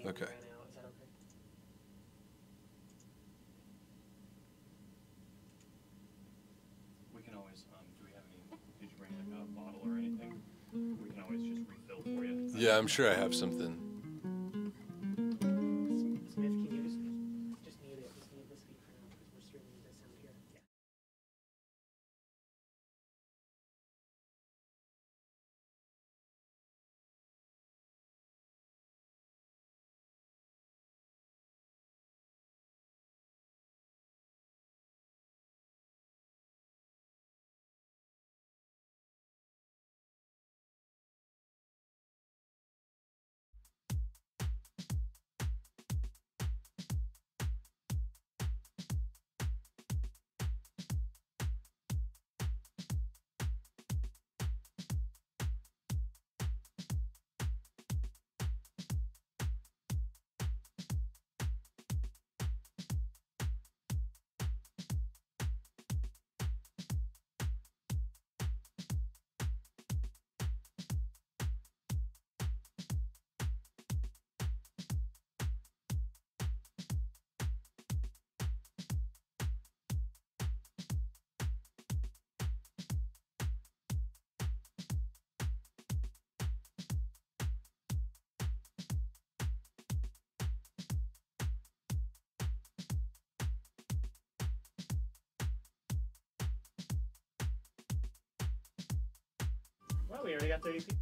main Okay. ran out. Is that okay? We can always, do we have any, did you bring like a bottle or anything? We can always just refill for you. Yeah, I'm sure I have something. Smith, can you just mute it? Just mute this feed for now because we're streaming the sound here. Yeah. Well, we already got 30 people.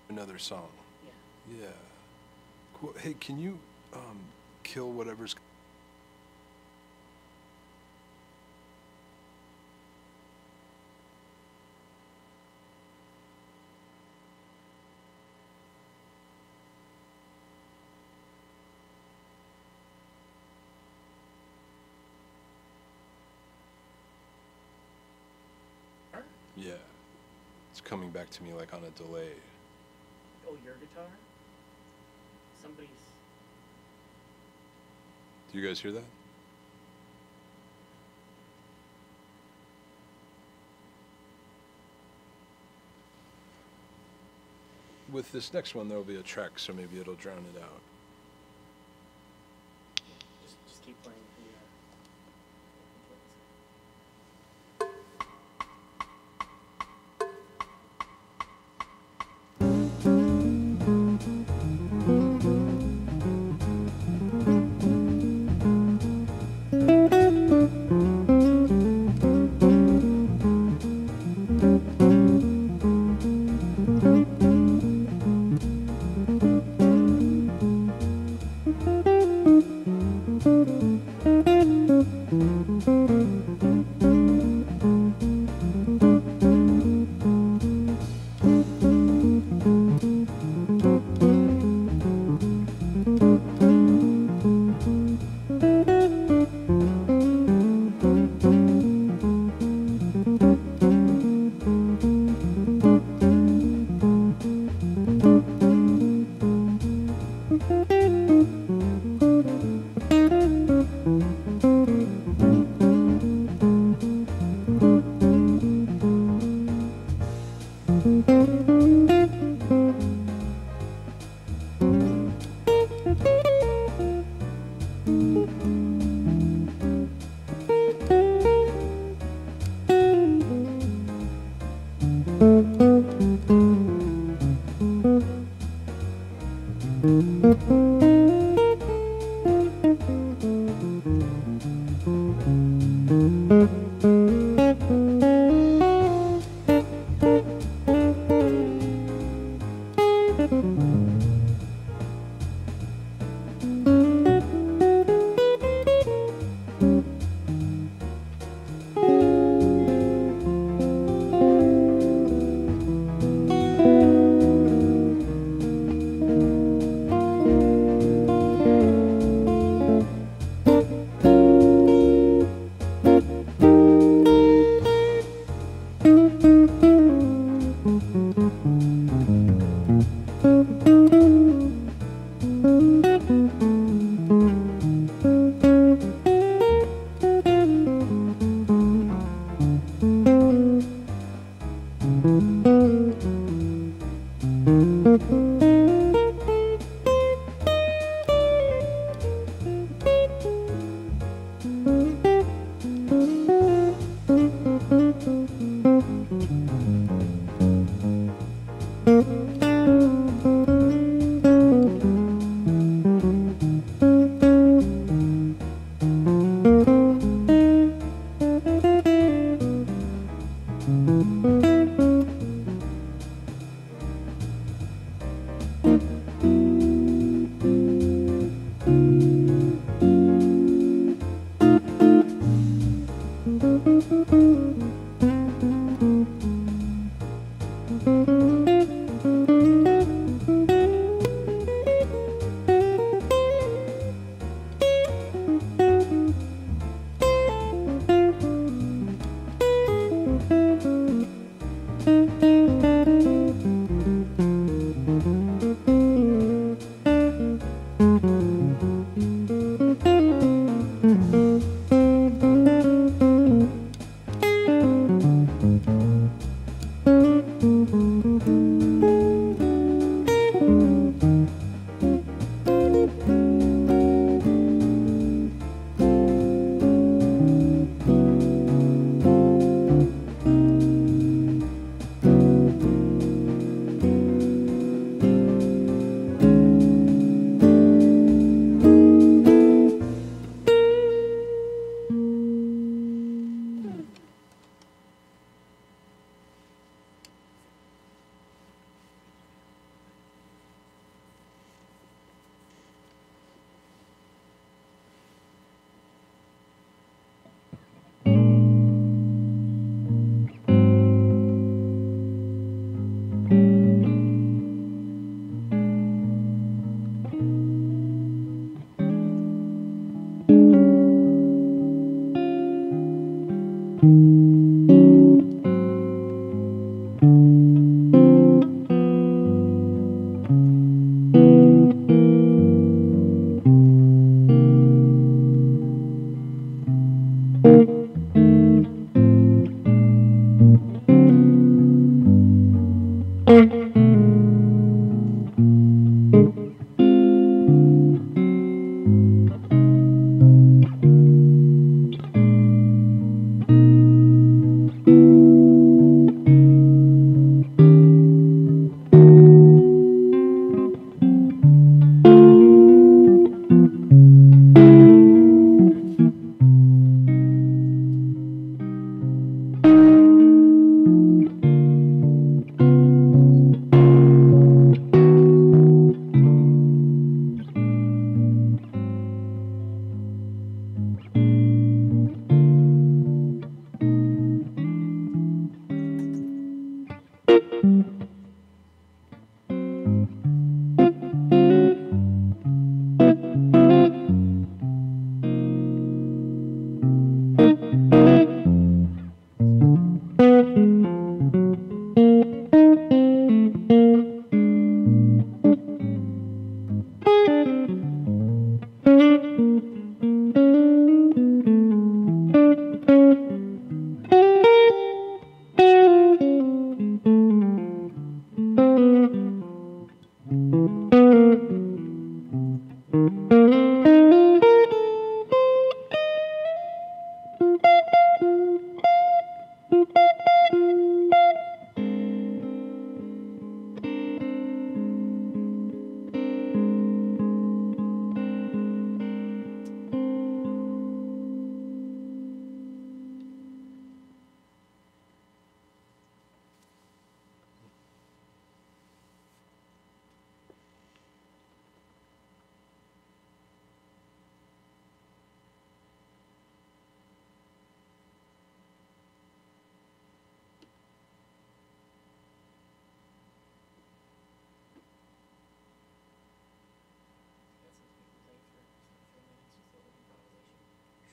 Another song. Yeah. Yeah. Cool. Hey, can you kill whatever's... Yeah. It's coming back to me like on a delay. Oh, your guitar? Somebody's... Do you guys hear that? With this next one, there'll be a track, so maybe it'll drown it out. Just keep playing the...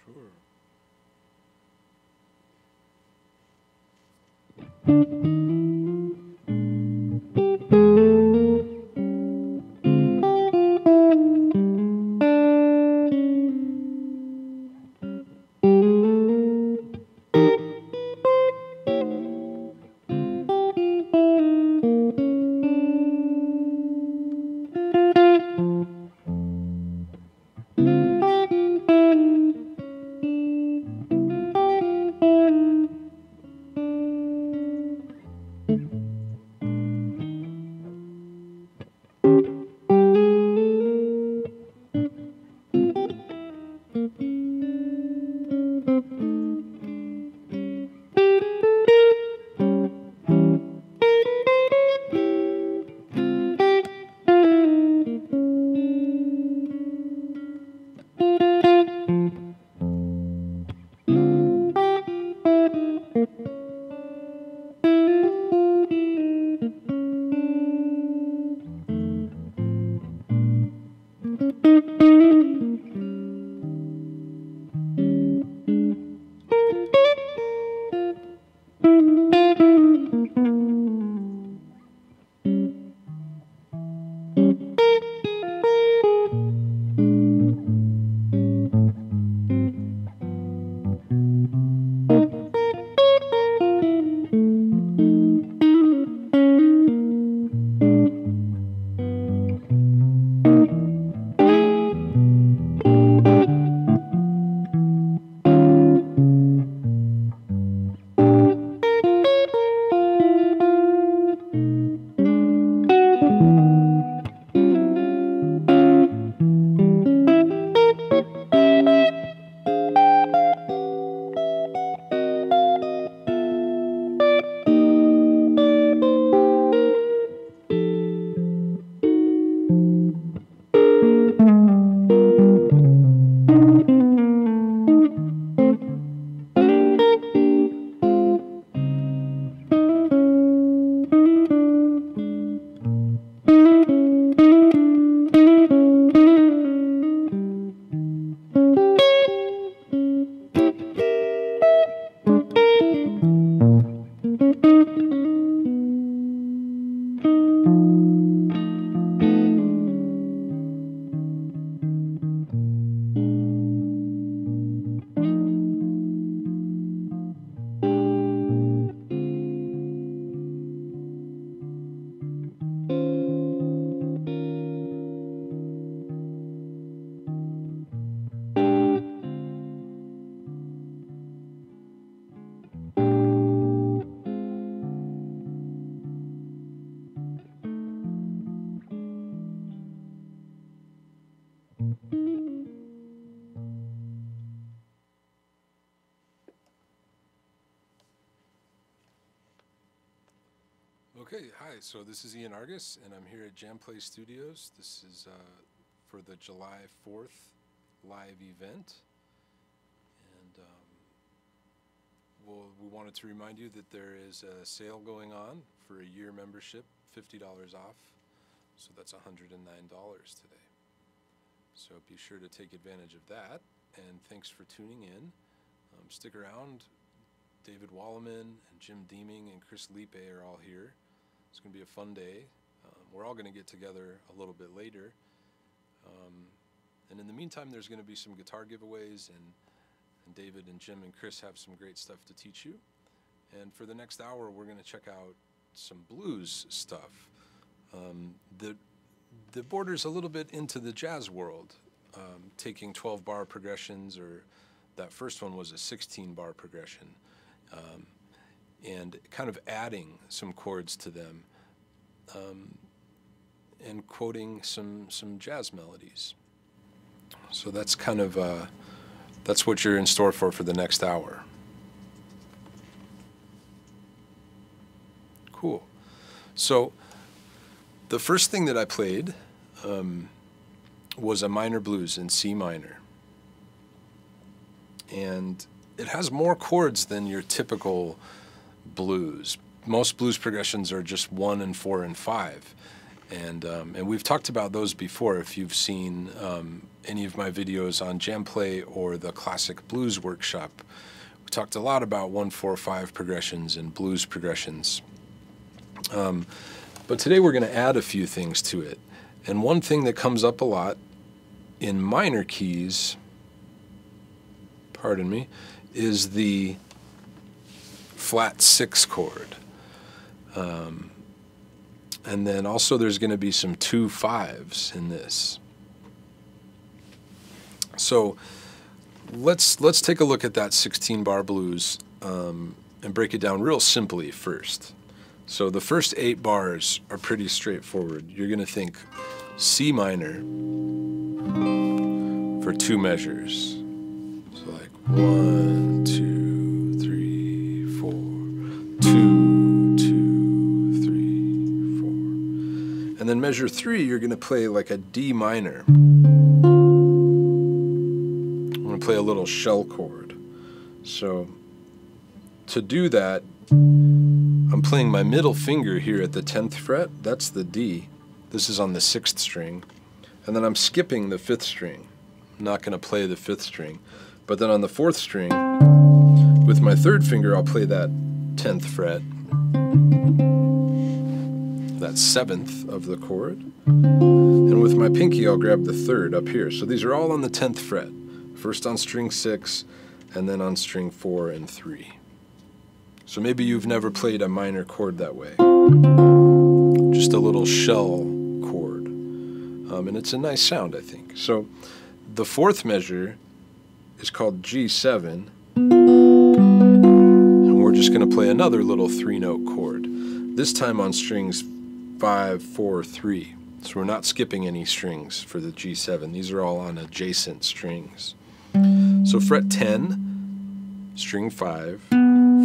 Sure. Okay, hi, so this is Ian Argys, and I'm here at JamPlay Studios. This is for the July 4th live event. And we wanted to remind you that there is a sale going on for a year membership, $50 off. So that's $109 today. So be sure to take advantage of that. And thanks for tuning in. Stick around. David Wallimann and Jim Deeming and Chris Liepe are all here. It's going to be a fun day. We're all going to get together a little bit later. And in the meantime, there's going to be some guitar giveaways, and David and Jim and Chris have some great stuff to teach you. And for the next hour, we're going to check out some blues stuff that borders a little bit into the jazz world, taking 12-bar progressions, or that first one was a 16-bar progression, and kind of adding some chords to them, and quoting some jazz melodies. So that's kind of that's what you're in store for the next hour. Cool. So the first thing that I played was a minor blues in C minor. And it has more chords than your typical blues. Most blues progressions are just 1 and 4 and 5. And we've talked about those before if you've seen any of my videos on JamPlay or the Classic Blues Workshop. We talked a lot about 1-4-5 progressions and blues progressions. But today we're going to add a few things to it. And one thing that comes up a lot in minor keys, pardon me, is the flat 6 chord. And then also there's going to be some 2 5s in this. So let's take a look at that 16-bar blues and break it down real simply first. So the first 8 bars are pretty straightforward. You're going to think C minor for 2 measures. So like 1, 2, 3, 4, 2, 2, 3, 4. And then measure 3, you're going to play like a D minor. I'm going to play a little shell chord. So to do that, I'm playing my middle finger here at the 10th fret. That's the D. This is on the 6th string. And then I'm skipping the 5th string. I'm not going to play the 5th string. But then on the 4th string, with my 3rd finger, I'll play that 10th fret, that 7th of the chord. And with my pinky, I'll grab the 3rd up here. So these are all on the 10th fret. First on string 6, and then on string 4 and 3. So maybe you've never played a minor chord that way. Just a little shell chord. And it's a nice sound, I think. So the 4th measure is called G7. And we're just going to play another little 3-note chord. This time on strings 5, 4, 3. So we're not skipping any strings for the G7. These are all on adjacent strings. So fret 10, string 5,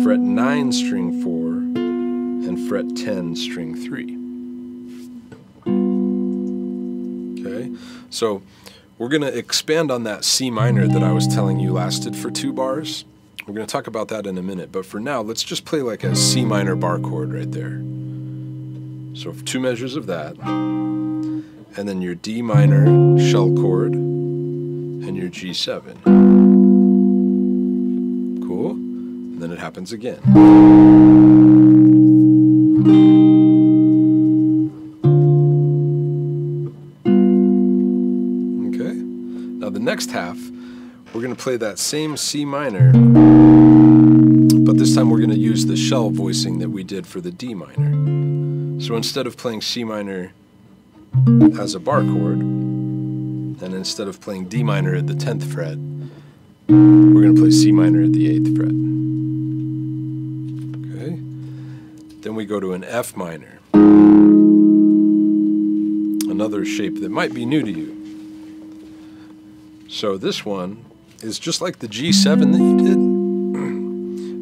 fret 9, string 4, and fret 10, string 3. Okay, so we're going to expand on that C minor that I was telling you lasted for 2 bars. We're going to talk about that in a minute, but for now, let's just play like a C minor bar chord right there. So 2 measures of that, and then your D minor shell chord, and your G7. Cool? And then it happens again. Okay? Now the next half, we're going to play that same C minor, but this time we're going to use the shell voicing that we did for the D minor. So instead of playing C minor as a bar chord, and instead of playing D minor at the 10th fret, we're going to play C minor at the 8th fret. Okay? Then we go to an F minor. Another shape that might be new to you. So this one is just like the G7 that you did,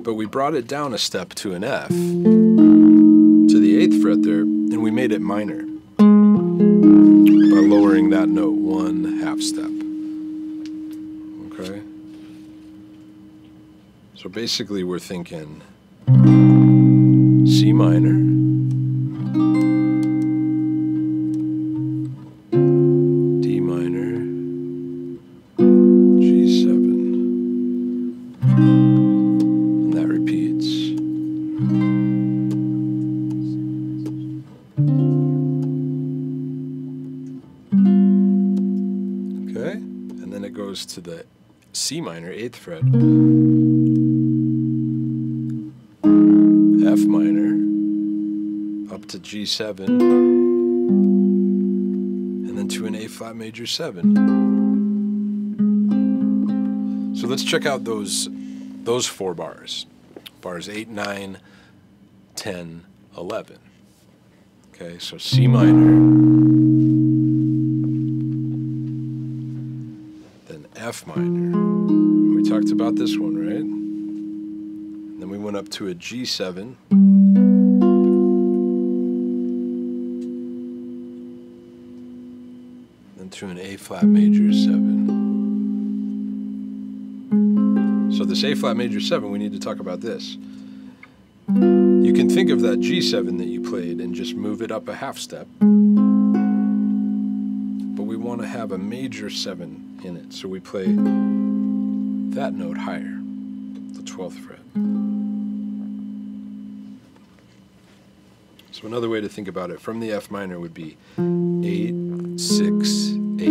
but we brought it down a step to an F, to the 8th fret there, and we made it minor by lowering that note 1 half step. Okay? So basically we're thinking C minor, D minor, G7, and that repeats. Okay, and then it goes to the C minor, 8th fret, F minor, up to G7, and then to an A flat major 7. So let's check out those 4 bars. Bars 8, 9, 10, 11. Okay, so C minor, then F minor. We talked about this one, right? And then we went up to a G7. Then to an A flat major 7. So this A flat major 7, we need to talk about this. You can think of that G7 that you played and just move it up a half step. want to have a major 7 in it. So we play that note higher, the 12th fret. So another way to think about it from the F minor would be 8, 6, 8,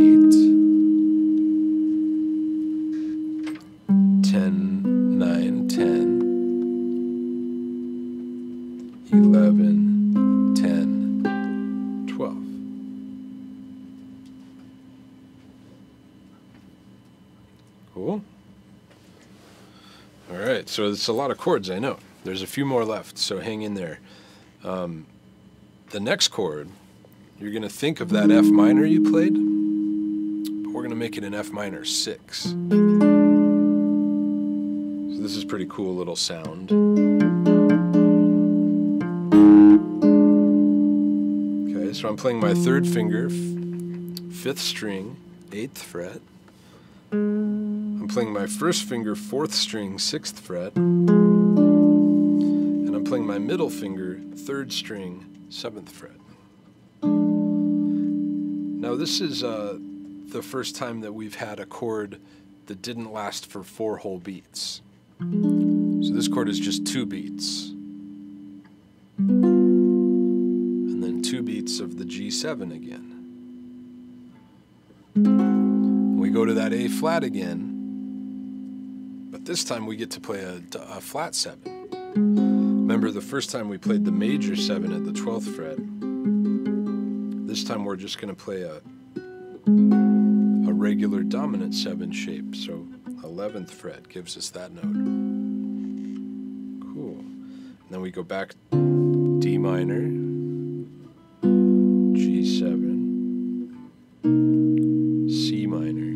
10, 9, 10, 11, 10, 12. Cool. All right, so it's a lot of chords, I know. There's a few more left, so hang in there. The next chord, you're going to think of that F minor you played, but we're going to make it an F minor 6. So this is pretty cool little sound. Okay, so I'm playing my 3rd finger, 5th string, 8th fret. I'm playing my 1st finger, 4th string, 6th fret. And I'm playing my middle finger, 3rd string, 7th fret. Now this is the first time that we've had a chord that didn't last for 4 whole beats. So this chord is just 2 beats. And then 2 beats of the G7 again. We go to that A flat again, but this time we get to play a flat 7. Remember, the first time we played the major 7 at the 12th fret. This time we're just going to play a regular dominant 7 shape. So 11th fret gives us that note. Cool. And then we go back D minor, G7, C minor,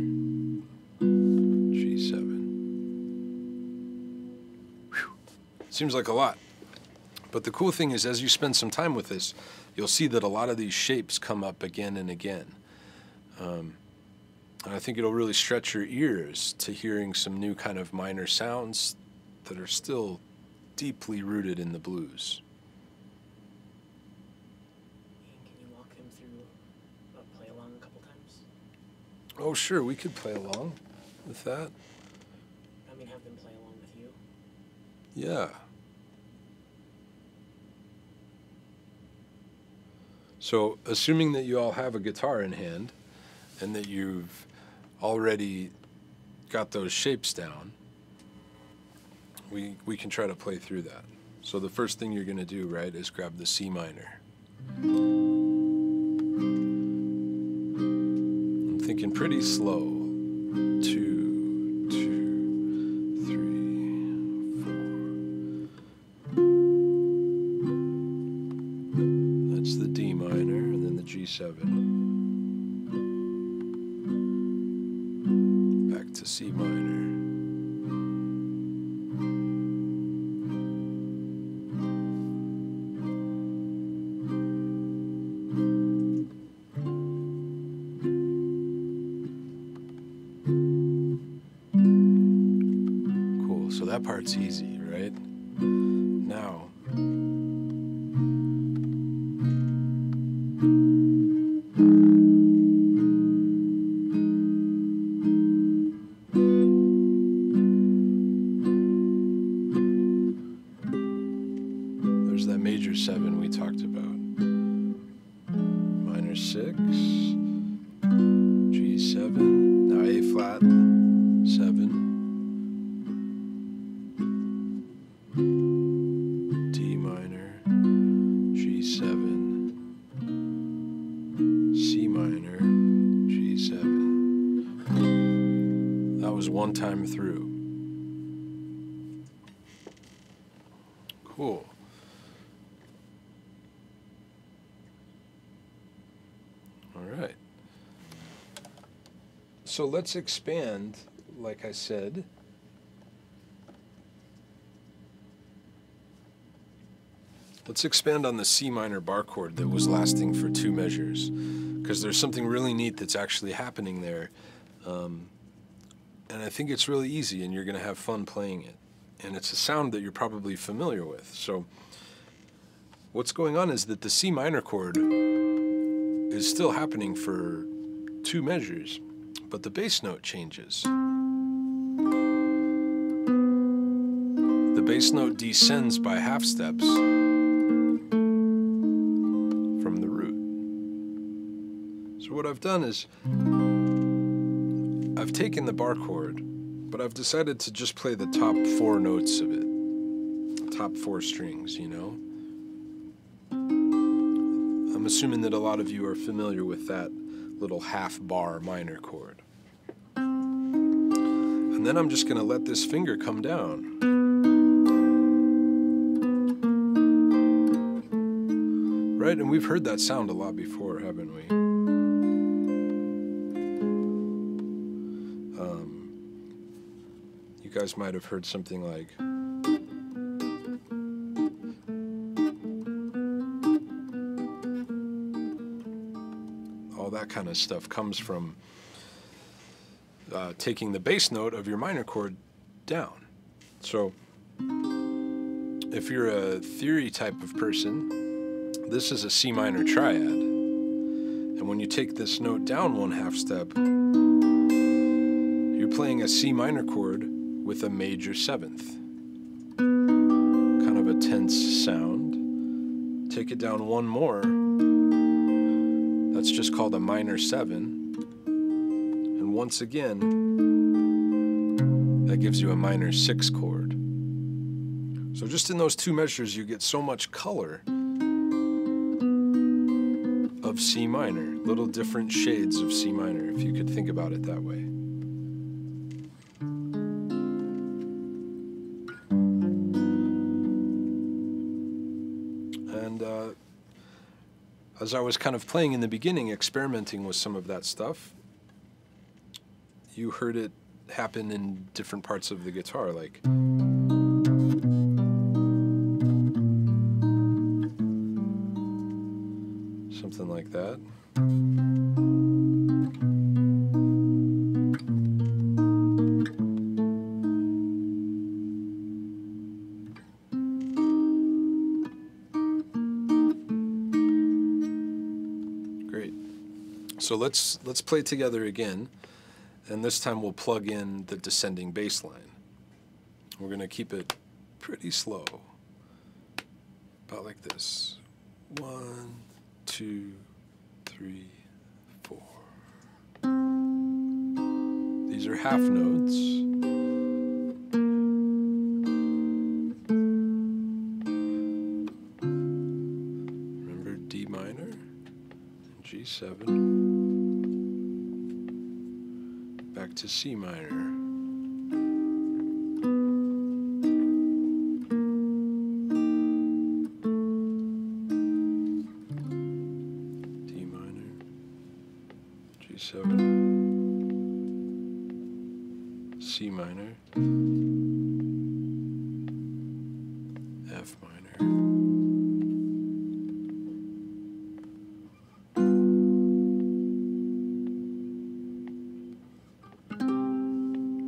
G7. Whew. Seems like a lot. But the cool thing is, as you spend some time with this, you'll see that a lot of these shapes come up again and again. And I think it'll really stretch your ears to hearing some new kind of minor sounds that are still deeply rooted in the blues. Ian, can you walk him through a play along a couple times? Oh, sure, we could play along with that. I mean, have them play along with you. Yeah. So, assuming that you all have a guitar in hand and that you've already got those shapes down, we can try to play through that. So the first thing you're going to do, right, is grab the C minor. I'm thinking pretty slow. 2, 2, 3, 4. That's the D minor, and then the G7. Back to C minor. Cool, so that part's easy, right? Now, there's that major 7 we talked about. Minor 6, G7, now A flat, 7, D minor, G7, C minor, G7. That was one time through. Cool. All right. So let's expand, like I said. Let's expand on the C minor bar chord that was lasting for 2 measures, because there's something really neat that's actually happening there. And I think it's really easy, and you're going to have fun playing it. And it's a sound that you're probably familiar with. So what's going on is that the C minor chord is still happening for 2 measures, but the bass note changes. The bass note descends by half steps from the root. So what I've done is I've taken the bar chord, but I've decided to just play the top 4 notes of it. Top 4 strings, you know? I'm assuming that a lot of you are familiar with that little half bar minor chord. And then I'm just going to let this finger come down. Right? And we've heard that sound a lot before, haven't we? You guys might have heard something like... all that kind of stuff comes from taking the bass note of your minor chord down. So if you're a theory type of person, this is a C minor triad. And when you take this note down 1/2 step, you're playing a C minor chord with a major 7th. Kind of a tense sound. Take it down 1 more. That's just called a minor 7. And once again, that gives you a minor 6 chord. So just in those 2 measures, you get so much color of C minor, little different shades of C minor, if you could think about it that way. And as I was kind of playing in the beginning, experimenting with some of that stuff, you heard it happen in different parts of the guitar, like something like that. Great. So let's play together again, and this time we'll plug in the descending bass line. We're going to keep it pretty slow, about like this. 1, 2, 3, 4. These are half notes. Remember D minor, G7, back to C minor. G7, C minor, F minor,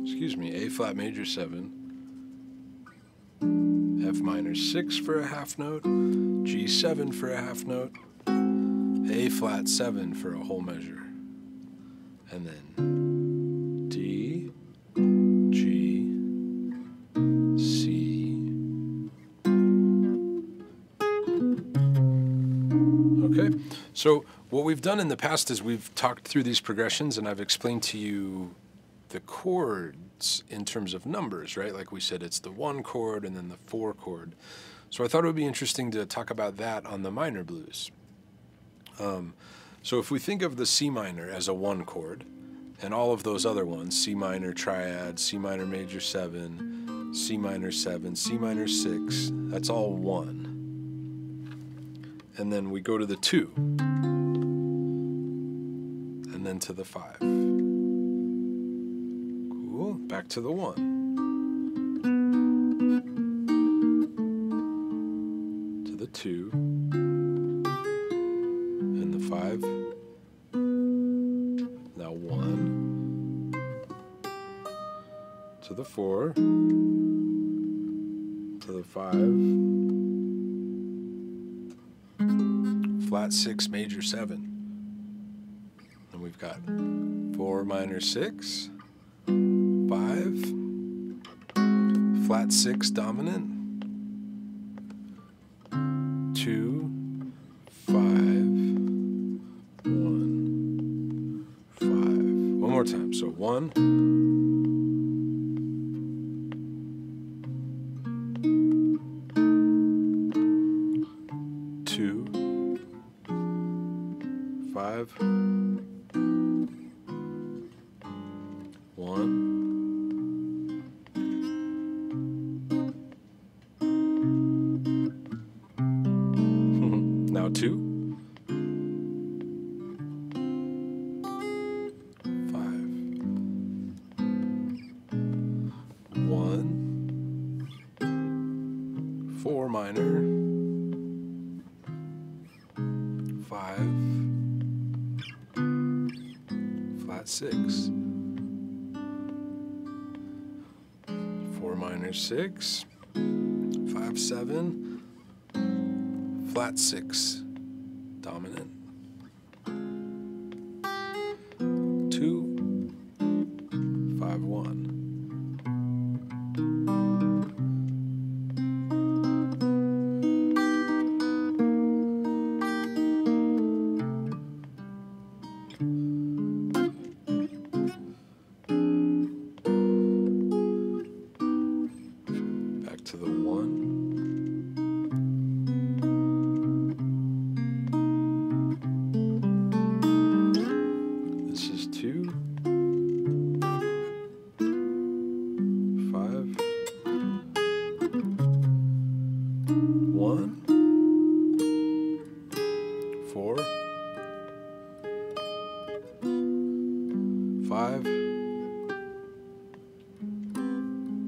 excuse me, A flat major 7, F minor 6 for a half note, G7 for a half note, A flat 7 for a whole measure. And then D, G, C. Okay, so what we've done in the past is we've talked through these progressions, and I've explained to you the chords in terms of numbers, right? Like we said, it's the 1 chord and then the 4 chord. So I thought it would be interesting to talk about that on the minor blues. So if we think of the C minor as a 1 chord, and all of those other ones, C minor triad, C minor major 7, C minor 7, C minor 6, that's all 1. And then we go to the 2, and then to the 5. Cool, back to the 1. To the 2, and the 5. Now 1 to the 4 to the 5, flat 6 major 7. And we've got 4 minor 6, 5, flat 6 dominant, 2, 5, 1, 5. One more time. So 1, 2, 5, 1. Now 2, 5, 1, 4 minor, 5, flat 6, 4 minor 6, 5 7, flat 6 dominant, 2, 5 1. Back to the 1. This is 2, 5, 1, 4, 5.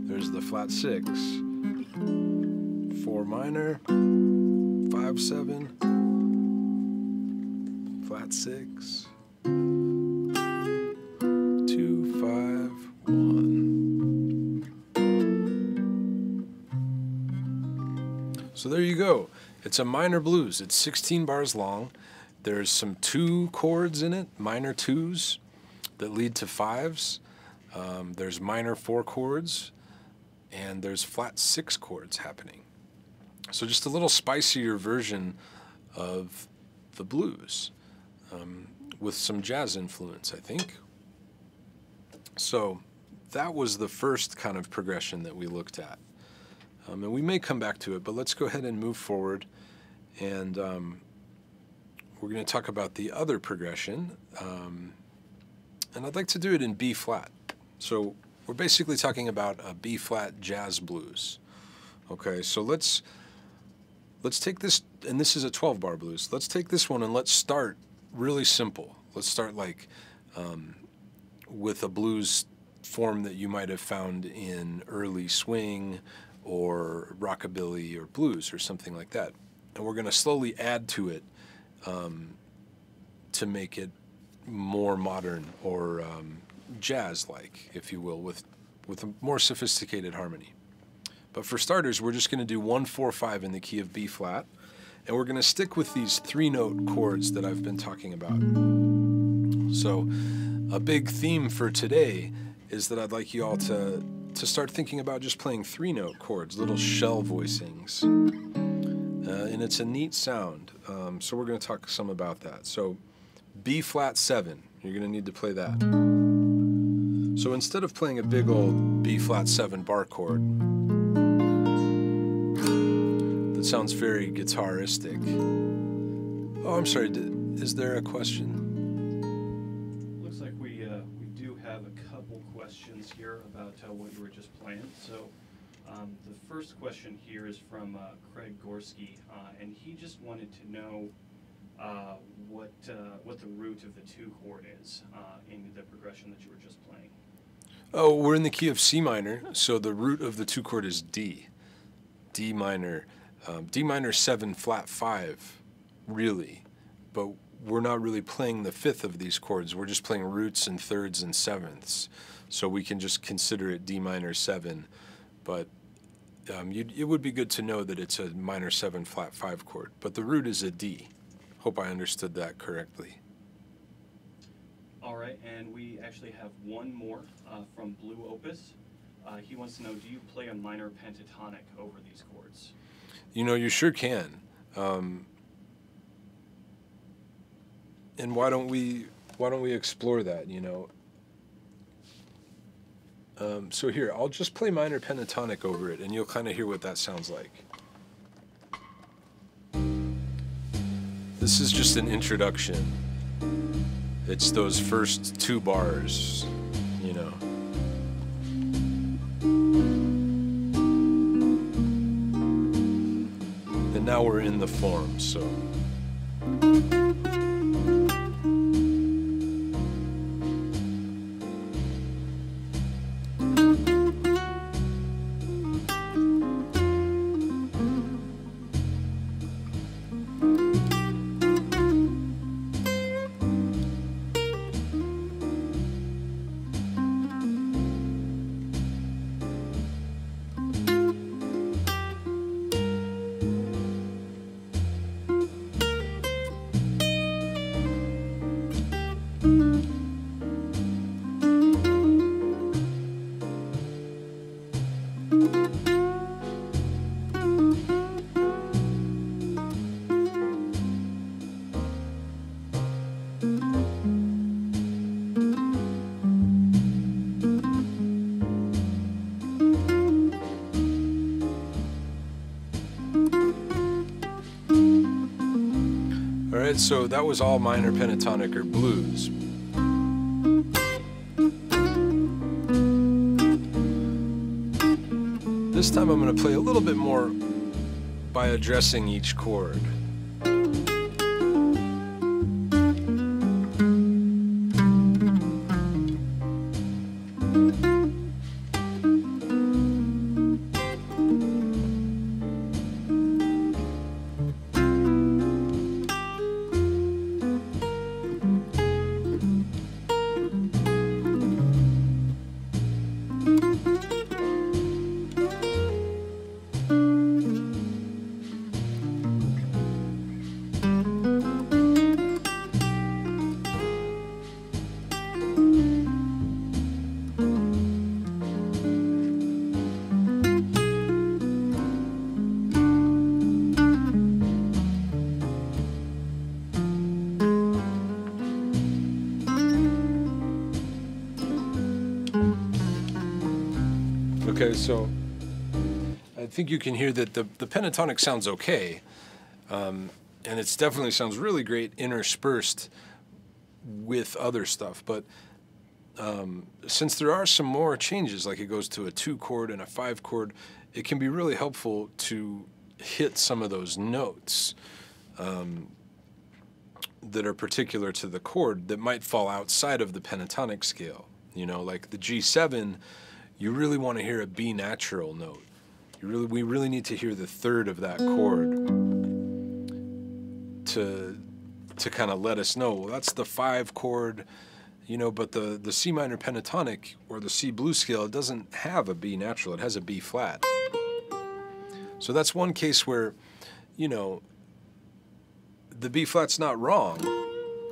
There's the flat 6, 4 minor, 5 7, flat 6, 2 5 1. So there you go. It's a minor blues. It's 16 bars long. There's some 2 chords in it, minor 2s that lead to 5s. There's minor 4 chords, and there's flat 6 chords happening. So just a little spicier version of the blues, with some jazz influence, I think. So that was the first kind of progression that we looked at. And we may come back to it, but let's go ahead and move forward. And we're going to talk about the other progression. And I'd like to do it in B flat. So we're basically talking about a B flat jazz blues. Okay, so let's take this, and this is a 12-bar blues. Let's take this one and let's start really simple. Let's start like with a blues form that you might have found in early swing or rockabilly or blues or something like that. And we're going to slowly add to it to make it more modern or jazz-like, if you will, with a more sophisticated harmony. But for starters, we're just going to do 1 4 5 in the key of B flat, and we're going to stick with these 3-note chords that I've been talking about. So a big theme for today is that I'd like you all to start thinking about just playing 3-note chords, little shell voicings. And it's a neat sound, so we're going to talk some about that. So B flat 7, you're going to need to play that. So instead of playing a big old B flat 7 bar chord, that sounds very guitaristic. Oh, I'm sorry, is there a question? Looks like we do have a couple questions here about what you were just playing. So the first question here is from Craig Gorski, and he just wanted to know what the root of the 2 chord is in the progression that you were just playing. Oh, we're in the key of C minor, so the root of the 2 chord is D. D minor 7 flat 5, really, but we're not really playing the 5th of these chords. We're just playing roots and thirds and sevenths, so we can just consider it D minor 7. But it would be good to know that it's a minor 7 flat 5 chord, but the root is a D. Hope I understood that correctly. All right, and we actually have one more from Blue Opus. He wants to know, do you play a minor pentatonic over these chords? You know, you sure can. And why don't we explore that, you know? So here, I'll just play minor pentatonic over it, and you'll kind of hear what that sounds like. This is just an introduction. It's those first 2 bars, you know. And now we're in the form, so. Alright, so that was all minor pentatonic or blues. This time I'm going to play a little bit more by addressing each chord. Okay, so I think you can hear that the pentatonic sounds okay, and it definitely sounds really great interspersed with other stuff, but since there are some more changes, like it goes to a 2 chord and a 5 chord, it can be really helpful to hit some of those notes that are particular to the chord that might fall outside of the pentatonic scale. You know, like the G7, you really want to hear a B natural note. We really need to hear the 3rd of that chord to kind of let us know, well, that's the 5 chord, you know, but the C minor pentatonic or the C blues scale, it doesn't have a B natural, it has a B flat. So that's one case where, you know, the B flat's not wrong.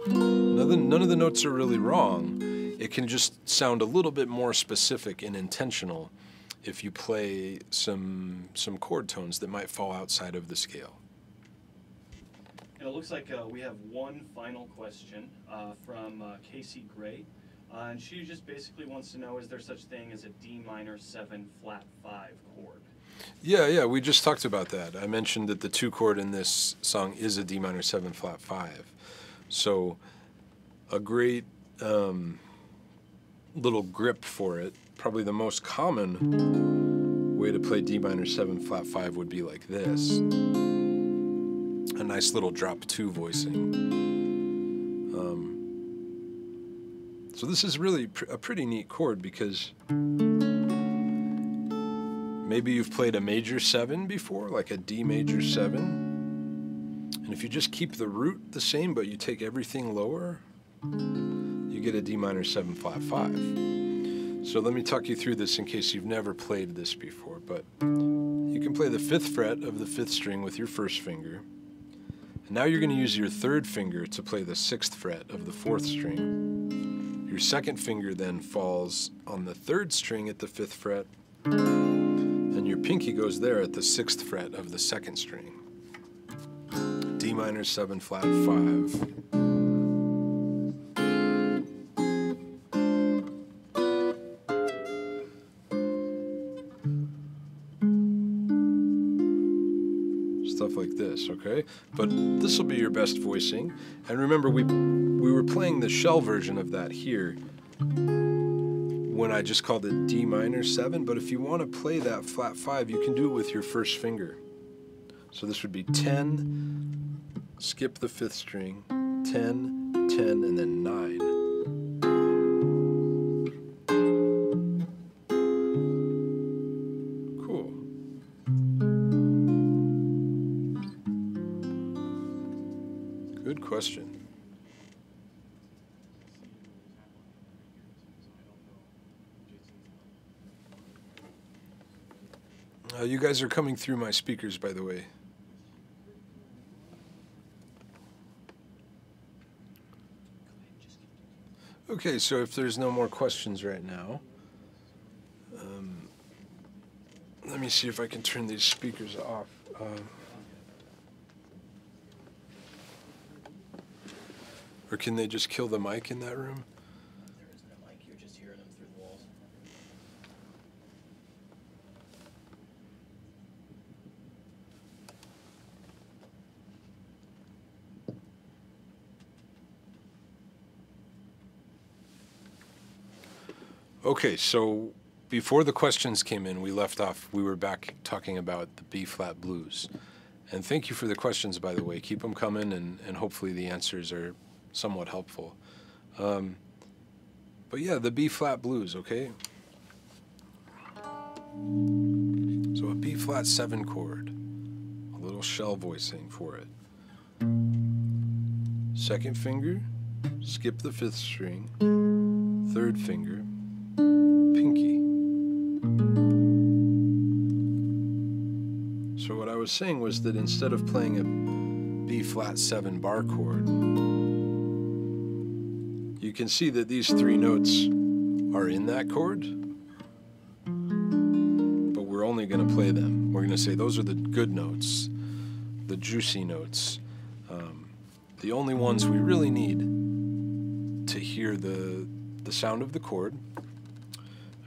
None of the notes are really wrong. It can just sound a little bit more specific and intentional if you play some chord tones that might fall outside of the scale. And it looks like we have one final question from Casey Gray. And she just basically wants to know, is there such thing as a D minor 7 flat 5 chord? Yeah, we just talked about that. I mentioned that the 2 chord in this song is a D minor 7 flat 5. So a great little grip for it, probably the most common way to play D minor 7 flat 5 would be like this. A nice little drop 2 voicing. So this is really a pretty neat chord because maybe you've played a major 7 before, like a D major 7. And if you just keep the root the same, but you take everything lower, you get a D minor 7 flat 5. So let me talk you through this in case you've never played this before. But you can play the 5th fret of the 5th string with your 1st finger. And now you're going to use your 3rd finger to play the 6th fret of the 4th string. Your second finger then falls on the 3rd string at the 5th fret, and your pinky goes there at the 6th fret of the 2nd string. D minor 7 flat 5. Stuff like this, okay? But this will be your best voicing. And remember, we were playing the shell version of that here when I just called it D minor 7, but if you want to play that flat 5, you can do it with your first finger. So this would be 10, skip the 5th string, 10, 10, and then 9. Cool. Good question. You guys are coming through my speakers, by the way. Okay, so if there's no more questions right now, let me see if I can turn these speakers off. Or can they just kill the mic in that room? There isn't a mic, you're just hearing them through the walls. Okay, so before the questions came in, we left off, we were back talking about the B-flat blues. And thank you for the questions, by the way. Keep them coming, and hopefully the answers are somewhat helpful. But yeah, the B-flat blues, okay? So a B-flat 7 chord, a little shell voicing for it. 2nd finger, skip the 5th string, 3rd finger, pinky. So what I was saying was that instead of playing a B-flat 7 bar chord, you can see that these 3 notes are in that chord, but we're only going to play them. We're going to say those are the good notes, the juicy notes, the only ones we really need to hear the sound of the chord,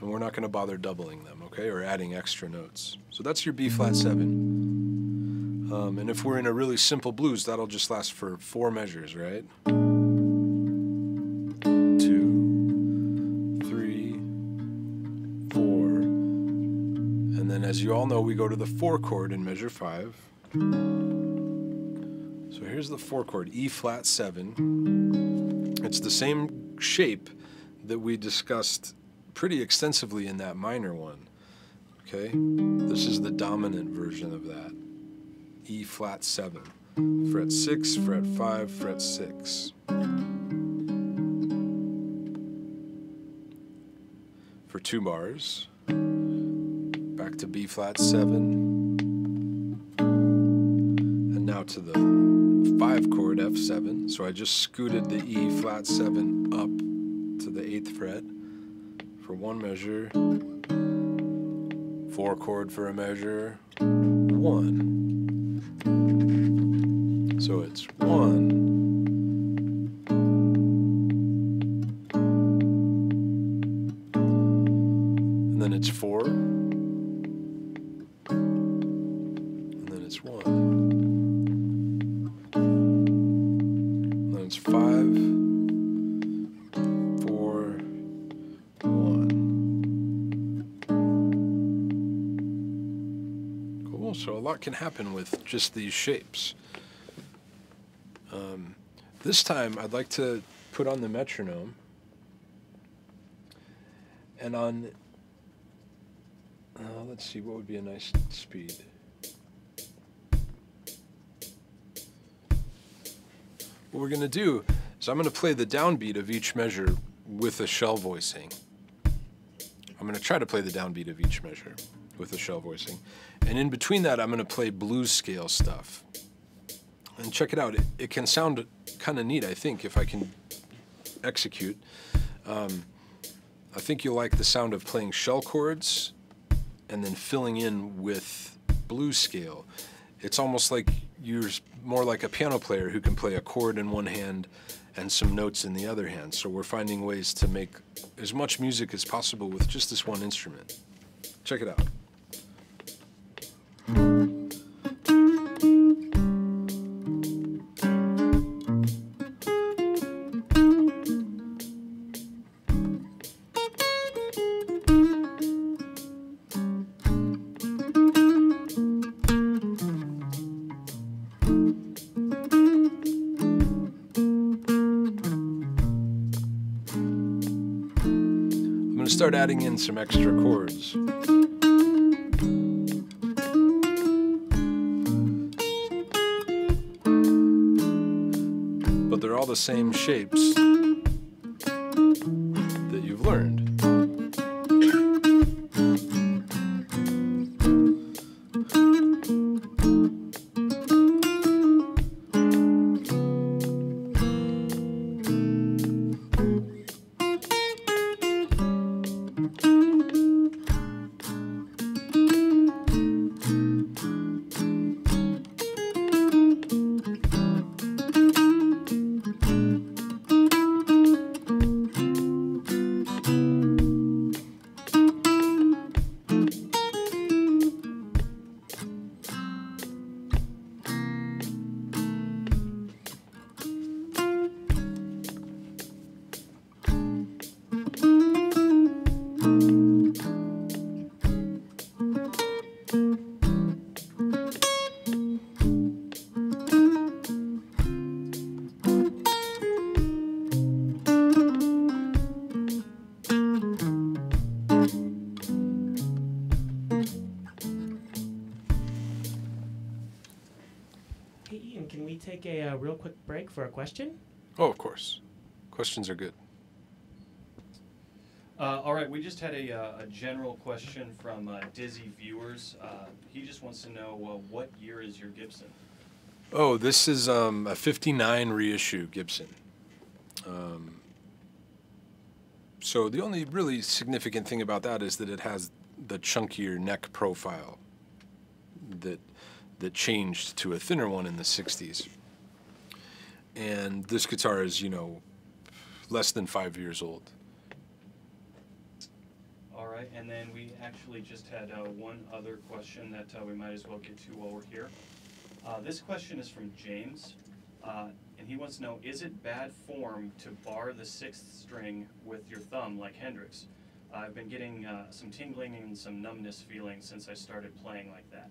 and we're not going to bother doubling them, okay, or adding extra notes. So that's your B-flat 7. And if we're in a really simple blues, that'll just last for 4 measures, right? 2, 3, 4. And then as you all know, we go to the 4 chord in measure 5. So here's the 4 chord, E-flat 7. It's the same shape that we discussed pretty extensively in that minor one, okay? This is the dominant version of that, E-flat 7, fret 6, fret 5, fret 6. For 2 bars, back to B-flat 7, and now to the 5 chord, F7, so I just scooted the E-flat 7 up to the 8th fret for 1 measure, 4 chord for a measure, 1. So it's 1, and then it's 4, and then it's 1, and then it's 5, 4, 1. Cool, so a lot can happen with just these shapes. This time I'd like to put on the metronome, and on, let's see, what would be a nice speed? What we're going to do is I'm going to play the downbeat of each measure with a shell voicing. I'm going to try to play the downbeat of each measure with a shell voicing. And in between that, I'm going to play blues scale stuff. And check it out. It can sound kind of neat, I think, if I can execute. I think you'll like the sound of playing shell chords and then filling in with blues scale. It's almost like you're more like a piano player who can play a chord in one hand and some notes in the other hand. So we're finding ways to make as much music as possible with just this one instrument. Check it out. Start adding in some extra chords. But they're all the same shapes that you've learned. Hey, Ian, can we take a real quick break for a question? Oh, of course. Questions are good. All right, we just had a general question from Dizzy Viewers. He just wants to know what year is your Gibson? Oh, this is a 59 reissue Gibson. So the only really significant thing about that is that it has the chunkier neck profile that changed to a thinner one in the 60s. And this guitar is, you know, less than 5 years old. All right, and then we actually just had one other question that we might as well get to while we're here. This question is from James, and he wants to know, is it bad form to bar the 6th string with your thumb like Hendrix? I've been getting some tingling and some numbness feeling since I started playing like that.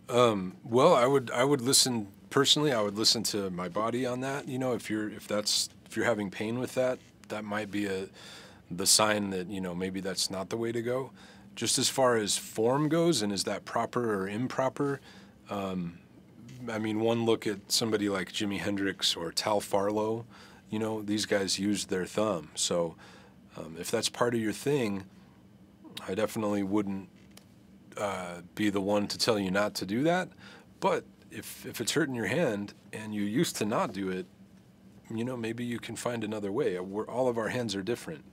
Well, I would listen personally. I would listen to my body on that. You know, if you're having pain with that, that might be the sign that, you know, maybe that's not the way to go. Just as far as form goes, and is that proper or improper? I mean, one look at somebody like Jimi Hendrix or Tal Farlow. You know, these guys used their thumb. So if that's part of your thing, I definitely wouldn't be the one to tell you not to do that. But if it's hurting your hand and you used to not do it, you know, maybe you can find another way. All of our hands are different,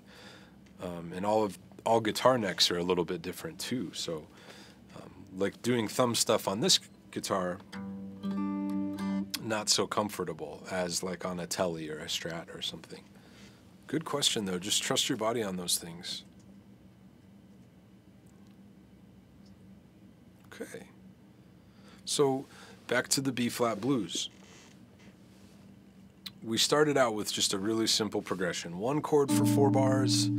and all guitar necks are a little bit different too. So, like doing thumb stuff on this guitar, not so comfortable as like on a Telly or a Strat or something. Good question though. Just trust your body on those things. Okay. So back to the B-flat blues. We started out with just a really simple progression. 1 chord for 4 bars,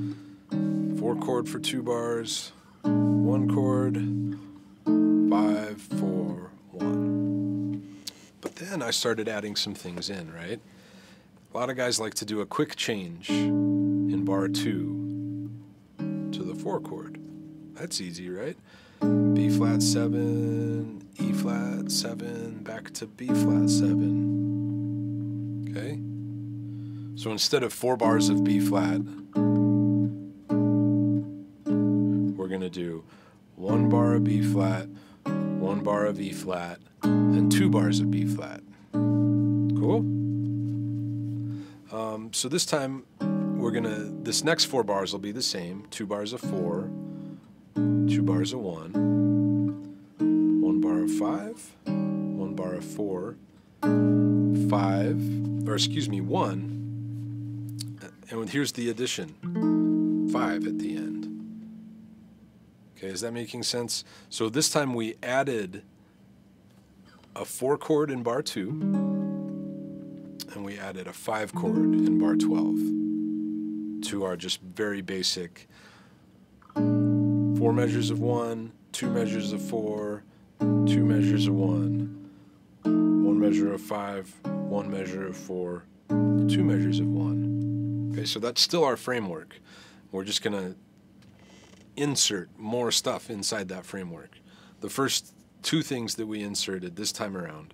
4 chord for 2 bars, 1 chord, 5, 4, 1. But then I started adding some things in, right? A lot of guys like to do a quick change in bar 2 to the 4 chord. That's easy, right? B flat 7, E flat 7, back to B flat 7. Okay? So instead of 4 bars of B flat, we're going to do 1 bar of B flat, 1 bar of E flat, and 2 bars of B flat. Cool? So this time, this next 4 bars will be the same. 2 bars of 4, 2 bars of 1, 1 bar of 5, 1 bar of 4, 1, and here's the addition, 5 at the end. Okay, is that making sense? So this time we added a 4 chord in bar 2, and we added a 5 chord in bar 12 to our just very basic 4 measures of 1, 2 measures of 4, 2 measures of 1, 1 measure of 5, 1 measure of 4, 2 measures of 1. Okay, so that's still our framework. We're just going to insert more stuff inside that framework. The first 2 things that we inserted this time around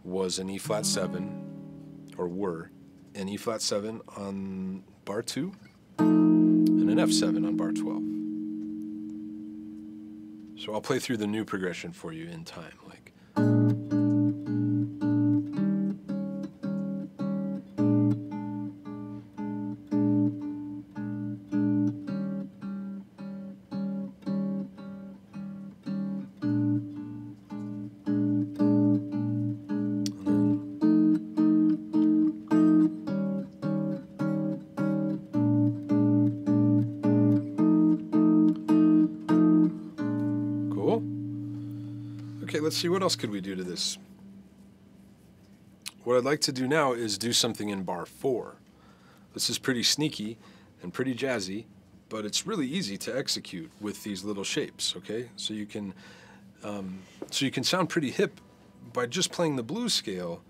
was an E-flat 7, or were an E-flat 7 on bar 2 and an F7 on bar 12. So I'll play through the new progression for you in time. Okay, let's see, what else could we do to this? What I'd like to do now is do something in bar 4. This is pretty sneaky and pretty jazzy, but it's really easy to execute with these little shapes, okay? So you can sound pretty hip by just playing the blues scale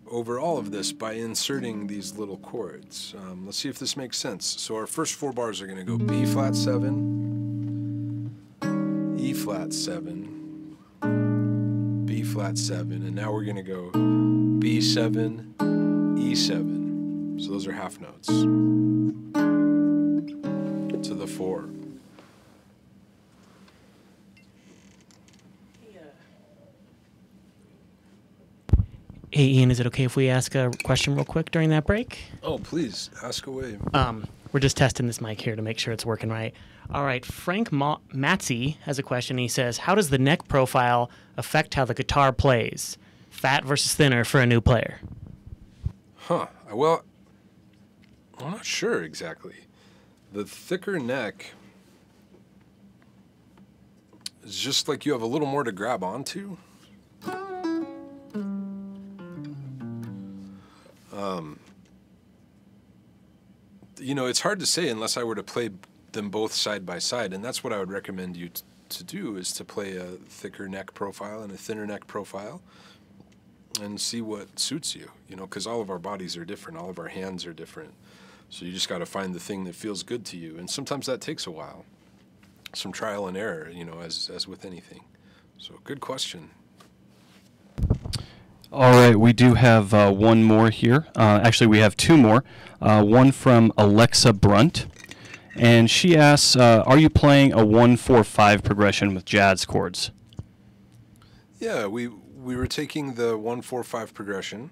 over all of this by inserting these little chords. Let's see if this makes sense. So our first 4 bars are going to go B-flat 7, E-flat 7, B-flat 7, and now we're going to go B7, E7. So those are half notes to the 4. Hey Ian, is it okay if we ask a question real quick during that break? Oh, please, ask away. We're just testing this mic here to make sure it's working right. All right, Frank Matzi has a question. He says, how does the neck profile affect how the guitar plays? Fat versus thinner for a new player? Huh, well, I'm not sure exactly. The thicker neck is just like you have a little more to grab onto. You know, it's hard to say unless I were to play them both side by side, and that's what I would recommend you to do, is to play a thicker neck profile and a thinner neck profile and see what suits you, you know, because all of our bodies are different, all of our hands are different. So you just got to find the thing that feels good to you, and sometimes that takes a while. Some trial and error, you know, as with anything. So good question. All right, we do have one more here. Actually, we have 2 more. One from Alexa Brunt, and she asks, are you playing a 1-4-5 progression with jazz chords? Yeah, we were taking the 1-4-5 progression,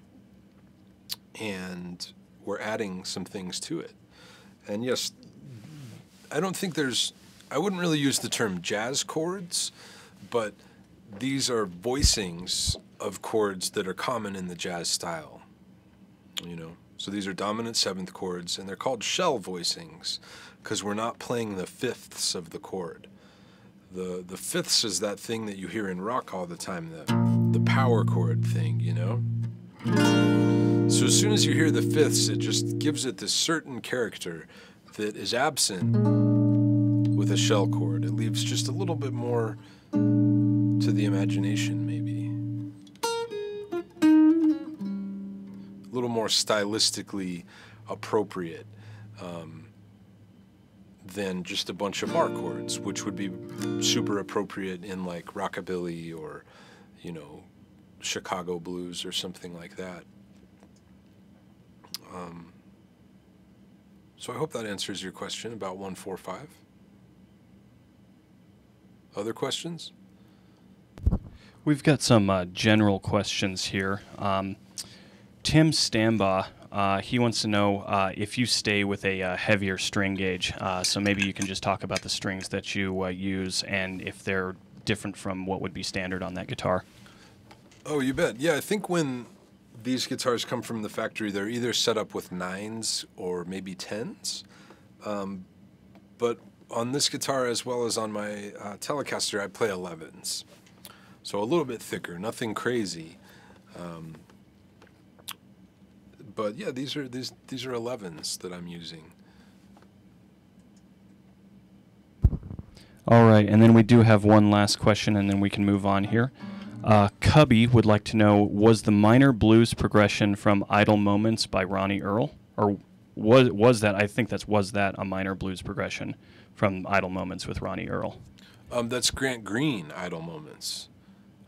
and we're adding some things to it. And yes, I wouldn't really use the term jazz chords, but these are voicings of chords that are common in the jazz style, you know. So these are dominant 7th chords, and they're called shell voicings because we're not playing the fifths of the chord. The fifths is that thing that you hear in rock all the time, the power chord thing, you know. So as soon as you hear the fifths, it just gives it this certain character that is absent with a shell chord. It leaves just a little bit more to the imagination, maybe. A little more stylistically appropriate than just a bunch of bar chords, which would be super appropriate in like rockabilly or, you know, Chicago blues or something like that. So I hope that answers your question about 1-4-5. Other questions? We've got some general questions here. Tim Stambaugh He wants to know if you stay with a heavier string gauge. So maybe you can just talk about the strings that you use and if they're different from what would be standard on that guitar. Oh, you bet. Yeah, I think when these guitars come from the factory, they're either set up with 9s or maybe 10s. But on this guitar, as well as on my Telecaster, I play 11s. So a little bit thicker, nothing crazy. But yeah, these are 11s that I'm using. All right, and then we do have one last question, and then we can move on here. Cubby would like to know, was the minor blues progression from Idle Moments by Ronnie Earl? Or was that, I think was that a minor blues progression from Idle Moments with Ronnie Earl? That's Grant Green, Idle Moments.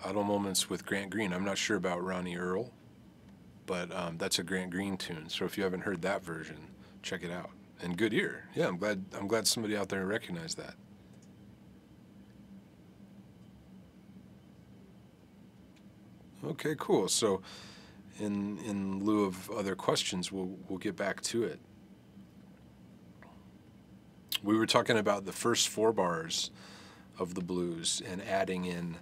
Idle Moments with Grant Green. I'm not sure about Ronnie Earl, but that's a Grant Green tune. So if you haven't heard that version, check it out. And good ear. Yeah, I'm glad somebody out there recognized that. Okay, cool. So in lieu of other questions, we'll get back to it. We were talking about the first 4 bars of the blues and adding in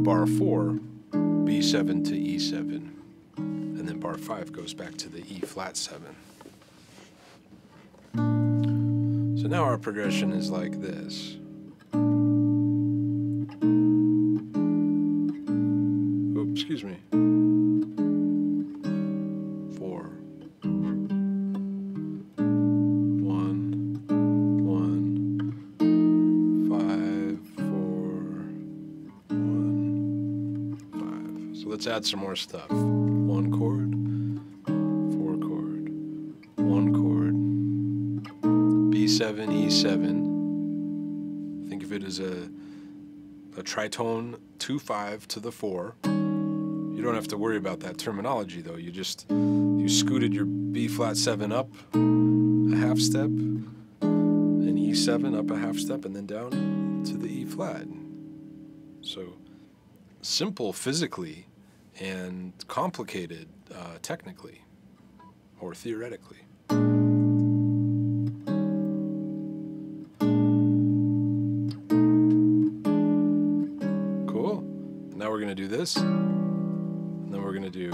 bar 4, B7 to E7. And then bar 5 goes back to the E flat 7. So now our progression is like this. Oh, excuse me. 4. 1, 1, 5, 4, 1, 5. So let's add some more stuff. 1 chord, 4 chord, 1 chord, B7, E7. Think of it as a tritone 2/5 to the 4. You don't have to worry about that terminology though. You scooted your B flat 7 up a half step, and E7 up a half step, and then down to the E flat. So simple physically and complicated technically or theoretically. Cool. Now we're going to do this, and then we're going to do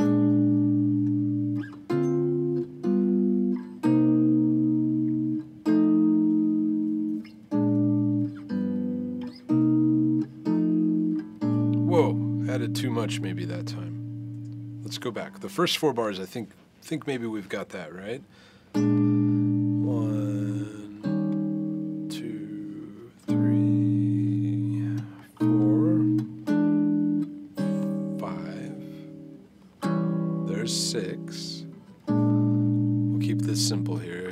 whoa, added too much maybe that time. Let's go back. The first 4 bars, I think maybe we've got that, right? 1, 2, 3, 4, 5. There's 6. We'll keep this simple here.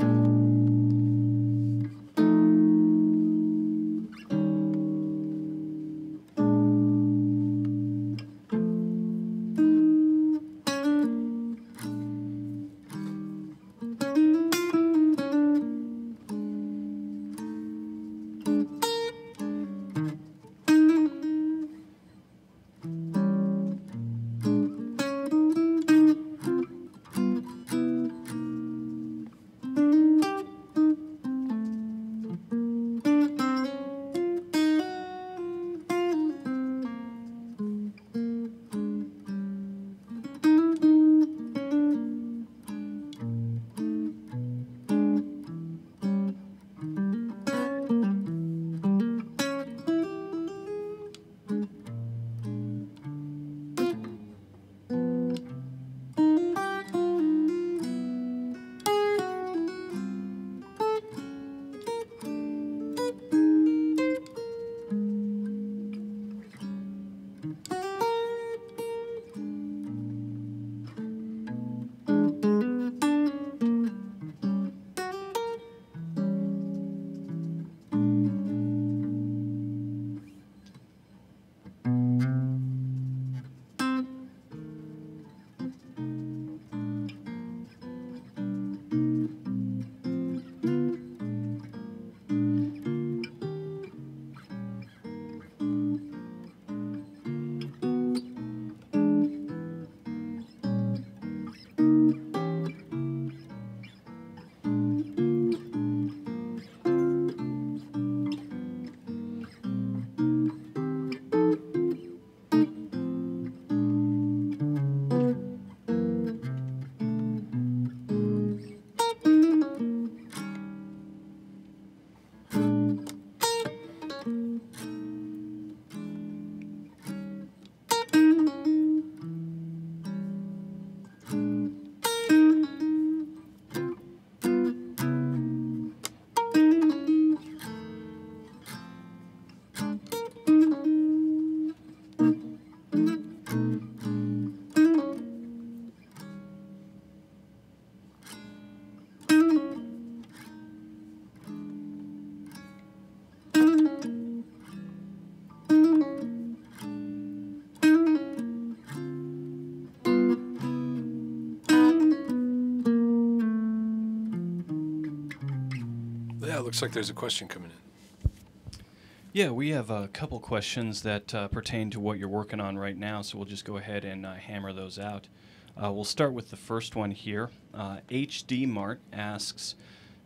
it looks like there's a question coming in. Yeah, we have a couple questions that pertain to what you're working on right now, so we'll just go ahead and hammer those out. We'll start with the first one here. HD Mart asks,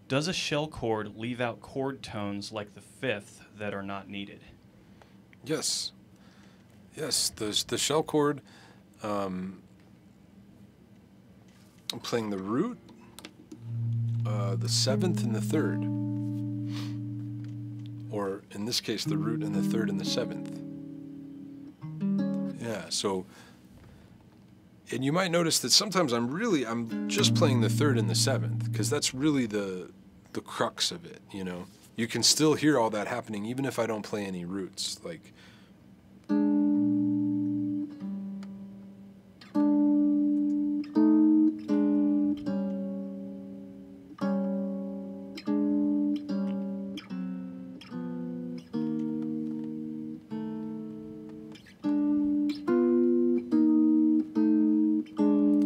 does a shell chord leave out chord tones like the fifth that are not needed? Yes. Yes, the shell chord, I'm playing the root, the seventh and the third. Or in this case, the root and the third and the seventh. Yeah, so, and you might notice that sometimes I'm just playing the third and the seventh, because that's really the crux of it, you know. You can still hear all that happening even if I don't play any roots, like.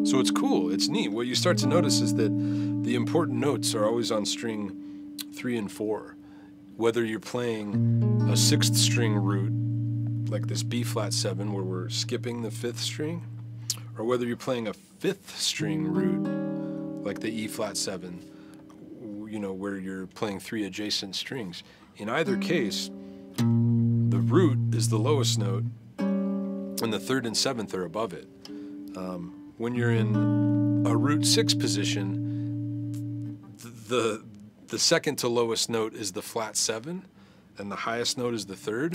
So it's cool, it's neat. What you start to notice is that the important notes are always on string 3 and 4. Whether you're playing a 6th string root, like this B flat 7 where we're skipping the 5th string, or whether you're playing a 5th string root, like the E flat 7, you know, where you're playing 3 adjacent strings. In either case, the root is the lowest note, and the 3rd and 7th are above it. When you're in a root 6 position, the second to lowest note is the flat 7, and the highest note is the 3rd.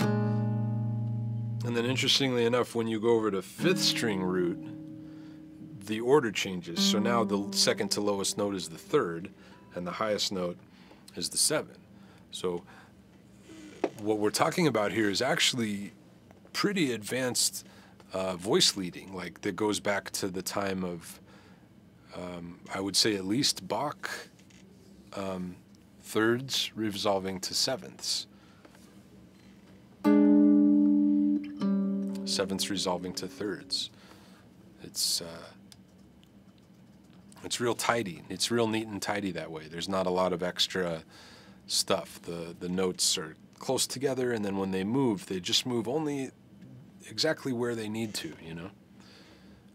And then interestingly enough, when you go over to 5th string root, the order changes. So now the second to lowest note is the 3rd, and the highest note is the 7. So what we're talking about here is actually pretty advanced voice leading, like that goes back to the time of, I would say at least Bach, thirds resolving to sevenths, sevenths resolving to thirds. It's real tidy. It's real neat and tidy that way. There's not a lot of extra stuff. The notes are close together, and then when they move, they just move only exactly where they need to, you know?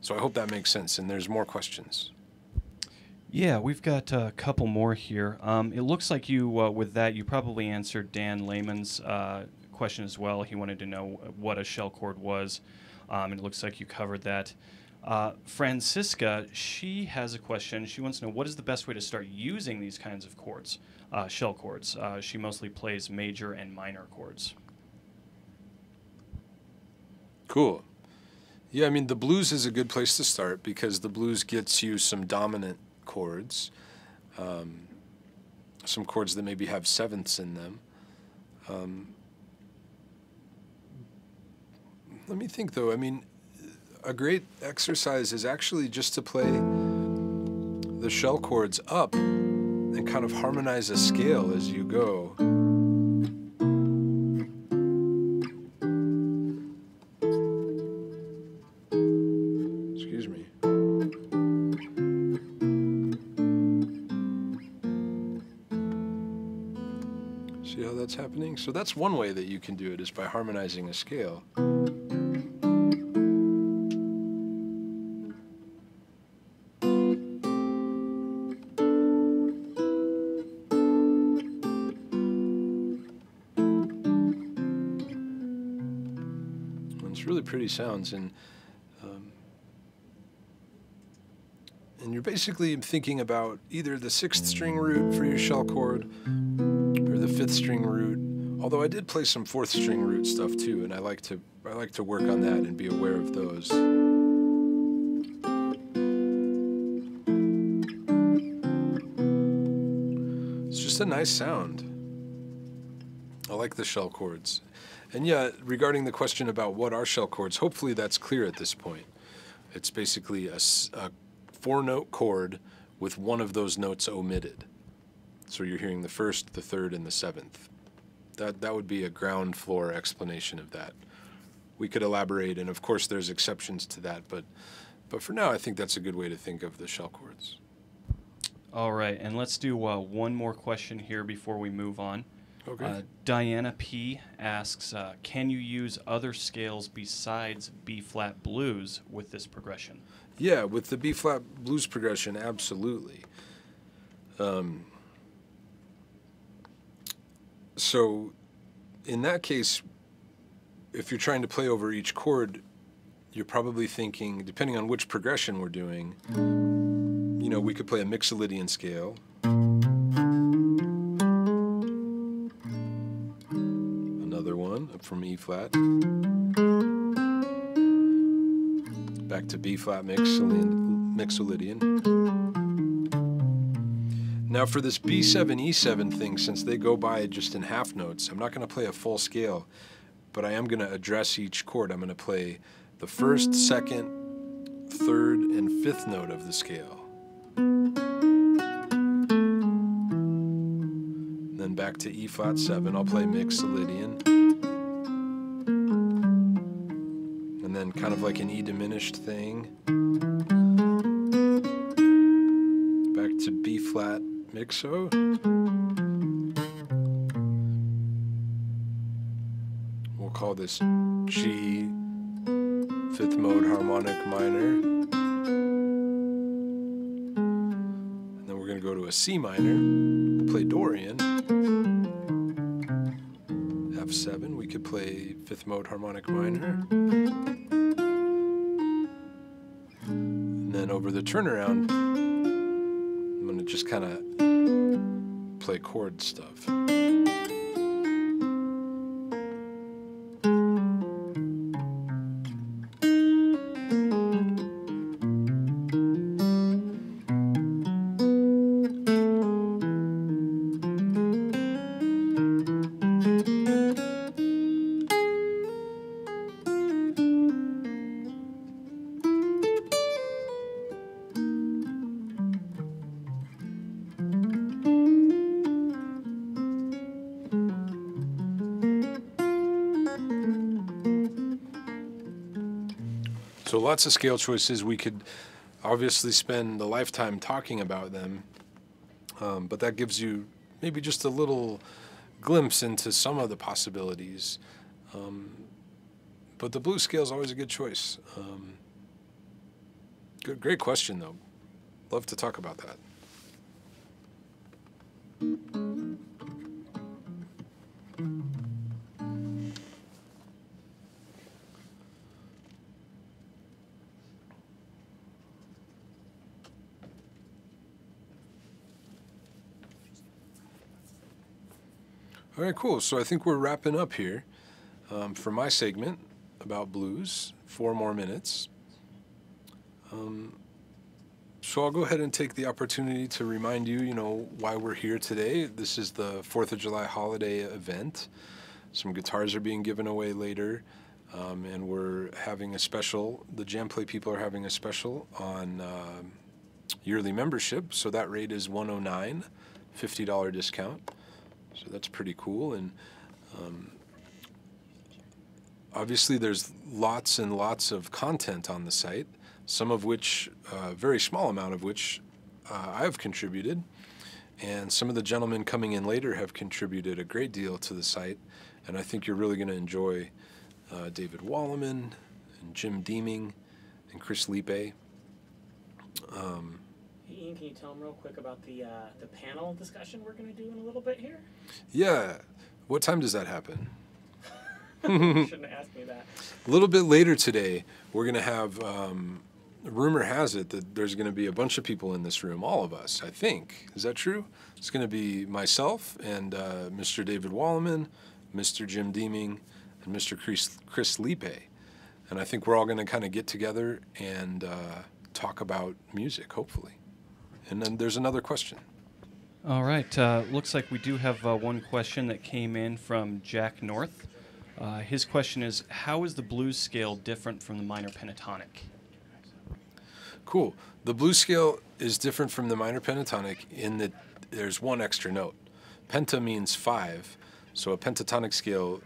So I hope that makes sense, and there's more questions. Yeah, we've got a couple more here. It looks like you, with that, you probably answered Dan Lehman's question as well. He wanted to know what a shell chord was, and it looks like you covered that. Francisca, she has a question. She wants to know, what is the best way to start using these kinds of chords, shell chords? She mostly plays major and minor chords. Cool. Yeah, I mean, the blues is a good place to start because the blues gets you some dominant chords, some chords that maybe have sevenths in them. Let me think, though. I mean, a great exercise is actually just to play the shell chords up and kind of harmonize a scale as you go. See how that's happening? So that's one way that you can do it, is by harmonizing a scale. And it's really pretty sounds, and you're basically thinking about either the 6th string root for your shell chord, or the 5th string root. Although I did play some 4th string root stuff too, and I like to work on that and be aware of those. It's just a nice sound. I like the shell chords. And yeah, regarding the question about what are shell chords, hopefully that's clear at this point. It's basically a 4-note chord with one of those notes omitted. So you're hearing the 1st, the 3rd, and the 7th. That would be a ground floor explanation of that. We could elaborate, and of course there's exceptions to that, but for now I think that's a good way to think of the shell chords. All right, and let's do one more question here before we move on. Okay. Diana P. asks, can you use other scales besides B-flat blues with this progression? Yeah, with the B-flat blues progression, absolutely. So in that case, if you're trying to play over each chord, you're probably thinking, depending on which progression we're doing, you know, we could play a Mixolydian scale. Another one from E-flat. Back to B-flat Mixolydian. Now for this B7, E7 thing, since they go by just in half notes, I'm not going to play a full scale, but I am going to address each chord. I'm going to play the first, second, third, and fifth note of the scale. Then back to E-flat 7, I'll play Mixolydian. And then kind of like an E diminished thing. Back to B-flat Mixo. We'll call this G, fifth mode harmonic minor. And then we're going to go to a C minor. We'll play Dorian. F7, we could play fifth mode harmonic minor. And then over the turnaround, I'm going to just kind of play chord stuff. So lots of scale choices. We could obviously spend a lifetime talking about them, but that gives you maybe just a little glimpse into some of the possibilities. But the blues scale is always a good choice. Great question, though. Love to talk about that. All right, cool. So I think we're wrapping up here for my segment about blues. 4 more minutes. So I'll go ahead and take the opportunity to remind you, why we're here today. This is the 4th of July holiday event. Some guitars are being given away later, and we're having a special. The JamPlay people are having a special on yearly membership. So that rate is $109, $50 discount. So that's pretty cool. And obviously there's lots and lots of content on the site, some of which, a very small amount of which I've contributed. And some of the gentlemen coming in later have contributed a great deal to the site. And I think you're really going to enjoy David Wallimann and Jim Deeming and Chris Liepe. Ian, can you tell them real quick about the panel discussion we're going to do in a little bit here? Yeah. What time does that happen? You shouldn't ask me that. A little bit later today, we're going to have, rumor has it that there's going to be a bunch of people in this room, all of us, I think. Is that true? It's going to be myself and Mr. David Wallimann, Mr. Jim Deeming, and Mr. Chris Liepe. And I think we're all going to kind of get together and talk about music, hopefully. And then there's another question. All right. Looks like we do have one question that came in from Jack North. His question is, how is the blues scale different from the minor pentatonic? Cool. The blues scale is different from the minor pentatonic in that there's one extra note. Penta means 5, so a pentatonic scale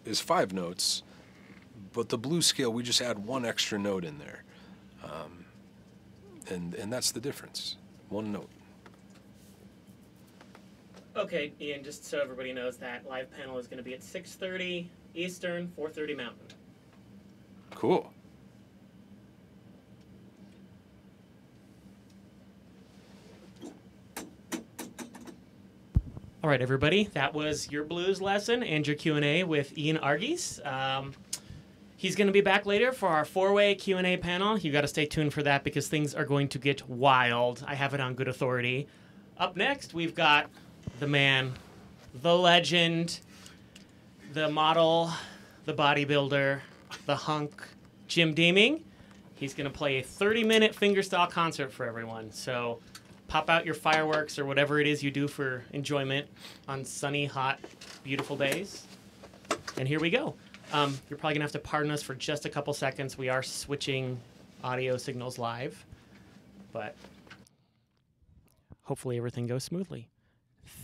is 5 notes, but the blues scale, we just add one extra note in there. And that's the difference. One note. Okay, Ian, just so everybody knows, that live panel is going to be at 6:30 Eastern, 4:30 Mountain. Cool. All right, everybody, that was your blues lesson and your Q&A with Ian Argys. He's going to be back later for our four-way Q&A panel. You got to stay tuned for that because things are going to get wild. I have it on good authority. Up next, we've got the man, the legend, the model, the bodybuilder, the hunk, Jim Deeming. He's going to play a 30-minute fingerstyle concert for everyone. So pop out your fireworks or whatever it is you do for enjoyment on sunny, hot, beautiful days. And here we go. You're probably going to have to pardon us for just a couple seconds. We are switching audio signals live, but hopefully everything goes smoothly.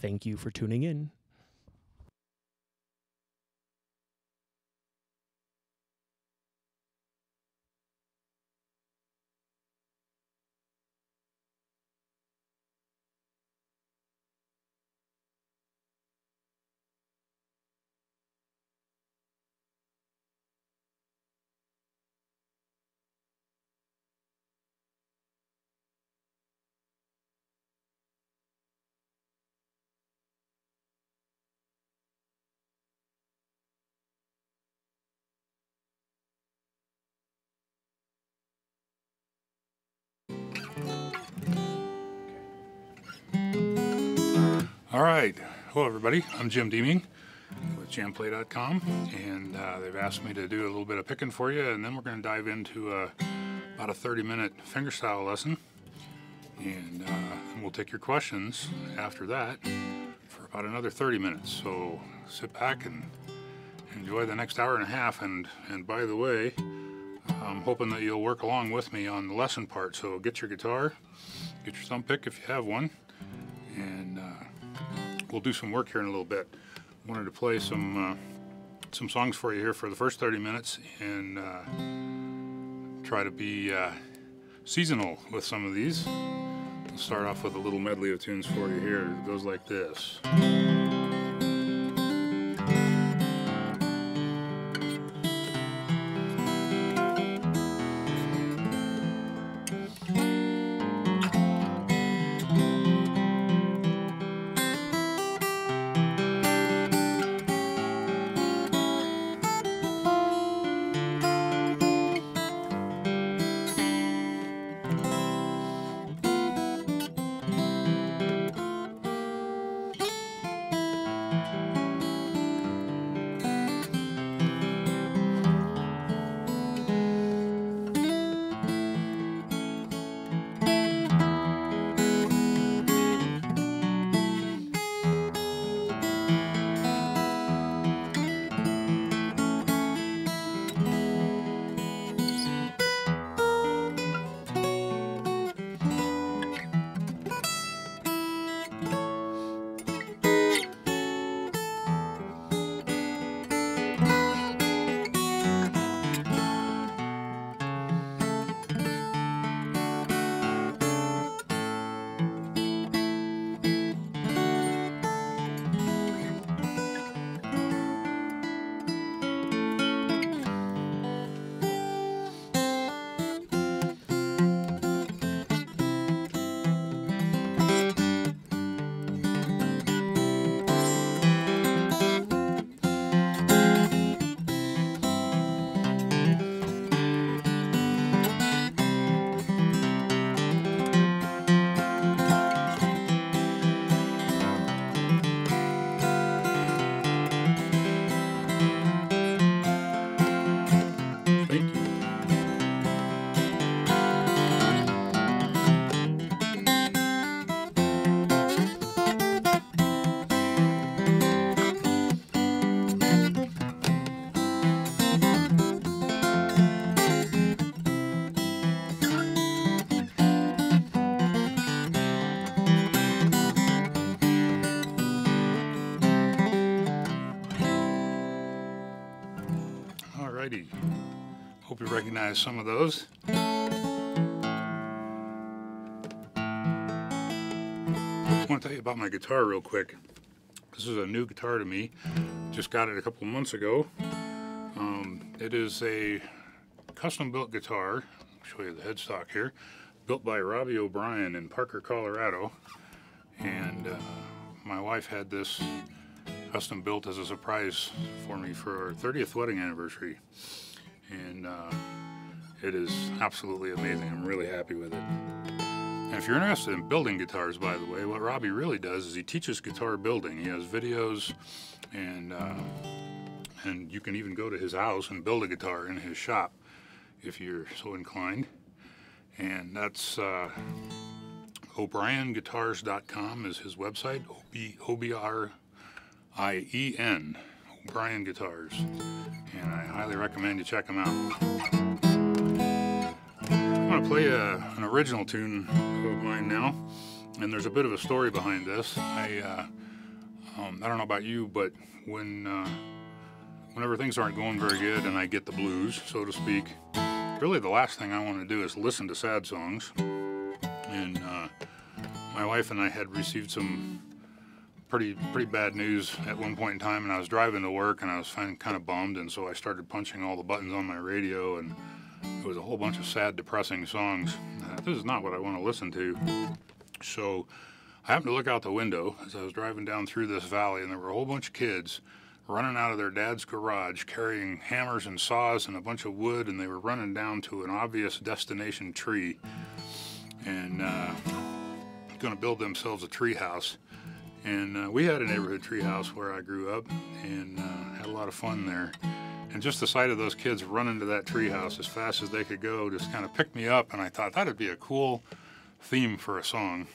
Thank you for tuning in. All right. Hello, everybody. I'm Jim Deeming with JamPlay.com, and they've asked me to do a little bit of picking for you, and then we're going to dive into about a 30-minute fingerstyle lesson, and we'll take your questions after that for about another 30 minutes. So sit back and enjoy the next hour and a half, and by the way, I'm hoping that you'll work along with me on the lesson part. So get your guitar, get your thumb pick if you have one, and we'll do some work here in a little bit. Wanted to play some songs for you here for the first 30 minutes and try to be seasonal with some of these. We'll start off with a little medley of tunes for you here. It goes like this. Alrighty. Hope you recognize some of those. I want to tell you about my guitar real quick. This is a new guitar to me. Just got it a couple months ago. It is a custom-built guitar. I'll show you the headstock here. Built by Robbie O'Brien in Parker, Colorado. And my wife had this custom built as a surprise for me for our 30th wedding anniversary. And it is absolutely amazing. I'm really happy with it. And if you're interested in building guitars, by the way, what Robbie really does is he teaches guitar building. He has videos, and you can even go to his house and build a guitar in his shop if you're so inclined. And that's O'BrienGuitars.com is his website, O-B-R-I-E-N, O'Brien Guitars. And I highly recommend you check him out. I'm going to play an original tune of mine now, and there's a bit of a story behind this. I don't know about you, but whenever things aren't going very good and I get the blues, so to speak, really the last thing I want to do is listen to sad songs. And my wife and I had received some pretty bad news at one point in time, and I was driving to work and I was kind of bummed, and so I started punching all the buttons on my radio, and it was a whole bunch of sad, depressing songs. This is not what I want to listen to. So I happened to look out the window as I was driving down through this valley, and there were a whole bunch of kids running out of their dad's garage carrying hammers and saws and a bunch of wood, and they were running down to an obvious destination tree and going to build themselves a tree house. And we had a neighborhood tree house where I grew up, and had a lot of fun there. And just the sight of those kids running to that tree house as fast as they could go just kind of picked me up, and I thought that'd be a cool theme for a song.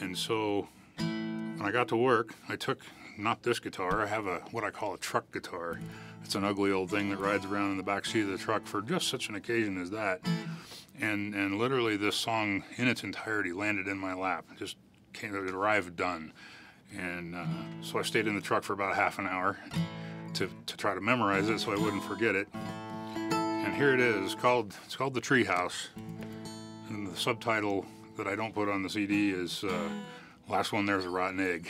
And so when I got to work, I took not this guitar. I have what I call a truck guitar. It's an ugly old thing that rides around in the back seat of the truck for just such an occasion as that. And literally this song in its entirety landed in my lap. It arrived done. And so I stayed in the truck for about half an hour to try to memorize it so I wouldn't forget it. And here it is. It's called The Treehouse. And the subtitle that I don't put on the CD is Last One There's a Rotten Egg.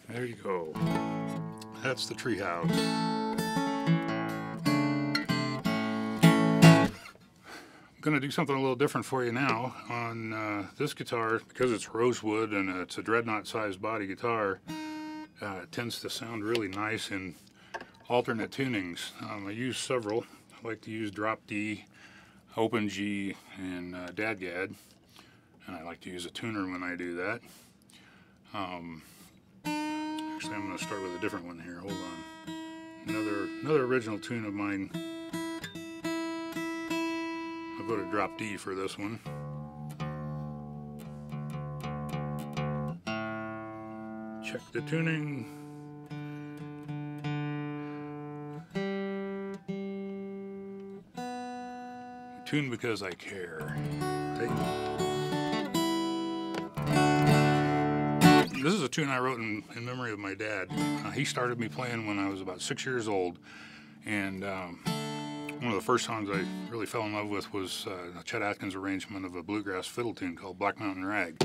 There you go. That's the treehouse. I'm going to do something a little different for you now on this guitar. Because it's rosewood and it's a dreadnought-sized body guitar, it tends to sound really nice in alternate tunings. I use several. I like to use drop D, open G, and dadgad, and I like to use a tuner when I do that. Actually, I'm going to start with a different one here. Hold on. Another original tune of mine. I'll go to drop D for this one. Check the tuning. Tune because I care. Hey. This is a tune I wrote in memory of my dad. He started me playing when I was about 6 years old, and one of the first songs I really fell in love with was a Chet Atkins arrangement of a bluegrass fiddle tune called Black Mountain Rag.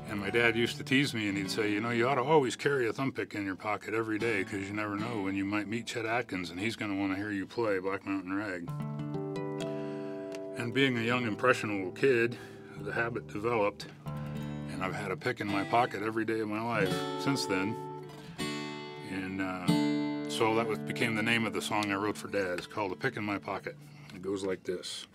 And my dad used to tease me, and he'd say, you know, you ought to always carry a thumb pick in your pocket every day, because you never know when you might meet Chet Atkins, and he's going to want to hear you play Black Mountain Rag. And being a young, impressionable kid, the habit developed, and I've had a pick in my pocket every day of my life since then. And so that became the name of the song I wrote for Dad. It's called A Pick in My Pocket. It goes like this.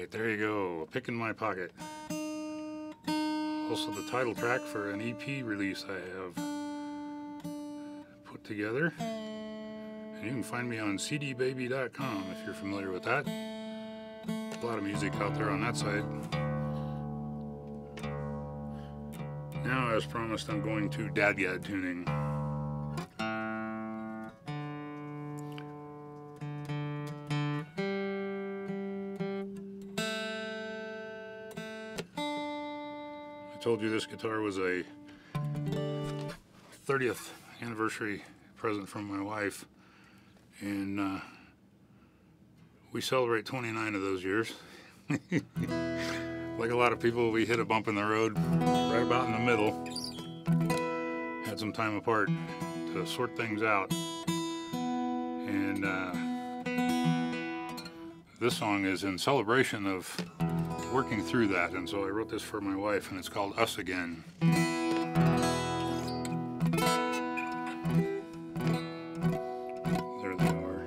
There you go, A Pick in My Pocket. Also the title track for an EP release I have put together. And you can find me on cdbaby.com if you're familiar with that. A lot of music out there on that side. Now, as promised, I'm going to dadgad tuning. I told you this guitar was a 30th anniversary present from my wife, and we celebrate 29 of those years. Like a lot of people, we hit a bump in the road right about in the middle. Had some time apart to sort things out, and this song is in celebration of working through that, and so I wrote this for my wife, and it's called Us Again. There they are.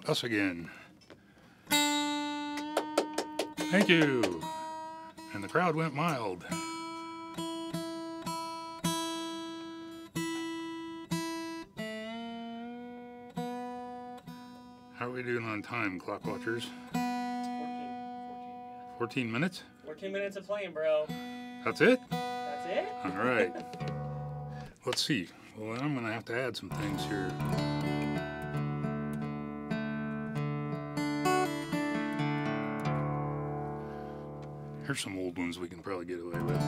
us again. Thank you. And the crowd went mild. How are we doing on time, clock watchers? 14 minutes? 14 minutes of playing, bro. That's it? That's it? All right. Let's see. Well, I'm going to have to add some things here. Here's some old ones we can probably get away with.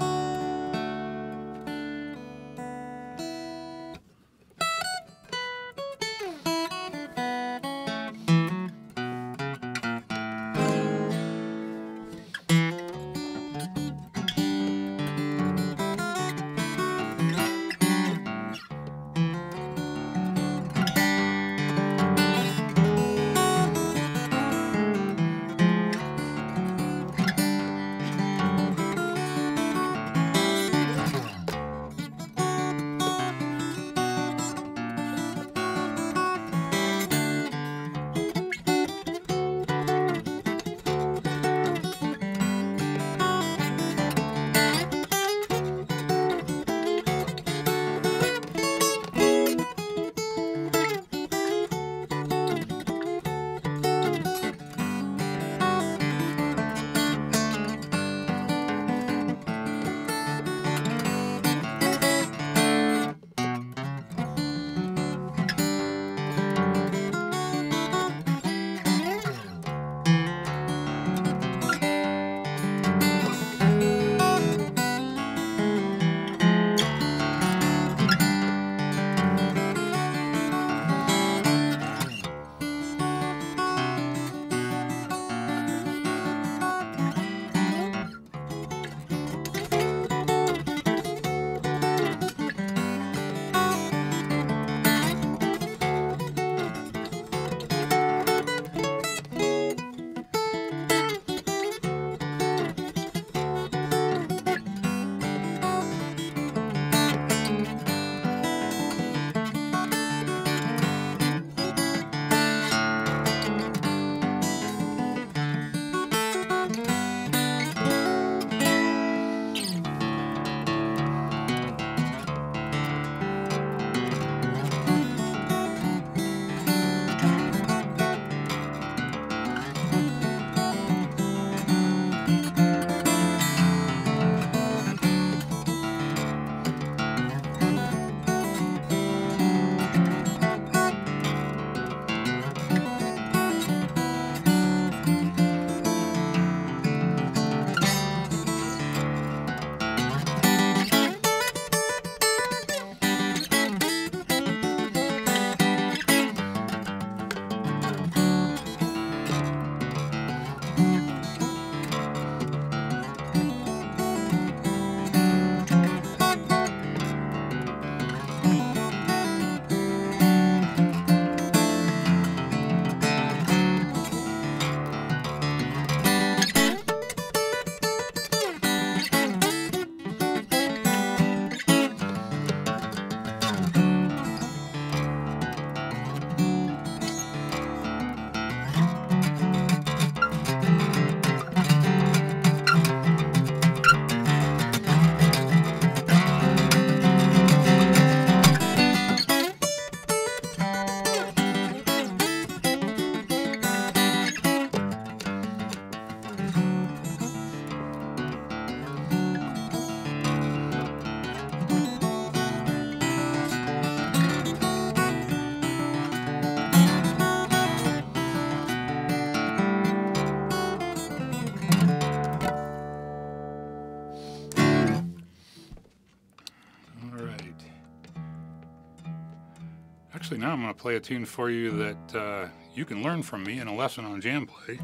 Actually, now I'm going to play a tune for you that you can learn from me in a lesson on JamPlay.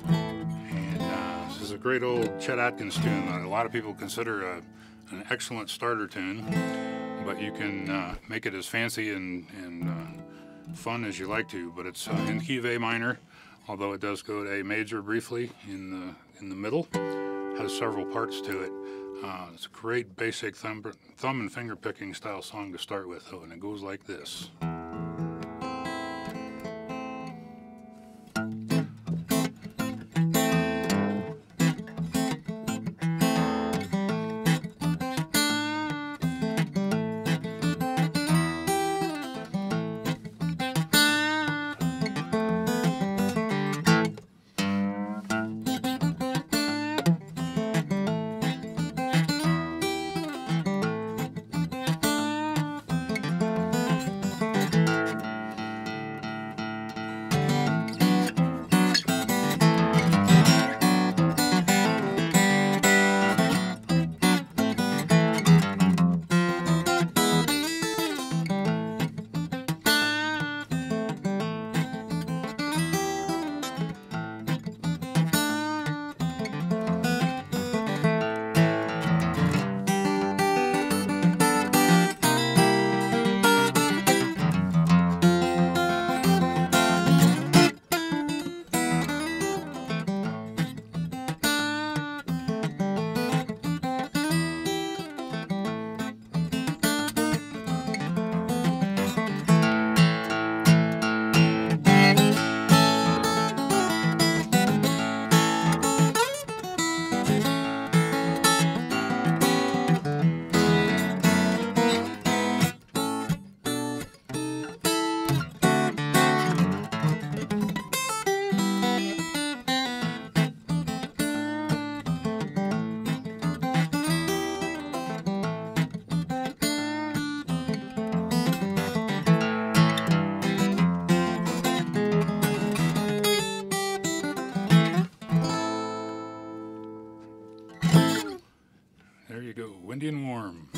And this is a great old Chet Atkins tune that a lot of people consider an excellent starter tune, but you can make it as fancy and fun as you like to. But it's in key of A minor, although it does go to A major briefly in the middle. Has several parts to it. It's a great basic thumb and finger picking style song to start with, though, and it goes like this. go. Windy and Warm.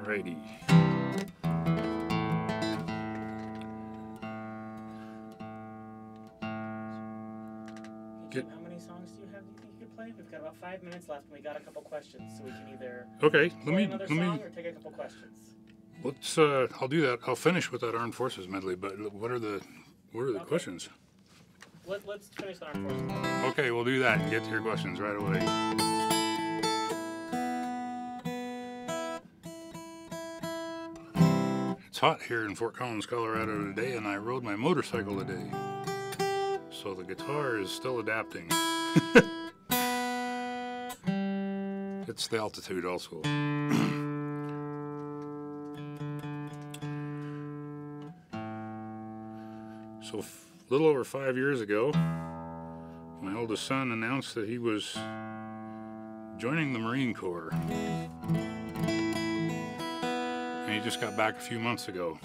Alrighty. How many songs do you have? Do you think you could play? We've got about 5 minutes left, and we got a couple questions, so we can either Okay, play another song or take a couple questions. Let's. I'll do that. I'll finish with that Armed Forces medley. But what are the questions? Let's finish the Armed Forces. Okay, we'll do that and get to your questions right away. It's hot here in Fort Collins, Colorado today, and I rode my motorcycle today. So the guitar is still adapting. It's the altitude also. So a little over 5 years ago, my oldest son announced that he was joining the Marine Corps. And he just got back a few months ago.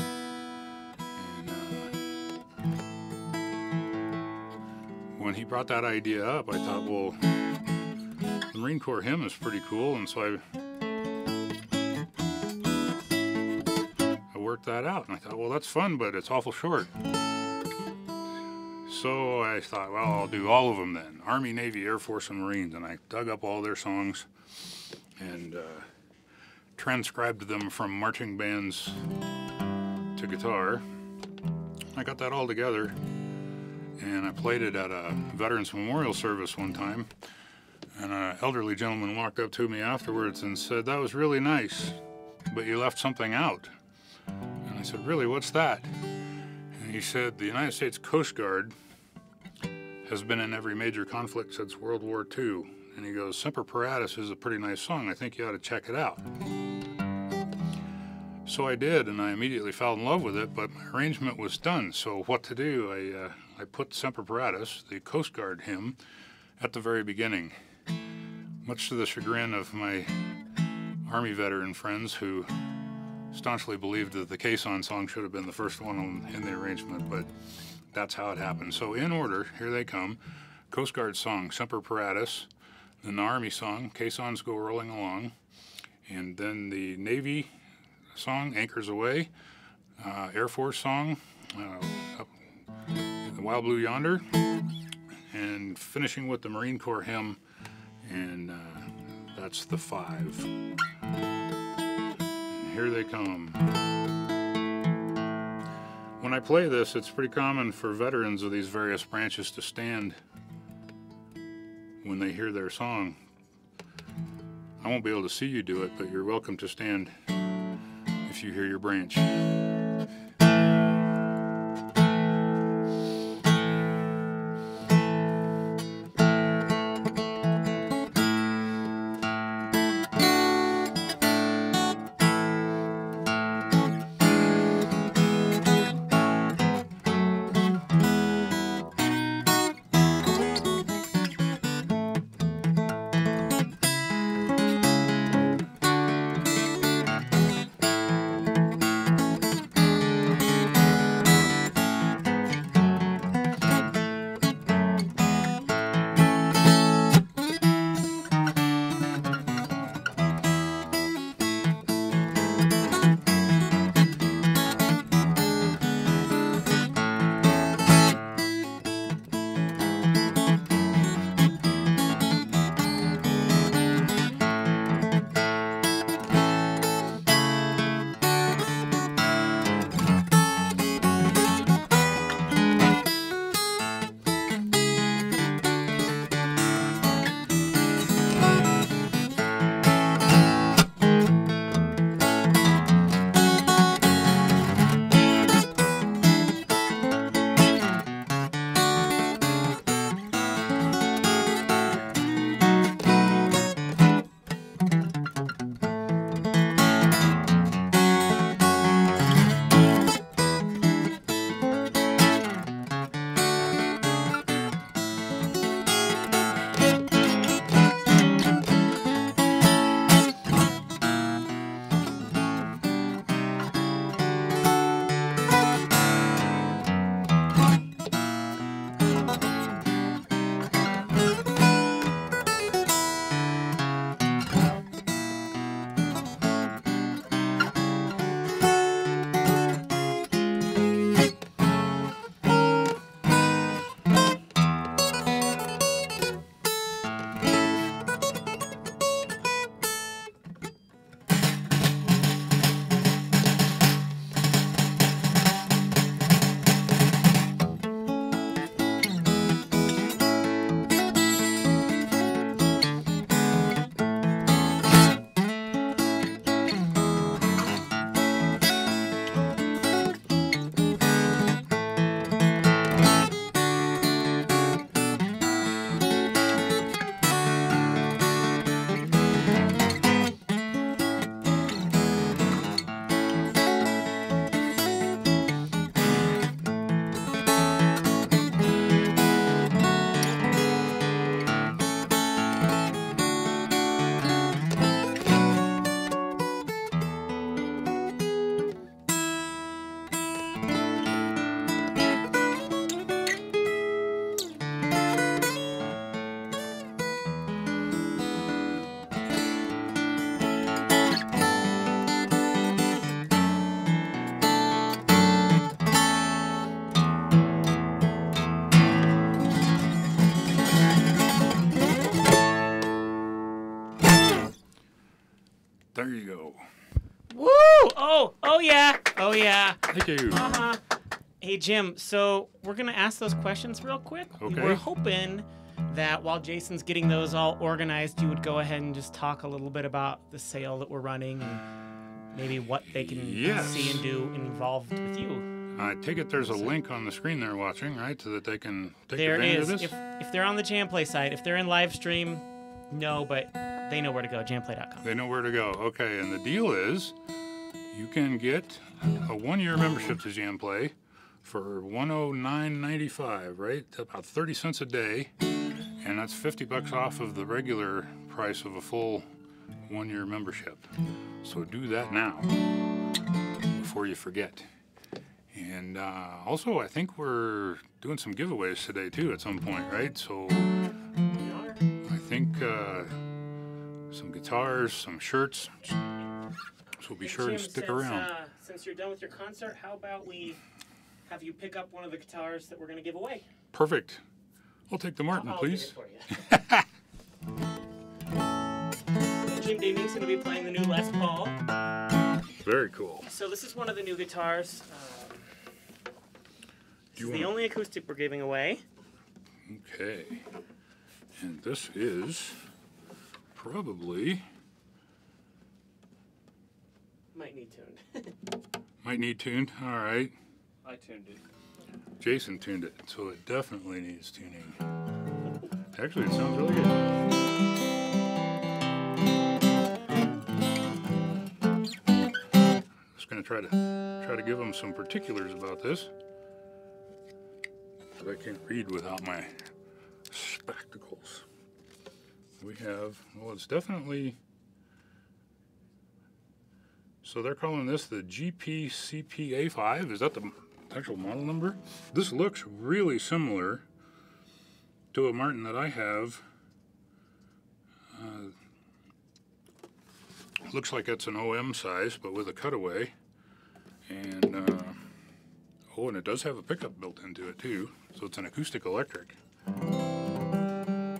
When he brought that idea up, I thought, well, the Marine Corps hymn is pretty cool, and so I worked that out, and I thought, well, that's fun, but it's awful short. So I thought, well, I'll do all of them then, Army, Navy, Air Force, and Marines, and I dug up all their songs and transcribed them from marching bands to guitar. I got that all together. And I played it at a Veterans Memorial Service one time, and an elderly gentleman walked up to me afterwards and said, "That was really nice, but you left something out." And I said, "Really, what's that?" And he said, "The United States Coast Guard has been in every major conflict since World War II." And he goes, "Semper Paratus is a pretty nice song. I think you ought to check it out." So I did, and I immediately fell in love with it, but my arrangement was done. So what to do? I put Semper Paratus, the Coast Guard hymn, at the very beginning, much to the chagrin of my Army veteran friends who staunchly believed that the Caisson song should have been the first one in the arrangement, but that's how it happened. So in order, here they come. Coast Guard song, Semper Paratus, then the Army song, Caissons Go Rolling Along, and then the Navy song, Anchors Aweigh, Air Force song, The Wild Blue Yonder, and finishing with the Marine Corps hymn, and that's the 5. And here they come. When I play this, it's pretty common for veterans of these various branches to stand when they hear their song. I won't be able to see you do it, but you're welcome to stand if you hear your branch. There you go. Woo! Oh yeah. Oh yeah. Thank you. Uh-huh. Hey, Jim, so we're going to ask those questions real quick. Okay. We're hoping that while Jason's getting those all organized, you would go ahead and just talk a little bit about the sale that we're running and maybe what they can see and do involved with you. I take it there's a link on the screen they're watching, right, so that they can take There advantage is. of this? If they're on the JamPlay site, if they're in live stream, no, but they know where to go, jamplay.com. They know where to go. Okay, and the deal is you can get a one-year membership to JamPlay for $109.95, right? About 30 cents a day, and that's $50 off of the regular price of a full one-year membership. So do that now before you forget. And also, I think we're doing some giveaways today too at some point, right? So I think some guitars, some shirts. So be sure to stick around. Since you're done with your concert, how about we have you pick up one of the guitars that we're going to give away? Perfect. I'll take the Martin, I'll please. Take it for you. Jim Deeming's going to be playing the new Les Paul. Very cool. So this is one of the new guitars. This is the only acoustic we're giving away. Okay. And this is probably Might need tuned. All right. I tuned it. Jason tuned it, so it definitely needs tuning. Actually, it sounds really good. Just gonna try to give them some particulars about this. But I can't read without my spectacles. We have, well, it's definitely. So they're calling this the GPCPA5. Is that the actual model number? This looks really similar to a Martin that I have. Looks like it's an OM size, but with a cutaway. And oh, and it does have a pickup built into it too. So it's an acoustic electric. And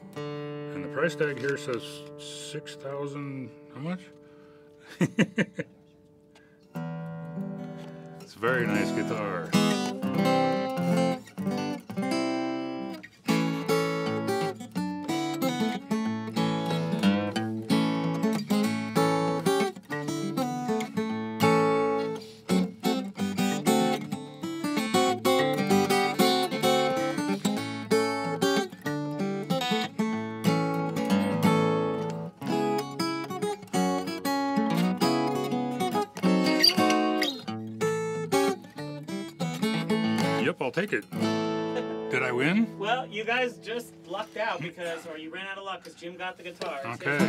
the price tag here says 6,000. How much? It's a very nice guitar. Yep, I'll take it. Did I win? Well, you guys just lucked out because, or you ran out of luck because Jim got the guitar. Okay.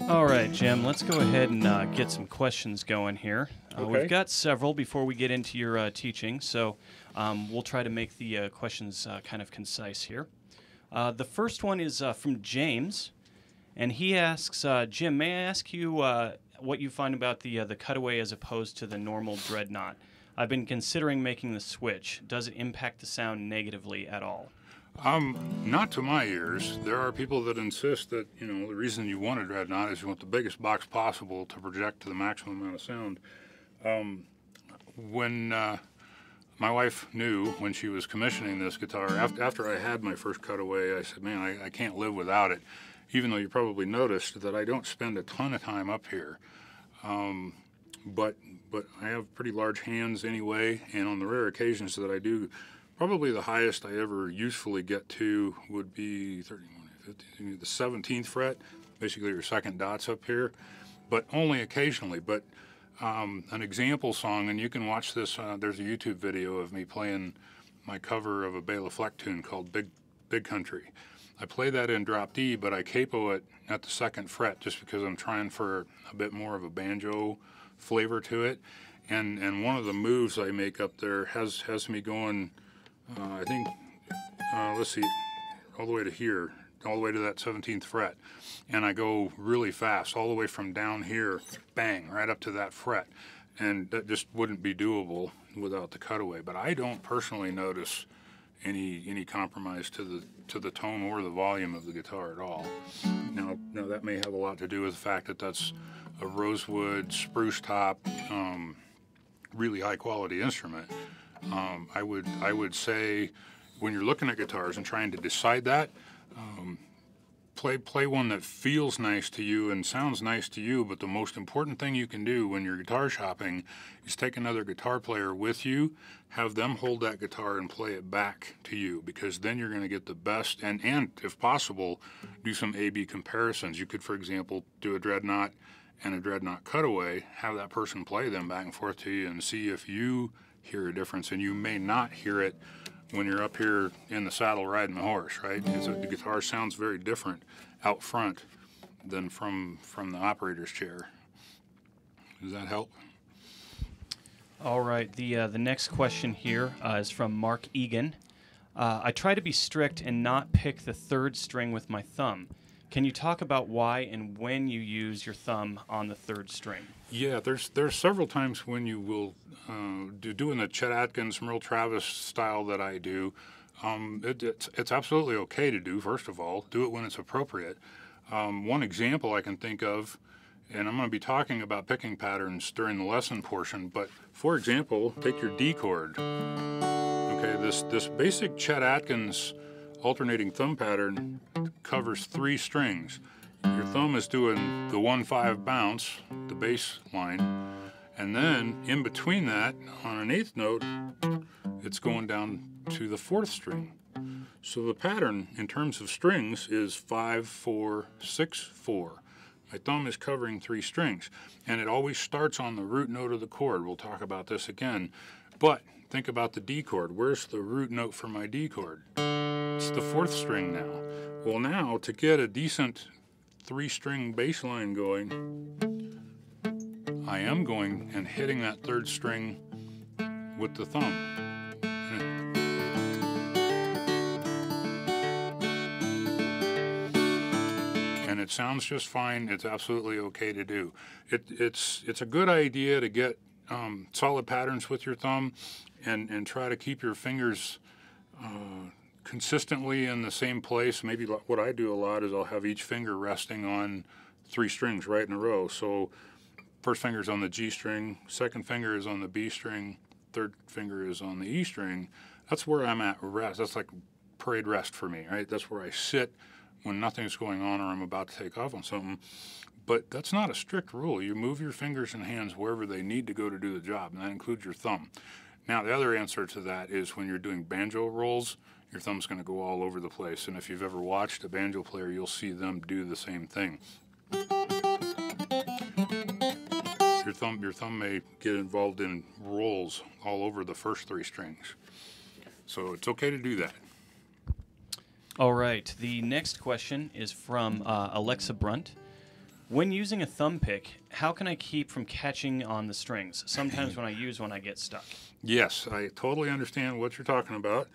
All right, Jim, let's go ahead and get some questions going here. Okay. We've got several before we get into your teaching, so we'll try to make the questions kind of concise here. The first one is from James, and he asks, Jim, may I ask you what you find about the cutaway as opposed to the normal dreadnought? I've been considering making the switch. Does it impact the sound negatively at all? Not to my ears. There are people that insist that, you know, the reason you want a dreadnought is you want the biggest box possible to project to the maximum amount of sound. When my wife knew when she was commissioning this guitar, after I had my first cutaway, I said, man, I can't live without it. Even though you probably noticed that I don't spend a ton of time up here. But I have pretty large hands anyway, and on the rare occasions that I do, probably the highest I ever usefully get to would be 31, 50, the 17th fret, basically your second dots up here, but only occasionally. But an example song, and you can watch this, there's a YouTube video of me playing my cover of a Bela Fleck tune called Big Country. I play that in drop D, but I capo it at the second fret just because I'm trying for a bit more of a banjo flavor to it. And one of the moves I make up there has me going, I think, let's see, all the way to here, all the way to that 17th fret. And I go really fast, all the way from down here, bang, right up to that fret. And that just wouldn't be doable without the cutaway. But I don't personally notice any compromise to the tone or the volume of the guitar at all. Now that may have a lot to do with the fact that that's a rosewood spruce top, really high quality instrument. I would say when you're looking at guitars and trying to decide that, play one that feels nice to you and sounds nice to you, but the most important thing you can do when you're guitar shopping is take another guitar player with you, have them hold that guitar and play it back to you, because then you're going to get the best, and if possible, do some A-B comparisons. You could, for example, do a dreadnought and a dreadnought cutaway, have that person play them back and forth to you and see if you hear a difference, and you may not hear it when you're up here in the saddle riding the horse, right? The guitar sounds very different out front than from the operator's chair. Does that help? All right, the next question here is from Mark Egan. I try to be strict and not pick the third string with my thumb. Can you talk about why and when you use your thumb on the third string? Yeah, there's several times when you will doing the Chet Atkins, Merle Travis style that I do. It's absolutely okay to do. First of all, do it when it's appropriate. One example I can think of, and I'm going to be talking about picking patterns during the lesson portion. But for example, take your D chord. Okay, this basic Chet Atkins alternating thumb pattern covers 3 strings. your thumb is doing the 1/5 bounce, the bass line, and then in between that, on an 8th note, it's going down to the 4th string. So the pattern in terms of strings is 5, 4, 6, 4. My thumb is covering 3 strings, and it always starts on the root note of the chord. We'll talk about this again, but think about the D chord. Where's the root note for my D chord? It's the 4th string now. Well, now to get a decent 3-string bass line going, I am going and hitting that 3rd string with the thumb. And it sounds just fine. It's absolutely okay to do. It's a good idea to get solid patterns with your thumb and try to keep your fingers consistently in the same place. Maybe what I do a lot is I'll have each finger resting on 3 strings right in a row. So first finger is on the G string, second finger is on the B string, third finger is on the E string. That's where I'm at rest. That's like parade rest for me, right? That's where I sit when nothing's going on or I'm about to take off on something. But that's not a strict rule. You move your fingers and hands wherever they need to go to do the job, and that includes your thumb. Now, the other answer to that is when you're doing banjo rolls, your thumb's going to go all over the place. And if you've ever watched a banjo player, you'll see them do the same thing. Your thumb may get involved in rolls all over the first 3 strings. So it's okay to do that. All right. The next question is from Alexa Brunt. When using a thumb pick, how can I keep from catching on the strings? Sometimes when I use one, I get stuck. Yes, I totally understand what you're talking about.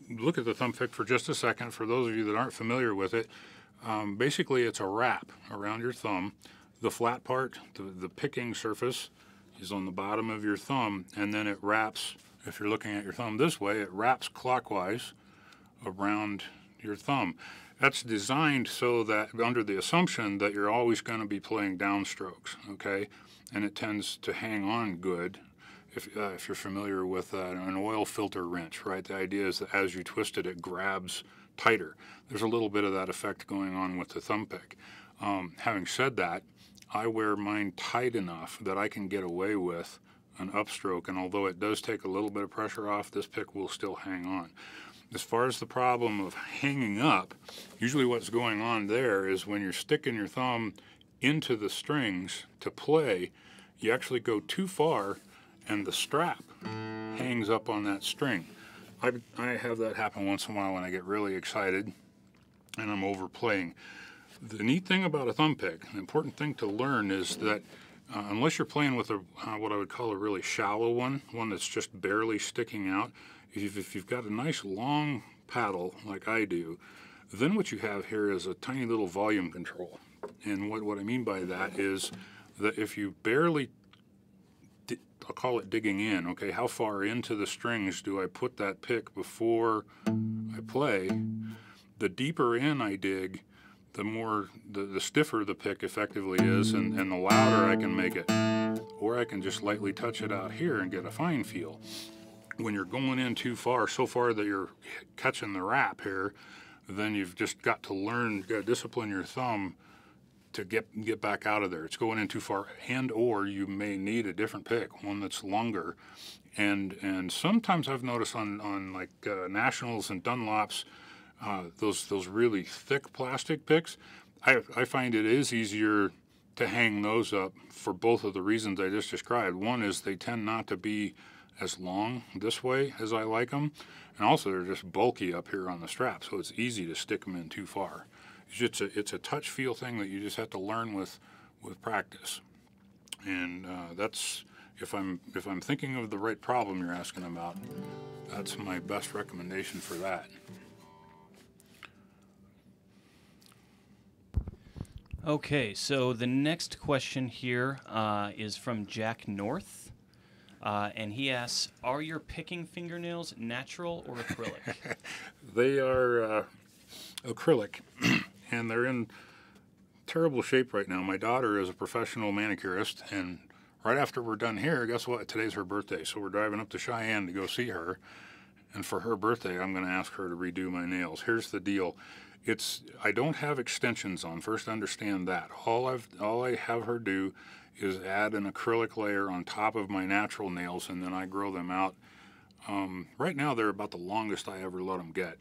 Look at the thumb pick for just a second. For those of you that aren't familiar with it, basically it's a wrap around your thumb. The flat part, the picking surface, is on the bottom of your thumb, and then it wraps, if you're looking at your thumb this way, it wraps clockwise around your thumb. That's designed so that, under the assumption that you're always going to be playing downstrokes, okay? And it tends to hang on good if you're familiar with an oil filter wrench, right? The idea is that as you twist it, it grabs tighter. There's a little bit of that effect going on with the thumb pick. Having said that, I wear mine tight enough that I can get away with an upstroke, and although it does take a little bit of pressure off, this pick will still hang on. As far as the problem of hanging up, usually what's going on there is when you're sticking your thumb into the strings to play, you actually go too far and the strap hangs up on that string. I have that happen once in a while when I get really excited and I'm overplaying. The neat thing about a thumb pick, the important thing to learn is that unless you're playing with what I would call a really shallow one that's just barely sticking out, if you've got a nice long paddle like I do, then what you have here is a tiny little volume control. And what I mean by that is that if you barely, I'll call it digging in, okay, how far into the strings do I put that pick before I play? The deeper in I dig, the more, the stiffer the pick effectively is, and the louder I can make it. Or I can just lightly touch it out here and get a fine feel. When you're going in too far, so far that you're catching the rap here, then you've just got to learn, you've got to discipline your thumb to get back out of there. It's going in too far, and or you may need a different pick, one that's longer. And sometimes I've noticed on like Nationals and Dunlops, those really thick plastic picks, I find it is easier to hang those up for both of the reasons I just described. One is they tend not to be as long this way as I like them, and also they're just bulky up here on the strap, so it's easy to stick them in too far. It's a touch feel thing that you just have to learn with practice, and that's if I'm thinking of the right problem you're asking about, that's my best recommendation for that. Okay, so the next question here is from Jack North, and he asks, are your picking fingernails natural or acrylic? They are acrylic, and they're in terrible shape right now. My daughter is a professional manicurist, and right after we're done here, guess what? Today's her birthday, so we're driving up to Cheyenne to go see her. and for her birthday, I'm going to ask her to redo my nails. Here's the deal. I don't have extensions on. First, understand that. All I have her do is add an acrylic layer on top of my natural nails, and then I grow them out. Right now, they're about the longest I ever let them get.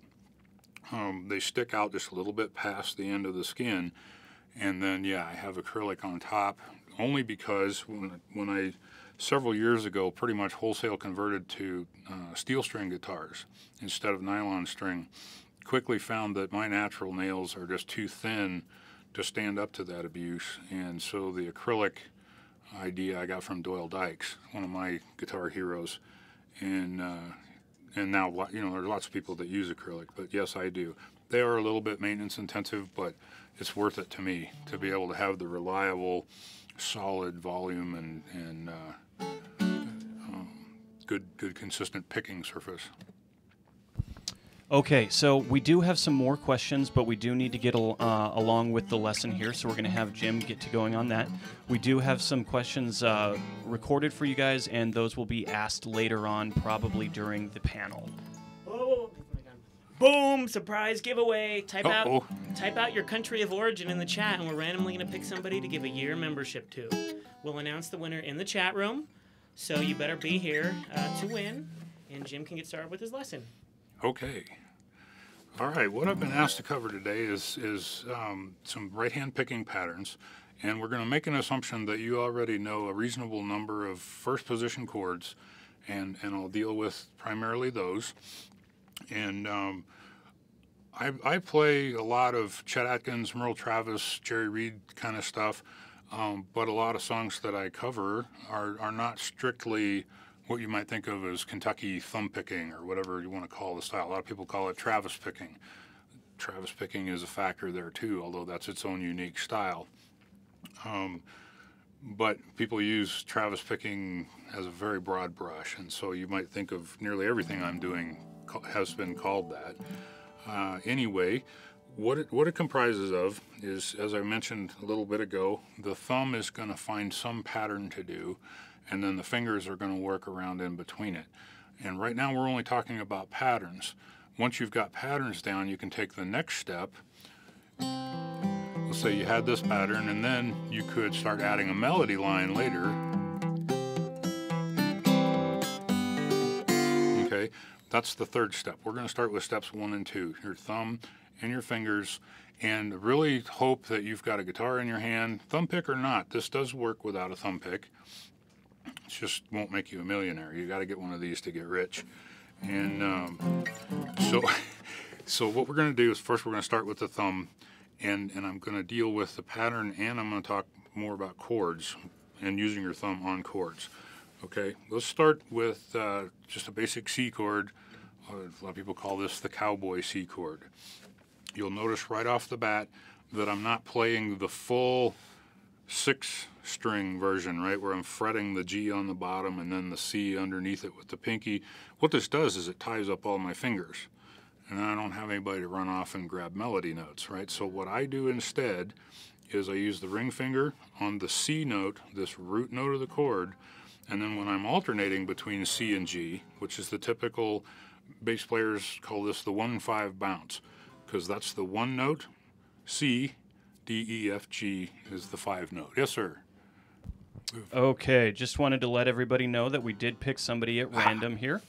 They stick out just a little bit past the end of the skin, and then, yeah, I have acrylic on top, only because when I, several years ago, pretty much wholesale converted to steel string guitars instead of nylon string, quickly found that my natural nails are just too thin to stand up to that abuse, and so the acrylic idea I got from Doyle Dykes, one of my guitar heroes, and now, you know, there's lots of people that use acrylic, but yes, I do. They are a little bit maintenance intensive, but it's worth it to me to be able to have the reliable, solid volume and good consistent picking surface. Okay, so we do have some more questions, but we do need to get along with the lesson here, so we're going to have Jim get to going on that. We do have some questions recorded for you guys, and those will be asked later on, probably during the panel. Oh, boom! Surprise giveaway. Type out your country of origin in the chat, and we're randomly going to pick somebody to give a year membership to. We'll announce the winner in the chat room, so you better be here to win, and Jim can get started with his lesson. Okay. All right, what I've been asked to cover today is some right-hand picking patterns, and we're going to make an assumption that you already know a reasonable number of first position chords, and I'll deal with primarily those. And I play a lot of Chet Atkins, Merle Travis, Jerry Reed kind of stuff, but a lot of songs that I cover are not strictly what you might think of as Kentucky thumb picking or whatever you want to call the style. A lot of people call it Travis picking. Travis picking is a factor there too, although that's its own unique style. But people use Travis picking as a very broad brush, and so you might think of nearly everything I'm doing has been called that. Anyway, what it comprises of is, as I mentioned a little bit ago, the thumb is going to find some pattern to do, and then the fingers are going to work around in between it. And right now we're only talking about patterns. Once you've got patterns down, you can take the next step. Let's say you had this pattern, and then you could start adding a melody line later. Okay, that's the third step. We're going to start with steps 1 and 2, your thumb and your fingers, and really hope that you've got a guitar in your hand, thumb pick or not. This does work without a thumb pick. It just won't make you a millionaire. You got to get one of these to get rich. And so what we're going to do is first we're going to start with the thumb, and I'm going to deal with the pattern, and I'm going to talk more about chords and using your thumb on chords. Okay, let's start with just a basic C chord. A lot of people call this the cowboy C chord. You'll notice right off the bat that I'm not playing the full 6-string version, right, where I'm fretting the G on the bottom and then the C underneath it with the pinky. What this does is it ties up all my fingers, and I don't have anybody to run off and grab melody notes, right? So what I do instead is I use the ring finger on the C note, this root note of the chord, and then when I'm alternating between C and G, which is the typical, bass players call this the 1-5 bounce, because that's the one note, C, D, E, F, G is the 5 note. Yes, sir. Okay, just wanted to let everybody know that we did pick somebody at random here.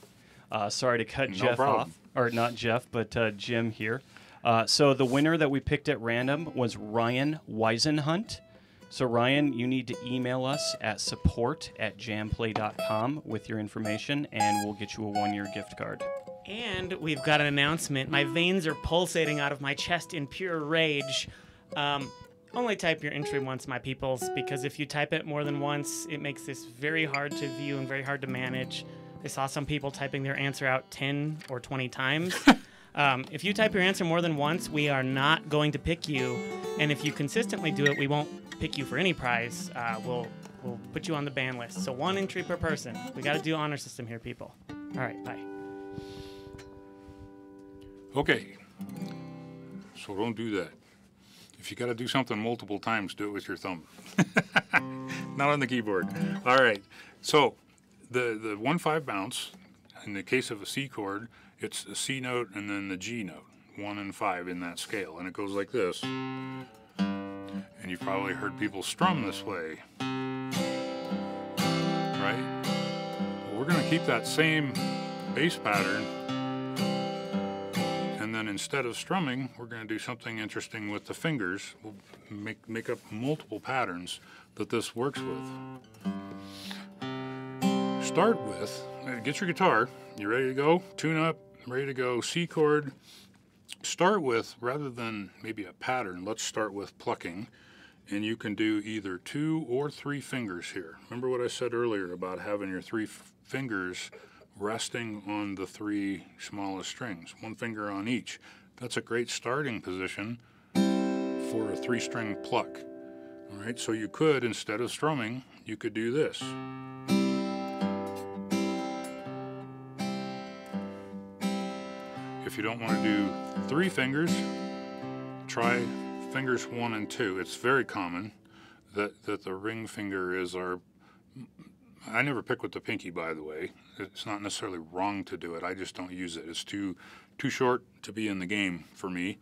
Sorry to cut Jeff off, or not Jeff, but Jim here. So the winner that we picked at random was Ryan Weisenhunt. So Ryan, you need to email us at support@jamplay.com with your information, and we'll get you a 1-year gift card. And we've got an announcement. My veins are pulsating out of my chest in pure rage. Only type your entry once, my peoples, because if you type it more than once, it makes this very hard to view and very hard to manage. I saw some people typing their answer out 10 or 20 times. If you type your answer more than once, we are not going to pick you. And if you consistently do it, we won't pick you for any prize. We'll put you on the ban list. So 1 entry per person. We got to do honor system here, people. All right, bye. Okay, so don't do that. If you got to do something multiple times, do it with your thumb. Not on the keyboard. All right, so the 1-5 bounce, in the case of a C chord, It's the C note and then the G note, 1 and 5 in that scale, and it goes like this. And you've probably heard people strum this way, right? Well, we're going to keep that same bass pattern, and then instead of strumming, we're going to do something interesting with the fingers. We'll make up multiple patterns that this works with. Start with, get your guitar, you ready to go? Tune up, ready to go, C chord. Start with, rather than maybe a pattern, let's start with plucking. And you can do either 2 or 3 fingers here. Remember what I said earlier about having your 3 fingers resting on the 3 smallest strings, 1 finger on each. That's a great starting position for a 3-string pluck. All right, so you could, instead of strumming, you could do this. If you don't want to do 3 fingers, try fingers 1 and 2. It's very common that the ring finger is our... I never pick with the pinky, by the way. It's not necessarily wrong to do it. I just don't use it. It's too short to be in the game for me.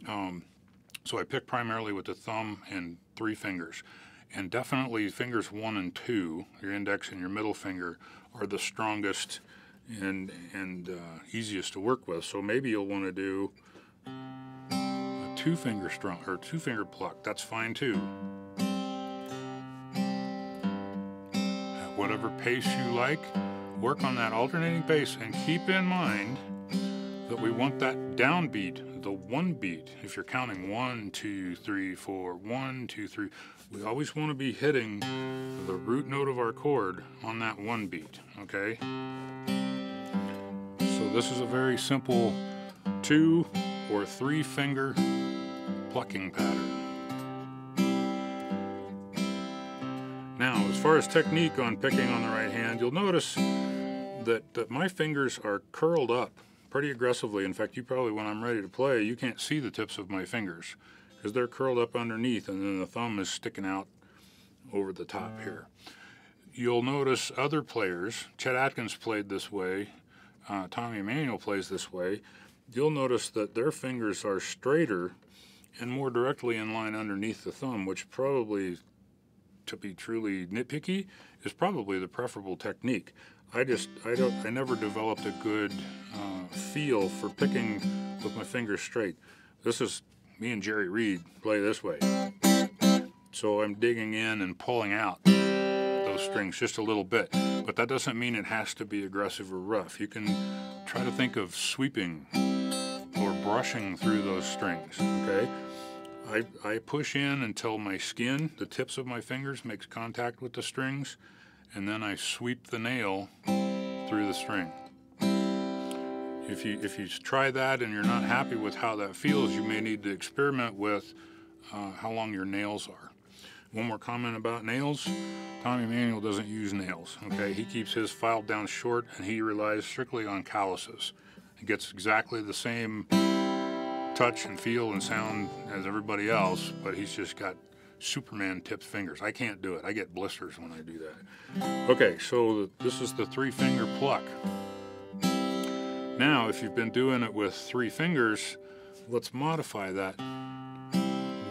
So I pick primarily with the thumb and 3 fingers. And definitely fingers 1 and 2, your index and your middle finger, are the strongest and easiest to work with. So maybe you'll want to do a 2-finger strum or 2-finger pluck. That's fine too. At whatever pace you like, work on that alternating pace, and keep in mind that we want that downbeat, the 1 beat. If you're counting 1, 2, 3, 4, 1, 2, 3, we always want to be hitting the root note of our chord on that 1 beat, okay? So this is a very simple 2 or 3 finger plucking pattern. Now, as far as technique on picking on the right hand, you'll notice that my fingers are curled up pretty aggressively. In fact, you probably, when I'm ready to play, you can't see the tips of my fingers because they're curled up underneath, and then the thumb is sticking out over the top here. You'll notice other players, Chet Atkins played this way, Tommy Emmanuel plays this way. You'll notice that their fingers are straighter and more directly in line underneath the thumb, which probably, to be truly nitpicky, is probably the preferable technique. I never developed a good feel for picking with my fingers straight. This is me and Jerry Reed play this way. So I'm digging in and pulling out those strings just a little bit, but that doesn't mean it has to be aggressive or rough. You can try to think of sweeping or brushing through those strings, okay? I push in until my skin, the tips of my fingers, makes contact with the strings, and then I sweep the nail through the string. If you try that and you're not happy with how that feels, you may need to experiment with how long your nails are. One more comment about nails. Tommy Emmanuel doesn't use nails, okay? He keeps his filed down short, and he relies strictly on calluses. He gets exactly the same touch and feel and sound as everybody else, but he's just got Superman tipped fingers. I can't do it. I get blisters when I do that. Okay, so this is the 3-finger pluck. Now, if you've been doing it with 3 fingers, let's modify that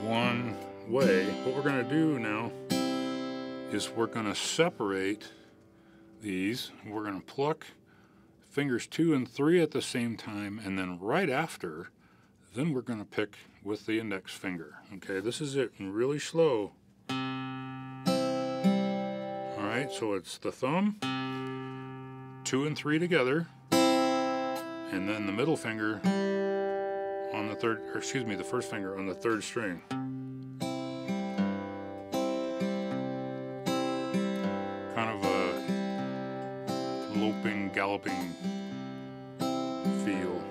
one way. What we're going to do now is we're going to separate these. We're going to pluck fingers 2 and 3 at the same time, and then right after, then we're going to pick with the index finger. Okay, this is it, and really slow. All right, so it's the thumb, 2 and 3 together, and then the middle finger on the third, or excuse me, the first finger on the 3rd string. Kind of a loping, galloping feel.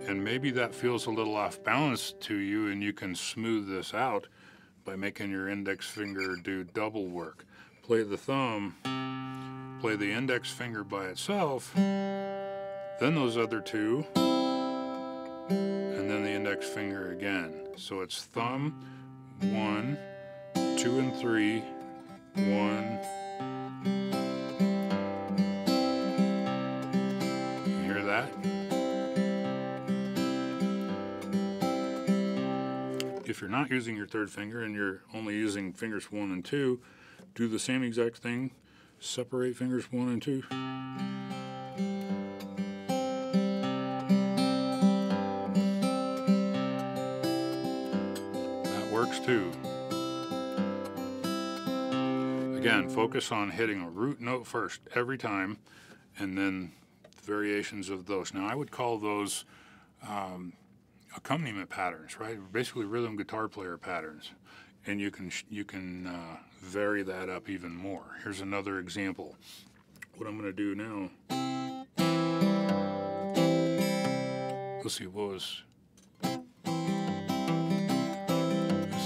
And maybe that feels a little off balance to you, and you can smooth this out by making your index finger do double work. Play the thumb, play the index finger by itself, then those other 2, and then the index finger again. So it's thumb, 1, 2 and 3, 1, that. If you're not using your third finger and you're only using fingers 1 and 2, do the same exact thing. Separate fingers 1 and 2. That works too. Again, focus on hitting a root note first every time, and then variations of those. Now, I would call those accompaniment patterns, right? Basically, rhythm guitar player patterns, and you can vary that up even more. Here's another example. What I'm going to do now. Let's see, what was? So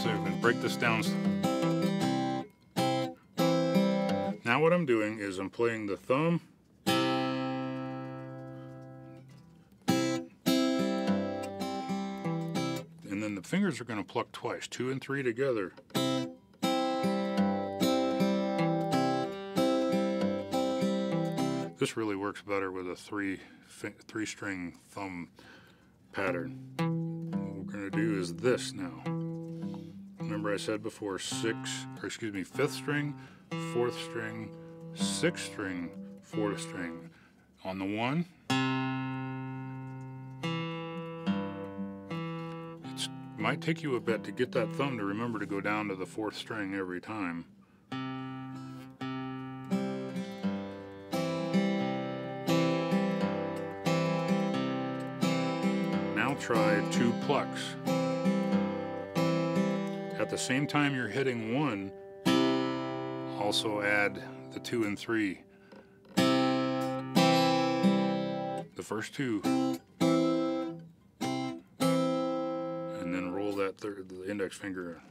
I'm going to break this down. Now what I'm doing is I'm playing the thumb, and then the fingers are going to pluck twice, 2 and 3 together. This really works better with a three-string thumb pattern. What we're going to do is this now. Remember I said before, 5th string, 4th string, 6th string, 4th string. On the 1, it might take you a bit to get that thumb to remember to go down to the 4th string every time. Now try 2 plucks. At the same time you're hitting 1, also add the 2 and 3. The first 2. And then roll that the index finger.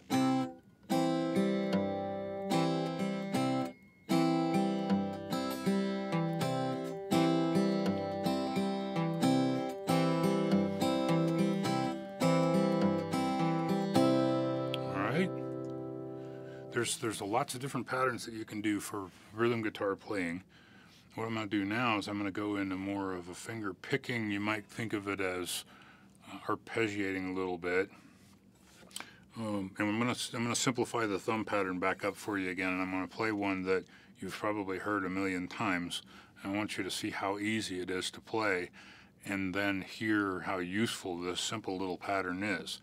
There's lots of different patterns that you can do for rhythm guitar playing. What I'm going to do now is I'm going to go into more of a finger picking. You might think of it as arpeggiating a little bit. And I'm going to simplify the thumb pattern back up for you again, and I'm going to play one that you've probably heard a million times. I want you to see how easy it is to play, and then hear how useful this simple little pattern is.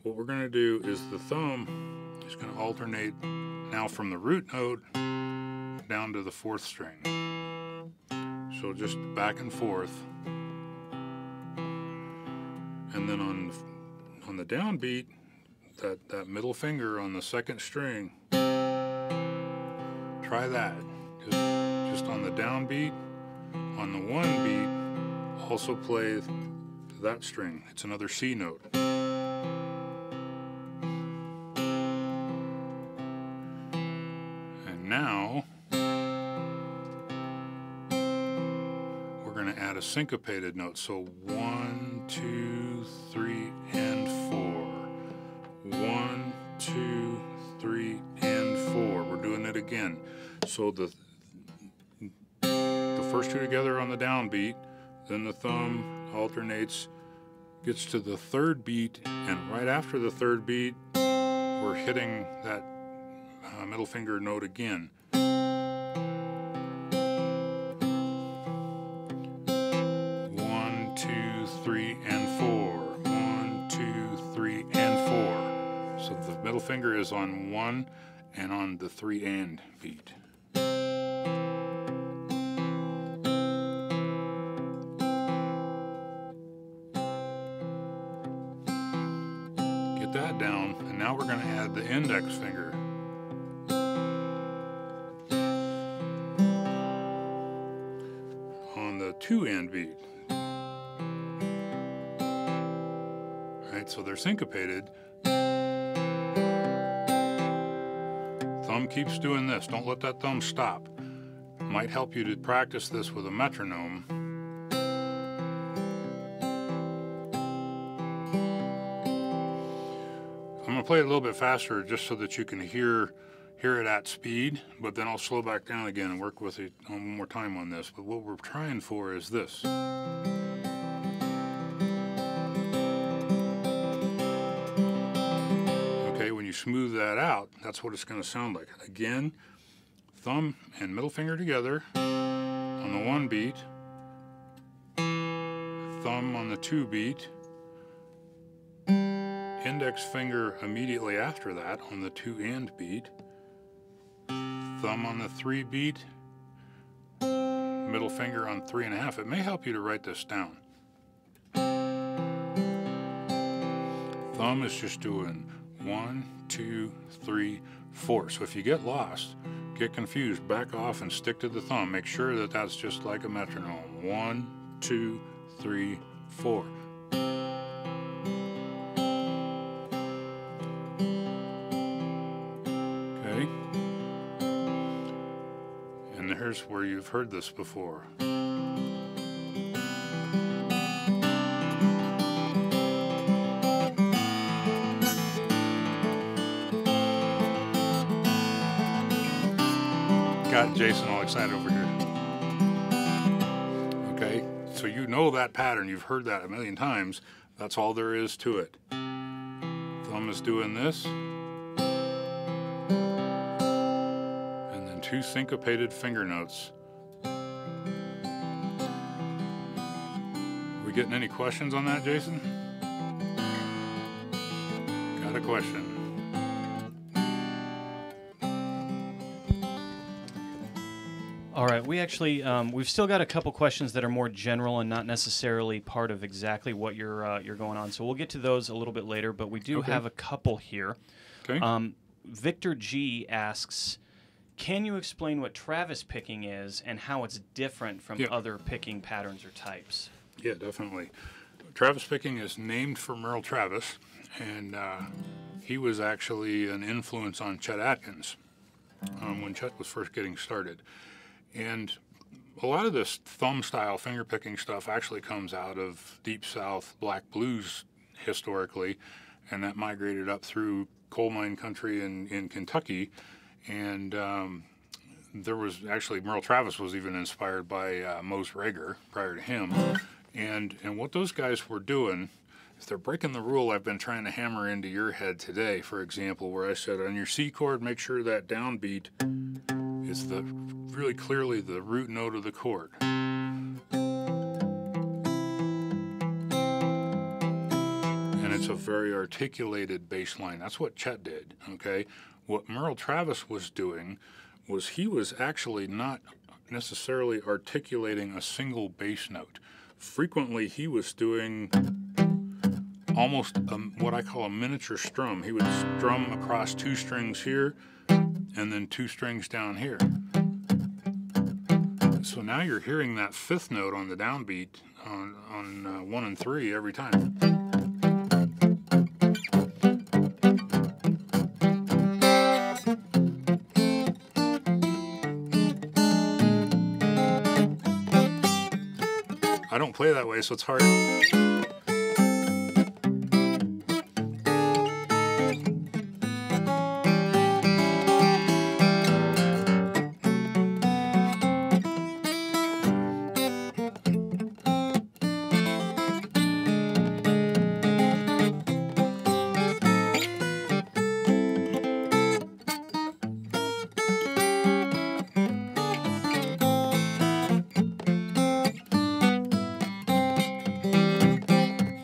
What we're going to do is the thumb is going to alternate now from the root note down to the 4th string. So just back and forth. And then on the downbeat, that middle finger on the 2nd string, try that. Just on the downbeat. On the 1 beat, also play that string. It's another C note. Now, we're going to add a syncopated note. So 1, 2, 3, and 4. 1, 2, 3, and 4. We're doing it again. So the first 2 together on the downbeat, then the thumb alternates, gets to the 3rd beat, and right after the 3rd beat, we're hitting that middle finger note again. 1, 2, 3, and 4. 1, 2, 3, and 4. So the middle finger is on 1 and on the 3 and beat. Get that down, and now we're going to add the index finger. On the 2 and beat. Right, so they're syncopated. Thumb keeps doing this. Don't let that thumb stop. Might help you to practice this with a metronome. I'm going to play it a little bit faster just so that you can hear hear it at speed, but then I'll slow back down again and work with it one more time on this. But what we're trying for is this. Okay, when you smooth that out, that's what it's going to sound like. Again, thumb and middle finger together on the 1 beat, thumb on the 2 beat, index finger immediately after that on the 2 and beat, thumb on the 3 beat, middle finger on 3.5. It may help you to write this down. Thumb is just doing 1, 2, 3, 4. So if you get lost, get confused, back off and stick to the thumb. Make sure that that's just like a metronome. 1, 2, 3, 4. Okay. And here's where you've heard this before. Got Jason all excited over here. Okay, so you know that pattern. You've heard that a million times. That's all there is to it. Thumb is doing this. And then 2 syncopated finger notes. We getting any questions on that, Jason? Got a question. All right, we actually we've still got a couple questions that are more general and not necessarily part of exactly what you're going on. So we'll get to those a little bit later, but we do have a couple here. Okay. Victor G asks, can you explain what Travis picking is and how it's different from other picking patterns or types? Yeah, definitely. Travis picking is named for Merle Travis, and he was actually an influence on Chet Atkins when Chet was first getting started. And a lot of this thumb-style finger-picking stuff actually comes out of Deep South Black Blues historically, and that migrated up through coal mine country in Kentucky. And there was actually, Merle Travis was even inspired by Mose Rager prior to him. And what those guys were doing is they're breaking the rule I've been trying to hammer into your head today, for example, where I said on your C chord, make sure that downbeat is really clearly the root note of the chord. And it's a very articulated bass line. That's what Chet did, okay? What Merle Travis was doing was he was actually not necessarily articulating a single bass note. Frequently, he was doing almost what I call a miniature strum. He would strum across 2 strings here and then 2 strings down here. So now you're hearing that 5th note on the downbeat on 1 and 3 every time. I don't play that way, so it's hard.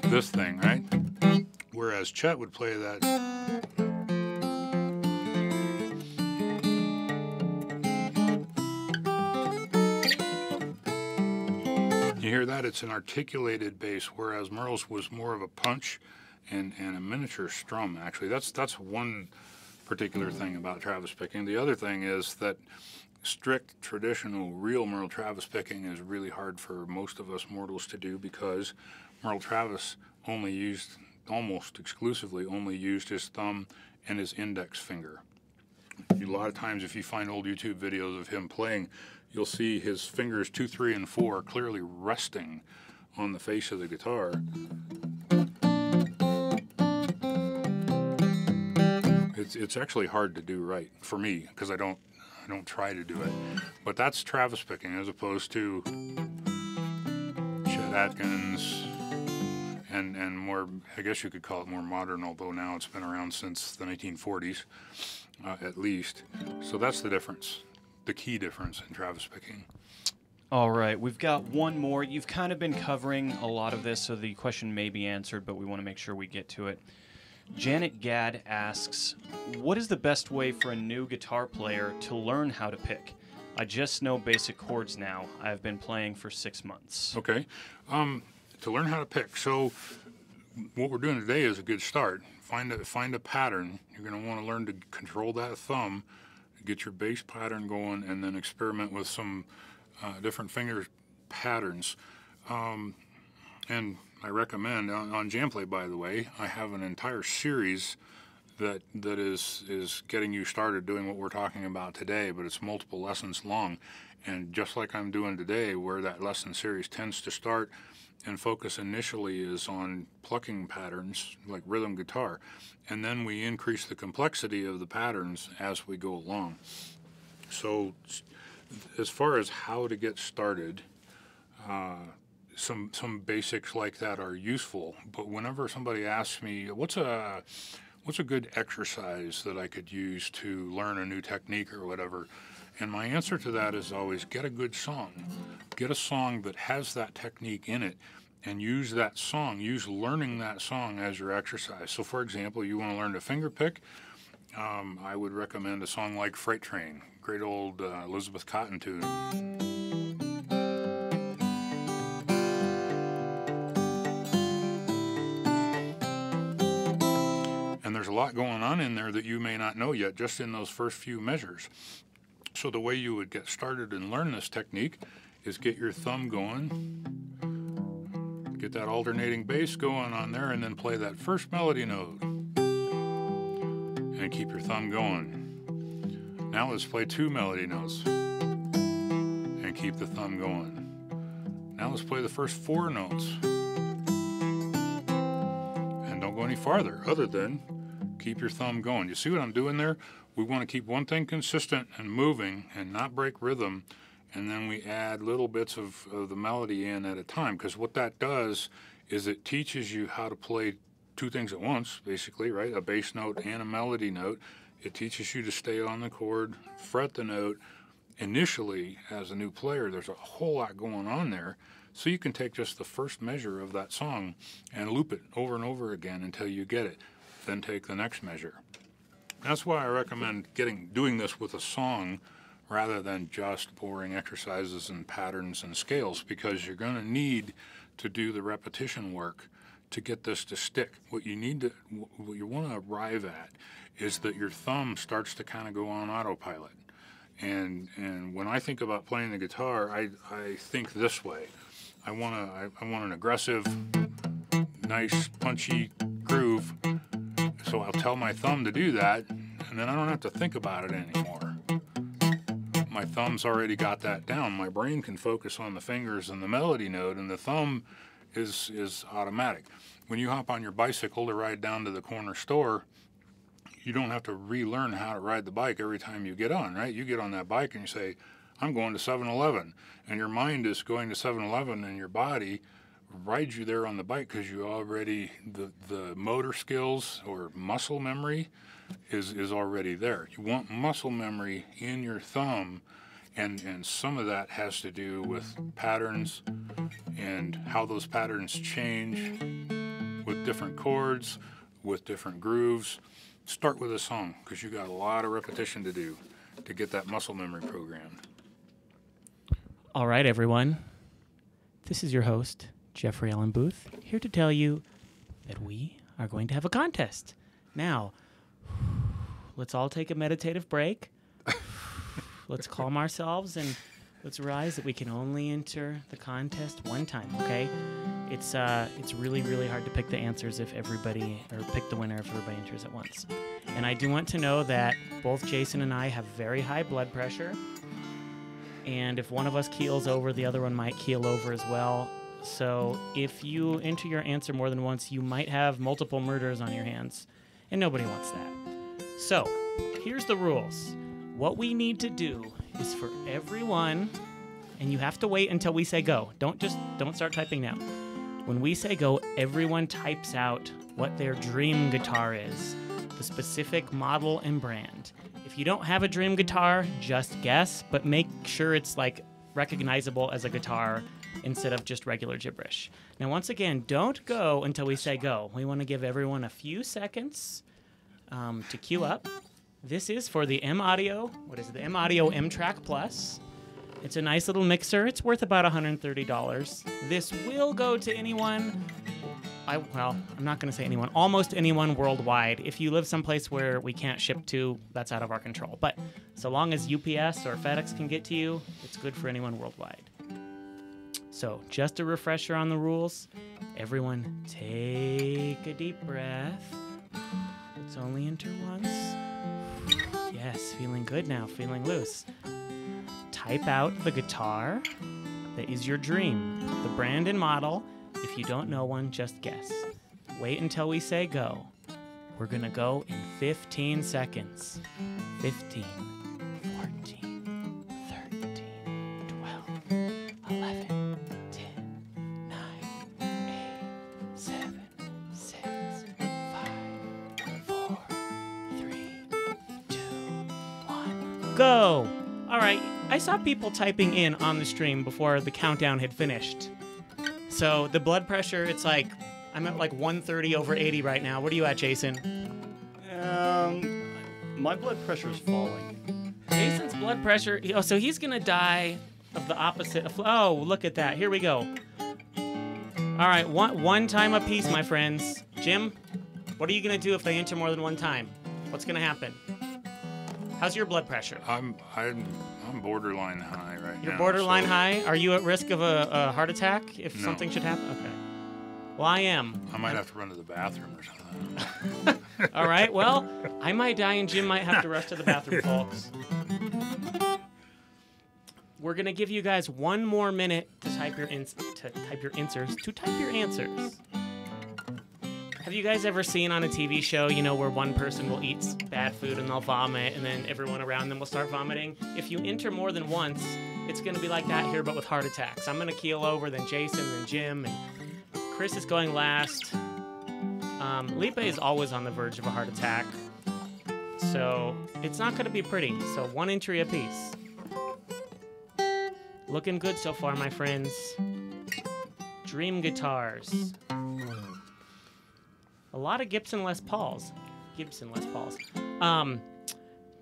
This thing, right? Whereas Chet would play that. You hear that? It's an articulated bass, whereas Merle's was more of a punch and a miniature strum, actually. That's one particular thing about Travis picking. The other thing is that strict, traditional, real Merle Travis picking is really hard for most of us mortals to do because Merle Travis almost exclusively only used his thumb and his index finger. A lot of times if you find old YouTube videos of him playing, you'll see his fingers 2, 3, and 4 clearly resting on the face of the guitar. It's actually hard to do right for me because I don't try to do it. But that's Travis picking as opposed to Chet Atkins and more, I guess you could call it more modern, although now it's been around since the 1940s at least. So that's the difference, the key difference in Travis picking. All right, we've got one more. You've kind of been covering a lot of this, so the question may be answered, but we want to make sure we get to it. Janet Gadd asks, what is the best way for a new guitar player to learn how to pick? I just know basic chords now. I've been playing for 6 months. Okay. To learn how to pick. So what we're doing today is a good start. Find a pattern. You're going to want to learn to control that thumb, get your bass pattern going, and then experiment with some different finger patterns. And I recommend, on JamPlay, by the way, I have an entire series that is getting you started doing what we're talking about today, but it's multiple lessons long. And just like I'm doing today, where that lesson series tends to start and focus initially is on plucking patterns, like rhythm guitar. And then we increase the complexity of the patterns as we go along. So as far as how to get started, some basics like that are useful. But whenever somebody asks me, what's a good exercise that I could use to learn a new technique or whatever, and my answer to that is always get a good song. Get a song that has that technique in it, and use that song, use learning that song as your exercise. So for example, you want to learn to finger pick, I would recommend a song like Freight Train, great old Elizabeth Cotten tune. And there's a lot going on in there that you may not know yet, just in those first few measures. So the way you would get started and learn this technique is get your thumb going, get that alternating bass going on there, and then play that first melody note. And keep your thumb going. Now let's play 2 melody notes. And keep the thumb going. Now let's play the first 4 notes. And don't go any farther other than keep your thumb going. You see what I'm doing there? We want to keep one thing consistent and moving and not break rhythm, and then we add little bits of the melody in at a time, because what that does is it teaches you how to play 2 things at once, basically, right? A bass note and a melody note. It teaches you to stay on the chord, fret the note. Initially, as a new player, there's a whole lot going on there, so you can take just the first measure of that song and loop it over and over again until you get it. Then take the next measure. That's why I recommend doing this with a song rather than just boring exercises and patterns and scales, because you're going to need to do the repetition work to get this to stick. What you want to arrive at is that your thumb starts to kind of go on autopilot. And when I think about playing the guitar, I think this way. I want an aggressive, nice, punchy groove. So I'll tell my thumb to do that, and then I don't have to think about it anymore. My thumb's already got that down. My brain can focus on the fingers and the melody note, and the thumb is automatic. When you hop on your bicycle to ride down to the corner store, you don't have to relearn how to ride the bike every time you get on, right? You get on that bike and you say, I'm going to 7-Eleven. And your mind is going to 7-Eleven, and your body rides you there on the bike because you already, the motor skills or muscle memory is already there. You want muscle memory in your thumb, and some of that has to do with patterns and how those patterns change with different chords, with different grooves. Start with a song, because you got a lot of repetition to do to get that muscle memory programmed. All right, everyone. This is your host, Jeffrey Allen Booth, here to tell you that we are going to have a contest. Now, let's all take a meditative break. Let's calm ourselves and let's realize that we can only enter the contest one time, okay? It's really, really hard to pick the answers if everybody, or pick the winner if everybody enters at once. And I do want to know that both Jason and I have very high blood pressure, and if one of us keels over, the other one might keel over as well. So if you enter your answer more than once, you might have multiple murders on your hands, and nobody wants that. So, here's the rules. What we need to do is for everyone, and you have to wait until we say go. Don't start typing now. When we say go, everyone types out what their dream guitar is, the specific model and brand. If you don't have a dream guitar, just guess, but make sure it's like recognizable as a guitar instead of just regular gibberish. Now, once again, don't go until we say go. We want to give everyone a few seconds to queue up. This is for the M-Audio. What is it? The M-Audio M-Track Plus. It's a nice little mixer. It's worth about $130. This will go to anyone. I'm not going to say anyone. Almost anyone worldwide. If you live someplace where we can't ship to, that's out of our control. But so long as UPS or FedEx can get to you, it's good for anyone worldwide. So just a refresher on the rules. Everyone take a deep breath. Let's only enter once. Yes, feeling good now, feeling loose. Type out the guitar that is your dream, the brand and model. If you don't know one, just guess. Wait until we say go. We're gonna go in 15 seconds. 15, 14, 13, 12, 11, 10, 9, 8, 7, 6, 5, 4, 3, 2, 1. Go! All right, I saw people typing in on the stream before the countdown had finished. So the blood pressure, it's like, I'm at like 130 over 80 right now. What are you at, Jason? My blood pressure is falling. Jason's blood pressure, so he's gonna die of the opposite of, oh, look at that, here we go. All right, one time apiece, my friends. Jim, what are you gonna do if they enter more than one time? What's gonna happen? How's your blood pressure? I'm borderline high right now. You're borderline so high? Are you at risk of a heart attack if something should happen? Okay. Well, I am. I might have to run to the bathroom or something. All right, well, I might die and Jim might have to rush to the bathroom, folks. We're going to give you guys one more minute to type your answers. Have you guys ever seen on a TV show, where one person will eat bad food and they'll vomit and then everyone around them will start vomiting? If you enter more than once, it's going to be like that here, but with heart attacks. I'm going to keel over, then Jason, then Jim, and Chris is going last. Liepe is always on the verge of a heart attack, so it's not going to be pretty. So one entry apiece. Looking good so far, my friends. Dream guitars. A lot of Gibson Les Pauls.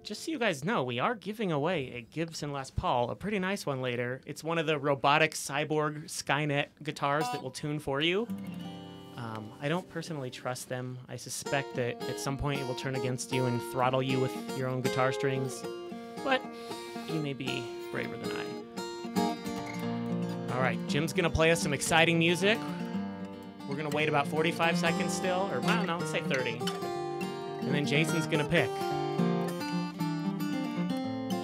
Just so you guys know, we are giving away a Gibson Les Paul, a pretty nice one later. It's one of the robotic cyborg Skynet guitars that will tune for you. I don't personally trust them. I suspect that at some point it will turn against you and throttle you with your own guitar strings. But you may be braver than I. All right, Jim's going to play us some exciting music. We're going to wait about 45 seconds still, or I don't know, let's say 30. And then Jason's going to pick.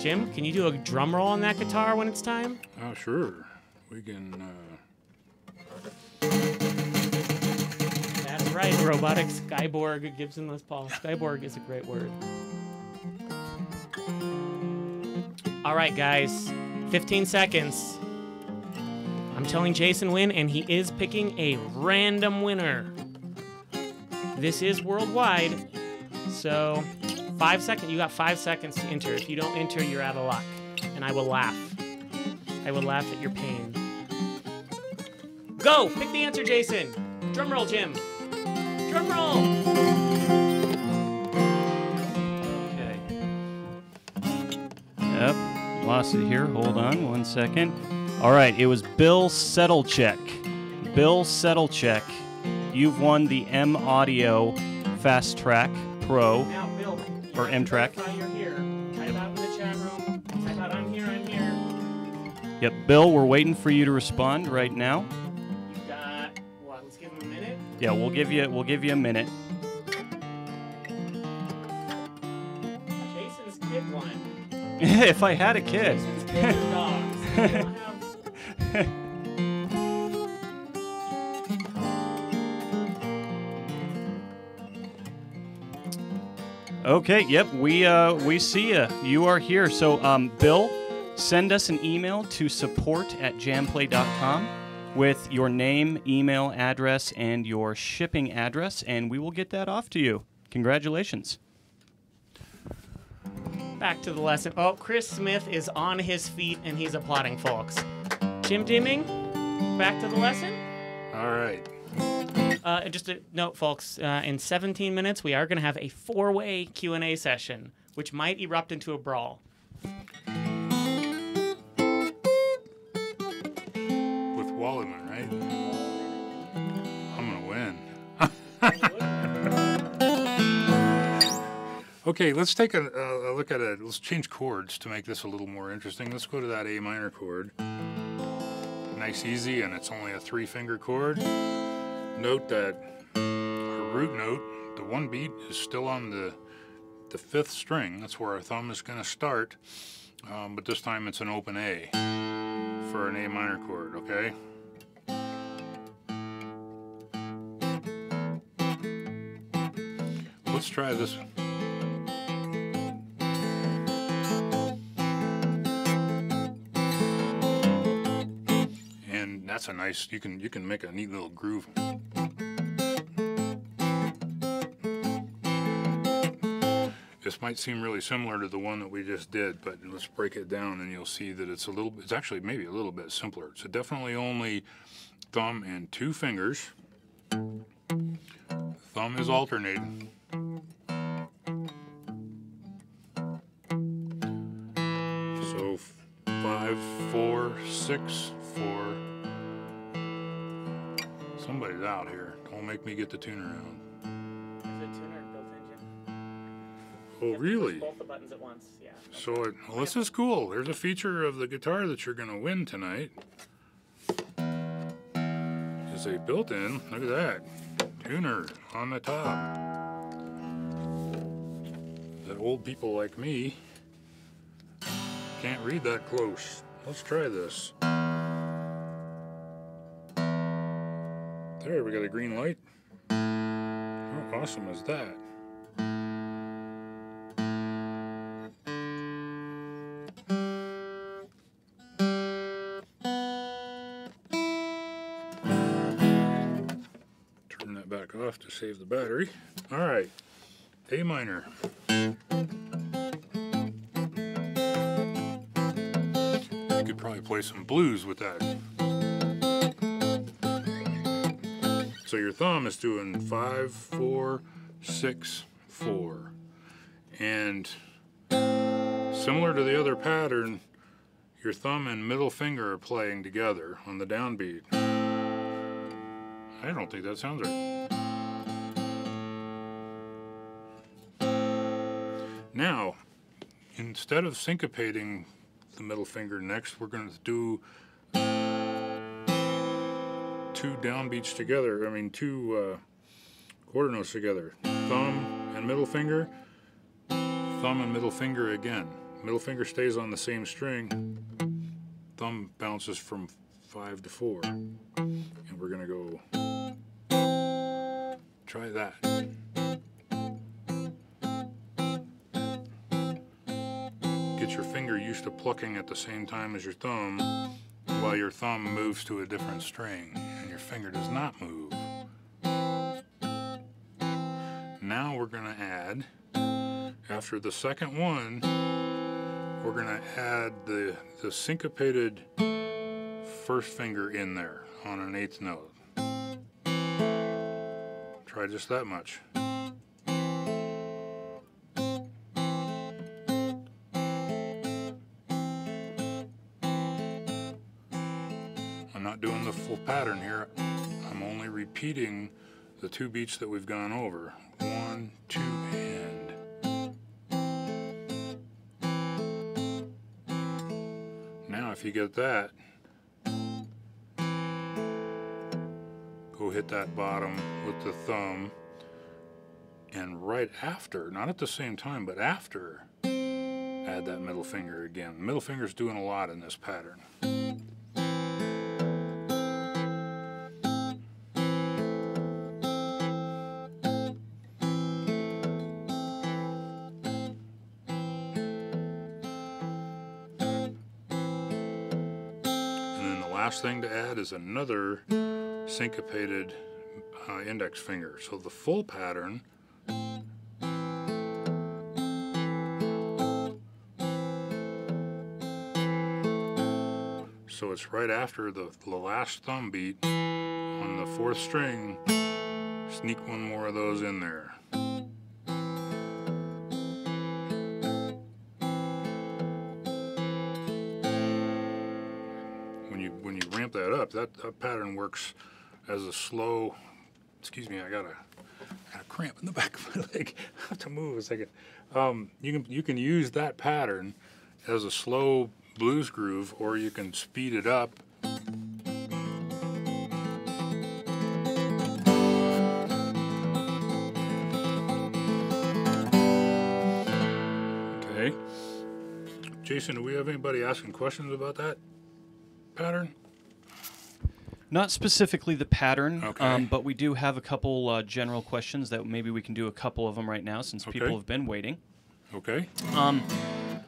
Jim, can you do a drum roll on that guitar when it's time? Oh, sure. We can... That's right, robotic Skyborg Gibson Les Paul. Skyborg is a great word. All right, guys, 15 seconds. I'm telling Jason win, and he is picking a random winner. This is worldwide, so 5 seconds. You got 5 seconds to enter. If you don't enter, you're out of luck, and I will laugh. I will laugh at your pain. Go! Pick the answer, Jason. Drum roll, Jim. Drum roll. Okay. Yep, lost it here. Hold on 1 second. All right, it was Bill Settlecheck. Bill Settlecheck, you've won the M-Audio Fast Track Pro. Now, Bill, or M-Track. You're here. Type out in the chat room. Type out, I'm here, I'm here. Yep, Bill, we're waiting for you to respond right now. You've got, what, let's give him a minute? Yeah, we'll give you a minute. Jason's kid won. If I had a kid. Jason's kid is dogs. We don't have... Okay, yep, we see you. You are here. So, Bill, send us an email to support@jamplay.com with your name, email address, and your shipping address, and we will get that off to you. Congratulations. Back to the lesson. Oh, Chris Smith is on his feet, and he's applauding, folks. Jim Deeming, back to the lesson. All right. Just a note, folks, in 17 minutes, we are going to have a 4-way Q&A session, which might erupt into a brawl. With Wallimann, right? I'm going to win. Okay, let's take a look at it. Let's change chords to make this a little more interesting. Let's go to that A minor chord. Nice, easy, and it's only a 3-finger chord. Note that our root note, the 1 beat, is still on the 5th string. That's where our thumb is going to start, but this time it's an open A for an A minor chord, okay? Let's try this. And that's a nice, you can make a neat little groove. This might seem really similar to the one that we just did, but let's break it down and you'll see that it's actually maybe a little bit simpler. So definitely only thumb and 2 fingers. Thumb is alternating. So 5, 4, 6, 4. Somebody's out here. Don't make me get the tuner out. There's a tuner built in, Jim. Oh, You have to really? push both the buttons at once, yeah. So, well, this is cool. There's a feature of the guitar that you're going to win tonight. It's a built-in, look at that, tuner on the top. The old people like me can't read that close. Let's try this. There, we got a green light. How awesome is that? Turn that back off to save the battery. All right, A minor. You could probably play some blues with that. So your thumb is doing 5, 4, 6, 4. And similar to the other pattern, your thumb and middle finger are playing together on the downbeat. I don't think that sounds right. Now, instead of syncopating the middle finger next, we're going to do 2 downbeats together, I mean 2 quarter notes together. Thumb and middle finger, thumb and middle finger again. Middle finger stays on the same string, thumb bounces from 5 to 4. And we're gonna go, try that. Get your finger used to plucking at the same time as your thumb, while your thumb moves to a different string and your finger does not move. Now we're going to add, after the second one, we're going to add the syncopated first finger in there on an 8th note. Try just that much. I'm not doing the full pattern here. I'm only repeating the 2 beats that we've gone over. 1, 2, and. Now if you get that, go hit that bottom with the thumb, and right after, not at the same time, but after, add that middle finger again. The middle finger's doing a lot in this pattern. last thing to add is another syncopated index finger. So the full pattern so it's right after the last thumb beat on the 4th string. Sneak one more of those in there. When you ramp that up, that pattern works as a slow. Excuse me, I got a cramp in the back of my leg. I have to move a second. You can use that pattern as a slow blues groove, or you can speed it up. Okay. Jason, do we have anybody asking questions about that pattern? Not specifically the pattern, Okay. but we do have a couple general questions that maybe we can do a couple of them right now since people have been waiting. Okay.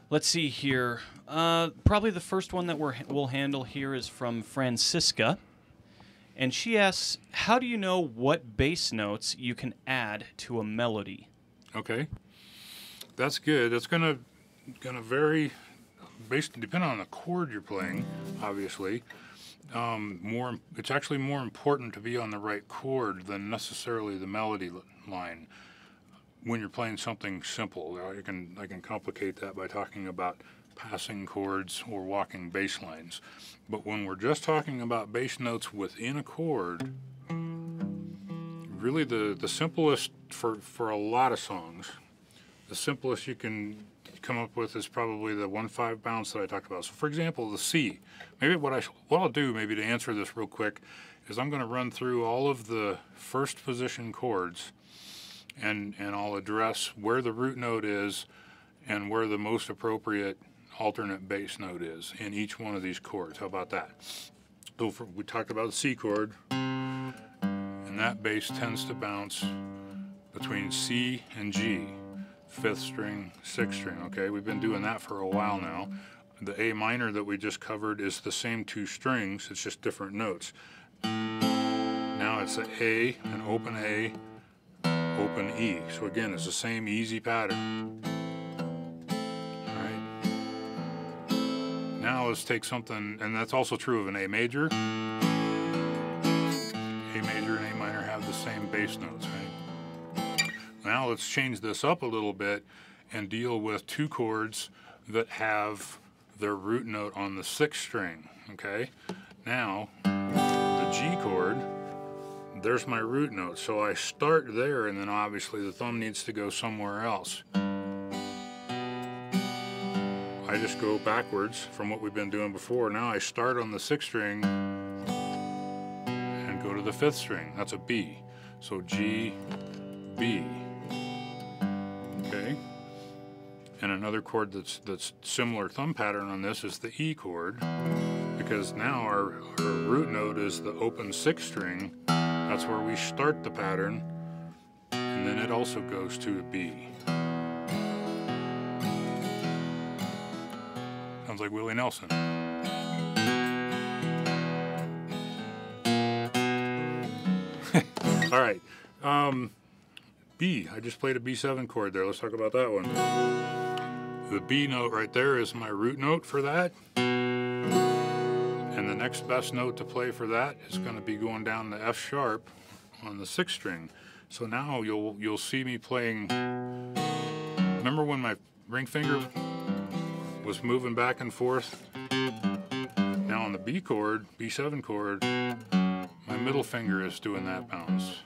Let's see here. Probably the first one that we'll handle here is from Francisca. And she asks, how do you know what bass notes you can add to a melody? Okay. That's good. That's gonna vary based depending on the chord you're playing, obviously. It's actually more important to be on the right chord than necessarily the melody line. When you're playing something simple, I can complicate that by talking about passing chords or walking bass lines. But when we're just talking about bass notes within a chord, really the simplest for a lot of songs, the simplest you can come up with is probably the 1/5 bounce that I talked about. So for example, the C. Maybe what I'll do maybe to answer this real quick is I'm going to run through all of the first position chords and I'll address where the root note is and where the most appropriate alternate bass note is in each one of these chords. How about that? So we talked about the C chord, and that bass tends to bounce between C and G. 5th string, 6th string, okay? We've been doing that for a while now. The A minor that we just covered is the same 2 strings, it's just different notes. Now it's an A, an open A, open E. So again, it's the same easy pattern. Alright. Now let's take something, and that's also true of an A major. A major and A minor have the same bass notes, right? Now let's change this up a little bit and deal with 2 chords that have their root note on the 6th string, okay? Now, the G chord, there's my root note, so I start there and then obviously the thumb needs to go somewhere else. I just go backwards from what we've been doing before. Now I start on the 6th string and go to the 5th string. That's a B. So G, B. Okay, and another chord that's similar thumb pattern on this is the E chord, because now our root note is the open 6th string. That's where we start the pattern, and then it also goes to a B. Sounds like Willie Nelson. All right. B. I just played a B7 chord there. Let's talk about that one. The B note right there is my root note for that. And the next best note to play for that is going to be going down to F sharp on the 6th string. So now you'll see me playing. Remember when my ring finger was moving back and forth? Now on the B chord, B7 chord, my middle finger is doing that bounce.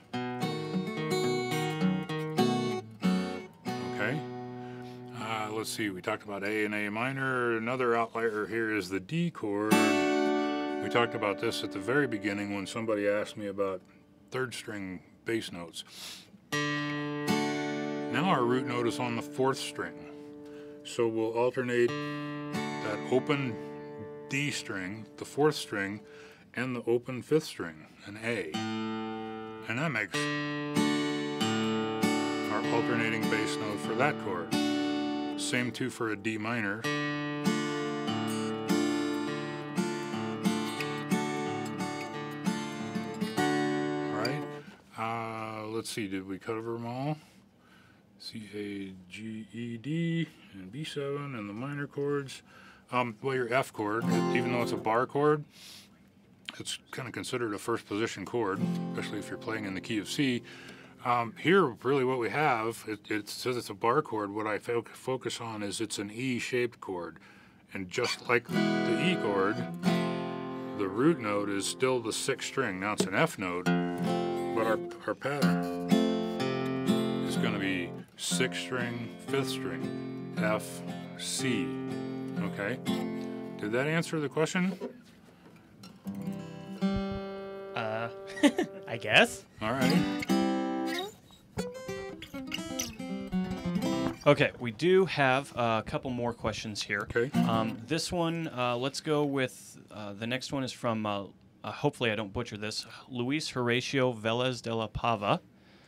Let's see, we talked about A and A minor. Another outlier here is the D chord. We talked about this at the very beginning when somebody asked me about 3rd string bass notes. Now our root note is on the 4th string. So we'll alternate that open D string, the 4th string, and the open 5th string, an A. And that makes our alternating bass note for that chord. Same too for a D minor. let's see, did we cover them all? C, A, G, E, D, and B7, and the minor chords. Well, your F chord, even though it's a bar chord, it's kind of considered a first position chord, especially if you're playing in the key of C. Here, really what we have, it says it's a bar chord. What I focus on is it's an E-shaped chord. And just like the E chord, the root note is still the 6th string. Now it's an F note, but our pattern is going to be 6th string, 5th string, F, C. Okay? Did that answer the question? I guess. All right. Okay, we do have a couple more questions here. Okay. This one, let's go with the next one is from, hopefully I don't butcher this, Luis Horatio Velez de la Pava.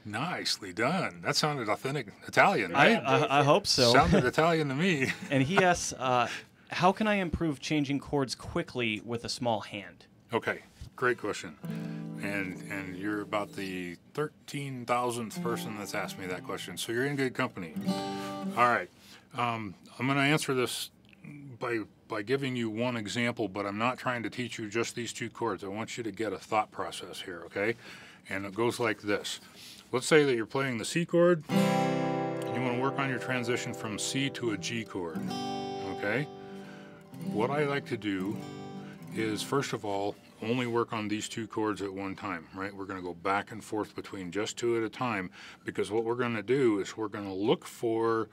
Nicely done. That sounded authentic Italian. I hope so. Sounded Italian to me. And he asks, how can I improve changing chords quickly with a small hand? Okay, great question. And you're about the 13,000th person that's asked me that question, so you're in good company. All right, I'm going to answer this by giving you one example, but I'm not trying to teach you just these 2 chords. I want you to get a thought process here, okay? And it goes like this. Let's say that you're playing the C chord, and you want to work on your transition from C to a G chord, okay? What I like to do is, first of all, only work on these 2 chords at one time, right? We're going to go back and forth between just 2 at a time, because what we're going to do is we're going to look for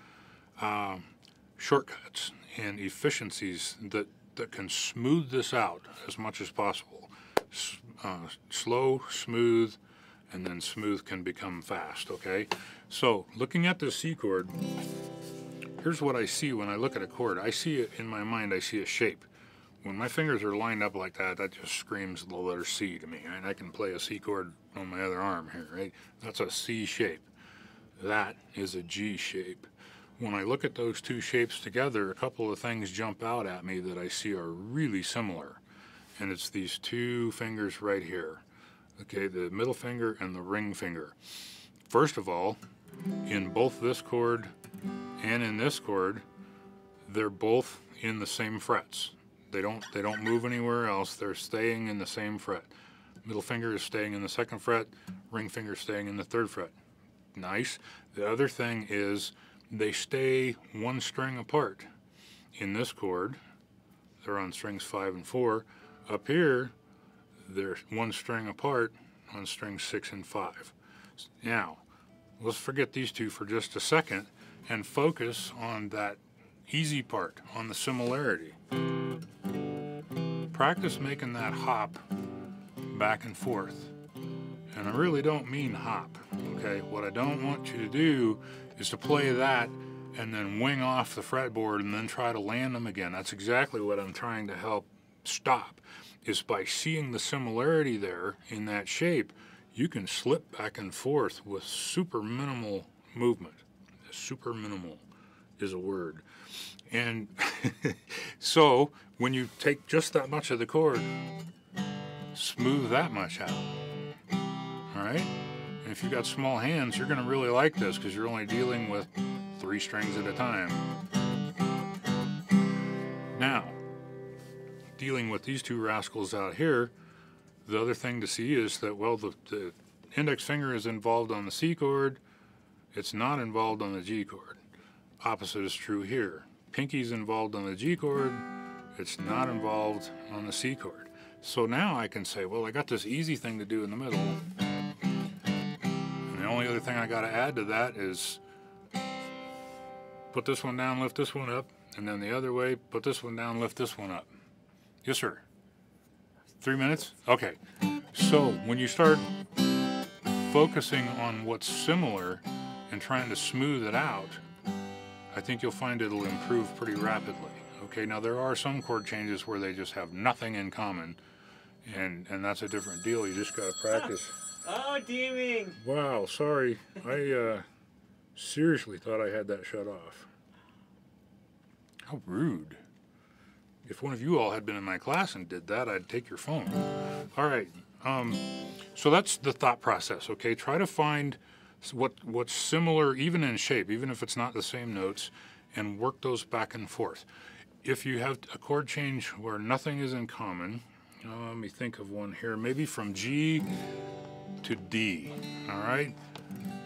shortcuts and efficiencies that can smooth this out as much as possible. Slow, smooth, and then smooth can become fast, okay? So looking at the C chord, here's what I see when I look at a chord. I see it in my mind, I see a shape. When my fingers are lined up like that, that just screams the letter C to me. And I can play a C chord on my other arm here, right? That's a C shape. That is a G shape. When I look at those 2 shapes together, a couple of things jump out at me that I see are really similar. And it's these 2 fingers right here. Okay, the middle finger and the ring finger. First of all, in both this chord and in this chord, they're both in the same frets. They don't move anywhere else. They're staying in the same fret. Middle finger is staying in the 2nd fret. Ring finger is staying in the 3rd fret. Nice. The other thing is they stay 1 string apart. In this chord, they're on strings 5 and 4. Up here, they're 1 string apart on strings 6 and 5. Now, let's forget these 2 for just a second and focus on that easy part, on the similarity. Practice making that hop back and forth. And I really don't mean hop, okay? What I don't want you to do is to play that and then wing off the fretboard and then try to land them again. That's exactly what I'm trying to help stop, is by seeing the similarity there in that shape, you can slip back and forth with super minimal movement. Super minimal is a word. And so when you take just that much of the chord, smooth that much out. All right? And if you've got small hands, you're going to really like this because you're only dealing with 3 strings at a time. Now, dealing with these 2 rascals out here, the other thing to see is that, well, the index finger is involved on the C chord. It's not involved on the G chord. Opposite is true here. Pinky's involved on the G chord. It's not involved on the C chord. So now I can say, well, I got this easy thing to do in the middle. And the only other thing I got to add to that is put this one down, lift this one up, and then the other way, put this one down, lift this one up. Yes, sir. 3 minutes? Okay. So when you start focusing on what's similar and trying to smooth it out, I think you'll find it'll improve pretty rapidly. Okay, now there are some chord changes where they just have nothing in common, and that's a different deal. You just got to practice. Oh, Deeming! Wow, sorry. I seriously thought I had that shut off. How rude. If one of you all had been in my class and did that, I'd take your phone. All right, So that's the thought process, okay? Try to find what's similar, even in shape, even if it's not the same notes, and work those back and forth. If you have a chord change where nothing is in common, let me think of one here, maybe from G to D, all right?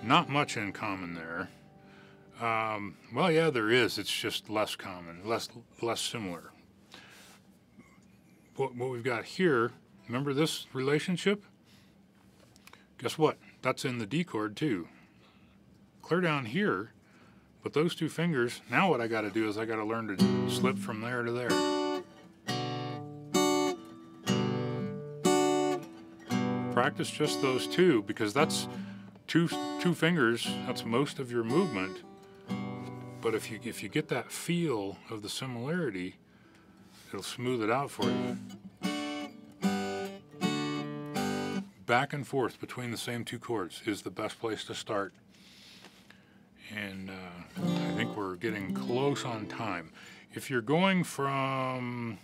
Not much in common there. Well, yeah, there is. It's just less common, less similar. What we've got here, remember this relationship? Guess what? That's in the D chord too. Clear down here, but those two fingers, now what I got to do is I got to learn to slip from there to there. Practice just those two, because that's two fingers, that's most of your movement. But if you get that feel of the similarity, it'll smooth it out for you. Back and forth between the same two chords is the best place to start. And I think we're getting close on time. If you're going from,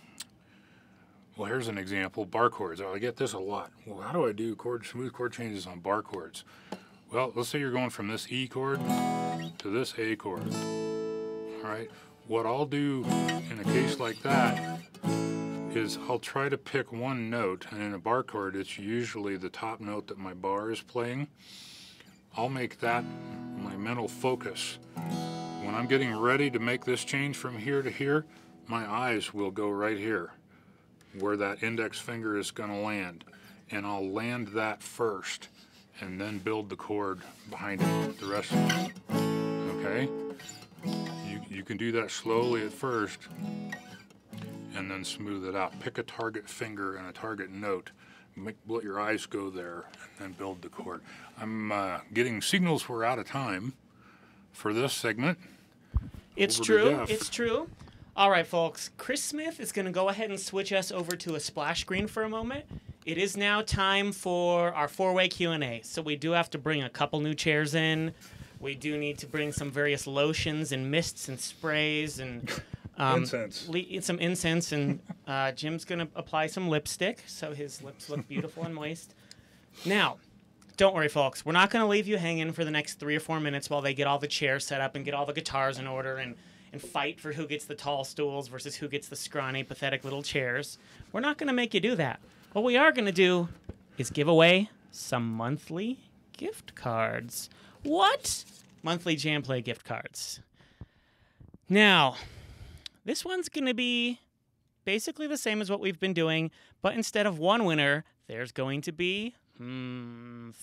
well, here's an example, bar chords. I get this a lot. Well, how do I do smooth chord changes on bar chords? Well, let's say you're going from this E chord to this A chord. All right, what I'll do in a case like that is I'll try to pick one note, and in a bar chord it's usually the top note that my bar is playing. I'll make that my mental focus. When I'm getting ready to make this change from here to here, my eyes will go right here where that index finger is going to land, and I'll land that first and then build the chord behind it, the rest of it. Okay? You can do that slowly at first and then smooth it out. Pick a target finger and a target note. Let your eyes go there and then build the chord. I'm getting signals we're out of time for this segment. It's true. It's true. All right, folks. Chris Smith is going to go ahead and switch us over to a splash screen for a moment. It is now time for our four-way Q&A. So we do have to bring a couple new chairs in. We do need to bring some various lotions and mists and sprays and incense. Some incense, and Jim's going to apply some lipstick so his lips look beautiful and moist. Now, don't worry, folks. We're not going to leave you hanging for the next 3 or 4 minutes while they get all the chairs set up and get all the guitars in order and fight for who gets the tall stools versus who gets the scrawny, pathetic little chairs. We're not going to make you do that. What we are going to do is give away some monthly gift cards. What? Monthly JamPlay gift cards. Now, this one's going to be basically the same as what we've been doing, but instead of one winner, there's going to be 3.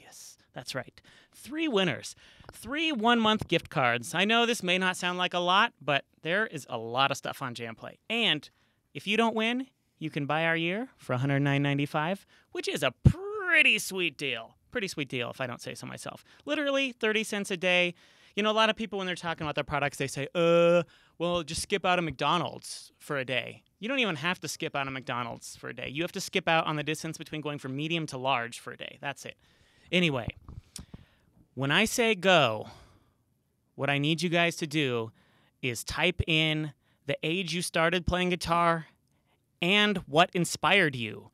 Yes, that's right. 3 winners. 3 one-month gift cards. I know this may not sound like a lot, but there is a lot of stuff on JamPlay. And if you don't win, you can buy our year for $109.95, which is a pretty sweet deal. Pretty sweet deal, if I don't say so myself. Literally 30 cents a day. You know, a lot of people, when they're talking about their products, they say, well, just skip out of McDonald's for a day. You don't even have to skip out of McDonald's for a day. You have to skip out on the distance between going from medium to large for a day. That's it. Anyway, when I say go, what I need you guys to do is type in the age you started playing guitar and what inspired you.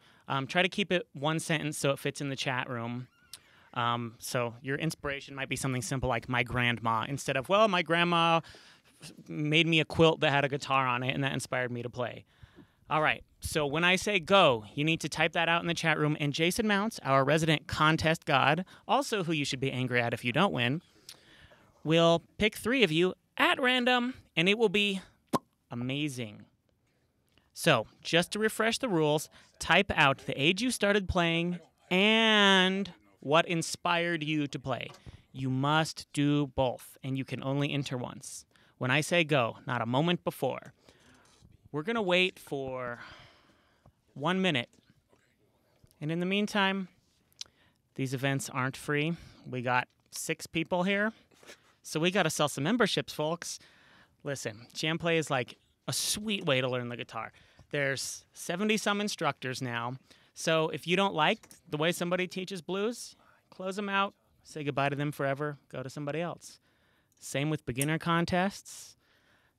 Try to keep it one sentence so it fits in the chat room. So your inspiration might be something simple like my grandma, instead of, well, my grandma made me a quilt that had a guitar on it and that inspired me to play. All right, so when I say go, you need to type that out in the chat room, and Jason Mounts, our resident contest god, also who you should be angry at if you don't win, will pick 3 of you at random, and it will be amazing. So, just to refresh the rules, type out the age you started playing and what inspired you to play. You must do both, and you can only enter once. When I say go, not a moment before. We're going to wait for 1 minute. And in the meantime, these events aren't free. We got 6 people here, so we got to sell some memberships, folks. Listen, JamPlay is like a sweet way to learn the guitar. There's 70-some instructors now, so if you don't like the way somebody teaches blues, close them out, say goodbye to them forever, go to somebody else. Same with beginner contests.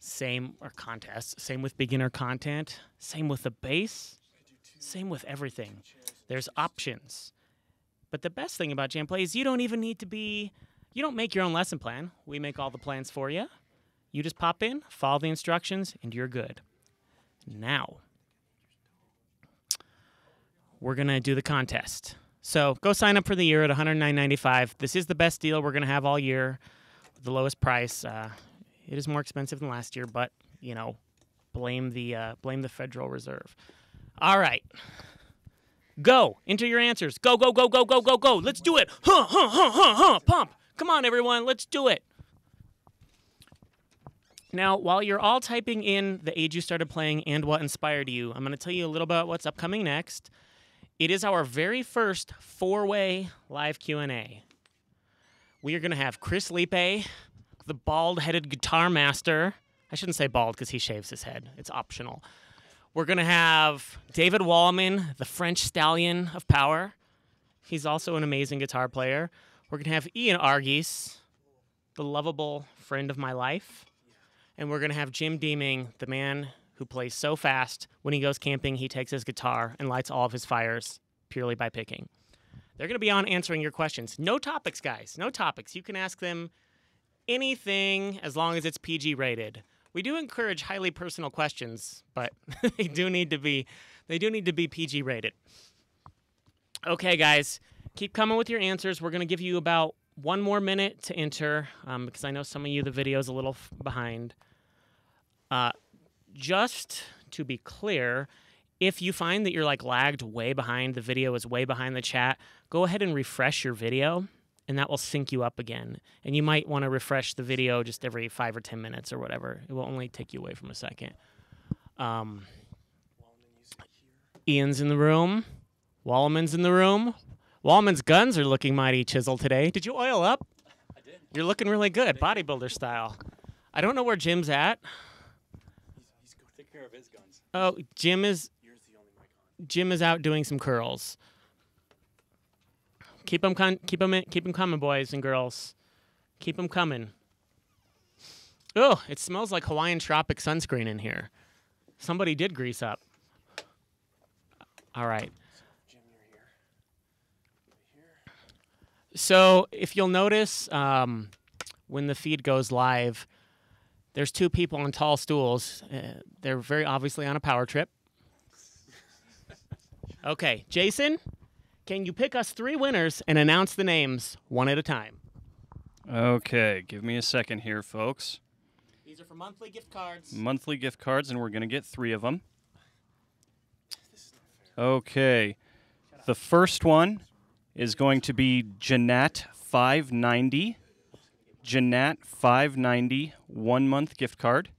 Same with beginner content. Same with the bass. Same with everything. There's options. But the best thing about JamPlay is you don't even need to be, you don't make your own lesson plan. We make all the plans for you. You just pop in, follow the instructions, and you're good. Now, we're going to do the contest. So go sign up for the year at $109.95. This is the best deal we're going to have all year, the lowest price. It is more expensive than last year, but, you know, blame the Federal Reserve. All right. Go. Enter your answers. Go, go, go, go, go, go, go. Let's do it. Huh, huh, huh, huh, huh. Pump. Come on, everyone. Let's do it. Now, while you're all typing in the age you started playing and what inspired you, I'm going to tell you a little about what's upcoming next. It is our very first 4-way live Q&A. We are going to have Chris Liepe, the bald-headed guitar master. I shouldn't say bald because he shaves his head. It's optional. We're going to have David Wallimann, the French stallion of power. He's also an amazing guitar player. We're going to have Ian Argys, the lovable friend of my life. And we're going to have Jim Deeming, the man who plays so fast. When he goes camping, he takes his guitar and lights all of his fires purely by picking. They're going to be on answering your questions. No topics, guys. No topics. You can ask them anything as long as it's PG rated. We do encourage highly personal questions, but they do need to be PG rated. Okay, guys, keep coming with your answers. We're going to give you about 1 more minute to enter because I know some of you the video is a little behind. Just to be clear, if you find that you're like lagged way behind, the video is way behind the chat, go ahead and refresh your video, and that will sync you up again. And you might want to refresh the video just every 5 or 10 minutes or whatever. It will only take you away from a second. Ian's in the room. Wallimann's in the room. Wallimann's guns are looking mighty chiseled today. Did you oil up? I did. You're looking really good, bodybuilder style. I don't know where Jim's at. He's going to take care of his guns. Oh, Jim is out doing some curls. Keep them coming, boys and girls. Keep them coming. Oh, it smells like Hawaiian Tropic sunscreen in here. Somebody did grease up. All right. Jim, you're here. So if you'll notice, when the feed goes live, there's 2 people on tall stools. They're very obviously on a power trip. Okay, Jason, can you pick us 3 winners and announce the names one at a time? Okay, give me a second here, folks. These are for monthly gift cards. Monthly gift cards, and we're going to get 3 of them. Okay, the first one is going to be Jeanette 590. Jeanette 590, 1-month gift card.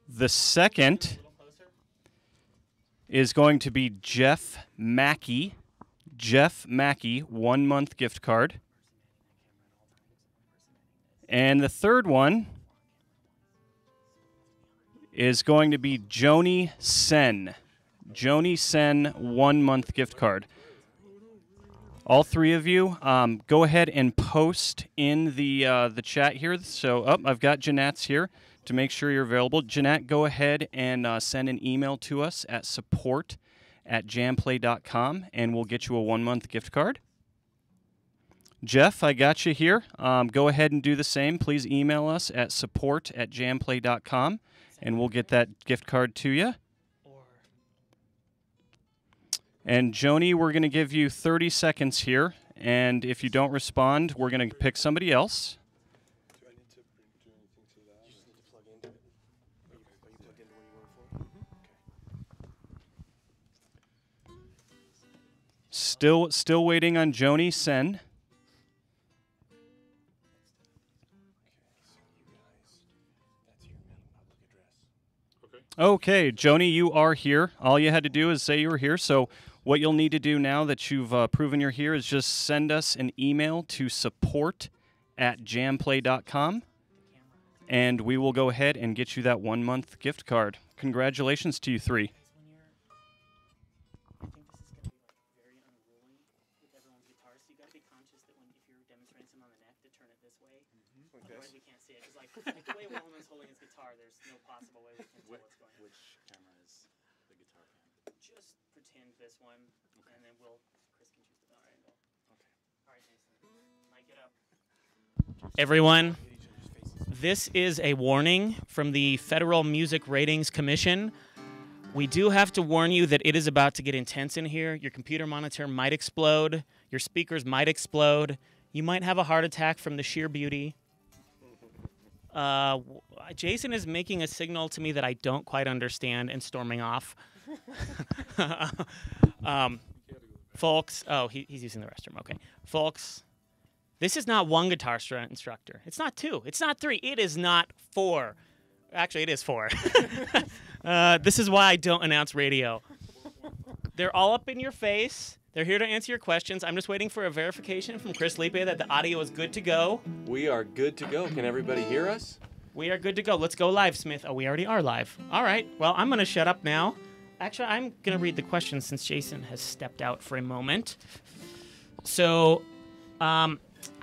The second is going to be Jeff Mackey. Jeff Mackey, 1-month gift card. And the third one is going to be Joni Sen. Joni Sen, 1-month gift card. All 3 of you, go ahead and post in the chat here. So, I've got Jeanette's here to make sure you're available. Jeanette, go ahead and send an email to us at support@jamplay.com, and we'll get you a 1-month gift card. Jeff, I got you here. Go ahead and do the same. Please email us at support@jamplay.com, and we'll get that gift card to you. And Joni, we're going to give you 30 seconds here, and if you don't respond, we're going to pick somebody else. Do I need to do anything to that? You just need to plug into it. Are you plugged into what you were for? Okay. Still waiting on Joni Sen. Okay, Joni, you are here. All you had to do is say you were here. So what you'll need to do now that you've proven you're here is just send us an email to support@jamplay.com, and we will go ahead and get you that 1-month gift card. Congratulations to you 3. I think this is going to be very unruly with everyone's guitars, so you got to be conscious that if you're demonstrating something on the neck, to turn it this way. Otherwise, we can't see it. Because like the way Wallimann's holding his guitar, there's no possible way we can tell what's going on. Which camera is the guitar cam? tinge this one, and then Chris can choose the bar angle. Okay. All right, Jason, mic it up. Everyone, this is a warning from the Federal Music Ratings Commission. We do have to warn you that it is about to get intense in here. Your computer monitor might explode. Your speakers might explode. You might have a heart attack from the sheer beauty. Jason is making a signal to me that I don't quite understand and storming off. Folks, he's using the restroom. Okay. Folks, this is not one guitar instructor. It's not two. It's not three. It is not four. Actually, it is four. This is why I don't announce radio. They're all up in your face. They're here to answer your questions. I'm just waiting for a verification from Chris Liepe that the audio is good to go. We are good to go. Can everybody hear us? We are good to go. Let's go live, Smith. Oh, we already are live. All right. Well, I'm going to shut up now. Actually, I'm going to read the questions since Jason has stepped out for a moment. So, I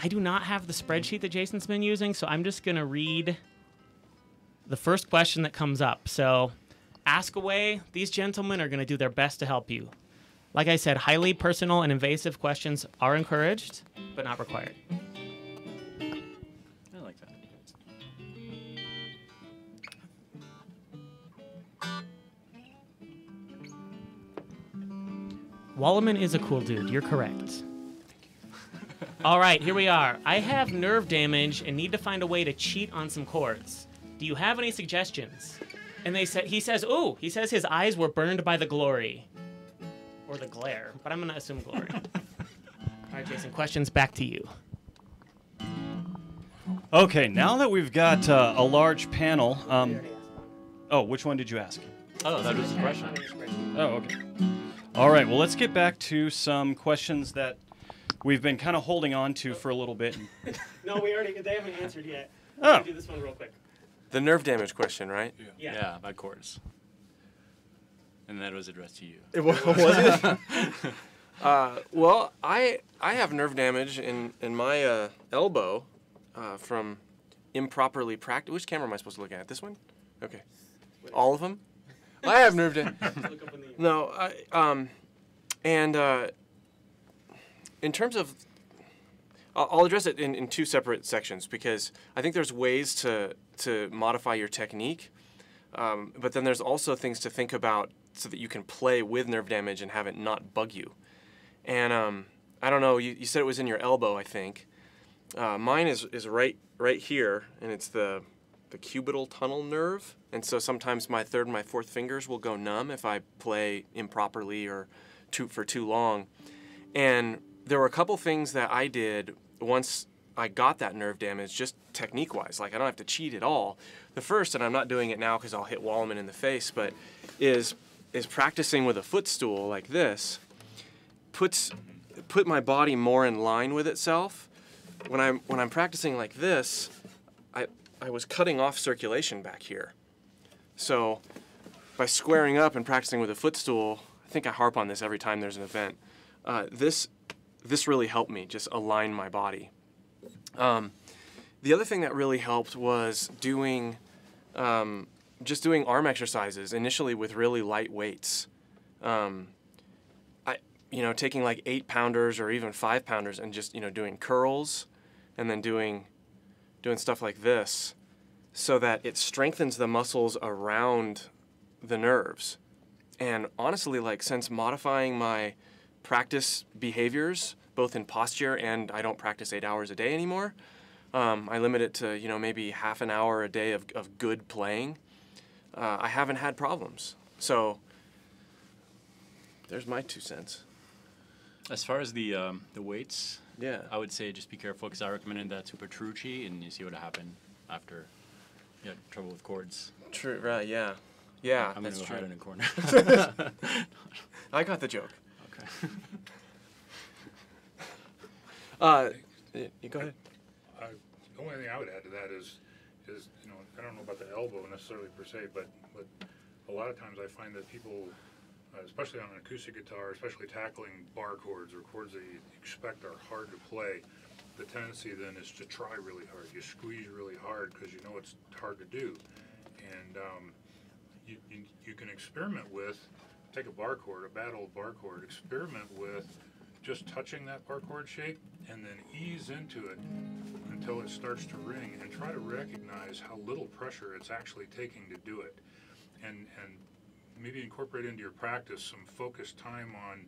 do not have the spreadsheet that Jason's been using, so I'm just going to read the first question that comes up. So, ask away. These gentlemen are going to do their best to help you. Like I said, highly personal and invasive questions are encouraged, but not required. I like that. Wallimann is a cool dude. You're correct. All right, here we are. I have nerve damage and need to find a way to cheat on some chords. Do you have any suggestions? And he says his eyes were burned by the glory. Or the glare, but I'm going to assume glory. All right, Jason, questions back to you. Okay, now that we've got a large panel, which one did you ask? Oh, that was the question. Oh, okay. All right, well, let's get back to some questions that we've been kind of holding on to for a little bit. No, they haven't answered yet. Oh. Let me do this one real quick. The nerve damage question, right? Yeah, about chords. And that was addressed to you. Was it? Well, I have nerve damage in my elbow from improperly practice. Which camera am I supposed to look at? This one? Okay. All of them? I have nerve damage. No, in terms of, I'll address it in two separate sections because I think there's ways to modify your technique, but then there's also things to think about so that you can play with nerve damage and have it not bug you. And I don't know, you said it was in your elbow, I think. Mine is right here, and it's the cubital tunnel nerve. And so sometimes my third and my fourth fingers will go numb if I play improperly or for too long. And there were a couple things that I did once I got that nerve damage, just technique-wise. Like, I don't have to cheat at all. The first, and I'm not doing it now because I'll hit Wallimann in the face, but is practicing with a footstool like this. Put my body more in line with itself. When I'm practicing like this, I was cutting off circulation back here. So by squaring up and practicing with a footstool, I think I harp on this every time there's an event. This really helped me just align my body. The other thing that really helped was doing just doing arm exercises initially with really light weights. Taking like 8-pounders or even 5-pounders and just doing curls, and then doing stuff like this, so that it strengthens the muscles around the nerves. And honestly, like, since modifying my practice behaviors, both in posture and I don't practice 8 hours a day anymore, I limit it to maybe half an hour a day of good playing. I haven't had problems. So there's my 2 cents. As far as the weights, Yeah. I would say just be careful because I recommended that to Petrucci, and you see what happened after you had trouble with chords. True, right, yeah. Yeah, I'm that's gonna go true. hide in a corner. I got the joke. Okay. You go ahead. The only thing I would add to that is I don't know about the elbow necessarily per se, but a lot of times I find that people, especially on an acoustic guitar, especially tackling bar chords or chords that you expect are hard to play, the tendency then is to try really hard. You squeeze really hard because you know it's hard to do. And you can experiment with take a bar chord, a bad old bar chord, experiment with just touching that bar chord shape and then ease into it until it starts to ring, and try to recognize how little pressure it's actually taking to do it. And maybe incorporate into your practice some focused time on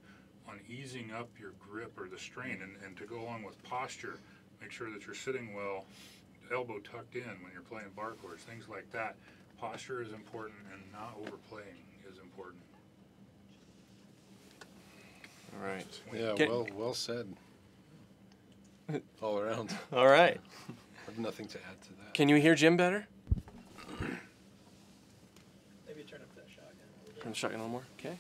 easing up your grip or the strain, and to go along with posture. Make sure that you're sitting well, elbow tucked in when you're playing bar chords, things like that. Posture is important, and not overplaying is important. All right. Yeah, Okay. well said. All around. All right. I have nothing to add to that. Can you hear Jim better? Maybe turn up that shotgun. Turn the shotgun a little more. Okay.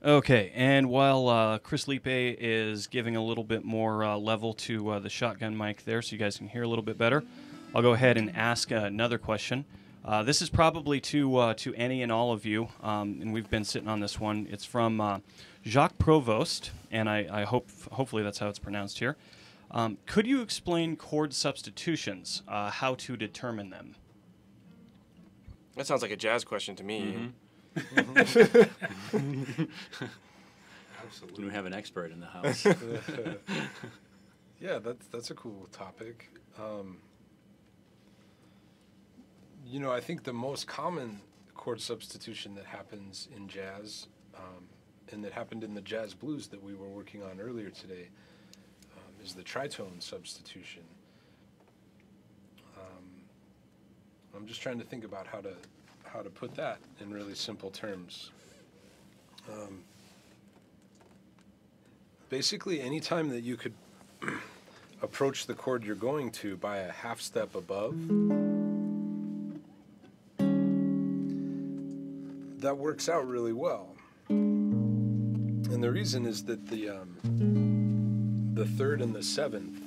Okay, and while Chris Liepe is giving a little bit more level to the shotgun mic there so you guys can hear a little bit better, I'll go ahead and ask another question. This is probably to any and all of you, and we've been sitting on this one. It's from Jacques Provost, and I hopefully that's how it's pronounced here. Could you explain chord substitutions, how to determine them? That sounds like a jazz question to me. Mm-hmm. Absolutely. We have an expert in the house. Yeah, that's a cool topic. You know, I think the most common chord substitution that happens in jazz, and that happened in the jazz blues that we were working on earlier today, is the tritone substitution. I'm just trying to think about how to put that in really simple terms. Basically, anytime that you could approach the chord you're going to by a half step above, that works out really well. And the reason is that the third and the seventh,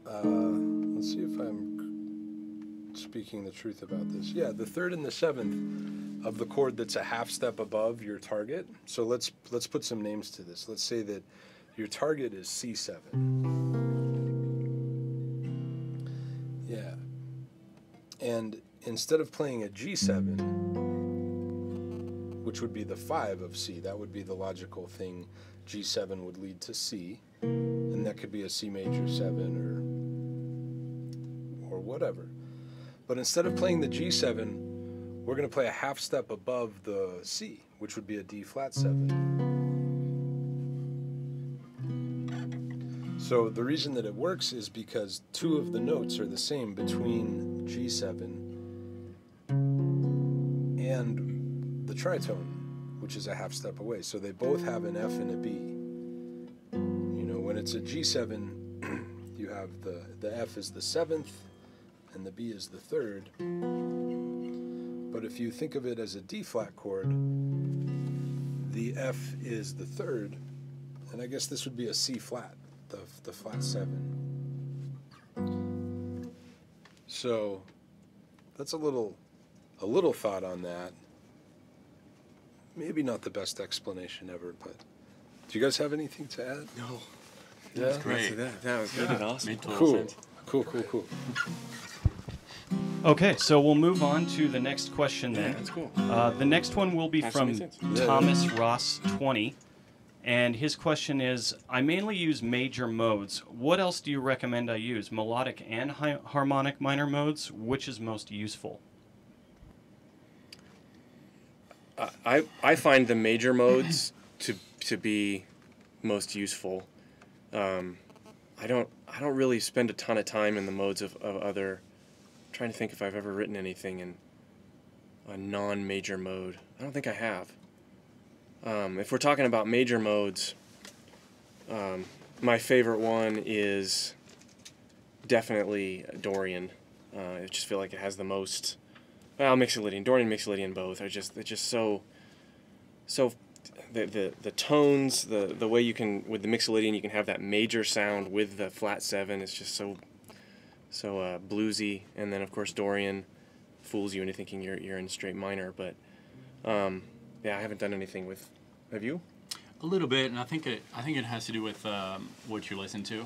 let's see if I'm speaking the truth about this. Yeah, the third and the seventh of the chord that's a half step above your target. So let's put some names to this. Let's say that your target is C7. Yeah. And instead of playing a G7, which would be the 5 of C, that would be the logical thing. G7 would lead to C, and that could be a C major 7 or whatever. But instead of playing the G7, we're going to play a half step above the C, which would be a D flat 7. So the reason that it works is because two of the notes are the same between G7 and the tritone, which is a half step away. So they both have an F and a B. You know, when it's a G7, you have the F is the 7th and the B is the 3rd. But if you think of it as a D flat chord, the F is the 3rd, and I guess this would be a C flat, the flat 7. So that's a little thought on that. Maybe not the best explanation ever, but do you guys have anything to add? No. Yeah? That's great. That was good and awesome. Made total Cool. sense. Cool. Okay, so we'll move on to the next question then. Yeah, that's cool. The next one will be Has from to make sense. Yeah. Thomas Ross 20, and his question is, I mainly use major modes. What else do you recommend I use? Melodic and harmonic minor modes? Which is most useful? I find the major modes to be most useful. I don't really spend a ton of time in the modes of other. I'm trying to think if I've ever written anything in a non-major mode. I don't think I have. If we're talking about major modes, my favorite one is definitely Dorian. I just feel like it has the most. Well, Mixolydian, Dorian, Mixolydian, both are just so. The tones, the way you can with the Mixolydian, you can have that major sound with the flat 7. It's just so bluesy, and then of course Dorian fools you into thinking you're in straight minor. But yeah, I haven't done anything with. Have you? A little bit, and I think it has to do with what you listen to.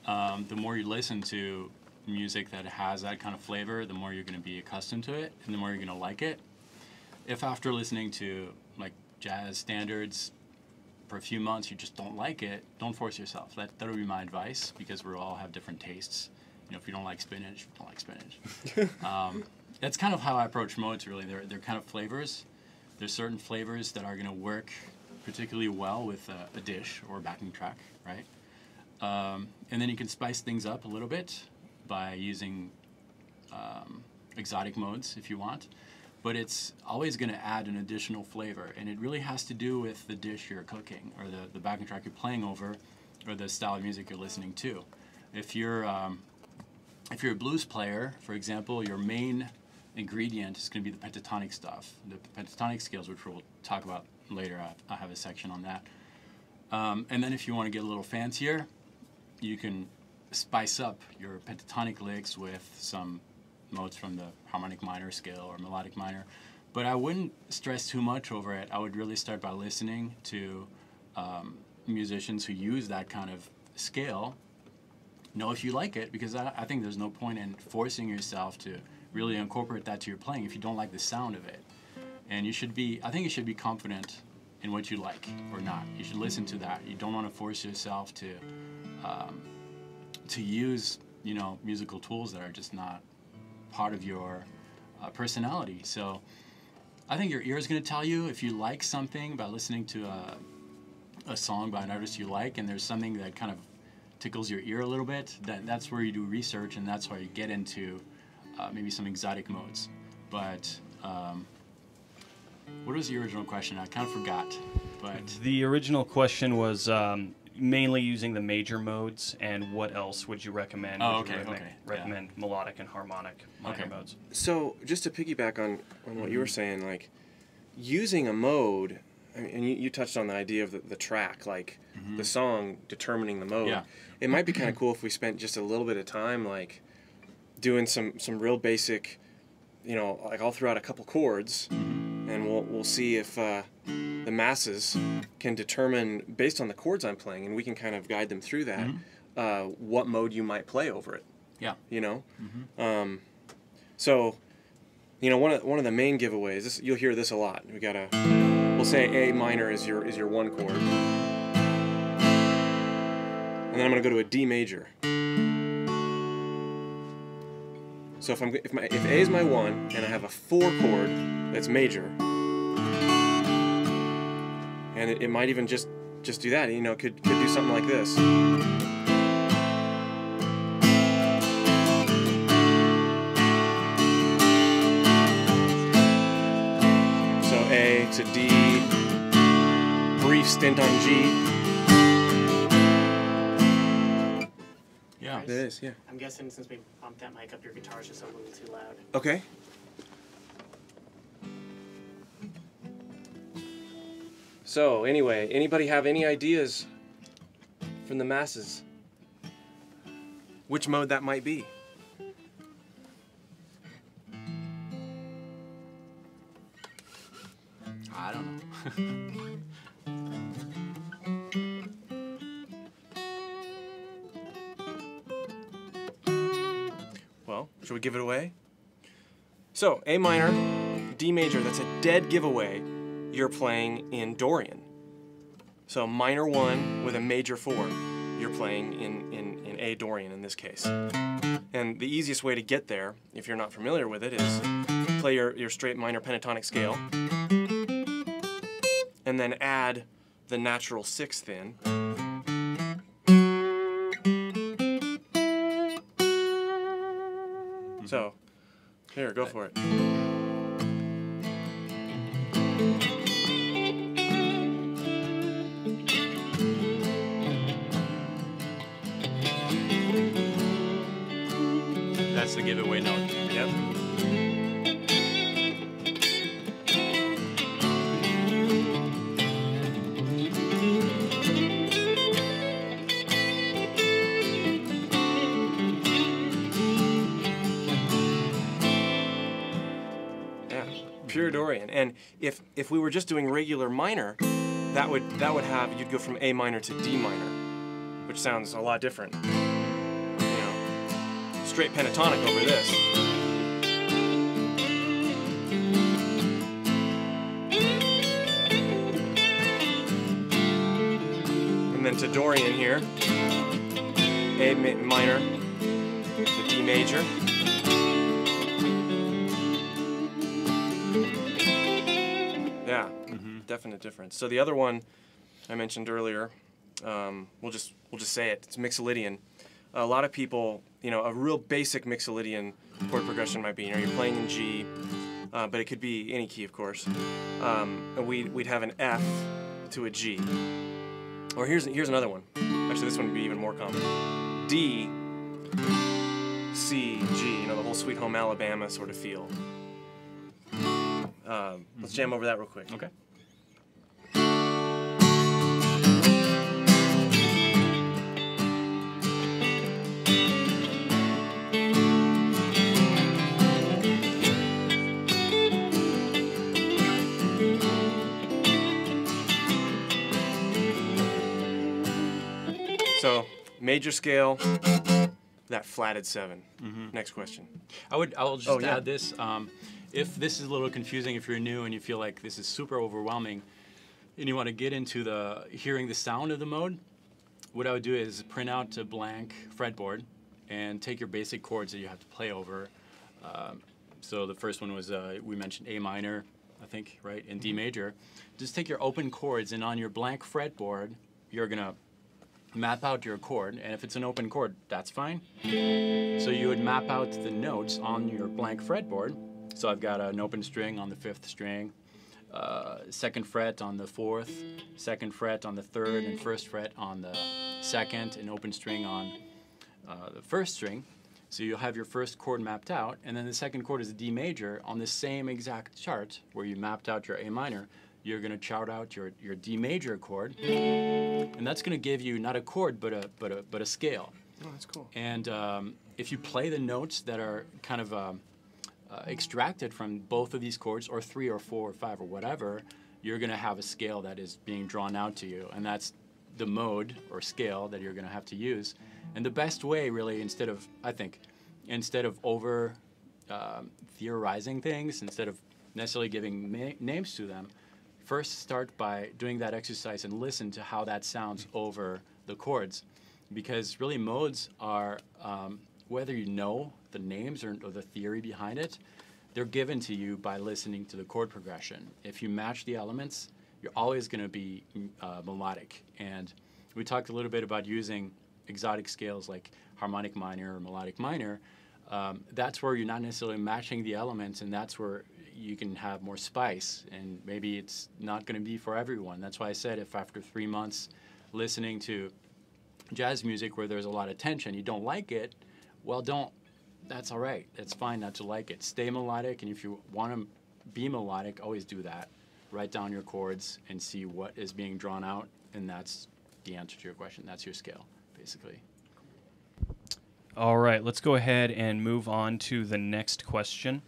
The more you listen to music that has that kind of flavor, the more you're going to be accustomed to it, and the more you're going to like it. If after listening to like jazz standards for a few months you just don't like it, don't force yourself. That would be my advice, because we all have different tastes. You know, if you don't like spinach, you don't like spinach. That's kind of how I approach modes, really. They're kind of flavors. There's certain flavors that are going to work particularly well with a dish or a backing track, right? And then you can spice things up a little bit by using exotic modes if you want. But it's always going to add an additional flavor, and it really has to do with the dish you're cooking, or the backing track you're playing over, or the style of music you're listening to. If you're a blues player, for example, your main ingredient is going to be the pentatonic stuff, the pentatonic scales, which we'll talk about later. I have a section on that. And then if you want to get a little fancier, you can spice up your pentatonic licks with some modes from the harmonic minor scale or melodic minor. But I wouldn't stress too much over it. I would really start by listening to musicians who use that kind of scale. Know if you like it, because I think there's no point in forcing yourself to really incorporate that to your playing if you don't like the sound of it. And I think you should be confident in what you like or not. You should listen to that. You don't want to force yourself to use, you know, musical tools that are just not part of your personality. So I think your ear is going to tell you if you like something by listening to a song by an artist you like, and there's something that kind of tickles your ear a little bit. That's where you do research, and that's where you get into maybe some exotic modes. But what was the original question? I kind of forgot. But the original question was mainly using the major modes, and what else would you recommend? Oh, Would you okay, recommend melodic and harmonic minor modes. So just to piggyback on what you were saying, like using a mode, and you touched on the idea of the track, like the song determining the mode. Yeah. It might be kind of cool if we spent just a little bit of time like doing some real basic, you know, like I'll throw out a couple chords, and we'll see if the masses can determine, based on the chords I'm playing, and we can kind of guide them through that, what mode you might play over it. Yeah. You know? So, you know, one of the main giveaways, you'll hear this a lot. We'll say A minor is your one chord. And then I'm going to go to a D major. So if A is my 1 and I have a 4 chord that's major, and it might even just do that, you know, could do something like this. So A to D, brief stint on G. yeah. It is, yeah. I'm guessing since we bumped that mic up, your guitar's just a little too loud. Okay. So anyway, anybody have any ideas from the masses? Which mode that might be? I don't know. Well, should we give it away? So, A minor, D major, that's a dead giveaway. You're playing in Dorian. So minor 1 with a major 4. You're playing in A Dorian in this case. And the easiest way to get there, if you're not familiar with it, is play your straight minor pentatonic scale, and then add the natural 6th in. So, here, go for it. That's the giveaway note. Yep. Pure Dorian. And if we were just doing regular minor, that would have, you'd go from A minor to D minor, which sounds a lot different. You know. straight pentatonic over this. And then to Dorian here, A minor to D major. Yeah, definite difference. So the other one I mentioned earlier, we'll just say it. It's Mixolydian. A lot of people, a real basic Mixolydian chord progression might be, you're playing in G, but it could be any key, of course. And we'd have an F to a G. Or here's another one. Actually, this one would be even more common. D, C, G. The whole Sweet Home Alabama sort of feel. Let's jam over that real quick. Okay. So, major scale, that flatted 7. Next question. I'll just add this. If this is a little confusing, if you're new and you feel like this is super overwhelming, and you want to get into hearing the sound of the mode, what I would do is print out a blank fretboard and take your basic chords that you have to play over. So the first one was, we mentioned A minor, I think, right, and D major. Just take your open chords, and on your blank fretboard, you're going to map out your chord, and if it's an open chord, that's fine. So you would map out the notes on your blank fretboard. So I've got an open string on the 5th string, 2nd fret on the 4th, 2nd fret on the 3rd, and 1st fret on the 2nd, and open string on the 1st string. So you'll have your first chord mapped out, and then the second chord is a D major on the same exact chart where you mapped out your A minor. You're going to chart out your D major chord, and that's going to give you not a chord but a scale. Oh, that's cool. And if you play the notes that are kind of extracted from both of these chords, or 3 or 4 or 5 or whatever, you're going to have a scale that is being drawn out to you, and that's the mode or scale that you're going to have to use. And the best way, really, instead of over theorizing things, instead of necessarily giving names to them, first start by doing that exercise and listen to how that sounds over the chords, because really modes are, whether you know the names or the theory behind it, they're given to you by listening to the chord progression. If you match the elements, you're always going to be melodic. And we talked a little bit about using exotic scales like harmonic minor or melodic minor. That's where you're not necessarily matching the elements, and that's where you can have more spice, and maybe it's not going to be for everyone. That's why I said if after 3 months listening to jazz music where there's a lot of tension, you don't like it, well, that's all right. It's fine not to like it. Stay melodic, and if you want to be melodic, always do that. Write down your chords and see what is being drawn out, and that's the answer to your question. That's your scale, basically. All right, let's go ahead and move on to the next question.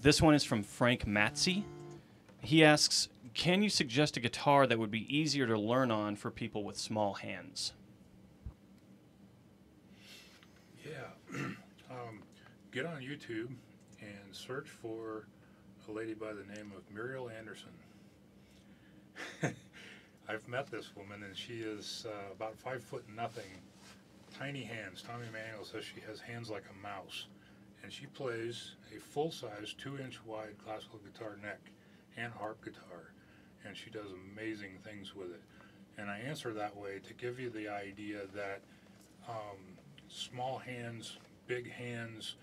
This one is from Frank Matzi. He asks, can you suggest a guitar that would be easier to learn on for people with small hands? Yeah. Get on YouTube and search for a lady by the name of Muriel Anderson. I've met this woman, and she is about 5'0", tiny hands. Tommy Manuel says she has hands like a mouse. And she plays a full-size 2-inch wide classical guitar neck and harp guitar, and she does amazing things with it. And I answer that way to give you the idea that small hands, big hands,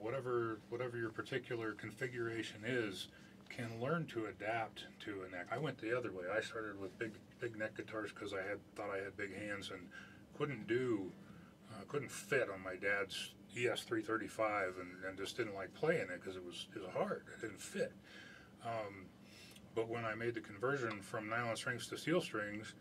whatever your particular configuration is, can learn to adapt to a neck. I went the other way. I started with big neck guitars because I thought I had big hands and couldn't fit on my dad's ES335 and just didn't like playing it because it was hard. It didn't fit. But when I made the conversion from nylon strings to steel strings,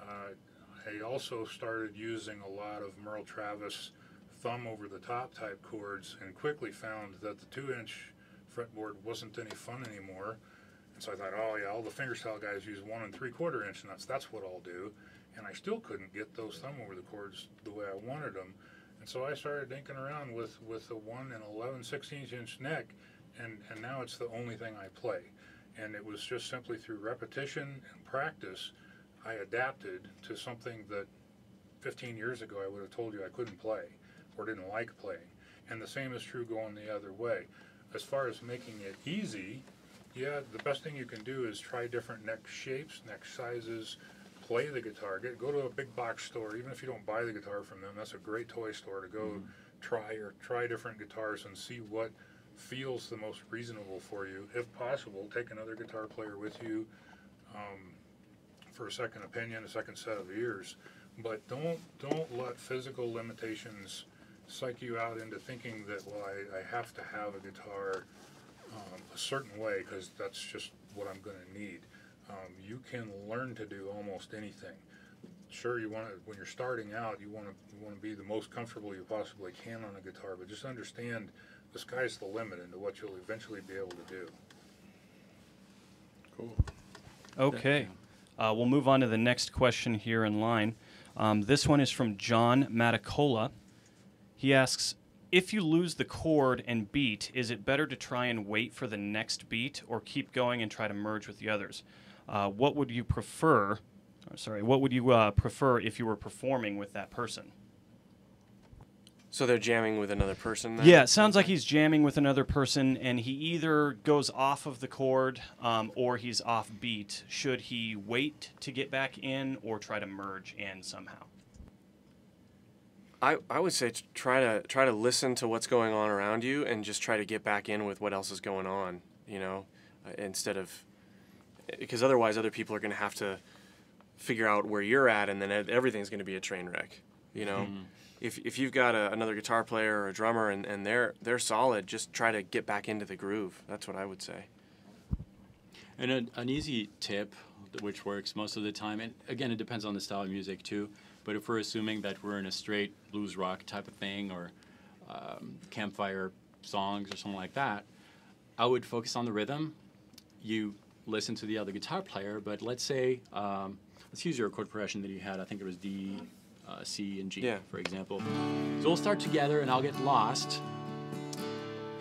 I also started using a lot of Merle Travis thumb over the top type chords, and quickly found that the 2-inch fretboard wasn't any fun anymore. And so I thought, oh yeah, all the fingerstyle guys use 1 3/4 inch, and that's what I'll do. And I still couldn't get those thumb over the chords the way I wanted them. And so I started dinking around with the 1 and 11/16" neck, and now it's the only thing I play. And it was just simply through repetition and practice, I adapted to something that 15 years ago I would have told you I couldn't play or didn't like playing. And the same is true going the other way. As far as making it easy, yeah, the best thing you can do is try different neck shapes, neck sizes, play the guitar. Go to a big box store, even if you don't buy the guitar from them. That's a great toy store to go try different guitars and see what feels the most reasonable for you. If possible, take another guitar player with you for a second opinion, a second set of ears. But don't let physical limitations psych you out into thinking that, well, I have to have a guitar a certain way because that's just what I'm going to need. You can learn to do almost anything. Sure, you want to, when you're starting out, you want to be the most comfortable you possibly can on a guitar, but just understand the sky's the limit into what you'll eventually be able to do. Cool. Okay. We'll move on to the next question here in line. This one is from John Matacola. He asks, if you lose the chord and beat, is it better to try and wait for the next beat or keep going and try to merge with the others? What would you prefer? What would you prefer if you were performing with that person? So they're jamming with another person then? Yeah, it sounds like he's jamming with another person, and he either goes off of the chord or he's off beat. Should he wait to get back in or try to merge in somehow? I would say try to listen to what's going on around you and just try to get back in with what else is going on, instead of, because otherwise other people are going to have to figure out where you're at, and then everything's going to be a train wreck, If you've got another guitar player or a drummer and they're solid, just try to get back into the groove. That's what I would say. And an easy tip, which works most of the time, and again, it depends on the style of music too, but if we're assuming that we're in a straight blues rock type of thing or campfire songs or something like that, I would focus on the rhythm. You listen to the other guitar player, but let's say, let's use your chord progression that you had. I think it was D, C, and G, for example. So we'll start together, and I'll get lost.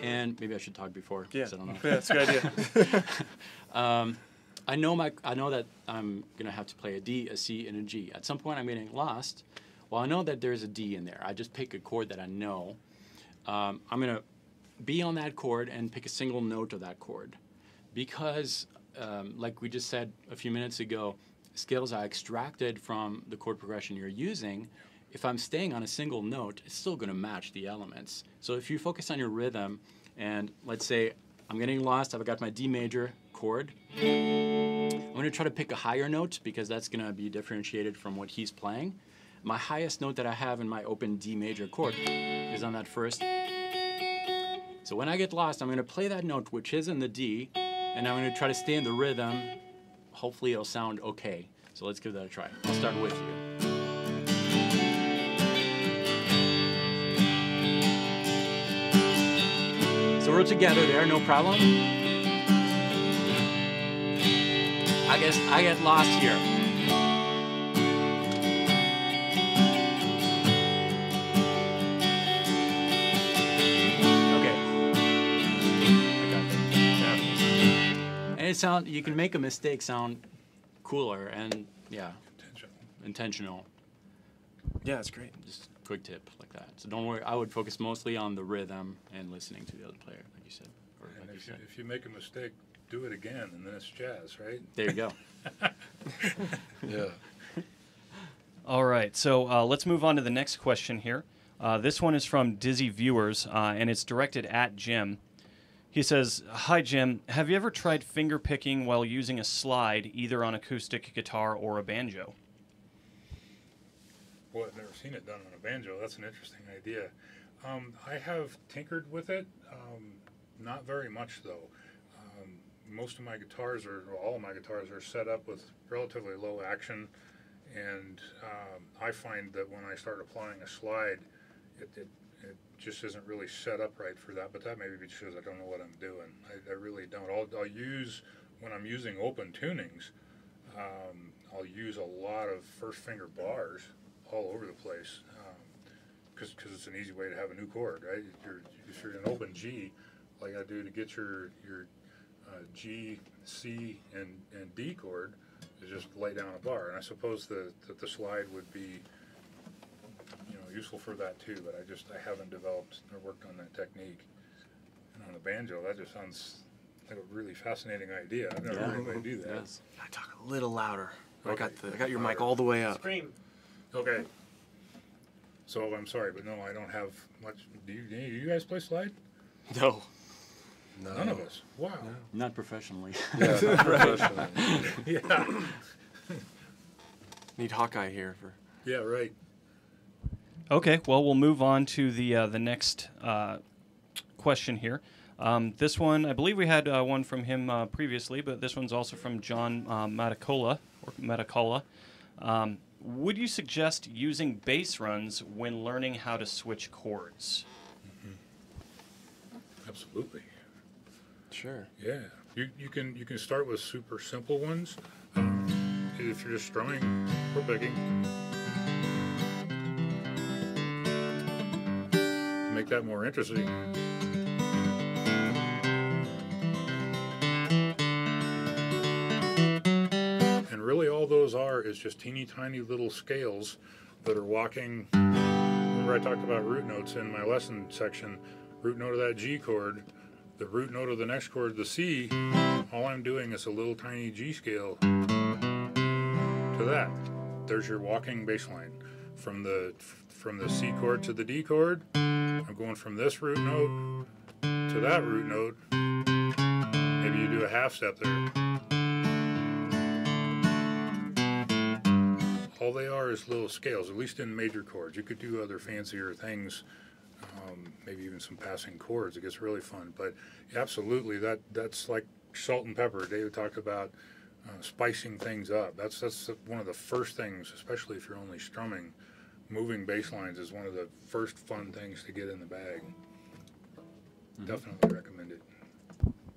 And maybe I should talk before. Yeah, I don't know. Yeah, that's a good idea. I know that I'm gonna have to play a D, a C, and a G. At some point, I'm getting lost. Well, I know that there's a D in there. I just pick a chord that I know. I'm gonna be on that chord and pick a single note of that chord, because, like we just said a few minutes ago, scales are extracted from the chord progression you're using. If I'm staying on a single note, it's still going to match the elements. So if you focus on your rhythm, and let's say I'm getting lost, I've got my D major chord. I'm going to try to pick a higher note because that's going to be differentiated from what he's playing. My highest note that I have in my open D major chord is on that first. So when I get lost, I'm going to play that note, which is in the D, and I'm going to try to stay in the rhythm. Hopefully it'll sound okay. So let's give that a try. I'll start with you. So we're together there, no problem. I guess I get lost here. Okay. I got that. And you can make a mistake sound cooler and, yeah, intentional. Yeah, that's great. Just a quick tip like that. So don't worry. I would focus mostly on the rhythm and listening to the other player, like you said. Or And like you said. if you make a mistake, do it again, and then it's jazz, right? There you go. Yeah. All right, so let's move on to the next question here. This one is from Dizzy Viewers, and it's directed at Jim. He says, "Hi, Jim. Have you ever tried finger picking while using a slide, either on acoustic guitar or a banjo?" Well, I've never seen it done on a banjo. That's an interesting idea. I have tinkered with it, not very much though. Most of my guitars, all of my guitars, are set up with relatively low action, and I find that when I start applying a slide, it just isn't really set up right for that, but that may be because I don't know what I'm doing. I really don't. I'll use, when I'm using open tunings, I'll use a lot of first finger bars all over the place, because it's an easy way to have a new chord, right? If you're in an open G, all you got to do to get your G, C, and D chord is just lay down a bar. And I suppose that the slide would be, useful for that too. But I haven't developed or worked on that technique. And on the banjo, that just sounds like a really fascinating idea. I've never heard anybody do that. Yes. I talk a little louder. Okay. I got your mic all the way up. Scream. Okay. So I'm sorry, but no, I don't have much. Do you guys play slide? No. None of us. Wow. Not professionally. Yeah, not professionally. Yeah. Need Hawkeye here for. Yeah. Right. Okay, well, we'll move on to the next question here. This one, I believe we had one from him previously, but this one's also from John Matacola. Would you suggest using bass runs when learning how to switch chords? Absolutely. Sure. Yeah. You can start with super simple ones. If you're just strumming or picking. Make that more interesting. And really all those are is just teeny tiny little scales that are walking. Remember I talked about root notes in my lesson section. Root note of that G chord, the root note of the next chord, the C. All I'm doing is a little tiny G scale to that. There's your walking bass line. From the C chord to the D chord, I'm going from this root note to that root note. Maybe you do a half step there. All they are is little scales, at least in major chords. You could do other fancier things, maybe even some passing chords. It gets really fun. But absolutely, that's like salt and pepper. David talked about spicing things up. That's one of the first things, especially if you're only strumming. Moving bass lines is one of the first fun things to get in the bag. Definitely recommend it,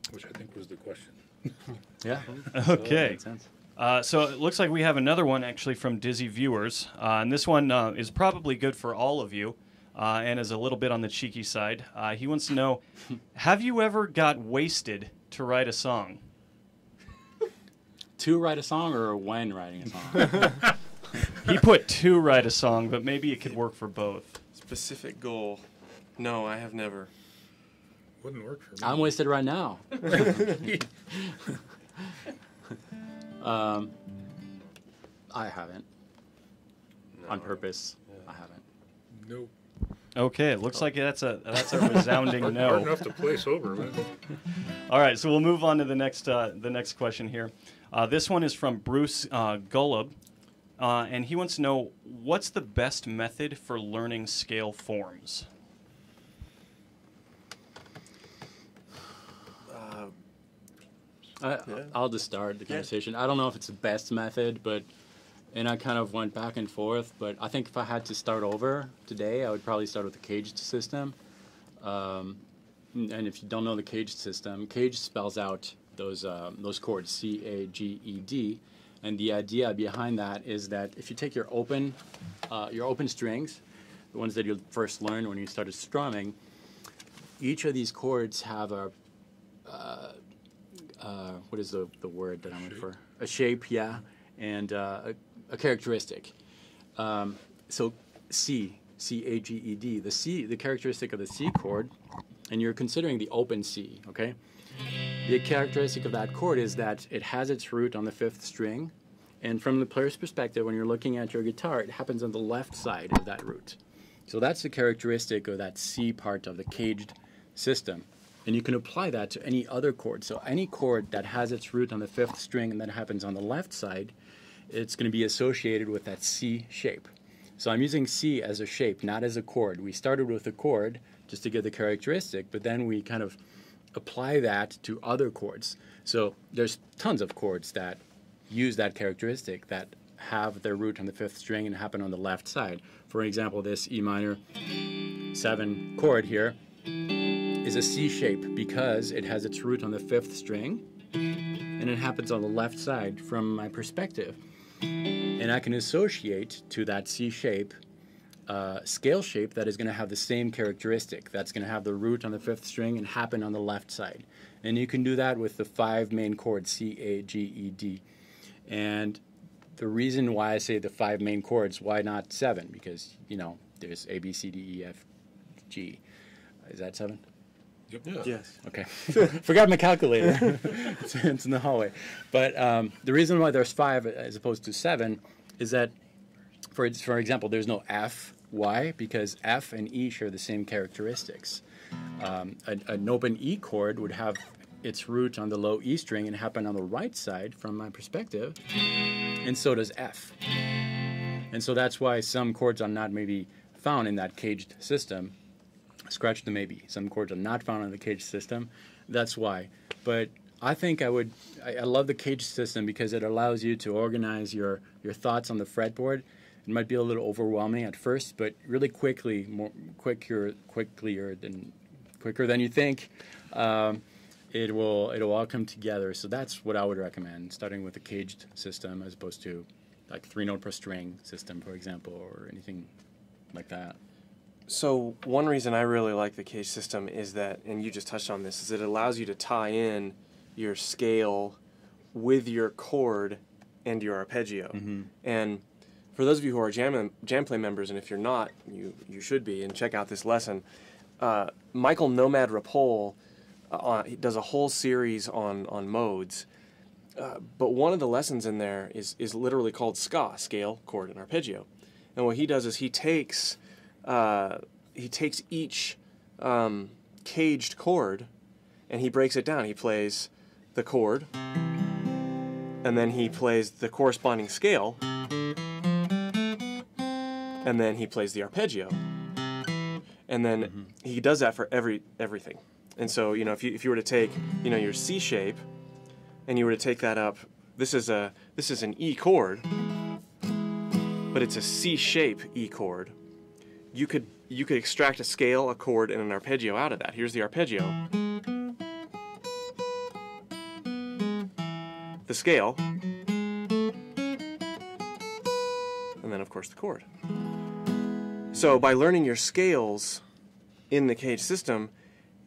which I think was the question. Yeah. Okay. Makes sense. So it looks like we have another one actually from Dizzy Viewers. And this one is probably good for all of you and is a little bit on the cheeky side. He wants to know, have you ever got wasted to write a song? To write a song or when writing a song? He put to write a song, but maybe it could work for both. Specific goal. No, I have never. Wouldn't work for me. I'm wasted right now. I haven't. On purpose. I haven't. Nope. Okay, it looks like that's a resounding Hard no. enough to play sober. All right, so we'll move on to the next question here. This one is from Bruce Gullub, and he wants to know, what's the best method for learning scale forms? I'll just start the conversation. I don't know if it's the best method, and I kind of went back and forth, but I think if I had to start over today, I would probably start with the caged system. And if you don't know the caged system, caged spells out those chords, C, A, G, E, D. And the idea behind that is that if you take your open strings, the ones that you first learned when you started strumming, each of these chords have a what is the word that I'm looking for? A shape, yeah, and a characteristic. So C, C, A, G, E, D. The characteristic of the C chord, and you're considering the open C, okay? The characteristic of that chord is that it has its root on the 5th string, and from the player's perspective, when you're looking at your guitar, it happens on the left side of that root. So that's the characteristic of that C part of the caged system. And you can apply that to any other chord. So any chord that has its root on the 5th string and that happens on the left side, it's going to be associated with that C shape. So I'm using C as a shape, not as a chord. We started with a chord just to get the characteristic, but then we kind of apply that to other chords. So there's tons of chords that use that characteristic that have their root on the 5th string and happen on the left side. For example, this E minor 7 chord here is a C shape because it has its root on the 5th string and it happens on the left side from my perspective. And I can associate to that C shape scale shape that is going to have the same characteristic. That's going to have the root on the 5th string and happen on the left side. And you can do that with the 5 main chords, C, A, G, E, D. And the reason why I say the 5 main chords, why not 7? Because, you know, there's A, B, C, D, E, F, G. Is that 7? Yep. Yeah. Yes. Okay. Forgot my calculator. It's in the hallway. But the reason why there's 5 as opposed to 7 is that, for example, there's no F. Why? Because F and E share the same characteristics. An open E chord would have its root on the low E string and happen on the right side from my perspective, and so does F. And so that's why some chords are not maybe found in that caged system. Scratch the maybe. Some chords are not found in the caged system. That's why. But I think I love the caged system because it allows you to organize your thoughts on the fretboard. It might be a little overwhelming at first, but really quicker than you think. It will all come together. So that's what I would recommend, starting with a caged system as opposed to like 3-note per string system, for example, or anything like that. So one reason I really like the cage system is that, and you just touched on this, is it allows you to tie in your scale with your chord and your arpeggio. Mm-hmm. And for those of you who are JamPlay members, and if you're not, you should be, and check out this lesson. Michael Nomad Rapole he does a whole series on modes, but one of the lessons in there is literally called ska, scale, chord, and arpeggio. And what he does is he takes each caged chord and he breaks it down. He plays the chord, and then he plays the corresponding scale, and then he plays the arpeggio, and then he does that for everything. And so, you know, if you were to take, you know, your C shape, and you were to take that up, this is an E chord, but it's a C shape E chord. You could extract a scale, a chord, and an arpeggio out of that. Here's the arpeggio, the scale, and then of course the chord. So by learning your scales in the cage system,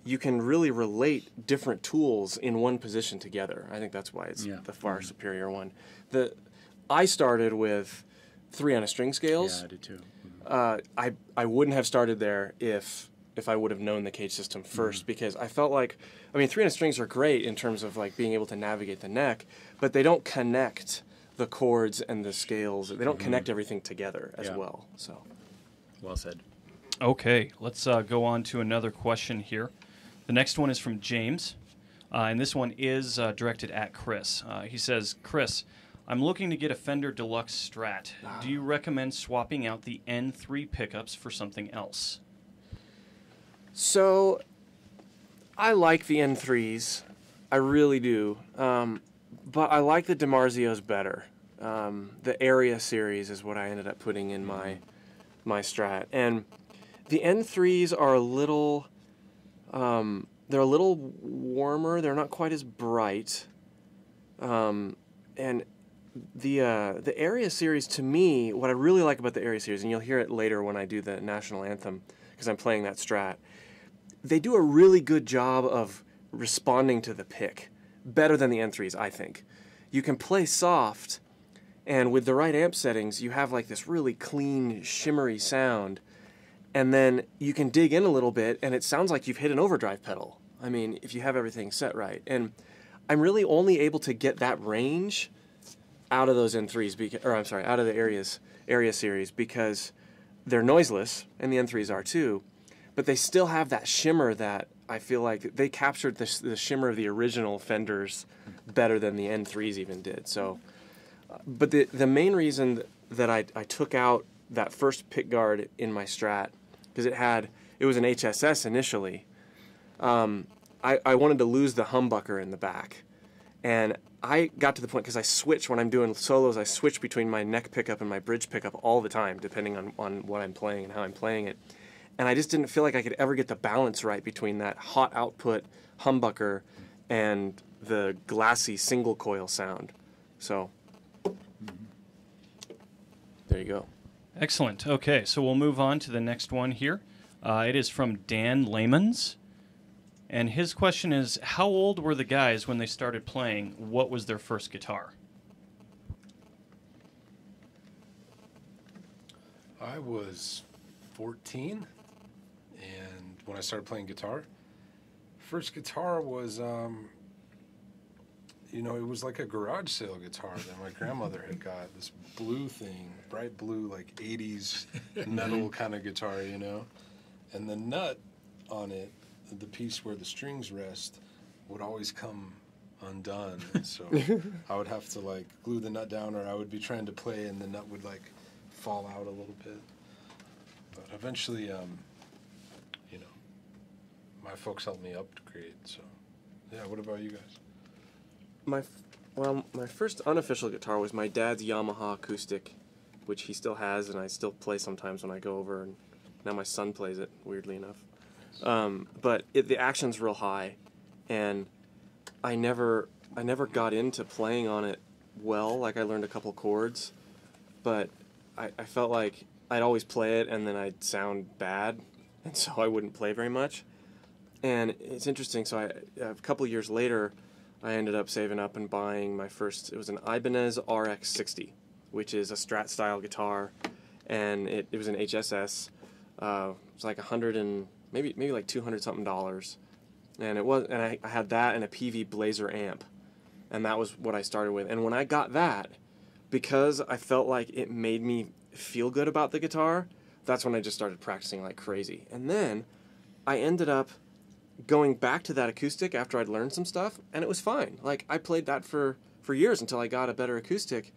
you can really relate different tools in one position together. I think that's why it's the far superior one. I started with 3 on a string scales. Yeah, I did too. I wouldn't have started there if I would have known the cage system first, because I felt like, I mean, 3 on a strings are great in terms of like being able to navigate the neck, but they don't connect the chords and the scales. They don't connect everything together as well. So, well said. Okay, let's go on to another question here. The next one is from James, and this one is directed at Chris. He says, Chris, I'm looking to get a Fender Deluxe Strat. Do you recommend swapping out the N3 pickups for something else? So, I like the N3s. I really do. But I like the DiMarzios better. The Area series is what I ended up putting in my Strat. And the N3s are a little... they're a little warmer. They're not quite as bright. And the Area series, to me, what I really like about the Area series, and you'll hear it later when I do the National Anthem, because I'm playing that Strat, they do a really good job of responding to the pick, better than the N3s, I think. You can play soft, and with the right amp settings, you have like this really clean, shimmery sound, and then you can dig in a little bit, and it sounds like you've hit an overdrive pedal. I mean, if you have everything set right. And I'm really only able to get that range out of those N3s, out of the Area series, because they're noiseless, and the N3s are too, but they still have that shimmer that I feel like they captured the shimmer of the original Fenders better than the N3s even did. So, but the main reason that I took out that first pick guard in my Strat, because it was an HSS initially, I wanted to lose the humbucker in the back. And I got to the point, because I switch when I'm doing solos, I switch between my neck pickup and my bridge pickup all the time, depending on what I'm playing and how I'm playing it. And I just didn't feel like I could ever get the balance right between that hot output humbucker and the glassy single coil sound. So, there you go. Excellent. Okay, so we'll move on to the next one here. It is from Dan Layman's. And his question is, how old were the guys when they started playing? What was their first guitar? I was 14, and when I started playing guitar, first guitar was, you know, it was like a garage sale guitar that my grandmother had got, this blue thing, bright blue, like 80s metal kind of guitar, you know, and the nut on it, the piece where the strings rest, would always come undone. So I would have to like glue the nut down, or I would be trying to play and the nut would like fall out a little bit. But eventually, you know, my folks helped me upgrade. So yeah, what about you guys? My first unofficial guitar was my dad's Yamaha acoustic, which he still has, and I still play sometimes when I go over, and now my son plays it, weirdly enough. But the action's real high, and I never got into playing on it well. Like, I learned a couple chords, but I felt like I'd always play it and then I'd sound bad, and so I wouldn't play very much. And it's interesting, so a couple years later, I ended up saving up and buying my first, it was an Ibanez RX60, which is a Strat style guitar, and it was an HSS. It was like maybe like $200 something, and I had that and a PV Blazer amp, and that was what I started with. And when I got that, because I felt like it made me feel good about the guitar, that's when I just started practicing like crazy. And then I ended up going back to that acoustic after I'd learned some stuff, and it was fine. Like, I played that for years until I got a better acoustic,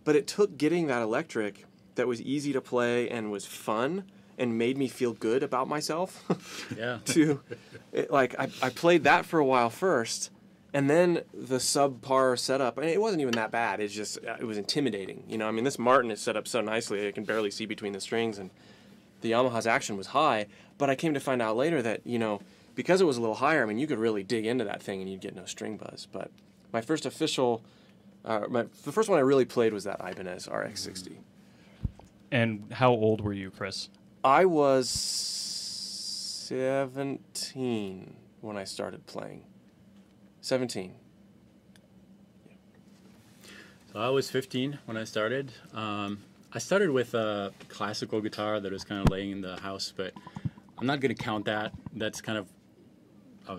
but it took getting that electric that was easy to play and was fun and made me feel good about myself. Yeah. I played that for a while first, and then the subpar setup, and it wasn't even that bad. It's just, it was intimidating. You know, I mean, this Martin is set up so nicely, I can barely see between the strings, and the Yamaha's action was high, but I came to find out later that, you know, because it was a little higher, I mean, you could really dig into that thing and you'd get no string buzz. But my first official, the first one I really played was that Ibanez RX60. And how old were you, Chris? I was 17 when I started playing. 17. So I was 15 when I started. I started with a classical guitar that was kind of laying in the house, but I'm not going to count that. That's kind of, I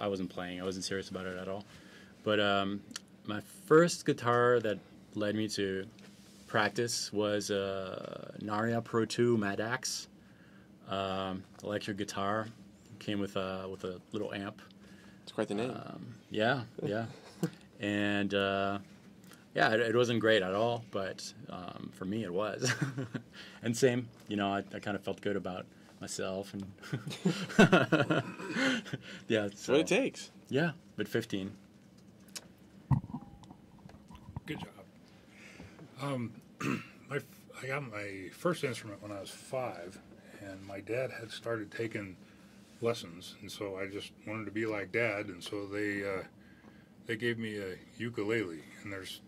wasn't playing. I wasn't serious about it at all. But my first guitar that led me to practice was a Naria Pro 2 Mad Axe electric guitar. Came with a little amp. It's quite the name. Yeah. And yeah, it wasn't great at all, but for me it was. And same, you know, I kind of felt good about myself, and yeah, That's what it takes. Yeah, but 15. Good job. I got my first instrument when I was 5, and my dad had started taking lessons, and so I just wanted to be like Dad, and so they gave me a ukulele, and there's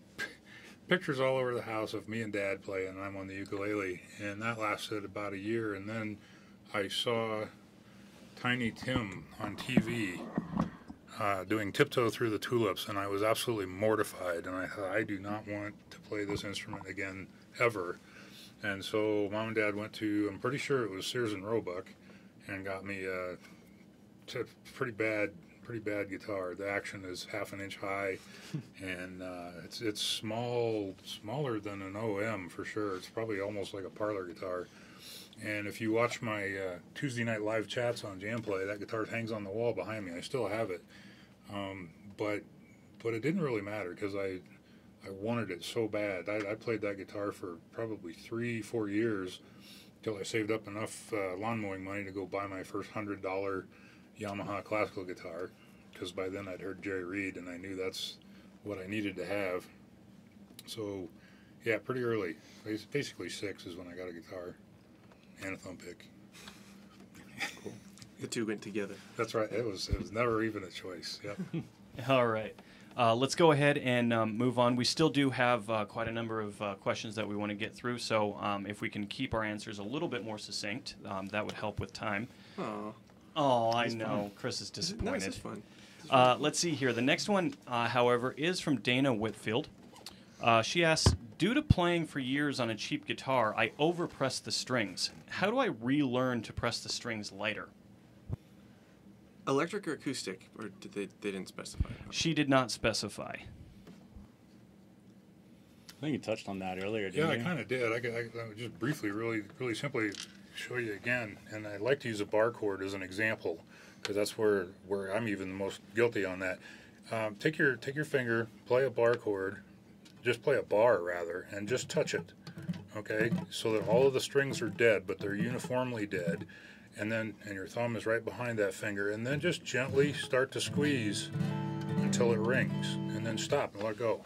pictures all over the house of me and Dad playing, and I'm on the ukulele, and that lasted about a year, and then I saw Tiny Tim on TV doing Tiptoe Through the Tulips, and I was absolutely mortified, and I thought, I do not want to play this instrument again, ever. And so Mom and Dad went to, I'm pretty sure it was Sears and Roebuck, and got me a pretty bad guitar. The action is half an inch high, and it's smaller than an OM for sure. It's probably almost like a parlor guitar. And if you watch my Tuesday night live chats on JamPlay, that guitar hangs on the wall behind me. I still have it, but it didn't really matter because I wanted it so bad. I played that guitar for probably 3-4 years till I saved up enough lawn mowing money to go buy my first $100 Yamaha classical guitar, because by then I'd heard Jerry Reed and I knew that's what I needed to have. So yeah, pretty early, basically 6 is when I got a guitar and a thumb pick. The two went together. That's right. It was never even a choice. Yep. All right. Let's go ahead and move on. We still do have quite a number of questions that we want to get through, so if we can keep our answers a little bit more succinct, that would help with time. Oh, I know. Chris is disappointed. No, it's fun. Let's see here. The next one, however, is from Dana Whitfield. She asks, due to playing for years on a cheap guitar, I overpress the strings. How do I relearn to press the strings lighter? Electric or acoustic, or did they didn't specify? She did not specify. I think you touched on that earlier, didn't Yeah, you? I kind of did. I just briefly, really simply show you again, and I like to use a bar chord as an example, because that's where I'm even the most guilty on that. Take your finger, play a bar chord, just play a bar rather, and just touch it, okay? So that all of the strings are dead, but they're uniformly dead, and your thumb is right behind that finger, and then just gently start to squeeze until it rings, and then stop and let go.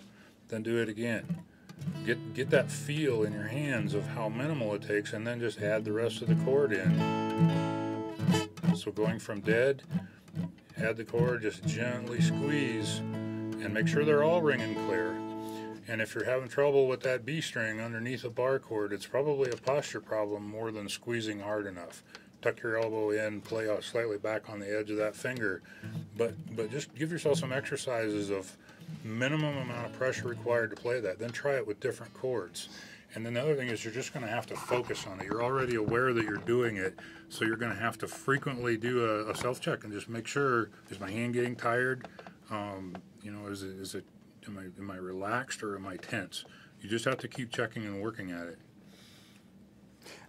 Then do it again. Get that feel in your hands of how minimal it takes, and then just add the rest of the chord in. So going from dead, add the chord, just gently squeeze, and make sure they're all ringing clear. And if you're having trouble with that B string underneath a bar chord, it's probably a posture problem more than squeezing hard enough. Tuck your elbow in, play out slightly back on the edge of that finger, but just give yourself some exercises of minimum amount of pressure required to play that. Then try it with different chords. And then the other thing is you're just going to have to focus on it. You're already aware that you're doing it, so you're going to have to frequently do a self-check and just make sure, is my hand getting tired? Am I relaxed or am I tense? You just have to keep checking and working at it.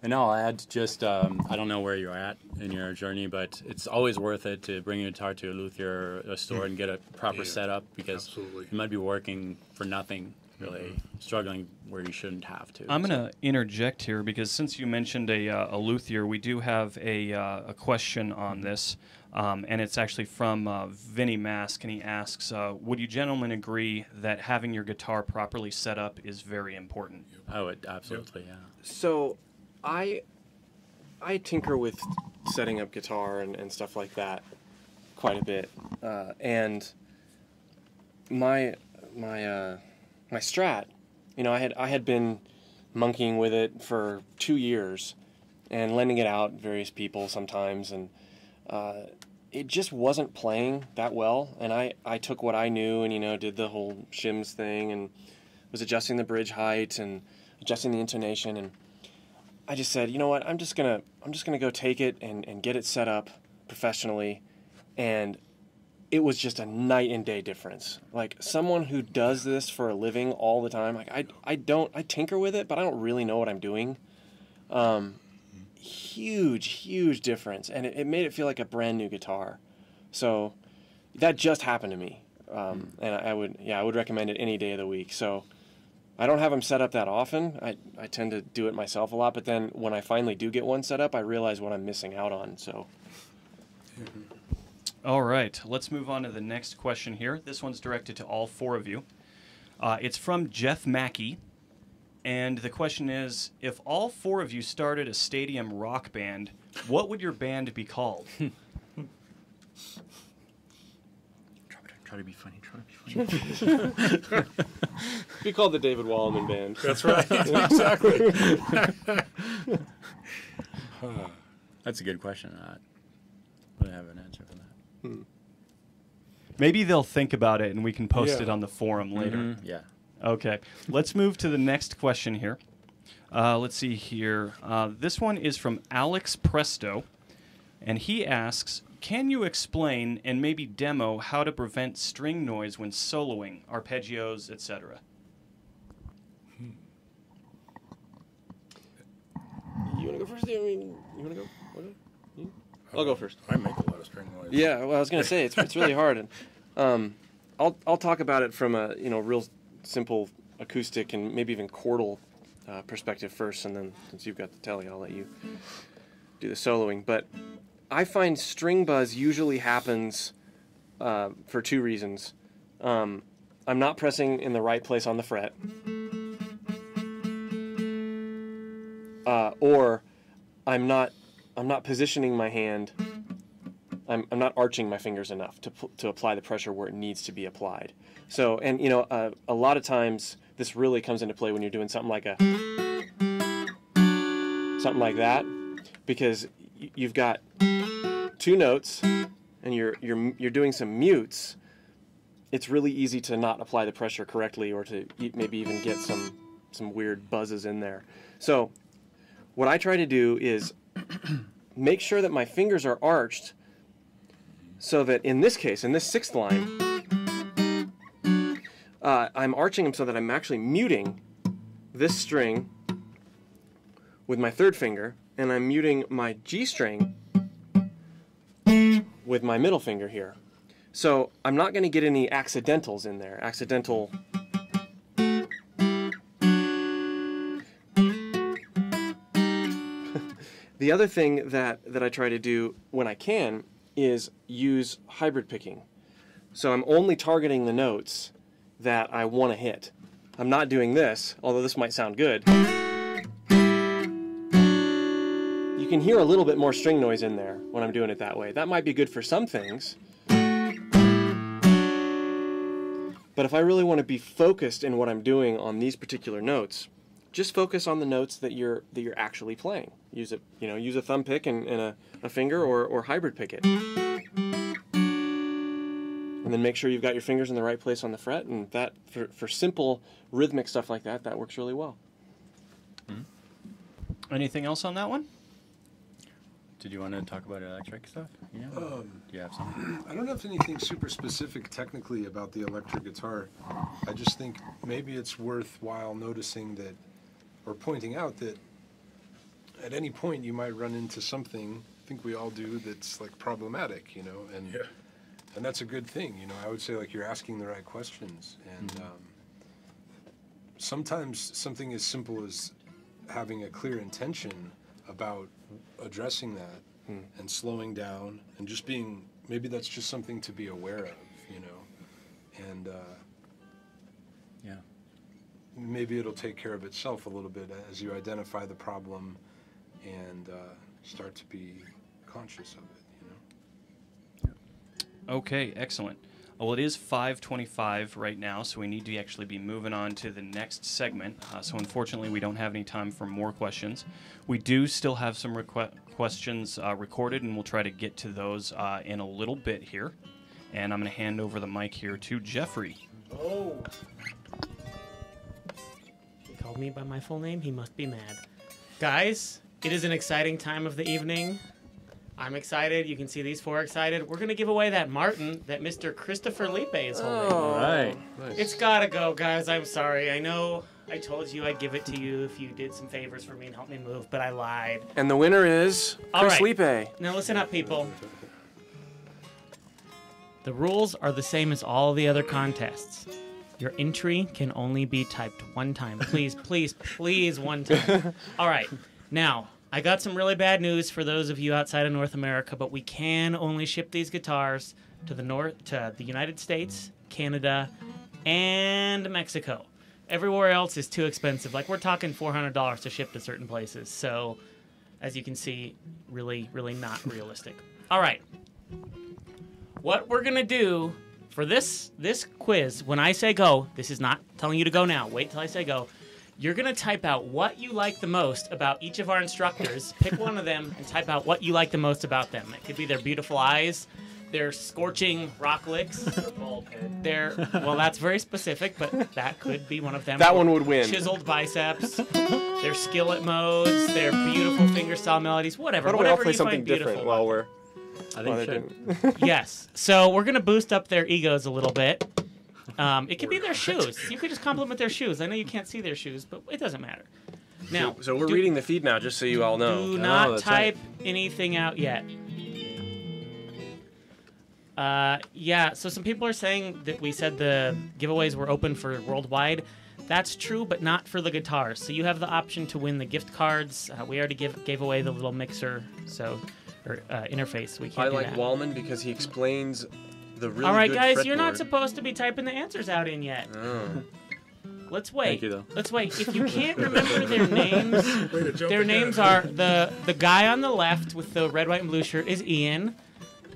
And I'll add just, I don't know where you're at in your journey, but it's always worth it to bring your guitar to a luthier or a store and get a proper setup, because absolutely. you might be working for nothing, really, struggling where you shouldn't have to. I'm going to interject here, because since you mentioned a luthier, we do have a question on this, and it's actually from Vinny Mask, and he asks, would you gentlemen agree that having your guitar properly set up is very important? I would, absolutely, yeah. So, I tinker with setting up guitar and stuff like that quite a bit, and my Strat, I had been monkeying with it for 2 years and lending it out to various people sometimes, and it just wasn't playing that well. And I took what I knew and did the whole shims thing and was adjusting the bridge height and adjusting the intonation, and I just said, you know what, I'm just gonna go take it and get it set up professionally, and it was just a night and day difference. Like, someone who does this for a living all the time, like I tinker with it, but I don't really know what I'm doing. Huge difference, and it made it feel like a brand new guitar. So that just happened to me, and I would recommend it any day of the week. So I don't have them set up that often. I tend to do it myself a lot, but then when I finally do get one set up, I realize what I'm missing out on. So. All right, let's move on to the next question here. This one's directed to all four of you. It's from Jeff Mackey, and the question is, if all four of you started a stadium rock band, what would your band be called? Try to be funny. Be called the David Wallimann Band. That's right. Exactly. That's a good question. I don't have an answer for that. Maybe they'll think about it and we can post it on the forum later. Mm-hmm. Yeah. Okay, let's move to the next question here. Let's see here. This one is from Alex Presto, and he asks, can you explain and maybe demo how to prevent string noise when soloing, arpeggios, etc.? You want to go first? You want to go? I'll go first. I make a lot of string noise. Yeah, well, I was going to say, it's really hard. And, I'll talk about it from a real simple acoustic and maybe even chordal perspective first, and then since you've got the telly, I'll let you do the soloing. But I find string buzz usually happens for two reasons. I'm not pressing in the right place on the fret, or I'm not positioning my hand I'm not arching my fingers enough to apply the pressure where it needs to be applied. So, and you know, a lot of times this really comes into play when you're doing something like that, because you've got two notes and you're doing some mutes. It's really easy to not apply the pressure correctly, or to maybe even get some weird buzzes in there. So what I try to do is make sure that my fingers are arched, so that in this case, in this sixth line, I'm arching them so that I'm actually muting this string with my third finger, and I'm muting my G string with my middle finger here. So I'm not going to get any accidentals in there. Accidental. The other thing that I try to do when I can is use hybrid picking. So I'm only targeting the notes that I want to hit. I'm not doing this, although this might sound good. You can hear a little bit more string noise in there when I'm doing it that way. That might be good for some things. But if I really want to be focused in what I'm doing on these particular notes, just focus on the notes that you're actually playing. Use a thumb pick and a finger, or hybrid pick it. And then make sure you've got your fingers in the right place on the fret, and that for simple rhythmic stuff like that works really well. Anything else on that one? Did you want to talk about electric stuff? Yeah. Do you have something? I don't have anything super specific technically about the electric guitar. I just think maybe it's worthwhile noticing that, or pointing out that at any point you might run into something, I think we all do, that's like problematic, you know, and that's a good thing, you know. I would say, like, you're asking the right questions, and sometimes something as simple as having a clear intention about addressing that and slowing down and just being, maybe that's just something to be aware of, you know, and maybe it'll take care of itself a little bit as you identify the problem and start to be conscious of it, you know. Okay, excellent. Well, it is 5:25 right now, so we need to actually be moving on to the next segment. So unfortunately, we don't have any time for more questions. We do still have some questions recorded, and we'll try to get to those in a little bit here. And I'm going to hand over the mic here to Jeffrey. Oh. He called me by my full name. He must be mad. Guys, it is an exciting time of the evening. I'm excited. You can see these four excited. We're going to give away that Martin that Mr. Christopher Liepe is holding. Oh, Right. Nice. It's got to go, guys. I'm sorry. I know I told you I'd give it to you if you did some favors for me and helped me move, but I lied. And the winner is All Chris right. Liepe. Now listen up, people. The rules are the same as all the other contests. Your entry can only be typed one time. Please, please, please, one time. All right. Now, I got some really bad news for those of you outside of North America, but we can only ship these guitars to the United States, Canada, and Mexico. Everywhere else is too expensive. Like, we're talking $400 to ship to certain places. So, as you can see, really, really not realistic. All right. What we're going to do for this quiz, when I say go, this is not telling you to go now. Wait till I say go. You're going to type out what you like the most about each of our instructors. Pick one of them and type out what you like the most about them. It could be their beautiful eyes, their scorching rock licks, well, that's very specific, but that could be one of them. That one would win. Chiseled biceps, their skillet modes, their beautiful fingerstyle melodies, whatever. Why don't we all Whatever play you something find beautiful. different while we're... I while think they're so. doing- Yes. So we're going to boost up their egos a little bit. It could be their shoes. You could just compliment their shoes. I know you can't see their shoes, but it doesn't matter. Now, So we're reading the feed now, just so you all know. do not that's type anything out yet. Yeah, so some people are saying that we said the giveaways were open for worldwide. That's true, but not for the guitars. So you have the option to win the gift cards. We already gave away the little mixer, or interface. We can't I do like that. Wallimann because he explains the really All right, good guys, you're not fretboard. supposed to be typing the answers out in yet. Oh. Let's wait. Thank you, though. Let's wait. If you can't remember their names, their names are the guy on the left with the red, white, and blue shirt is Ian.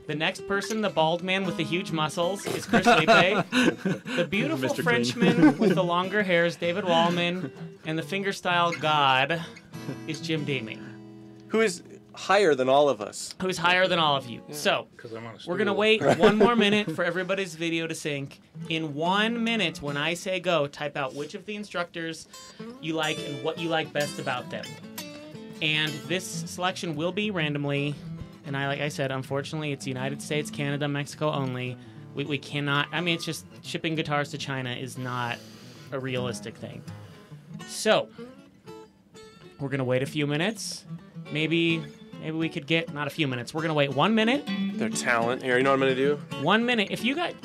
The next person, the bald man with the huge muscles, is Chris Liepe. The beautiful Mr. Clean. Frenchman with the longer hair is David Wallimann. And the fingerstyle god is Jim Deeming, Who is higher than all of us? who's higher than all of you. So, 'Cause I'm on a we're going to stool. wait 1 more minute for everybody's video to sync. In 1 minute, when I say go, type out which of the instructors you like and what you like best about them. And this selection will be randomly. And like I said, unfortunately, it's United States, Canada, Mexico only. We cannot, I mean, it's just shipping guitars to China is not a realistic thing. So, we're going to wait a few minutes. Maybe we could get, not a few minutes, we're going to wait 1 minute. Their talent. Here, you know what I'm going to do? 1 minute. If you guys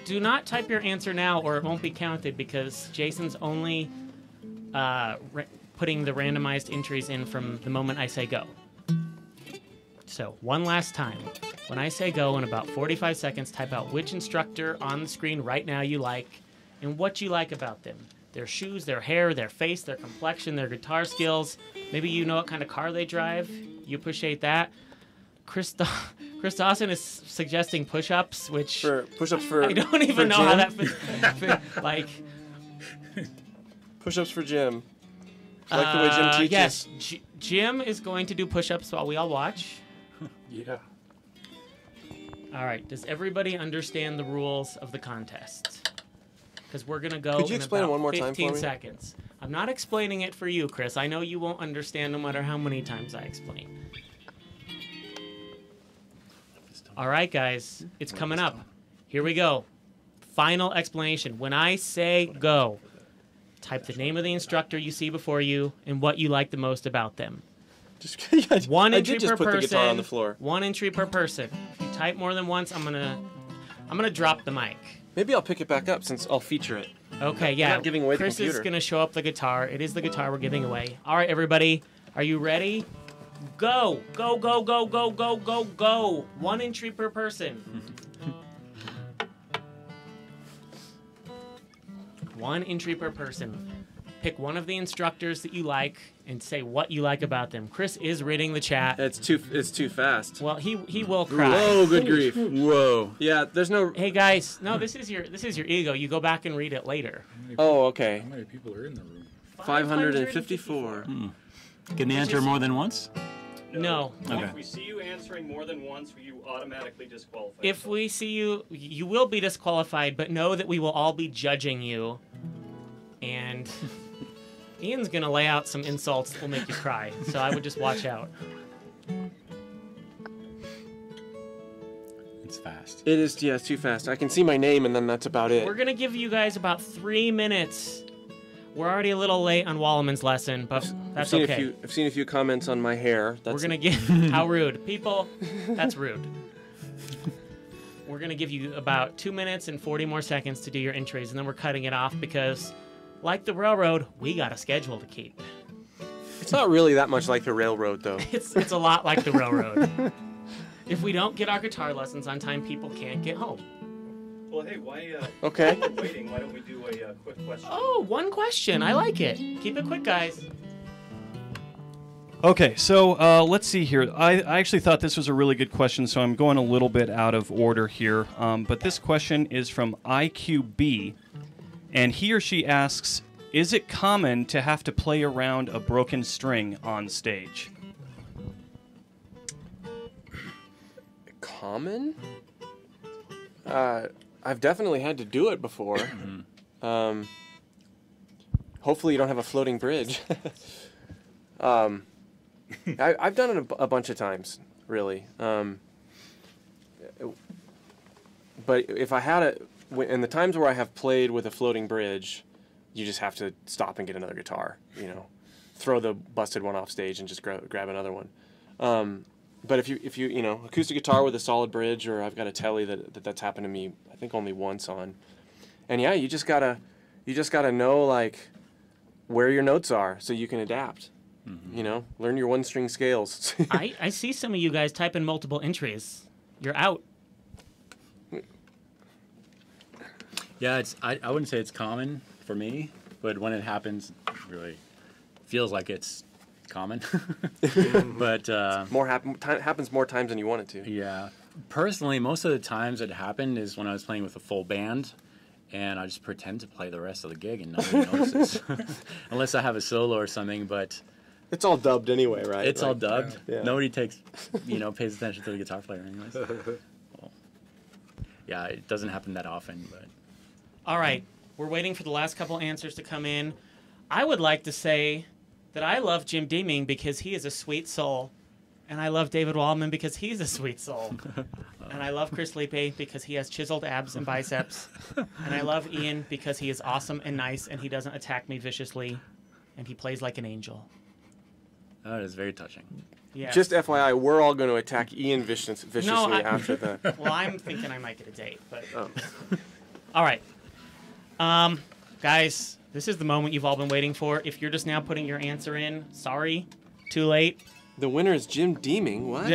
do not type your answer now or it won't be counted because Jason's only putting the randomized entries in from the moment I say go. So, one last time. When I say go in about 45 seconds, type out which instructor on the screen right now you like and what you like about them. Their shoes, their hair, their face, their complexion, their guitar skills. Maybe you know what kind of car they drive. You appreciate that. Chris Dawson is suggesting push-ups, which... For push-ups for I don't even know how that fits. Like... Push-ups for Jim. I like the way Jim teaches. Yes, Jim is going to do push-ups while we all watch. Yeah. All right. Does everybody understand the rules of the contest? Because we're gonna go Could you in explain it about one more time 15 for me? seconds. I'm not explaining it for you, Chris. I know you won't understand no matter how many times I explain. All right, guys. It's coming up. Here we go. Final explanation. When I say go, type the name of the instructor you see before you and what you like the most about them. Just, One I entry did just per put person. the guitar on the floor. 1 entry per person. If you type more than once, I'm gonna drop the mic. Maybe I'll pick it back up since I'll feature it. Okay, yeah. not giving away the Chris is computer. gonna show up the guitar. It is the guitar we're giving away. All right, everybody, are you ready? Go, go, go, go, go, go, go, go. 1 entry per person. 1 entry per person. Pick one of the instructors that you like and say what you like about them. Chris is reading the chat. It's too fast. Well, he will cry. Whoa, good grief. Whoa. Yeah, there's no. Hey guys, no, this is your ego. You go back and read it later. Oh, okay. How many people are in the room? 554. Can they enter more than once? No. Okay. If we see you answering more than once, you automatically disqualify. If we see you, you will be disqualified, but know that we will all be judging you. And Ian's going to lay out some insults that will make you cry, so I would just watch out. It's fast. It is, yeah, it's too fast. I can see my name and then that's about it. We're going to give you guys about 3 minutes. We're already a little late on Wallimann's lesson, but that's okay. I've seen a few comments on my hair. We're going to give... How rude. People, that's rude. We're going to give you about 2 minutes and 40 more seconds to do your entries, and then we're cutting it off because, like the railroad, we got a schedule to keep. It's not really that much like the railroad, though. It's a lot like the railroad. If we don't get our guitar lessons on time, people can't get home. Well, hey, why? Okay. While we're waiting, why don't we do a quick question? Oh, 1 question. I like it. Keep it quick, guys. Okay, so let's see here. I actually thought this was a really good question, so I'm going a little bit out of order here. But this question is from IQB, and he or she asks, is it common to have to play around a broken string on stage? Common? I've definitely had to do it before. Hopefully you don't have a floating bridge. I've done it a bunch of times, really. But if I had it, in the times where I have played with a floating bridge, you just have to stop and get another guitar. You know, throw the busted one off stage and just grab another one. But if you know, acoustic guitar with a solid bridge, or I've got a telly that's happened to me, I think only once on. And yeah, you just gotta know like where your notes are so you can adapt. You know, learn your 1-string scales. I see some of you guys type in multiple entries. You're out. Yeah, I wouldn't say it's common for me, but when it happens, it really feels like it's common. But happens more times than you want it to. yeah, Personally, most of the times it happened is when I was playing with a full band, and I just pretend to play the rest of the gig and nobody notices. Unless I have a solo or something, but... It's all dubbed anyway, right? It's all dubbed. Yeah. Nobody takes, pays attention to the guitar player anyways. Well, yeah, it doesn't happen that often, but... All right, we're waiting for the last couple answers to come in. I would like to say that I love Jim Deeming because he is a sweet soul, and I love David Wallimann because he's a sweet soul, and I love Chris Liepe because he has chiseled abs and biceps, and I love Ian because he is awesome and nice, and he doesn't attack me viciously, and he plays like an angel. That is very touching. Yeah. Just FYI, we're all going to attack Ian viciously after the... Well, I'm thinking I might get a date, but... Oh. All right. Guys, this is the moment you've all been waiting for. If you're just now putting your answer in, sorry, too late. The winner is Jim Deeming. What?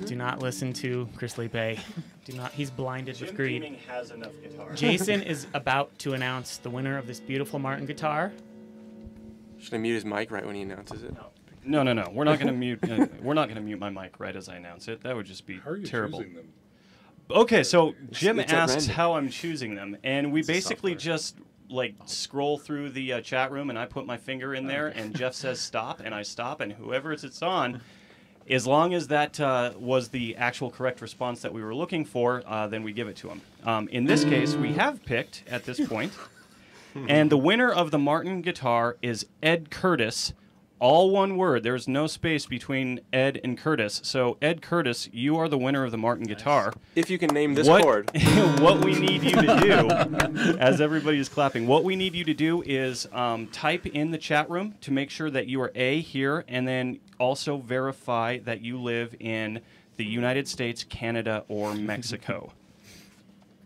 Do not listen to Chris Liepe. Do not. He's blinded with greed. Jim Deeming has enough guitar. Jason is about to announce the winner of this beautiful Martin guitar. Should I mute his mic right when he announces it? No. We're not going to mute. We're not going to mute my mic right as I announce it. That would just be How are you terrible. choosing them? Okay, so Jim it's at asks random. how I'm choosing them, and we basically software. just scroll through the chat room, and I put my finger in there, and Jeff says stop, and I stop, and whoever it's on, as long as that was the actual correct response that we were looking for, then we give it to him. In this case, we have picked at this point, and the winner of the Martin guitar is Ed Curtis. All one word. There's no space between Ed and Curtis. So, Ed Curtis, you are the winner of the Martin guitar. If you can name this chord. What we need you to do, as everybody is clapping, what we need you to do is type in the chat room to make sure that you are A, here, and then also verify that you live in the United States, Canada, or Mexico.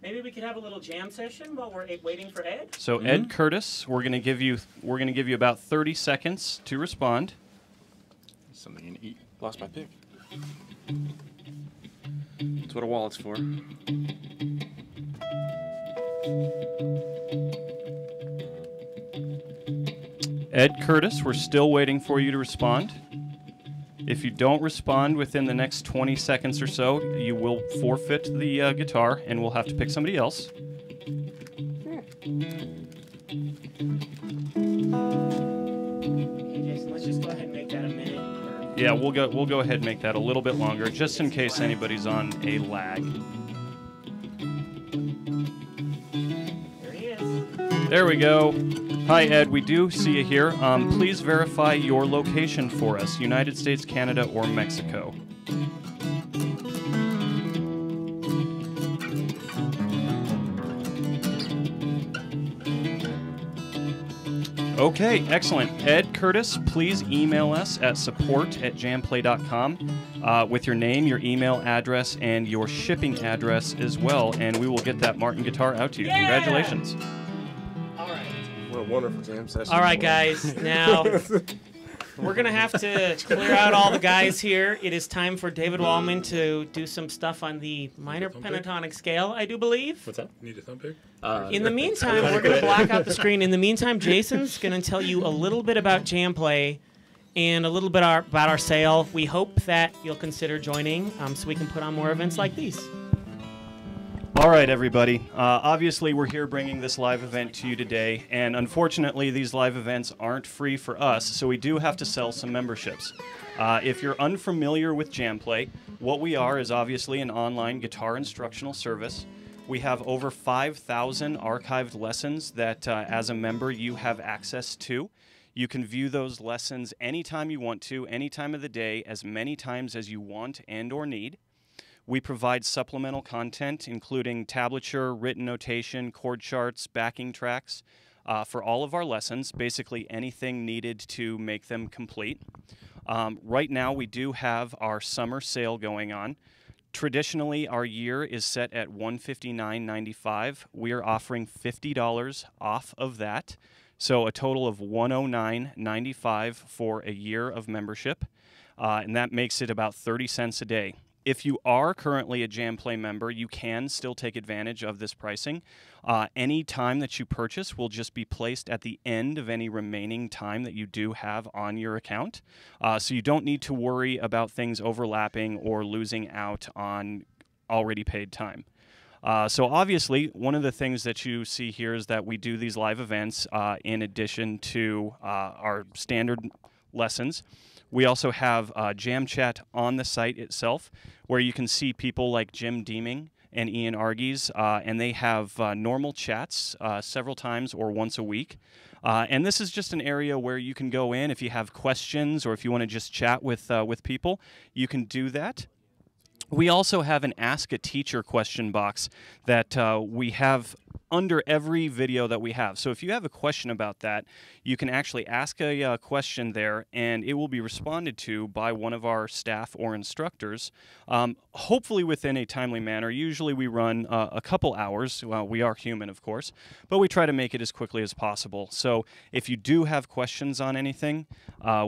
Maybe we could have a little jam session while we're waiting for Ed. So Ed Curtis, we're gonna give you about 30 seconds to respond. Something to eat. Lost my pick. That's what a wallet's for. Ed Curtis, we're still waiting for you to respond. If you don't respond within the next 20 seconds or so, you will forfeit the guitar, and we'll have to pick somebody else. Hey, Jason, let's just go ahead and make that a minute. Yeah, we'll go ahead and make that a little bit longer, just in case anybody's on a lag. There he is. There we go. Hi, Ed. We do see you here. Please verify your location for us, United States, Canada, or Mexico. Okay, excellent. Ed Curtis, please email us at support@jamplay.com with your name, your email address, and your shipping address as well, and we will get that Martin guitar out to you. Yeah! Congratulations. All right. What a wonderful jam session. All right, guys. Now, we're going to have to clear out all the guys here. It is time for David Wallimann to do some stuff on the minor pentatonic scale, I do believe. What's that? Need a thumb pick? In the meantime, we're going to black out the screen. In the meantime, Jason's going to tell you a little bit about JamPlay and a little bit about our sale. We hope that you'll consider joining so we can put on more events like these. All right, everybody. Obviously, we're here bringing this live event to you today, and unfortunately, these live events aren't free for us, so we do have to sell some memberships. If you're unfamiliar with JamPlay, what we are is obviously an online guitar instructional service. We have over 5,000 archived lessons that, as a member, you have access to. You can view those lessons anytime you want to, any time of the day, as many times as you want and or need. We provide supplemental content, including tablature, written notation, chord charts, backing tracks for all of our lessons, basically anything needed to make them complete. Right now, we do have our summer sale going on. Traditionally, our year is set at $159.95. We are offering $50 off of that, so a total of $109.95 for a year of membership, and that makes it about 30 cents a day. If you are currently a JamPlay member, you can still take advantage of this pricing. Any time that you purchase will just be placed at the end of any remaining time that you do have on your account. So you don't need to worry about things overlapping or losing out on already paid time. So obviously, one of the things that you see here is that we do these live events in addition to our standard lessons. We also have Jam Chat on the site itself, where you can see people like Jim Deeming and Ian Argys, and they have normal chats several times or once a week. And this is just an area where you can go in if you have questions or if you want to just chat with people, you can do that. We also have an Ask a Teacher question box that we have under every video that we have. So if you have a question about that, you can actually ask a question there, and it will be responded to by one of our staff or instructors, hopefully within a timely manner. Usually we run a couple hours. Well, we are human, of course, but we try to make it as quickly as possible. So if you do have questions on anything,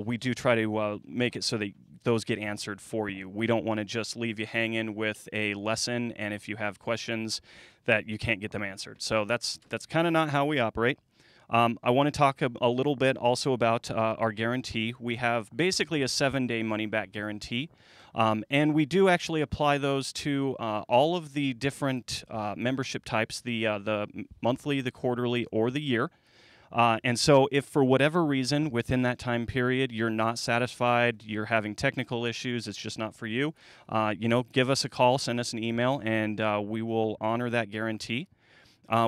we do try to make it so that those get answered for you. We don't want to just leave you hanging with a lesson, and if you have questions that you can't get them answered. So that's kind of not how we operate. I want to talk a little bit also about our guarantee. We have basically a 7-day money-back guarantee, and we do actually apply those to all of the different membership types, the monthly, the quarterly, or the year. And so if for whatever reason within that time period you're not satisfied, you're having technical issues, it's just not for you, give us a call, send us an email, and we will honor that guarantee.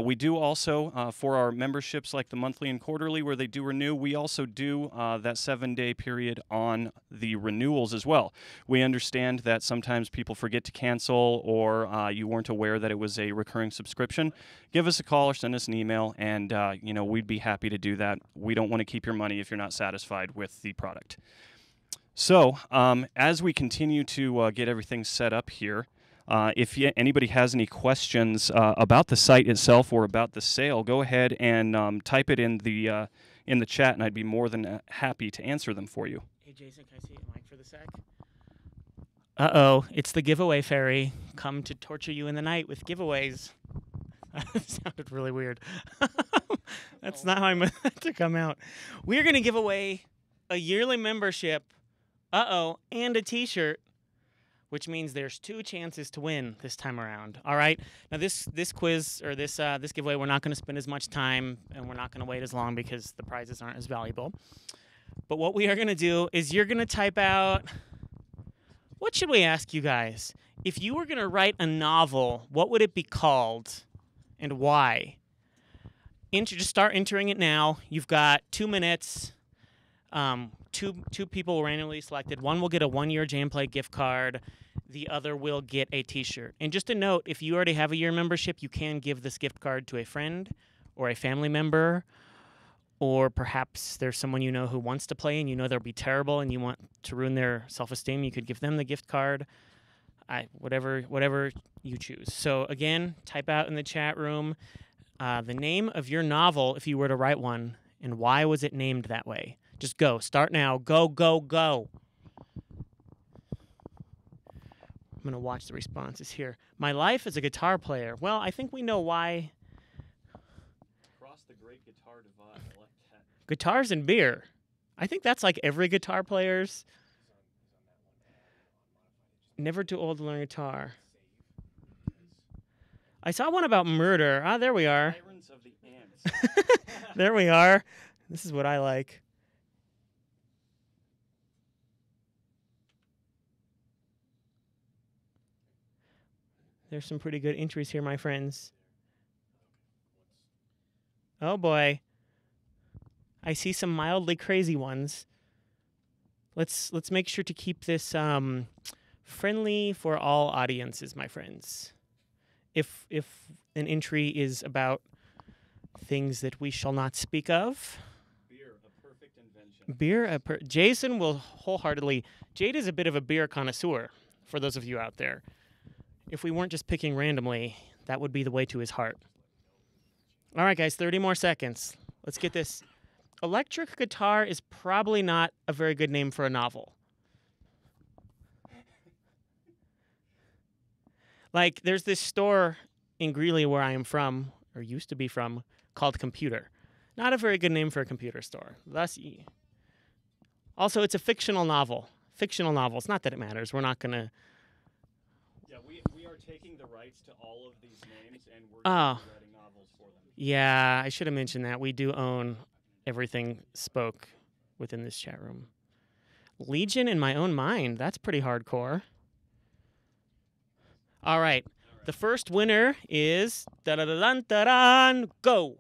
We do also, for our memberships like the monthly and quarterly where they do renew, we also do that 7-day period on the renewals as well. We understand that sometimes people forget to cancel or you weren't aware that it was a recurring subscription. Give us a call or send us an email, and we'd be happy to do that. We don't want to keep your money if you're not satisfied with the product. So as we continue to get everything set up here, if anybody has any questions about the site itself or about the sale, go ahead and type it in the chat, and I'd be more than happy to answer them for you. Hey, Jason, can I see your mic for the sec? Uh-oh, it's the giveaway fairy. Come to torture you in the night with giveaways. That sounded really weird. That's not how I meant that to come out. We're going to give away a yearly membership, and a t-shirt, which means there's 2 chances to win this time around. All right. Now this quiz or this giveaway, we're not going to spend as much time, and we're not going to wait as long because the prizes aren't as valuable. But what we are going to do is you're going to type out, what should we ask you guys? If you were going to write a novel, what would it be called and why? Just start entering it now. You've got 2 minutes. Two people randomly selected. One will get a 1-year JamPlay gift card. The other will get a t-shirt. And just a note, if you already have a year membership, you can give this gift card to a friend or a family member, or perhaps there's someone you know who wants to play and you know they'll be terrible and you want to ruin their self-esteem. You could give them the gift card, whatever you choose. So again, type out in the chat room the name of your novel if you were to write one, and why was it named that way. Just go. Start now. Go, go, go. I'm going to watch the responses here. My life as a guitar player. Well, I think we know why. Across the great guitar divide. I like that. Guitars and beer. I think that's like every guitar player's. Never too old to learn guitar. I saw one about murder. Ah, there we are. Sirens of the Ants. There we are. This is what I like. There's some pretty good entries here, my friends. Oh boy. I see some mildly crazy ones. Let's make sure to keep this friendly for all audiences, my friends. If an entry is about things that we shall not speak of. Beer, a perfect invention. Beer, Jason will wholeheartedly. Jade is a bit of a beer connoisseur, for those of you out there. If we weren't just picking randomly, that would be the way to his heart. All right, guys, 30 more seconds. Let's get this. Electric guitar is probably not a very good name for a novel. Like, there's this store in Greeley where I am from, or used to be from, called Computer. Not a very good name for a computer store. Thus, also, it's a fictional novel. Fictional novel. It's not that it matters. We're not going to... Yeah, we are taking the rights to all of these names, and we're Oh. writing novels for them. Yeah, I should have mentioned that. We do own everything spoke within this chat room. Legion in my own mind. That's pretty hardcore. All right. The first winner is da-da-da-dun-da-dun, go.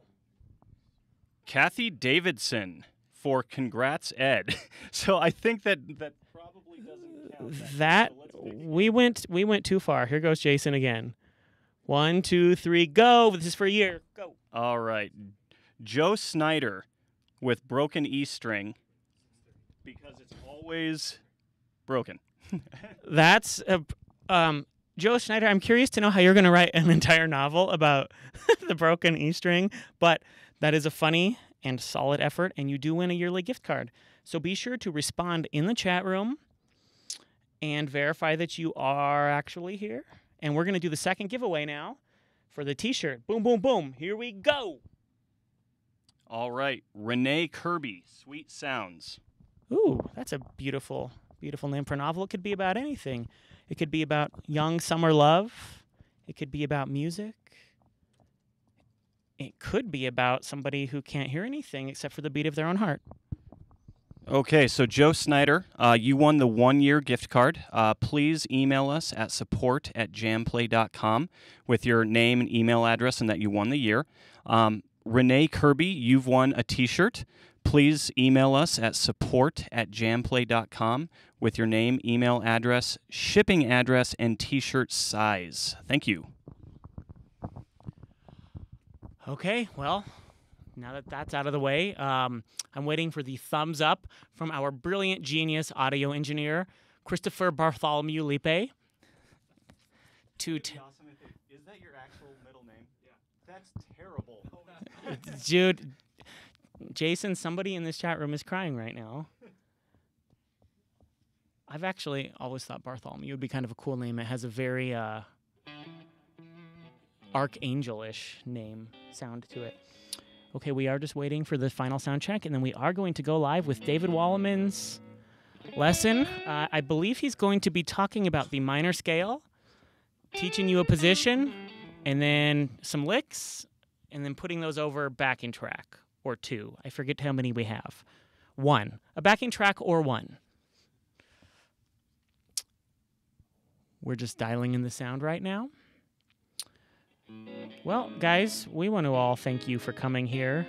Kathy Davidson for Congrats Ed. So I think that probably doesn't count. That So let's pick- we went too far. Here goes Jason again. 1, 2, 3, go. This is for a year. Go. All right. Joe Snyder with Broken E string because it's always broken. That's Joe Schneider. I'm curious to know how you're going to write an entire novel about the broken E string, but that is a funny and solid effort, and you do win a yearly gift card. So be sure to respond in the chat room and verify that you are actually here. And we're going to do the second giveaway now for the T-shirt. Boom, boom, boom. Here we go. All right. Renee Kirby, Sweet Sounds. Ooh, that's a beautiful, beautiful name for a novel. It could be about anything. It could be about young summer love. It could be about music. It could be about somebody who can't hear anything except for the beat of their own heart. Okay, so Joe Snyder, you won the 1-year gift card. Please email us at support@jamplay.com with your name and email address and that you won the year. Renee Kirby, you've won a T-shirt. Please email us at support@jamplay.com with your name, email address, shipping address, and T-shirt size. Thank you. Okay, well, now that that's out of the way, I'm waiting for the thumbs up from our brilliant genius audio engineer, Christopher Bartholomew Liepe. Is that your actual middle name? Yeah. That's terrible. Dude, Jason, somebody in this chat room is crying right now. I've actually always thought Bartholomew would be kind of a cool name. It has a very archangel-ish name sound to it. Okay, we are just waiting for the final sound check, and then we are going to go live with David Wallimann's lesson. I believe he's going to be talking about the minor scale, teaching you a position, and then some licks, and then putting those over backing track, or 2. I forget how many we have. 1. A backing track or 1. We're just dialing in the sound right now. Well, guys, we want to all thank you for coming here.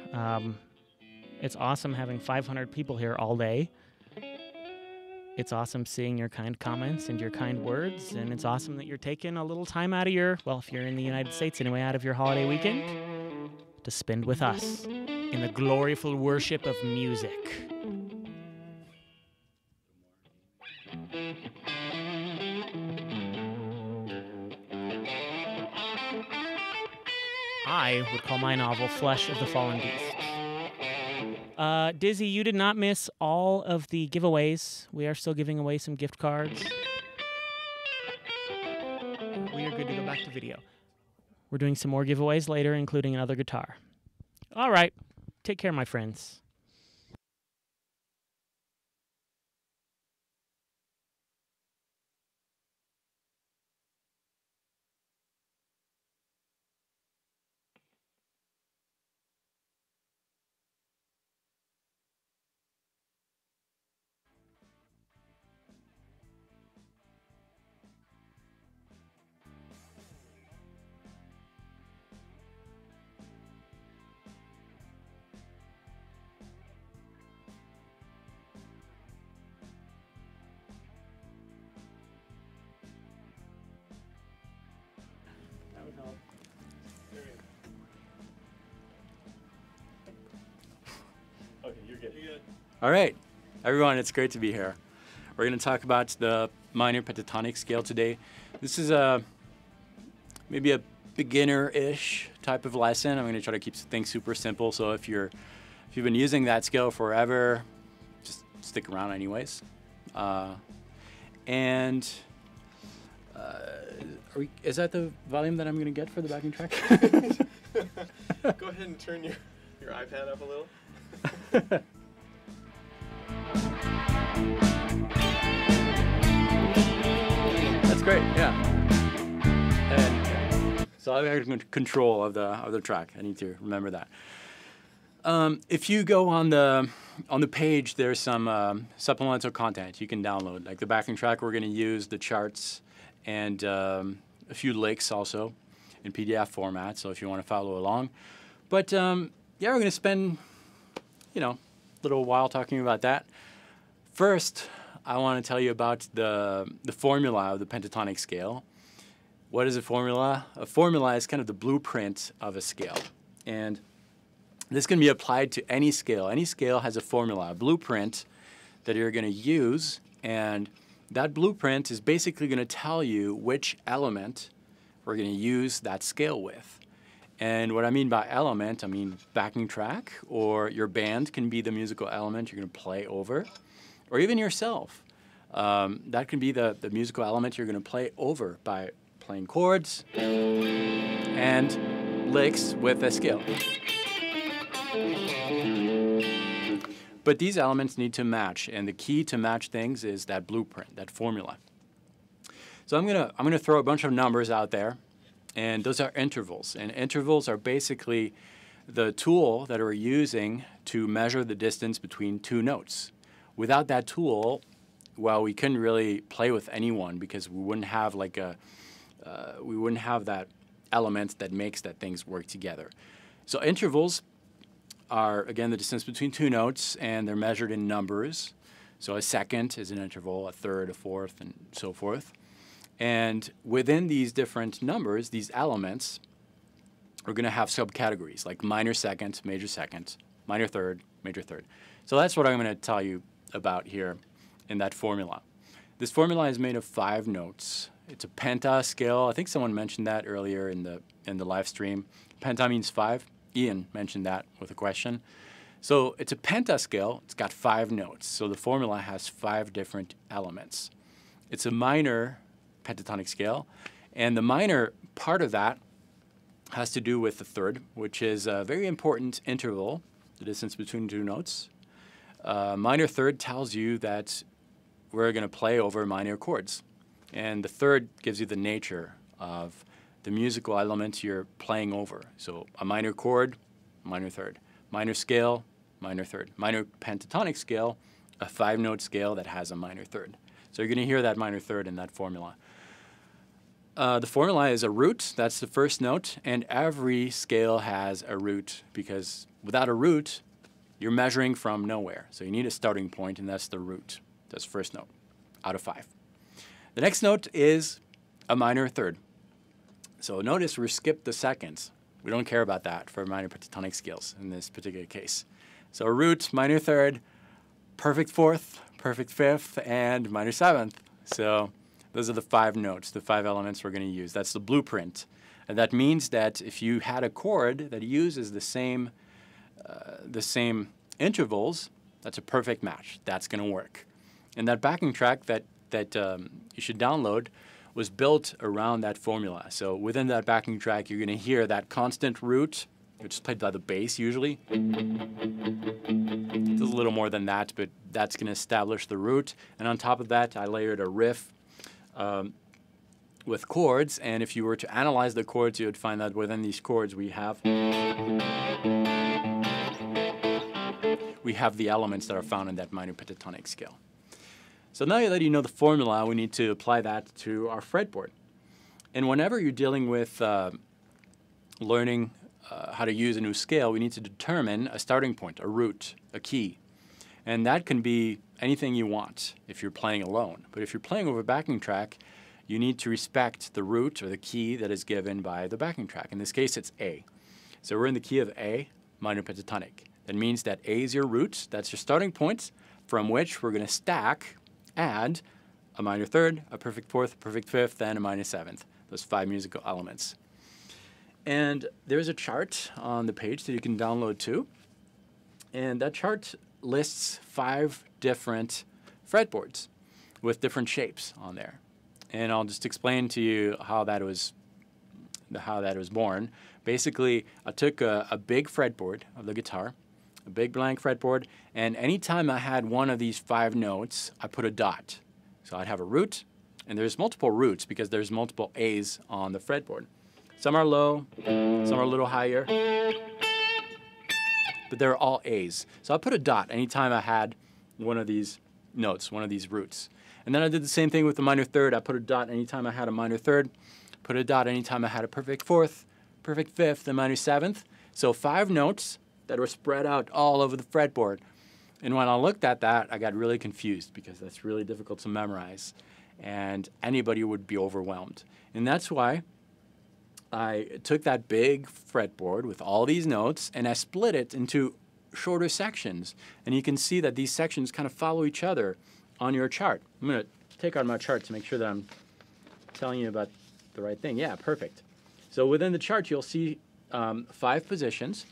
It's awesome having 500 people here all day. It's awesome seeing your kind comments and your kind words, and it's awesome that you're taking a little time out of your, well, if you're in the United States anyway, out of your holiday weekend to spend with us in the gloriful worship of music. I would call my novel Flesh of the Fallen Beast. Dizzy, you did not miss all of the giveaways. We are still giving away some gift cards. We are good to go back to video. We're doing some more giveaways later, including another guitar. All right. Take care, my friends. Okay, you're good. All right, everyone, it's great to be here. We're going to talk about the minor pentatonic scale today. This is maybe a beginner-ish type of lesson. I'm going to try to keep things super simple. So if you've been using that scale forever, just stick around anyways. Is that the volume that I'm going to get for the backing track? Go ahead and turn your iPad up a little. That's great, yeah. So I have control of the track. I need to remember that. If you go on the page, there's some supplemental content you can download, like the backing track we're going to use, the charts, and a few licks also in PDF format. So if you want to follow along, but yeah, we're going to spend a little while talking about that. First, I want to tell you about the formula of the pentatonic scale. What is a formula? A formula is kind of the blueprint of a scale, and this can be applied to any scale. Any scale has a formula, a blueprint that you're going to use, and that blueprint is basically going to tell you which element we're going to use that scale with. And what I mean by element, I mean backing track, or your band can be the musical element you're going to play over, or even yourself. That can be the musical element you're going to play over by playing chords and licks with a scale. But these elements need to match, and the key to match things is that blueprint, that formula. So I'm gonna throw a bunch of numbers out there, and those are intervals. And intervals are basically the tool that we're using to measure the distance between two notes. Without that tool, well, we couldn't really play with anyone because we wouldn't have like we wouldn't have that element that makes that things work together. So intervals are, again, the distance between two notes, and they're measured in numbers. So a second is an interval, a third, a fourth, and so forth. And within these different numbers, these elements, we're going to have subcategories like minor second, minor third, major third. So that's what I'm going to tell you about here in that formula. This formula is made of 5 notes. It's a penta scale. I think someone mentioned that earlier in the live stream. Penta means 5. Ian mentioned that with a question. So it's a penta scale. It's got 5 notes. So the formula has 5 different elements. It's a minor pentatonic scale, and the minor part of that has to do with the third, which is a very important interval, the distance between 2 notes. Minor third tells you that we're going to play over minor chords, and the third gives you the nature of the musical element you're playing over. So a minor chord, minor third. Minor scale, minor third. Minor pentatonic scale, a 5-note scale that has a minor third. So you're going to hear that minor third in that formula. The formula is a root, that's the first note, and every scale has a root, because without a root, you're measuring from nowhere. So you need a starting point, and that's the root. That's the first note out of 5. The next note is a minor third. So notice we skipped the seconds. We don't care about that for minor pentatonic scales in this particular case. So a root, minor third, perfect fourth, perfect fifth, and minor seventh. So those are the 5 notes, the 5 elements we're going to use. That's the blueprint. And that means that if you had a chord that uses the same intervals, that's a perfect match. That's going to work. And that backing track that you should download was built around that formula. So within that backing track, you're going to hear that constant root, which is played by the bass usually. It's a little more than that, but that's going to establish the root. And on top of that, I layered a riff with chords. And if you were to analyze the chords, you would find that within these chords we have the elements that are found in that minor pentatonic scale. So now that you know the formula, we need to apply that to our fretboard. And whenever you're dealing with learning how to use a new scale, we need to determine a starting point, a root, a key. And that can be anything you want if you're playing alone. But if you're playing over a backing track, you need to respect the root or the key that is given by the backing track. In this case, it's A. So we're in the key of A, minor pentatonic. That means that A is your root, that's your starting point, from which we're going to add a minor third, a perfect fourth, a perfect fifth, and a minor seventh. Those 5 musical elements. And there's a chart on the page that you can download too. And that chart lists 5 different fretboards with different shapes on there. And I'll just explain to you how that was born. Basically, I took a big fretboard of the guitar, a big blank fretboard, and anytime I had one of these 5 notes, I put a dot. So I'd have a root, and there's multiple roots because there's multiple A's on the fretboard. Some are low, some are a little higher, but they're all A's. So I put a dot anytime I had one of these notes, one of these roots. And then I did the same thing with the minor third. I put a dot anytime I had a minor third, put a dot anytime I had a perfect fourth, perfect fifth, and minor seventh. So 5 notes that were spread out all over the fretboard. And when I looked at that, I got really confused because that's really difficult to memorize. And anybody would be overwhelmed. And that's why I took that big fretboard with all these notes and I split it into shorter sections. And you can see that these sections kind of follow each other on your chart. I'm going to take out my chart to make sure that I'm telling you about the right thing. Yeah, perfect. So within the chart, you'll see 5 positions,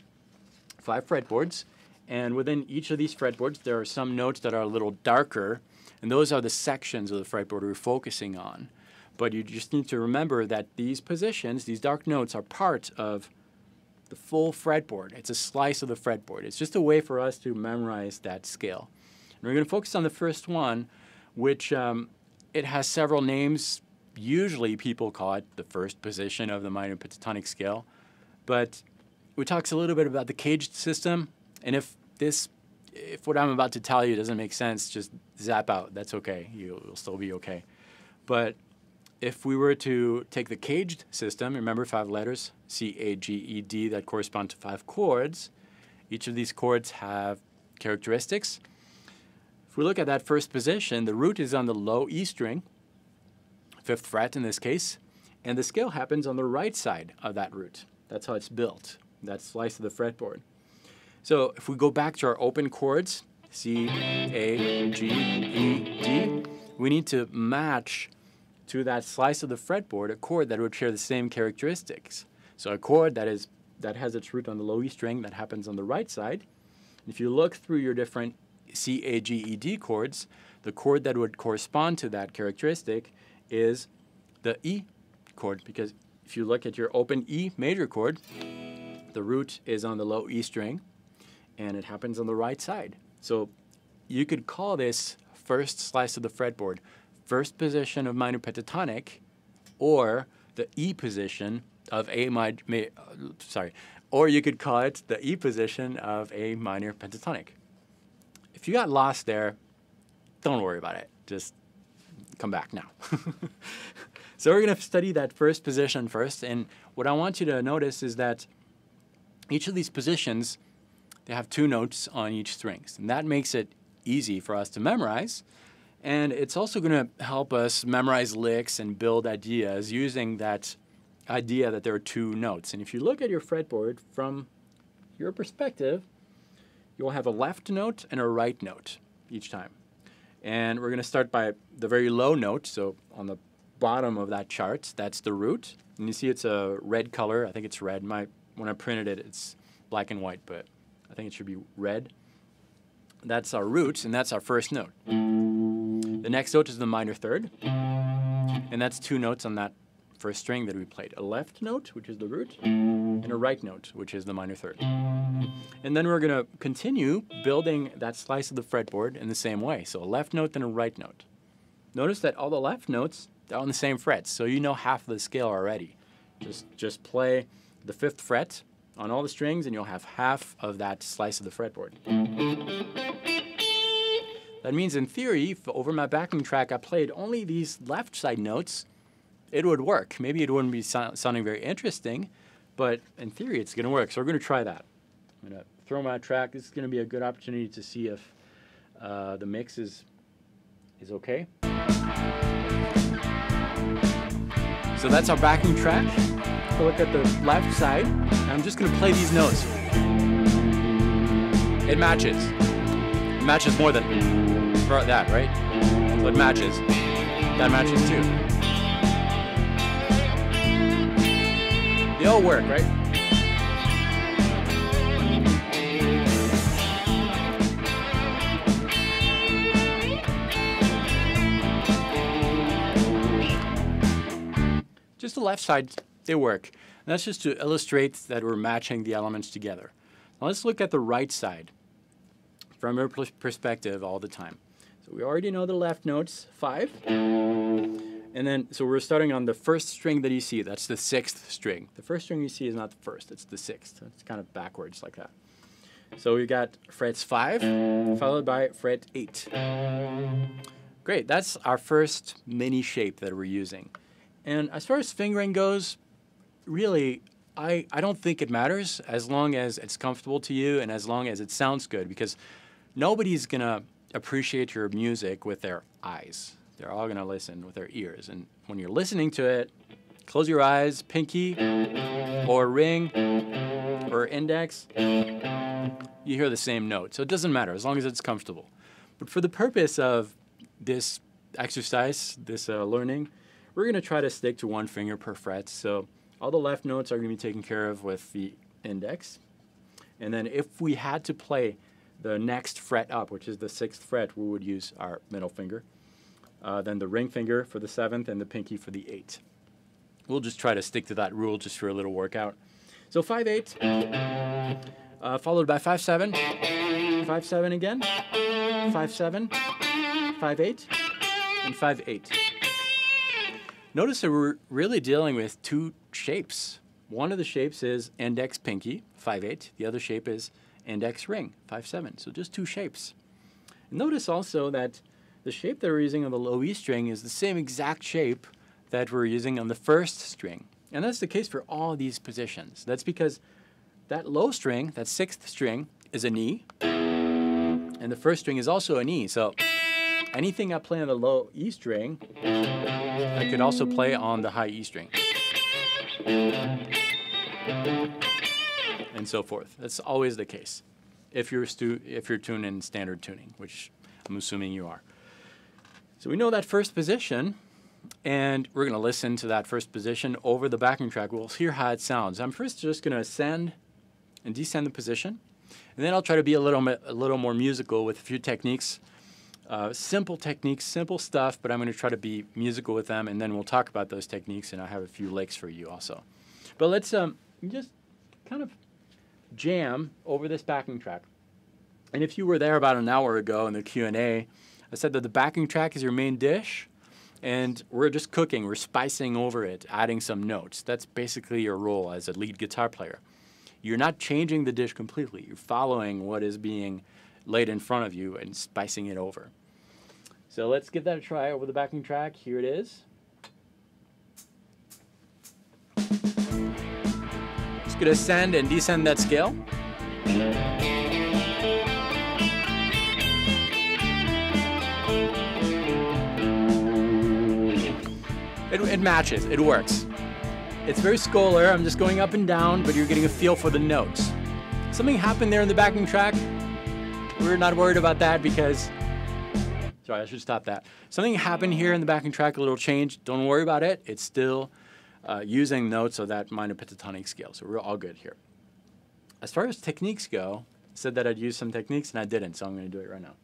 5 fretboards. And within each of these fretboards, there are some notes that are a little darker. And those are the sections of the fretboard we're focusing on. But you just need to remember that these positions, these dark notes, are part of the full fretboard. It's a slice of the fretboard. It's just a way for us to memorize that scale. And we're going to focus on the first one, which it has several names. Usually people call it the first position of the minor pentatonic scale. But we talked a little bit about the caged system. And if what I'm about to tell you doesn't make sense, just zap out. That's okay. You'll still be okay. But if we were to take the caged system, remember 5 letters, C, A, G, E, D, that correspond to 5 chords. Each of these chords have characteristics. If we look at that first position, the root is on the low E string, 5th fret in this case, and the scale happens on the right side of that root. That's how it's built, that slice of the fretboard. So if we go back to our open chords, C, A, G, E, D, we need to match to that slice of the fretboard a chord that would share the same characteristics. So a chord that has its root on the low E string, that happens on the right side. If you look through your different C, A, G, E, D chords, the chord that would correspond to that characteristic is the E chord, because if you look at your open E major chord, the root is on the low E string, and it happens on the right side. So you could call this first slice of the fretboard, first position of minor pentatonic, or the E position of or you could call it the E position of a minor pentatonic. If you got lost there, don't worry about it. Just come back now. So we're going to study that first position first, and what I want you to notice is that each of these positions, they have 2 notes on each strings, and that makes it easy for us to memorize. And it's also going to help us memorize licks and build ideas using that idea that there are 2 notes. And if you look at your fretboard from your perspective, you'll have a left note and a right note each time. And we're going to start by the very low note. So on the bottom of that chart, that's the root. And you see it's a red color. I think it's red. When I printed it, it's black and white, but I think it should be red. That's our root, and that's our first note. The next note is the minor third, and that's 2 notes on that first string that we played. A left note, which is the root, and a right note, which is the minor third. And then we're going to continue building that slice of the fretboard in the same way. So a left note and a right note. Notice that all the left notes, they're on the same frets, so you know half of the scale already. Just play the 5th fret on all the strings, and you'll have half of that slice of the fretboard. That means, in theory, if over my backing track I played only these left side notes, it would work. Maybe it wouldn't be sounding very interesting, but in theory it's going to work. So we're going to try that. I'm going to throw my track. This is going to be a good opportunity to see if the mix is okay. So that's our backing track. Look at the left side. I'm just going to play these notes. It matches. It matches more than that, right? So it matches. That matches too. They all work, right? Just the left side, they work. And that's just to illustrate that we're matching the elements together. Now let's look at the right side from your perspective all the time. So we already know the left notes, 5. And then, so we're starting on the first string that you see. That's the 6th string. The first string you see is not the first, it's the 6th. It's kind of backwards like that. So we got frets 5, followed by fret 8. Great, that's our first mini shape that we're using. And as far as fingering goes, really, I don't think it matters as long as it's comfortable to you and as long as it sounds good, because nobody's gonna appreciate your music with their eyes. They're all gonna listen with their ears. And when you're listening to it, close your eyes, pinky, or ring, or index, you hear the same note. So it doesn't matter as long as it's comfortable. But for the purpose of this exercise, this learning, we're gonna try to stick to 1 finger per fret. So all the left notes are gonna be taken care of with the index. And then if we had to play the next fret up, which is the 6th fret, we would use our middle finger. Then the ring finger for the 7th and the pinky for the 8th. We'll just try to stick to that rule just for a little workout. So 5/8, followed by 5/7, 5/7 again, 5/7, 5/8, and 5/8. Notice that we're really dealing with 2 shapes. One of the shapes is index pinky, 5/8. The other shape is index ring, 5/7. So just 2 shapes. And notice also that the shape that we're using on the low E string is the same exact shape that we're using on the 1st string. And that's the case for all these positions. That's because that low string, that 6th string, is an E, and the 1st string is also an E. So anything I play on the low E string, I could also play on the high E string. And so forth. That's always the case if you're tuned in standard tuning, which I'm assuming you are. So we know that first position, and we're going to listen to that first position over the backing track. We'll hear how it sounds. I'm first just going to ascend and descend the position, and then I'll try to be a little more musical with a few techniques, simple techniques, simple stuff, but I'm going to try to be musical with them, and then we'll talk about those techniques, and I have a few licks for you also. But let's just kind of jam over this backing track. And if you were there about an hour ago in the Q&A, I said that the backing track is your main dish, and we're just cooking, we're spicing over it, adding some notes. That's basically your role as a lead guitar player. You're not changing the dish completely. You're following what is being laid in front of you and spicing it over. So let's give that a try over the backing track. Here it is. Just gonna ascend and descend that scale. It matches, it works. It's very scolar, I'm just going up and down, but you're getting a feel for the notes. Something happened there in the backing track. We're not worried about that because, sorry, I should stop that. Something happened here in the backing track, a little change. Don't worry about it. It's still using notes of that minor pentatonic scale, so we're all good here. As far as techniques go, I said that I'd use some techniques and I didn't, so I'm going to do it right now.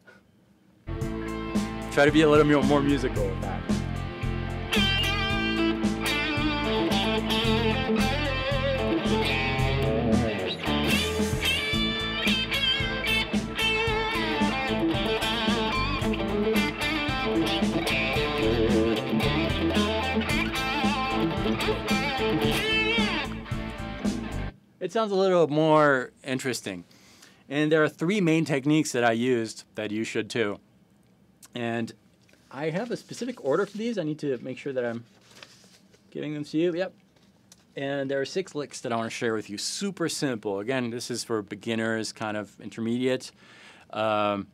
Try to be a little more musical with that. It sounds a little more interesting. And there are 3 main techniques that I used that you should too. And I have a specific order for these. I need to make sure that I'm giving them to you. Yep. And there are 6 licks that I want to share with you. Super simple. Again, this is for beginners, kind of intermediate. But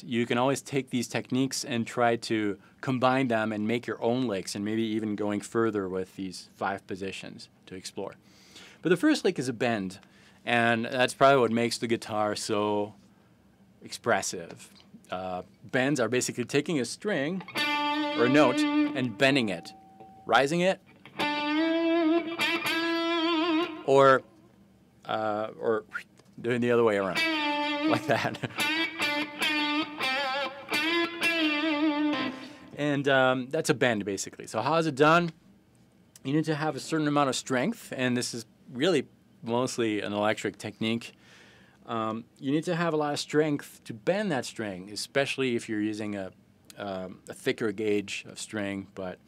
you can always take these techniques and try to combine them and make your own licks, and maybe even going further with these 5 positions to explore. But the first lick is a bend, and that's probably what makes the guitar so expressive. Bends are basically taking a string or a note and bending it, rising it, or doing the other way around, like that. And that's a bend, basically. So how is it done? You need to have a certain amount of strength, and this is really mostly an electric technique. You need to have a lot of strength to bend that string, especially if you're using a a thicker gauge of string, but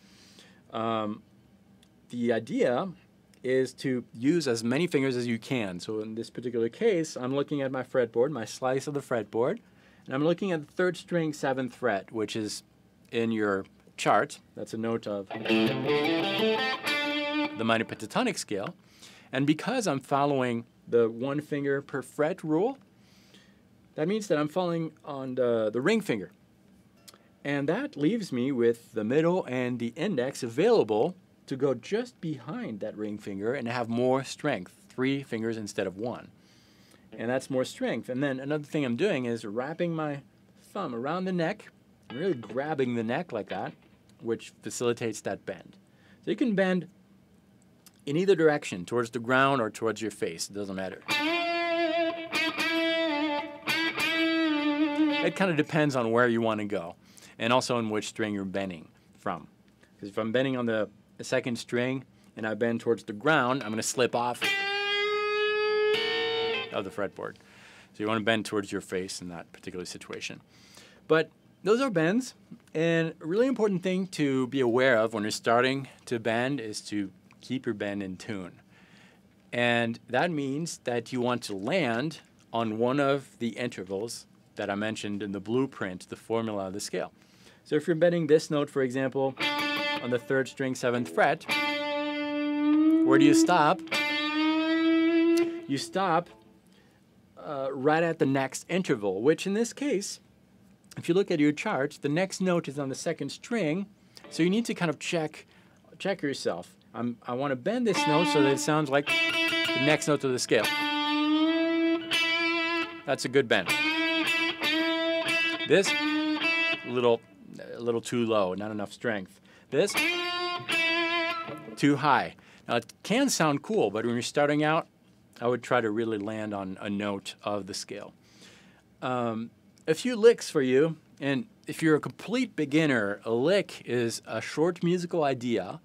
the idea is to use as many fingers as you can. So in this particular case, I'm looking at my fretboard, my slice of the fretboard, and I'm looking at the 3rd string 7th fret, which is in your chart. That's a note of the minor pentatonic scale. And because I'm following the 1 finger per fret rule, that means that I'm following on the ring finger. And that leaves me with the middle and the index available to go just behind that ring finger and have more strength, 3 fingers instead of 1. And that's more strength. And then another thing I'm doing is wrapping my thumb around the neck, and really grabbing the neck like that, which facilitates that bend. So you can bend in either direction, towards the ground or towards your face. It doesn't matter. It kind of depends on where you want to go, and also on which string you're bending from. Because if I'm bending on the 2nd string and I bend towards the ground, I'm going to slip off of the fretboard. So you want to bend towards your face in that particular situation. But those are bends, and a really important thing to be aware of when you're starting to bend is to keep your bend in tune. And that means that you want to land on one of the intervals that I mentioned in the blueprint, the formula of the scale. So if you're bending this note, for example, on the 3rd string 7th fret, where do you stop? You stop right at the next interval, which in this case, if you look at your chart, the next note is on the 2nd string, so you need to kind of check yourself. I want to bend this note so that it sounds like the next note of the scale. That's a good bend. This, a little too low, not enough strength. This, too high. Now it can sound cool, but when you're starting out, I would try to really land on a note of the scale. A few licks for you, and if you're a complete beginner, a lick is a short musical idea,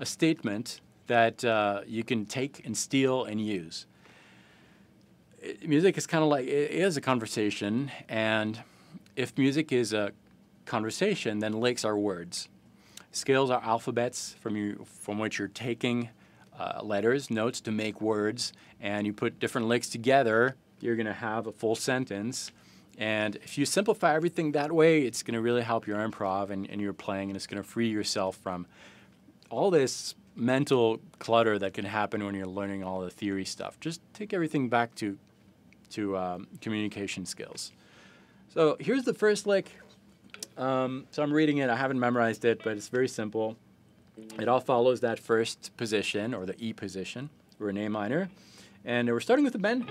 a statement that you can take and steal and use. Music is kind of like, it is a conversation, and if music is a conversation, then licks are words. Scales are alphabets from which you're taking letters, notes to make words, and you put different licks together, you're going to have a full sentence. And if you simplify everything that way, it's going to really help your improv and your playing, and it's going to free yourself from all this mental clutter that can happen when you're learning all the theory stuff. Just take everything back to communication skills. So here's the first lick. So I'm reading it. I haven't memorized it, but it's very simple. It all follows that first position, or the E position. We're in A minor. And we're starting with a bend.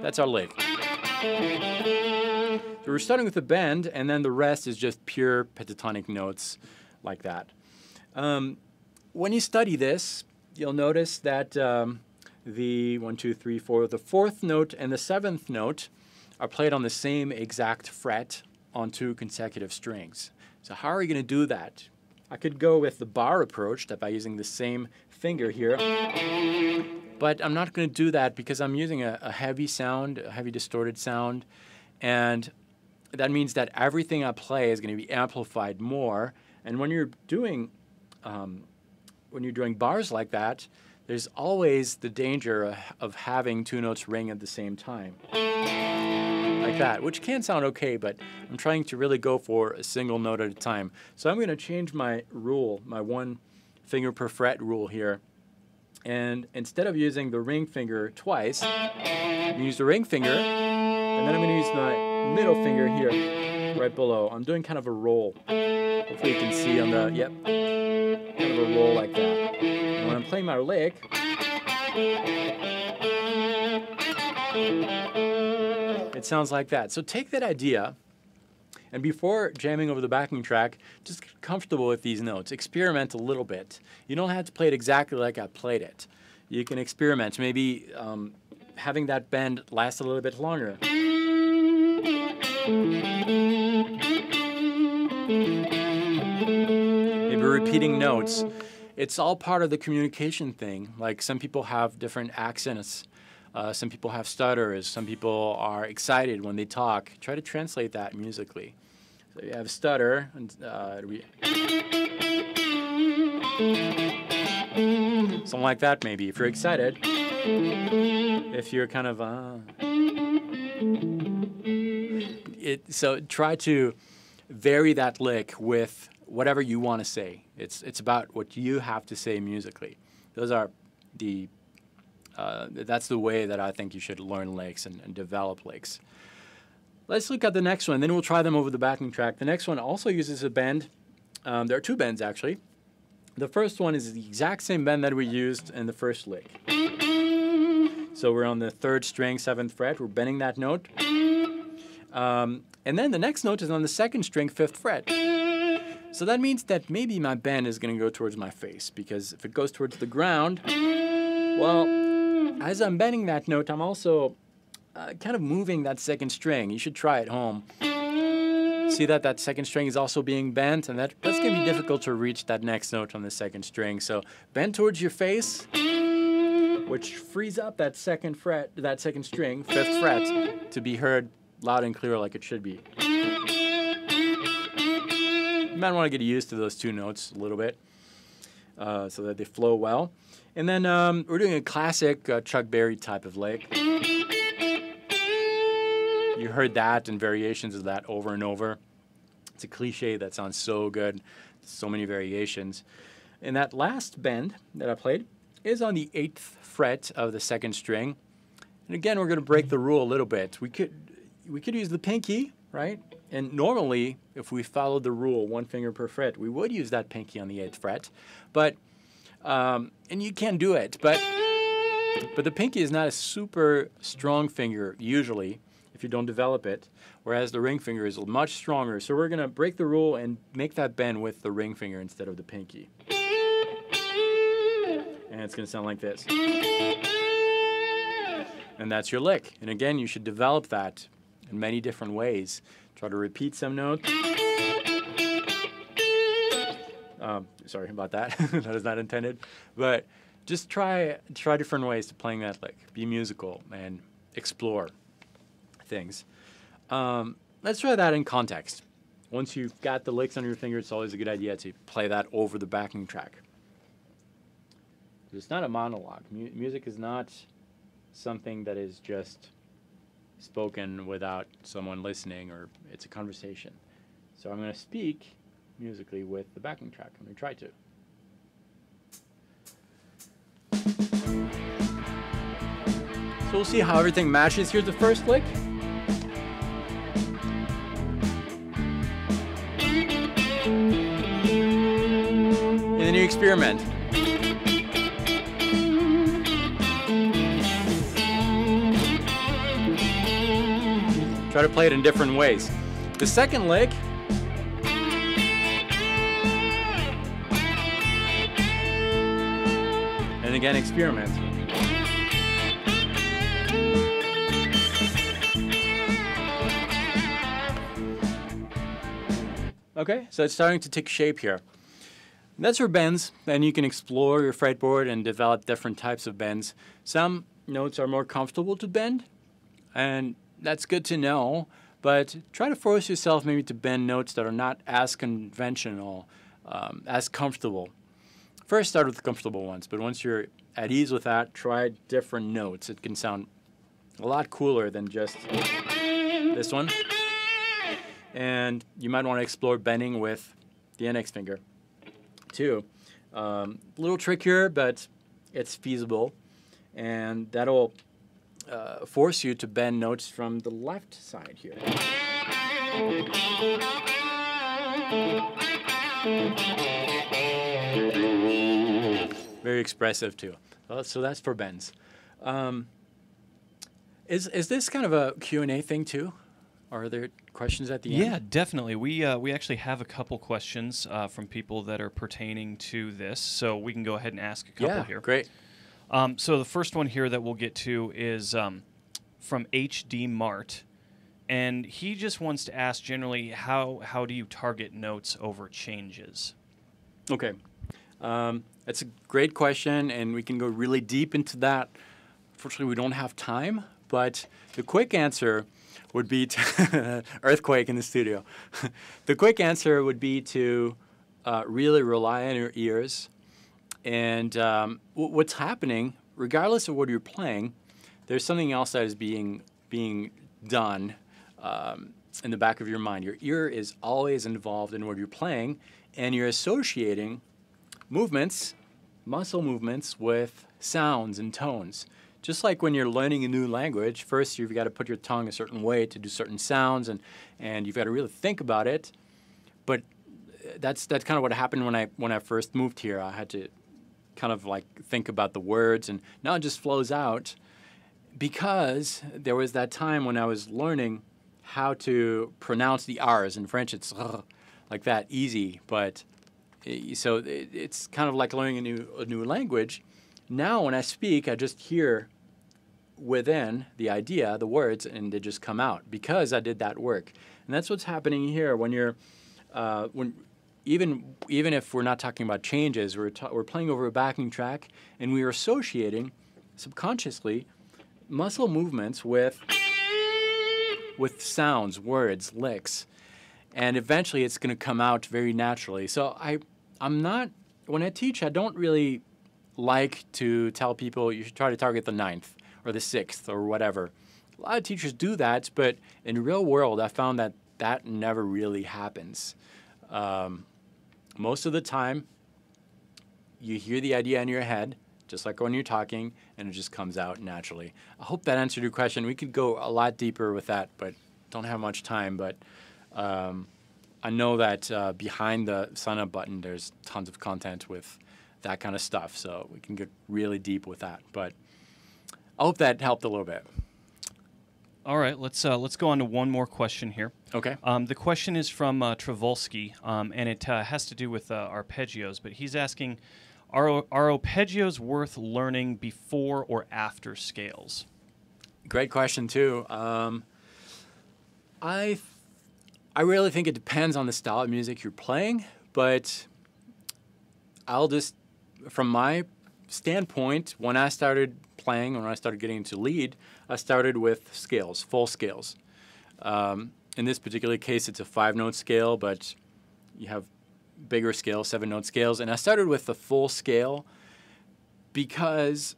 That's our lick. So we're starting with a bend, and then the rest is just pure pentatonic notes like that. When you study this, you'll notice that the 1, 2, 3, 4, the 4th note and the 7th note are played on the same exact fret on 2 consecutive strings. So how are you going to do that? I could go with the bar approach, that by using the same finger here, but I'm not going to do that because I'm using a heavy sound, a heavy distorted sound, and that means that everything I play is going to be amplified more. And when you're doing bars like that, there's always the danger of having 2 notes ring at the same time, like that, which can sound okay, but I'm trying to really go for a single note at a time. So I'm going to change my rule, my 1 finger per fret rule here, and instead of using the ring finger twice, I'm going to use the ring finger, and then I'm going to use my middle finger here, right below. I'm doing kind of a roll. Hopefully you can see on the, yep, kind of a roll like that. And when I'm playing my lick, it sounds like that. So take that idea, and before jamming over the backing track, just get comfortable with these notes. Experiment a little bit. You don't have to play it exactly like I played it. You can experiment. Maybe having that bend last a little bit longer. Maybe repeating notes. It's all part of the communication thing. Like some people have different accents Some people have stutters. Some people are excited when they talk. Try to translate that musically. So you have a stutter. And, something like that maybe. If you're excited. If you're kind of... So try to vary that lick with whatever you want to say. It's about what you have to say musically. Those are the... that's the way that I think you should learn licks and develop licks. Let's look at the next one, then we'll try them over the backing track. The next one also uses a bend. There are two bends, actually. The first one is the exact same bend that we used in the first lick. So we're on the 3rd string, 7th fret. We're bending that note. And then the next note is on the 2nd string, 5th fret. So that means that maybe my bend is going to go towards my face, because if it goes towards the ground, well, as I'm bending that note, I'm also kind of moving that 2nd string. You should try it home. See that 2nd string is also being bent, and that's going to be difficult to reach that next note on the 2nd string. So bend towards your face, which frees up that 2nd fret, that 2nd string, 5th fret, to be heard loud and clear like it should be. You might want to get used to those two notes a little bit so that they flow well. And then we're doing a classic Chuck Berry type of lick. You heard that and variations of that over and over. It's a cliche that sounds so good. So many variations. And that last bend that I played is on the 8th fret of the 2nd string. And again, we're going to break the rule a little bit. We could use the pinky, right? And normally, if we followed the rule, 1 finger per fret, we would use that pinky on the 8th fret. But and you can do it, but the pinky is not a super strong finger usually if you don't develop it, whereas the ring finger is much stronger. So we're going to break the rule and make that bend with the ring finger instead of the pinky. And it's going to sound like this. And that's your lick. And again, you should develop that in many different ways. Try to repeat some notes. Sorry about that. That is not intended. But just try different ways to playing that lick. Be musical and explore things. Let's try that in context. Once you've got the licks on your finger, it's always a good idea to play that over the backing track. It's not a monologue. Music is not something that is just spoken without someone listening, or it's a conversation. So I'm going to speak musically with the backing track. I'm going to try to. So we'll see how everything matches. Here's the first lick. And then you experiment. Try to play it in different ways. The second lick, and again experiment. Okay, so it's starting to take shape here. That's your bends, and you can explore your fretboard and develop different types of bends. Some notes are more comfortable to bend, and that's good to know, but try to force yourself maybe to bend notes that are not as conventional, as comfortable. First start with the comfortable ones, but once you're at ease with that, try different notes. It can sound a lot cooler than just this one. And you might want to explore bending with the index finger too. A little trickier, but it's feasible, and that'll force you to bend notes from the left side here. Very expressive too. So that's for bends. Is this kind of a Q&A thing too? Are there questions at the end? Yeah, definitely. We actually have a couple questions from people that are pertaining to this, so we can go ahead and ask a couple here. Great. So the first one here that we'll get to is from HD Mart, and he just wants to ask generally how do you target notes over changes? Okay. That's a great question, and we can go really deep into that Unfortunately, we don't have time, but the quick answer would be to earthquake in the studio. The quick answer would be to really rely on your ears. And what's happening, regardless of what you're playing, there's something else that is being done in the back of your mind. Your ear is always involved in what you're playing, and you're associating movements, muscle movements, with sounds and tones. Just like when you're learning a new language, first you've got to put your tongue a certain way to do certain sounds, and you've got to really think about it. But that's kind of what happened when I first moved here. I had to kind of like think about the words, and now it just flows out because there was that time when I was learning how to pronounce the R's. In French, it's like that, easy. But so it's kind of like learning a new language. Now when I speak, I just hear within the idea, the words, and they just come out because I did that work. And that's what's happening here when you're, even if we're not talking about changes, we're playing over a backing track, and we are associating subconsciously muscle movements with sounds, words, licks, and eventually it's going to come out very naturally. So I'm not, when I teach, I don't really like to tell people you should try to target the 9th or the 6th or whatever. A lot of teachers do that, but in the real world, I found that never really happens. Most of the time, you hear the idea in your head, just like when you're talking, and it just comes out naturally. I hope that answered your question. We could go a lot deeper with that, but don't have much time. But I know that behind the sign up button, there's tons of content with that kind of stuff, so we can get really deep with that. But I hope that helped a little bit. All right, let's go on to one more question here. Okay. The question is from Travolsky, and it has to do with arpeggios. But he's asking, are arpeggios worth learning before or after scales? Great question too. I really think it depends on the style of music you're playing, but I'll just, from my standpoint, when I started playing, when I started getting into lead, I started with scales, full scales. In this particular case, it's a 5-note scale, but you have bigger scales, 7-note scales. And I started with the full scale because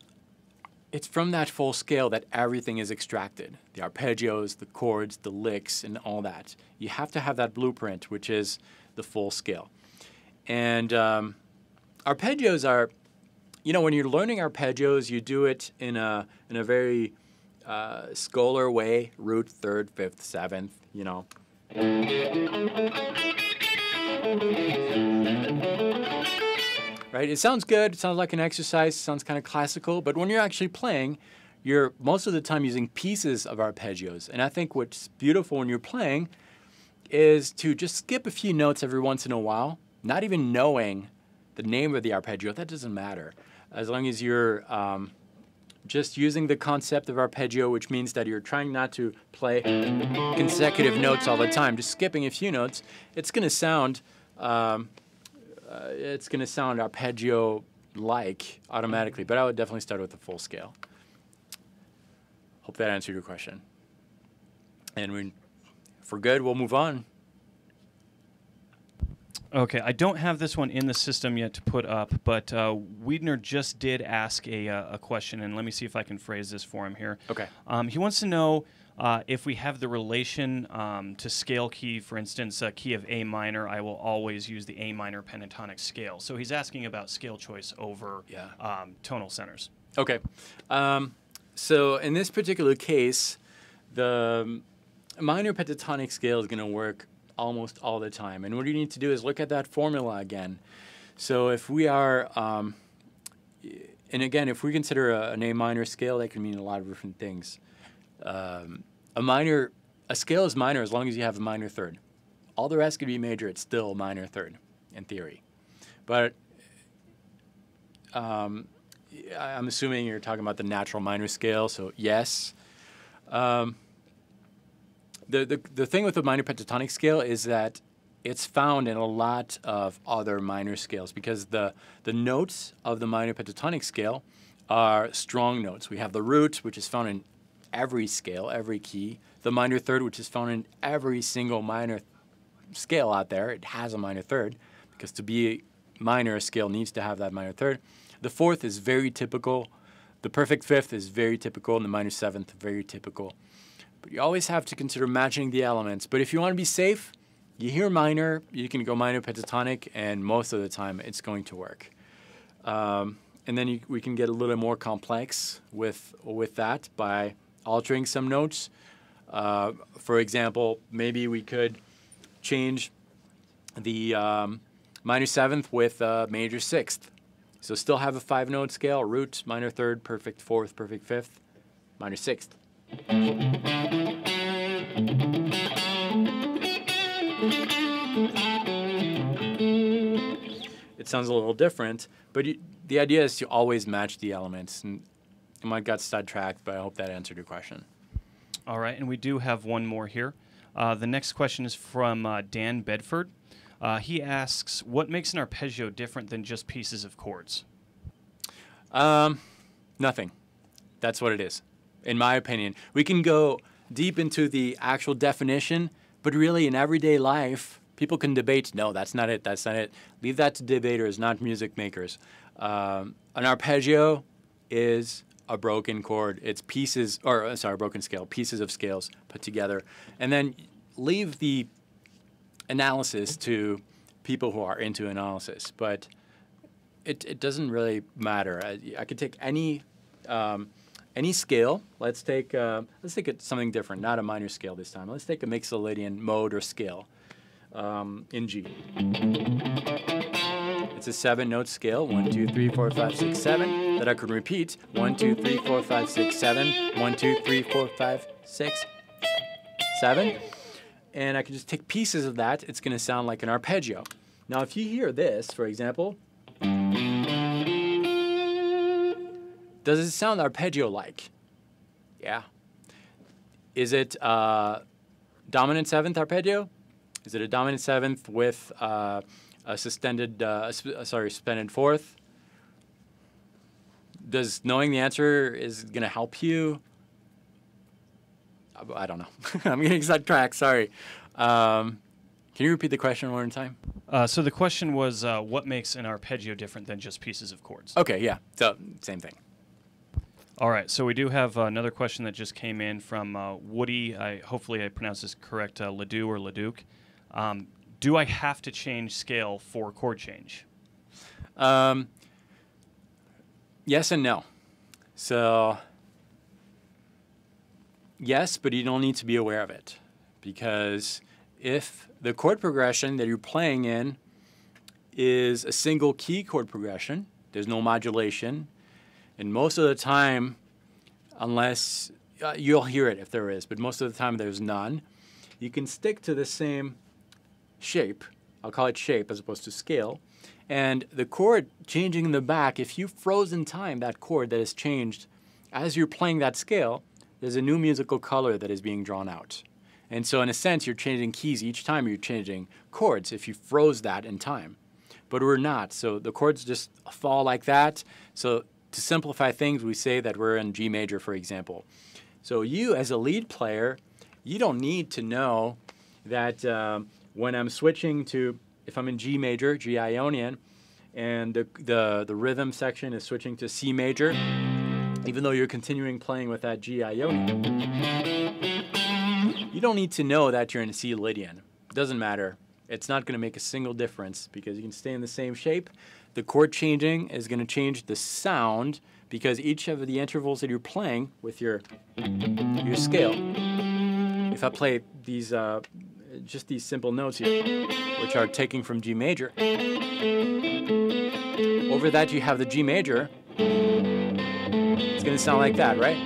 it's from that full scale that everything is extracted. The arpeggios, the chords, the licks, and all that. You have to have that blueprint, which is the full scale. And arpeggios are, you know, when you're learning arpeggios, you do it in a very scholar way, root, 3rd, 5th, 7th, you know. Right? It sounds good, it sounds like an exercise, it sounds kind of classical, but when you're actually playing, you're most of the time using pieces of arpeggios. And I think what's beautiful when you're playing is to just skip a few notes every once in a while, not even knowing the name of the arpeggio. That doesn't matter. As long as you're just using the concept of arpeggio, which means that you're trying not to play consecutive notes all the time, just skipping a few notes, it's going to sound arpeggio-like automatically. But I would definitely start with the full scale. Hope that answered your question. And if we're good, we'll move on. Okay, I don't have this one in the system yet to put up, but Wiedner just did ask a question, and let me see if I can phrase this for him here. Okay. He wants to know if we have the relation to scale key. For instance, key of A minor, I will always use the A minor pentatonic scale. So he's asking about scale choice over tonal centers. Okay. So in this particular case, the minor pentatonic scale is going to work almost all the time. And what you need to do is look at that formula again. So if we are, and again, if we consider an A minor scale, that can mean a lot of different things. A scale is minor as long as you have a minor third. All the rest could be major, it's still a minor third in theory. But I'm assuming you're talking about the natural minor scale, so yes. The thing with the minor pentatonic scale is that it's found in a lot of other minor scales because the notes of the minor pentatonic scale are strong notes. We have the root, which is found in every scale, every key. The minor third, which is found in every single minor scale out there. It has a minor third, because to be minor, a scale needs to have that minor third. The fourth is very typical. The perfect fifth is very typical, and the minor seventh, very typical. But you always have to consider matching the elements. But if you want to be safe, you hear minor, you can go minor pentatonic, and most of the time it's going to work. And then we can get a little more complex with that by altering some notes. For example, maybe we could change the minor seventh with major sixth. So still have a 5-note scale: root, minor third, perfect fourth, perfect fifth, minor sixth. It sounds a little different, but the idea is to always match the elements. And I might got sidetracked, but I hope that answered your question. All right, and we do have one more here. The next question is from Dan Bedford. He asks, what makes an arpeggio different than just pieces of chords? Nothing. That's what it is, in my opinion. We can go deep into the actual definition, but really in everyday life, people can debate, no, that's not it, that's not it. Leave that to debaters, not music makers. An arpeggio is a broken chord. It's pieces, or sorry, broken scale, pieces of scales put together. And then leave the analysis to people who are into analysis. But it doesn't really matter. I could take any scale. Let's take something different, not a minor scale this time. Let's take a Mixolydian mode or scale in G. It's a 7-note scale, 1, 2, 3, 4, 5, 6, 7, that I can repeat. 1, 2, 3, 4, 5, 6, 7. 1, 2, 3, 4, 5, 6, 7. And I can just take pieces of that. It's going to sound like an arpeggio. Now, if you hear this, for example, does it sound arpeggio-like? Yeah. Is it dominant 7th arpeggio? Is it a dominant 7th with a suspended 4th? Does knowing the answer is going to help you? I don't know. I'm getting sidetracked. Sorry. Can you repeat the question one more time? So the question was, what makes an arpeggio different than just pieces of chords? Okay, yeah. So, same thing. All right. So we do have another question that just came in from Woody. Hopefully I pronounced this correct, Ledoux or Leduc. Do I have to change scale for chord change? Yes and no. So, yes, but you don't need to be aware of it. Because if the chord progression that you're playing in is a single key chord progression, there's no modulation, and most of the time, unless you'll hear it if there is, but most of the time there's none, you can stick to the same shape. I'll call it shape as opposed to scale. And the chord changing in the back, if you froze in time that chord that is changed as you're playing that scale, there's a new musical color that is being drawn out. And so in a sense, you're changing keys each time you're changing chords if you froze that in time. But we're not. So the chords just fall like that. So to simplify things, we say that we're in G major, for example. So you, as a lead player, you don't need to know that when I'm switching to, if I'm in G major, G Ionian, and the rhythm section is switching to C major, even though you're continuing playing with that G Ionian, you don't need to know that you're in C Lydian. It doesn't matter. It's not going to make a single difference because you can stay in the same shape. The chord changing is going to change the sound because each of the intervals that you're playing with your scale, if I play these just these simple notes here, which are taking from G major, over that you have the G major. It's going to sound like that, right?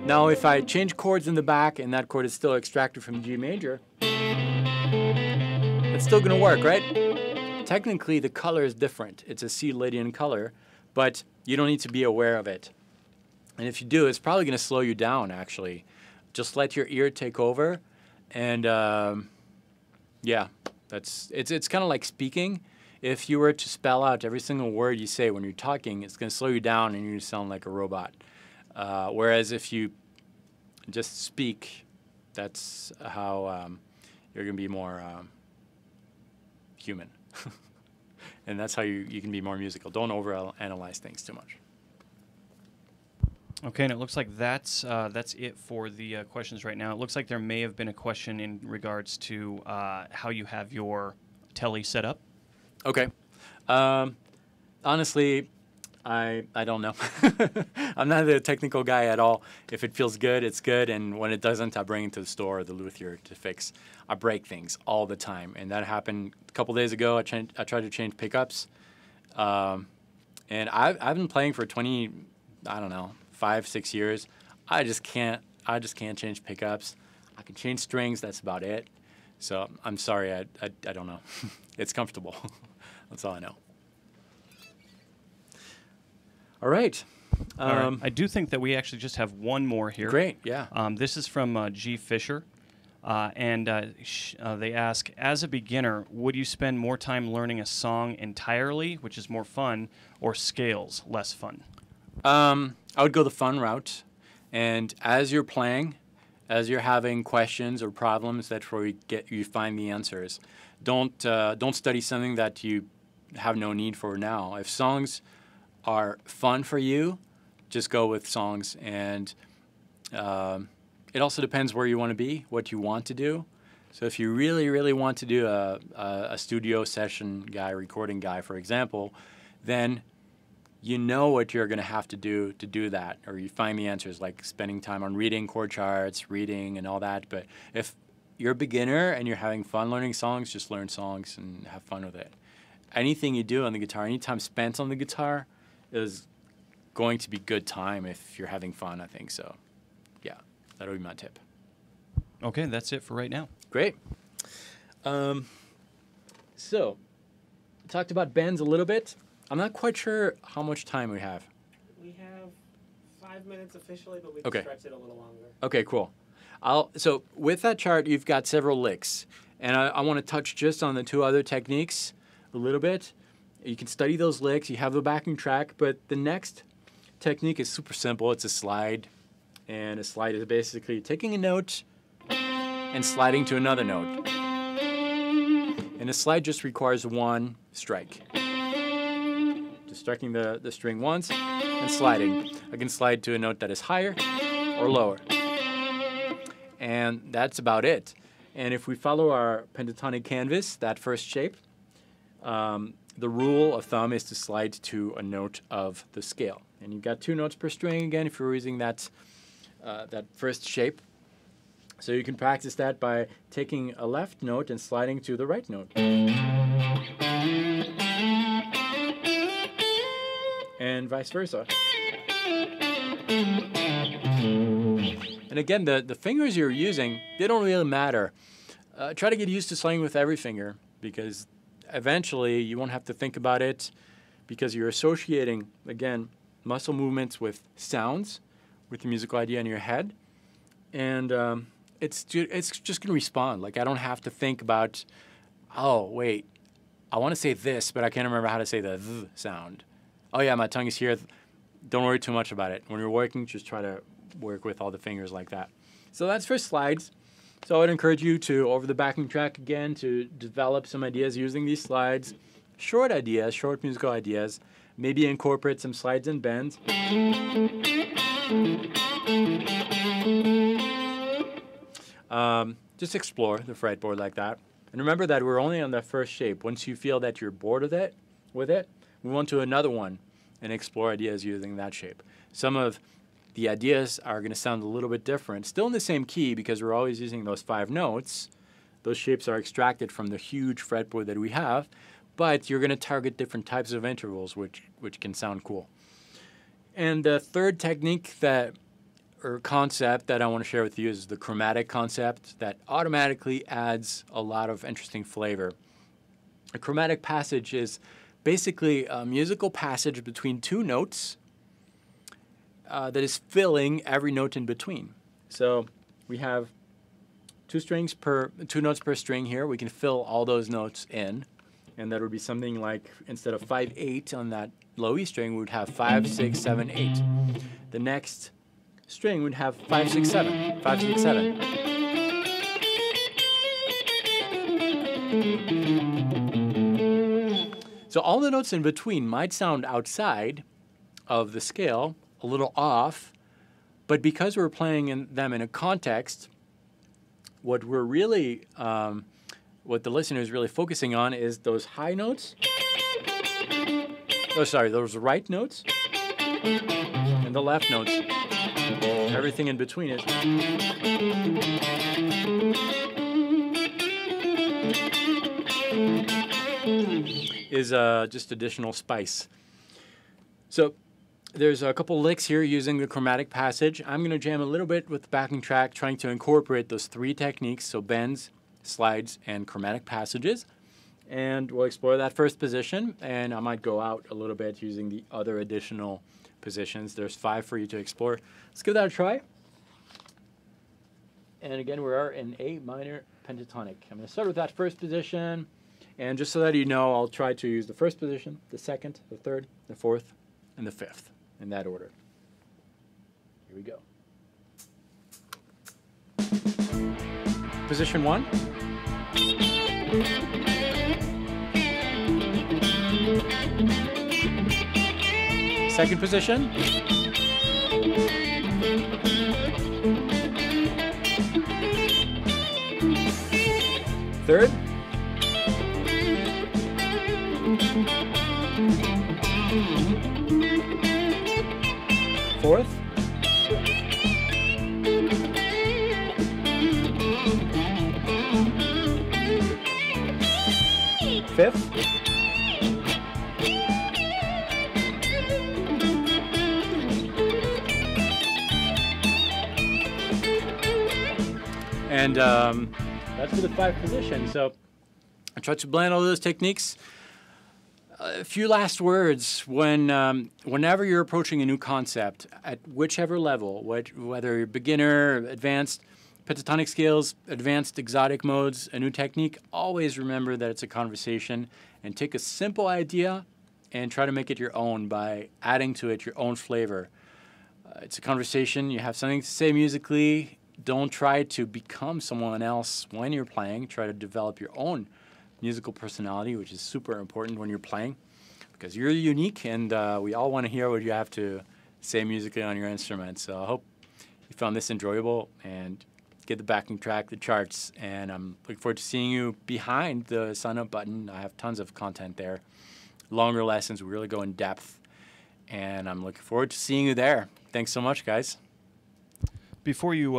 Now, if I change chords in the back and that chord is still extracted from G major, it's still going to work, right? Technically, the color is different. It's a C Lydian color, but you don't need to be aware of it. And if you do, it's probably going to slow you down, actually. Just let your ear take over. And, yeah, it's kind of like speaking. if you were to spell out every single word you say when you're talking, it's going to slow you down and you sound like a robot. Whereas if you just speak, that's how you're going to be more human. And that's how you can be more musical. Don't overanalyze things too much. Okay, and it looks like that's it for the questions right now. It looks like there may have been a question in regards to how you have your telly set up. Okay. Honestly, I don't know. I'm not a technical guy at all. If it feels good, it's good, and when it doesn't, I bring it to the store or the luthier to fix. I break things all the time, and that happened a couple days ago. I tried to change pickups, and I've been playing for 5-6 years. I just can't change pickups. I can change strings. That's about it. So I'm sorry. I don't know. It's comfortable. That's all I know. All right. All right. I do think that we actually just have one more here. Great. Yeah. This is from G. Fisher. And they ask, as a beginner, would you spend more time learning a song entirely, which is more fun, or scales, less fun? I would go the fun route. And as you're playing, as you're having questions or problems, that's where you find the answers. Don't study something that you have no need for now. If songs are fun for you, just go with songs. And it also depends where you want to be, what you want to do. So if you really, really want to do a studio session guy, recording guy, for example, then you know what you're going to have to do that, or you find the answers, like spending time on reading chord charts, reading, and all that. But if you're a beginner and you're having fun learning songs, just learn songs and have fun with it. Anything you do on the guitar, any time spent on the guitar is going to be good time if you're having fun, I think. So, yeah, that would be my tip. Okay, that's it for right now. Great. So, talked about bends a little bit. I'm not quite sure how much time we have. We have 5 minutes officially, but we can stretch it a little longer. Okay, cool. So with that chart, you've got several licks. And I want to touch just on the two other techniques a little bit. You can study those licks. You have the backing track. But the next technique is super simple. It's a slide. And a slide is basically taking a note and sliding to another note. And a slide just requires one strike. Just striking the string once and sliding. I can slide to a note that is higher or lower. And that's about it. And if we follow our pentatonic canvas, that first shape, the rule of thumb is to slide to a note of the scale. And you've got 2 notes per string again if you're using that first shape. So you can practice that by taking a left note and sliding to the right note. And vice versa. And again, the fingers you're using, they don't really matter. Try to get used to sliding with every finger, because eventually you won't have to think about it, because you're associating, again, muscle movements with sounds, with the musical idea in your head. And it's just going to respond. Like, I don't have to think about, oh, wait, I want to say this, but I can't remember how to say the th sound. Oh, yeah, my tongue is here. Don't worry too much about it. When you're working, just try to work with all the fingers like that. So that's for slides. So I would encourage you to, over the backing track again, to develop some ideas using these slides. Short ideas, short musical ideas. Maybe incorporate some slides and bends. Just explore the fretboard like that. And remember that we're only on the first shape. Once you feel that you're bored with it, move on to another one and explore ideas using that shape. Some of the ideas are going to sound a little bit different. Still in the same key, because we're always using those 5 notes. Those shapes are extracted from the huge fretboard that we have, but you're going to target different types of intervals, which can sound cool. And the third technique or concept that I want to share with you is the chromatic concept that automatically adds a lot of interesting flavor. A chromatic passage is basically a musical passage between 2 notes that is filling every note in between. So we have 2 notes per string here. We can fill all those notes in And that would be something like, instead of 5/8 on that low E string, we would have 5, 6, 7, 8. The next string would have 5, 6, 7, 5, 6, 7. So all the notes in between might sound outside of the scale, a little off, but because we're playing them in a context, what we're really, what the listener is really focusing on is those high notes. Oh, sorry, those right notes and the left notes. Everything in between is just additional spice. So there's a couple licks here using the chromatic passage. I'm going to jam a little bit with the backing track, trying to incorporate those three techniques, so bends, slides, and chromatic passages. And we'll explore that first position, and I might go out a little bit using the other additional positions. There's 5 for you to explore. Let's give that a try. And again, we are in A minor pentatonic. I'm going to start with that first position, and just so that you know, I'll try to use the first position, the second, the third, the fourth, and the fifth, in that order. Here we go. Position 1. Second position. Third. Fourth. Fifth. And that's for the 5 positions. So I try to blend all those techniques. A few last words. Whenever you're approaching a new concept, at whichever level, whether you're beginner, advanced, pentatonic scales, advanced exotic modes, a new technique, always remember that it's a conversation, and take a simple idea and try to make it your own by adding to it your own flavor. It's a conversation. You have something to say musically. Don't try to become someone else when you're playing. Try to develop your own musical personality, which is super important when you're playing, because you're unique, and we all want to hear what you have to say musically on your instrument. So I hope you found this enjoyable, and get the backing track, the charts, and I'm looking forward to seeing you behind the sign up button. I have tons of content there, longer lessons. We really go in depth, and I'm looking forward to seeing you there. Thanks so much, guys. Before you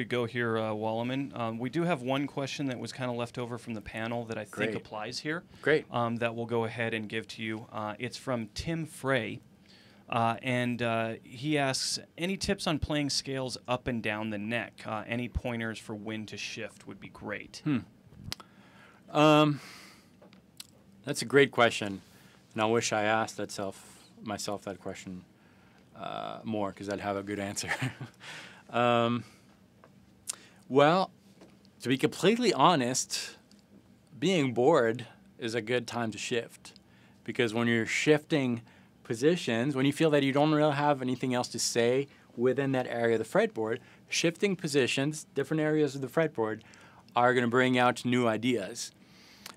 go here, Wallimann, we do have one question that was kind of left over from the panel that I think applies here. Great. That we'll go ahead and give to you. It's from Tim Frey, and he asks, any tips on playing scales up and down the neck? Any pointers for when to shift would be great. That's a great question, and I wish I asked myself that question more, because I'd have a good answer. Well, to be completely honest, being bored is a good time to shift, because when you're shifting positions, when you feel that you don't really have anything else to say within that area of the fretboard, shifting positions, different areas of the fretboard, are going to bring out new ideas.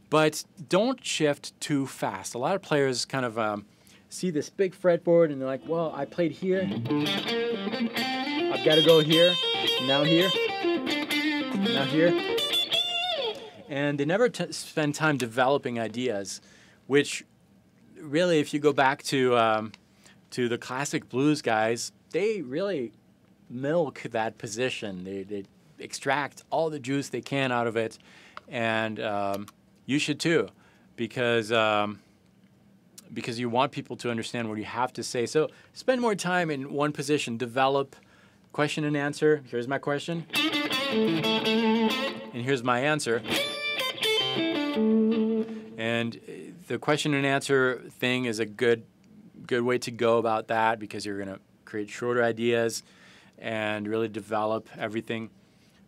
But don't shift too fast. A lot of players kind of see this big fretboard and they're like, well, I played here. I've got to go here, now here, now here. And they never spend time developing ideas, which really, if you go back to the classic blues guys, they really milk that position. They extract all the juice they can out of it, and you should too, because you want people to understand what you have to say. So spend more time in one position, develop question and answer. Here's my question, and here's my answer. And the question and answer thing is a good way to go about that, because you're going to create shorter ideas and really develop everything.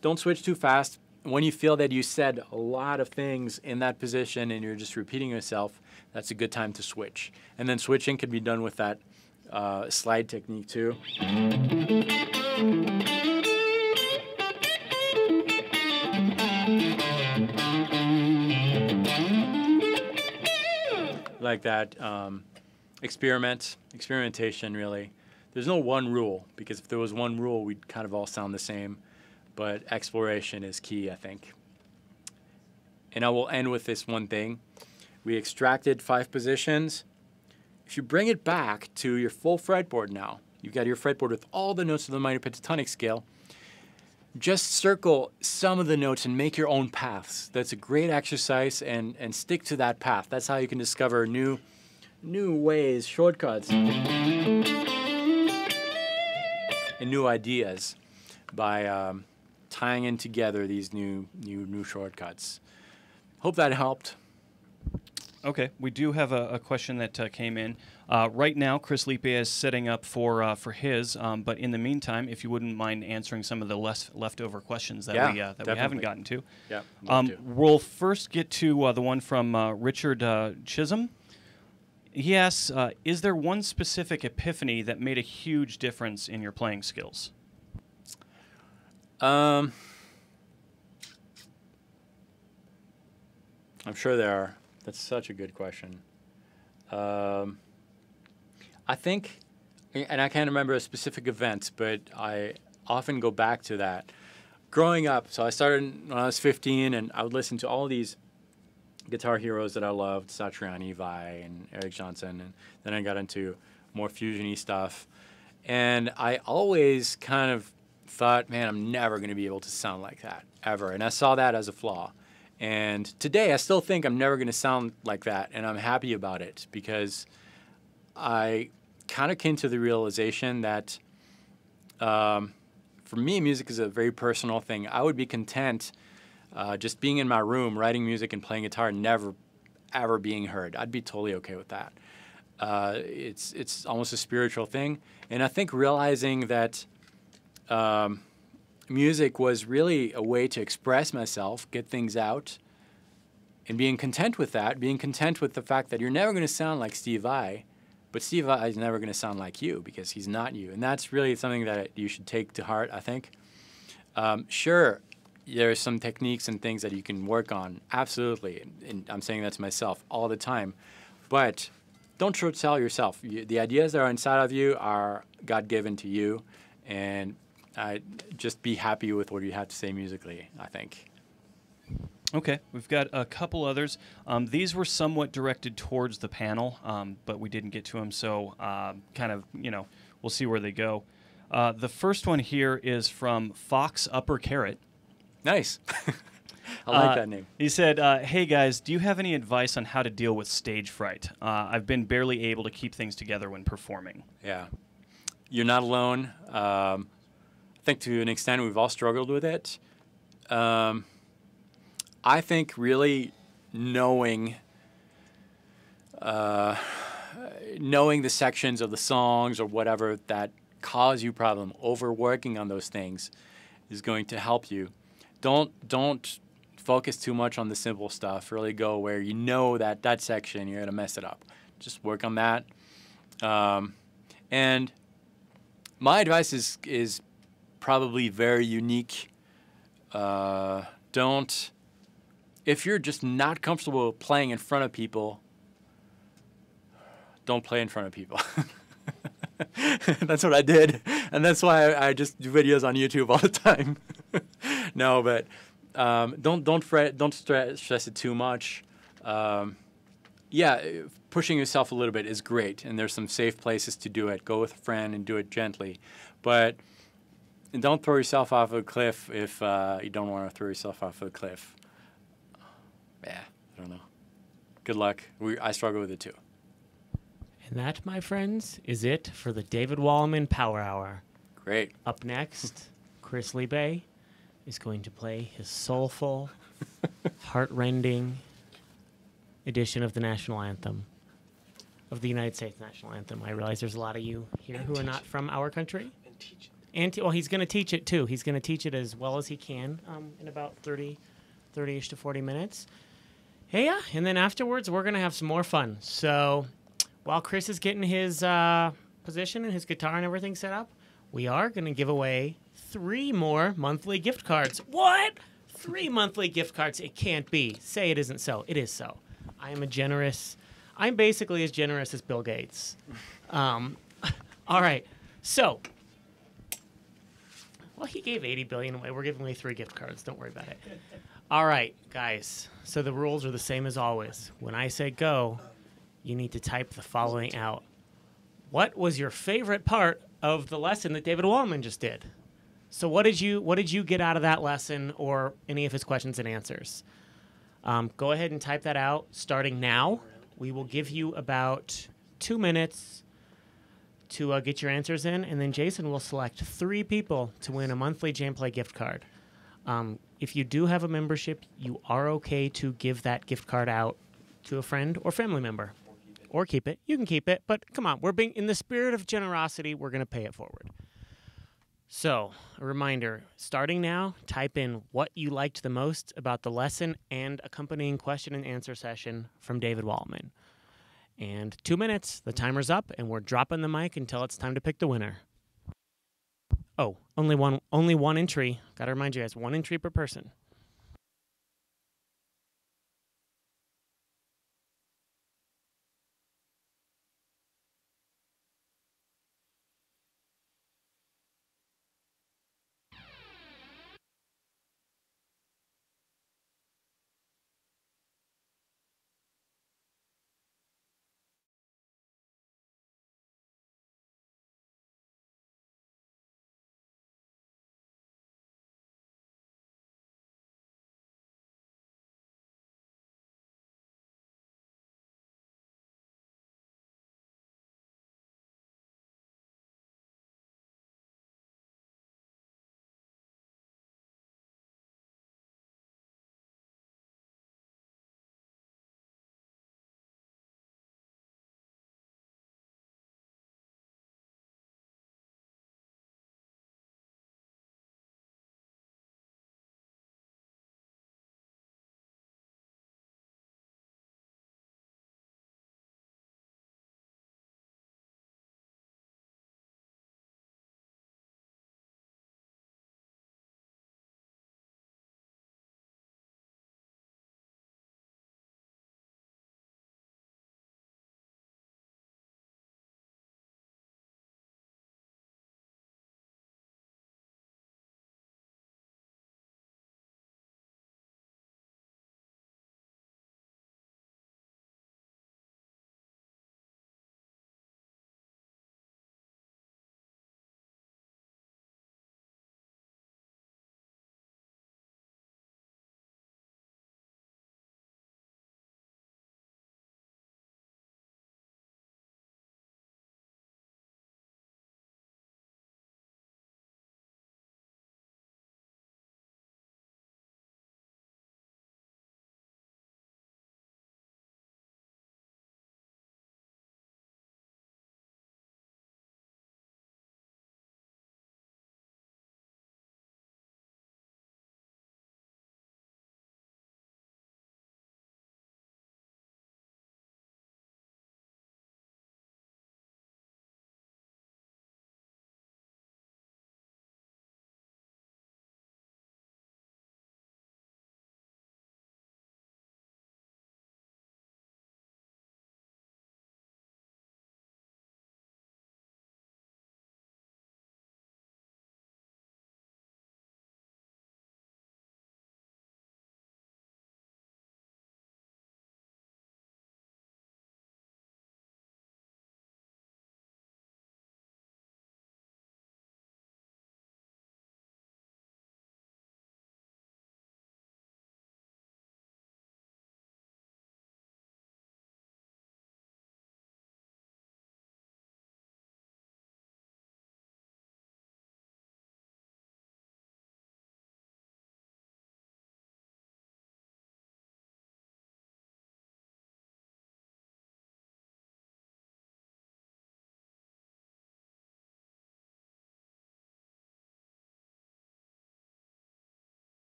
Don't switch too fast. when you feel that you said a lot of things in that position and you're just repeating yourself, that's a good time to switch. And then switching can be done with that slide technique too. Like that experimentation really. There's no one rule, because if there was one rule, we'd kind of all sound the same. But exploration is key, I think. And I will end with this one thing. We extracted 5 positions. If you bring it back to your full fretboard now, you've got your fretboard with all the notes of the minor pentatonic scale, just circle some of the notes and make your own paths. That's a great exercise, and stick to that path. That's how you can discover new ways, shortcuts, and new ideas by tying in together these new shortcuts. Hope that helped. Okay, we do have a question that came in. Right now, Chris Liepe is setting up for his, but in the meantime, if you wouldn't mind answering some of the leftover questions that we haven't gotten to. Yeah. We'll first get to the one from Richard Chisholm. He asks, is there one specific epiphany that made a huge difference in your playing skills? I'm sure there are. That's such a good question. I think, and I can't remember a specific event, but I often go back to that. Growing up, so I started when I was 15, and I would listen to all these guitar heroes that I loved, Satriani, Vai, and Eric Johnson, and then I got into more fusion-y stuff. And I always kind of thought, man, I'm never going to be able to sound like that, ever. And I saw that as a flaw. And today, I still think I'm never going to sound like that, and I'm happy about it, because I kind of came to the realization that for me, music is a very personal thing. I would be content just being in my room, writing music and playing guitar, never, ever being heard. I'd be totally okay with that. It's almost a spiritual thing. And I think realizing that music was really a way to express myself, get things out, and being content with that, being content with the fact that you're never going to sound like Steve Vai, but Steve Vai is never going to sound like you, because he's not you. And that's really something that you should take to heart, I think. Sure, there are some techniques and things that you can work on, absolutely, and I'm saying that to myself all the time, but don't short sell yourself. The ideas that are inside of you are God-given to you, and just be happy with what you have to say musically, I think. Okay, we've got a couple others. These were somewhat directed towards the panel, but we didn't get to them, so kind of, we'll see where they go. The first one here is from Fox Upper Carrot. Nice. I like that name. He said, hey guys, do you have any advice on how to deal with stage fright? I've been barely able to keep things together when performing. Yeah. You're not alone. I think to an extent we've all struggled with it. I think really knowing the sections of the songs or whatever that cause you problem, overworking on those things is going to help you. Don't focus too much on the simple stuff. Really go where you know that section you're going to mess it up. Just work on that. And my advice is probably very unique. If you're just not comfortable playing in front of people, don't play in front of people. That's what I did, and that's why I just do videos on YouTube all the time. No, but don't fret, don't stress it too much. Yeah, pushing yourself a little bit is great, and there's some safe places to do it. Go with a friend and do it gently, but don't throw yourself off a cliff if you don't want to throw yourself off a cliff. Yeah, I don't know. Good luck. I struggle with it too. And that, my friends, is it for the David Wallimann Power Hour. Great. Up next, Chris Liepe is going to play his soulful, heart-rending edition of the National Anthem, of the United States National Anthem. I realize there's a lot of you here who are not from our country. And well, he's going to teach it too. He's going to teach it as well as he can in about 30-ish to 40 minutes. Hey, yeah, and then afterwards we're going to have some more fun. So while Chris is getting his position and his guitar and everything set up, we are going to give away 3 more monthly gift cards. What? 3 monthly gift cards? It can't be. Say it isn't so. It is so. I'm basically as generous as Bill Gates. All right. So, well, he gave $80 billion away. We're giving away 3 gift cards. Don't worry about it. All right, guys. So the rules are the same as always. When I say go, you need to type the following out. What was your favorite part of the lesson that David Wallimann just did? So what did you get out of that lesson or any of his questions and answers? Go ahead and type that out starting now. We will give you about 2 minutes to get your answers in, and then Jason will select 3 people to win a monthly JamPlay gift card. If you do have a membership, you are okay to give that gift card out to a friend or family member. Or keep it. You can keep it, but come on. We're being in the spirit of generosity, we're going to pay it forward. So, a reminder, starting now, type in what you liked the most about the lesson and accompanying question and answer session from David Wallimann. And 2 minutes, the timer's up, and we're dropping the mic until it's time to pick the winner. Oh, only one entry. Got to remind you guys, 1 entry per person.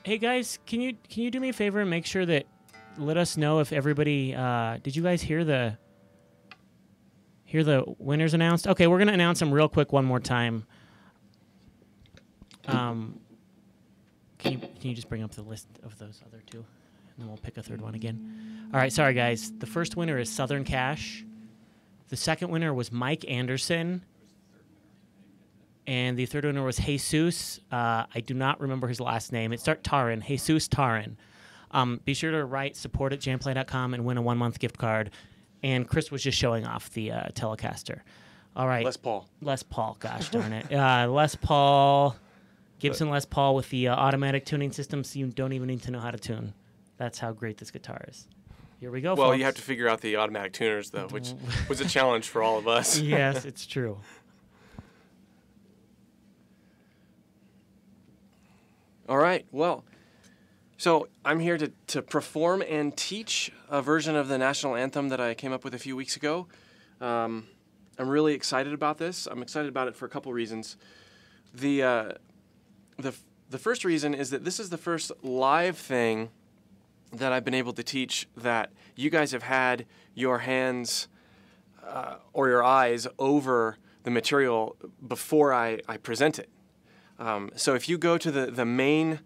Hey guys, can you do me a favor and make sure that let us know if everybody did you guys hear the winners announced? Okay, we're gonna announce them real quick one more time. Can you just bring up the list of those other two, and then we'll pick a third one again. All right, sorry guys. The first winner is Southern Cash. The second winner was Mike Anderson. And the third winner was Jesus. I do not remember his last name. It starts Taran. Jesus Taran. Be sure to write support@jamplay.com and win a 1-month gift card. And Chris was just showing off the Telecaster. All right. Les Paul. Les Paul. Gosh darn it. Les Paul. Gibson Les Paul with the automatic tuning system, so you don't even need to know how to tune. That's how great this guitar is. Here we go, Well, folks. you have to figure out the automatic tuners, though, which was a challenge for all of us. Yes, it's true. All right, well, so I'm here to perform and teach a version of the National Anthem that I came up with a few weeks ago. I'm really excited about this. I'm excited about it for a couple reasons. The first reason is that this is the first live thing that I've been able to teach that you guys have had your hands or your eyes over the material before I present it. So if you go to the main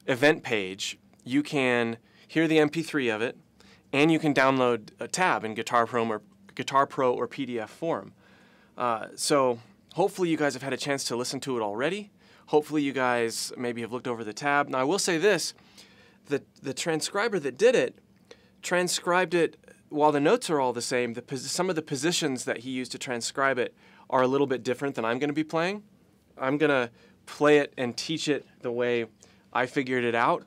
event page, you can hear the MP3 of it, and you can download a tab in Guitar Pro or PDF form. So hopefully you guys have had a chance to listen to it already. Hopefully you guys maybe have looked over the tab. Now I will say this, the transcriber that did it transcribed it while the notes are all the same. Some of the positions that he used to transcribe it are a little bit different than I'm going to be playing. I'm going to play it and teach it the way I figured it out,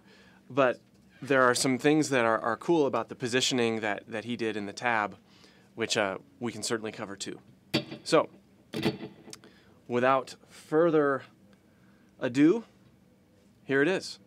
but there are some things that are cool about the positioning that he did in the tab, which we can certainly cover too. So, without further ado, here it is.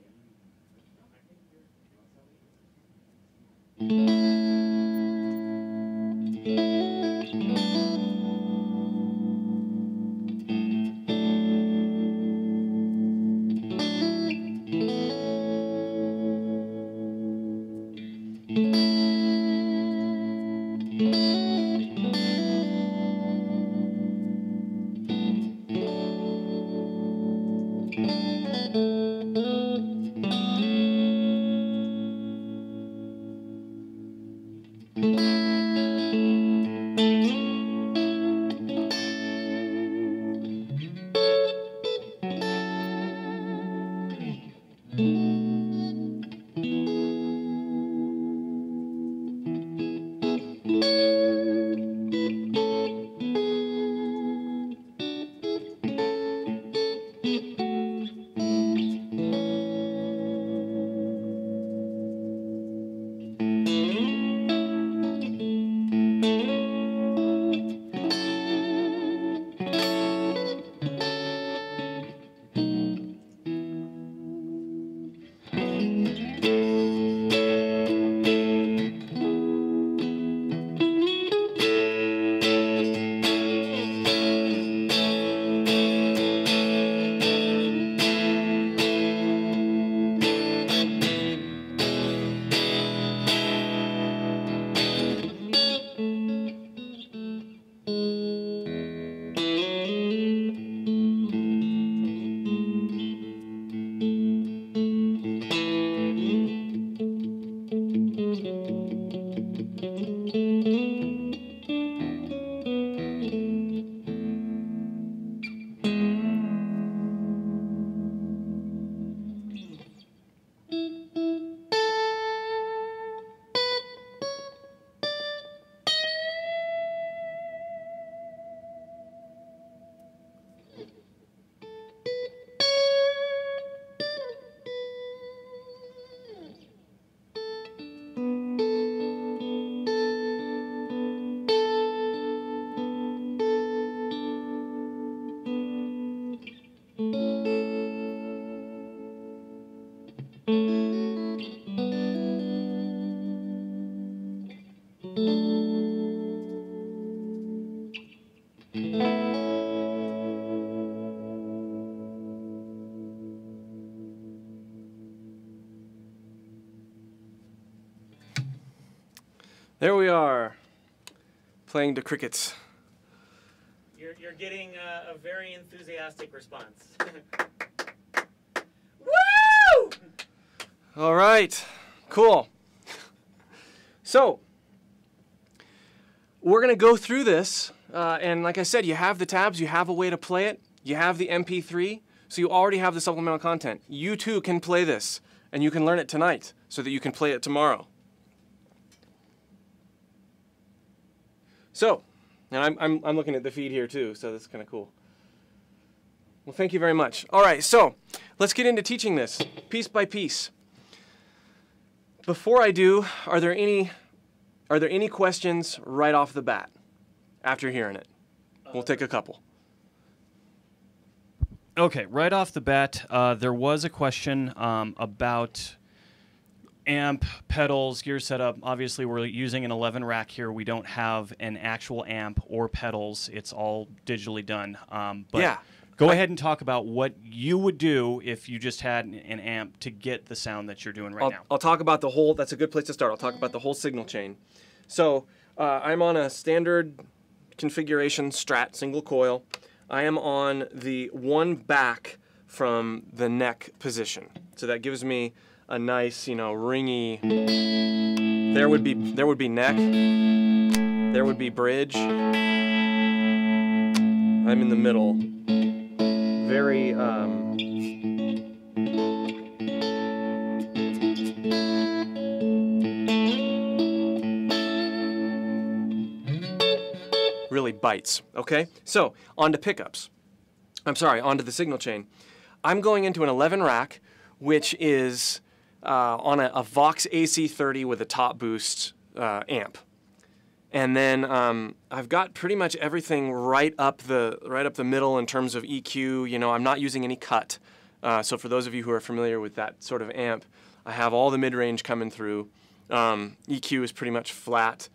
There we are, playing the crickets. You're getting a very enthusiastic response. Woo! All right, cool. So, we're going to go through this, and like I said, you have the tabs, you have a way to play it, you have the MP3, so you already have the supplemental content. You too can play this, and you can learn it tonight so that you can play it tomorrow. So, and I'm looking at the feed here too, so that's kind of cool. Well, thank you very much. All right, so let's get into teaching this piece by piece. Before I do, are there any questions right off the bat after hearing it? We'll take a couple. Okay, right off the bat, there was a question about amp, pedals, gear setup. Obviously, we're using an 11 rack here. We don't have an actual amp or pedals. It's all digitally done. But yeah. Go ahead and talk about what you would do if you just had an amp to get the sound that you're doing right now. I'll talk about the whole, that's a good place to start. I'll talk about the whole signal chain. So I'm on a standard configuration Strat single coil. I am on the one back from the neck position. So that gives me a nice, you know, ringy, there would be neck, there would be bridge. I'm in the middle. Very, really bites, okay? So, onto pickups. Onto the signal chain. I'm going into an 11 rack, which is on a Vox AC30 with a top boost amp. And then I've got pretty much everything right up the middle in terms of EQ. You know, I'm not using any cut. So for those of you who are familiar with that sort of amp, I have all the mid-range coming through. EQ is pretty much flat.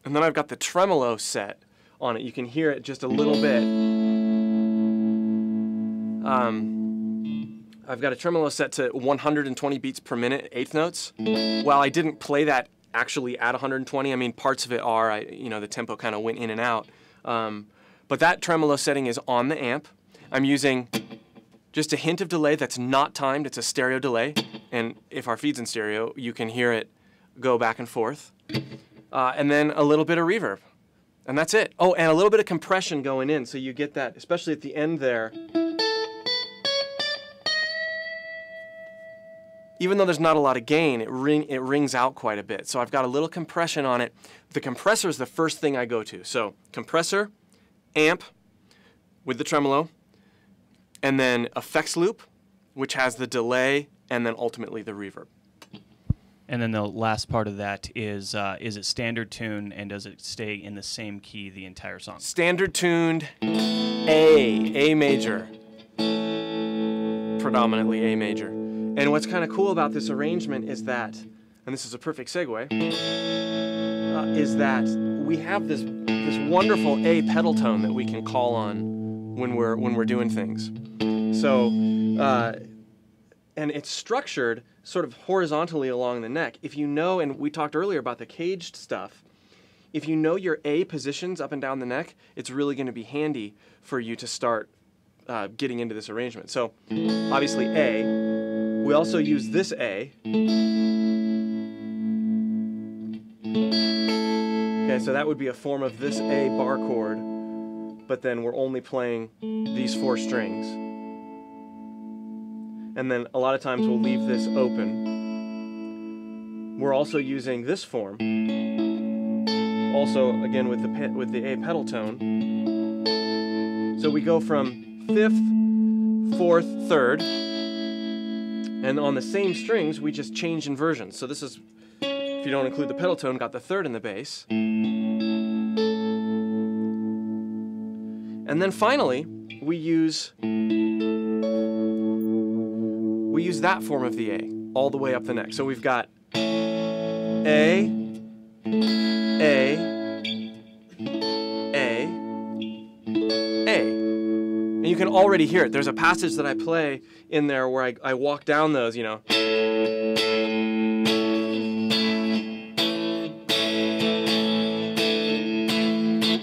And then I've got the tremolo set on it. You can hear it just a little bit. I've got a tremolo set to 120 beats per minute, eighth notes. While I didn't play that actually at 120. I mean, parts of it are, you know, the tempo kind of went in and out. But that tremolo setting is on the amp. I'm using just a hint of delay that's not timed. It's a stereo delay. And if our feed's in stereo, you can hear it go back and forth. And then a little bit of reverb. And that's it. Oh, and a little bit of compression going in. So you get that, especially at the end there. Even though there's not a lot of gain, it rings out quite a bit. So I've got a little compression on it. The compressor is the first thing I go to. So compressor, amp with the tremolo, and then effects loop, which has the delay, and then ultimately the reverb. And then the last part of that is it standard tune, and does it stay in the same key the entire song? Standard tuned A major, predominantly A major. And what's kind of cool about this arrangement is that, and this is a perfect segue, is that we have this wonderful A pedal tone that we can call on when we're doing things. So, and it's structured sort of horizontally along the neck. If you know, and we talked earlier about the caged stuff, if you know your A positions up and down the neck, it's really going to be handy for you to start getting into this arrangement. So, obviously A. We also use this A. Okay, so that would be a form of this A bar chord, but then we're only playing these 4 strings. And then a lot of times we'll leave this open. We're also using this form, also again with the A pedal tone. So we go from 5th, 4th, 3rd. And on the same strings, we just change inversions. So this is, if you don't include the pedal tone, got the 3rd in the bass. And then finally, we use that form of the A, all the way up the neck. So we've got A, A, A, A. And you can already hear it. There's a passage that I play in there where I walk down those, you know.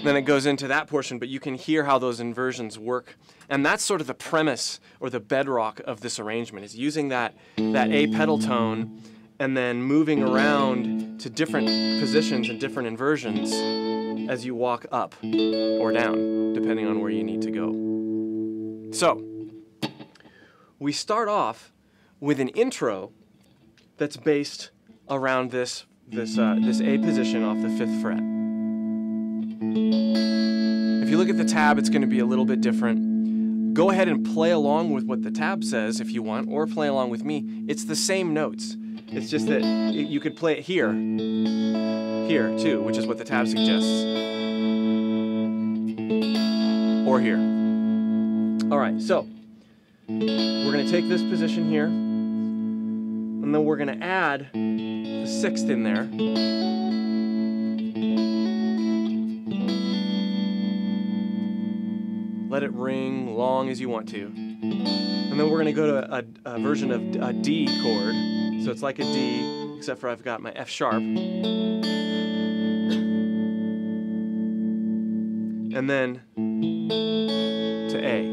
Then it goes into that portion, but you can hear how those inversions work. And that's sort of the premise or the bedrock of this arrangement, is using that A pedal tone and then moving around to different positions and different inversions as you walk up or down, depending on where you need to go. So, we start off with an intro that's based around this A position off the 5th fret. If you look at the tab, it's going to be a little bit different. Go ahead and play along with what the tab says if you want, or play along with me. It's the same notes. It's just that you could play it here too, which is what the tab suggests. Or here. All right, so we're going to take this position here, and then we're going to add the 6th in there. Let it ring long as you want to. And then we're going to go to a version of a D chord. So it's like a D, except for I've got my F sharp. And then to A.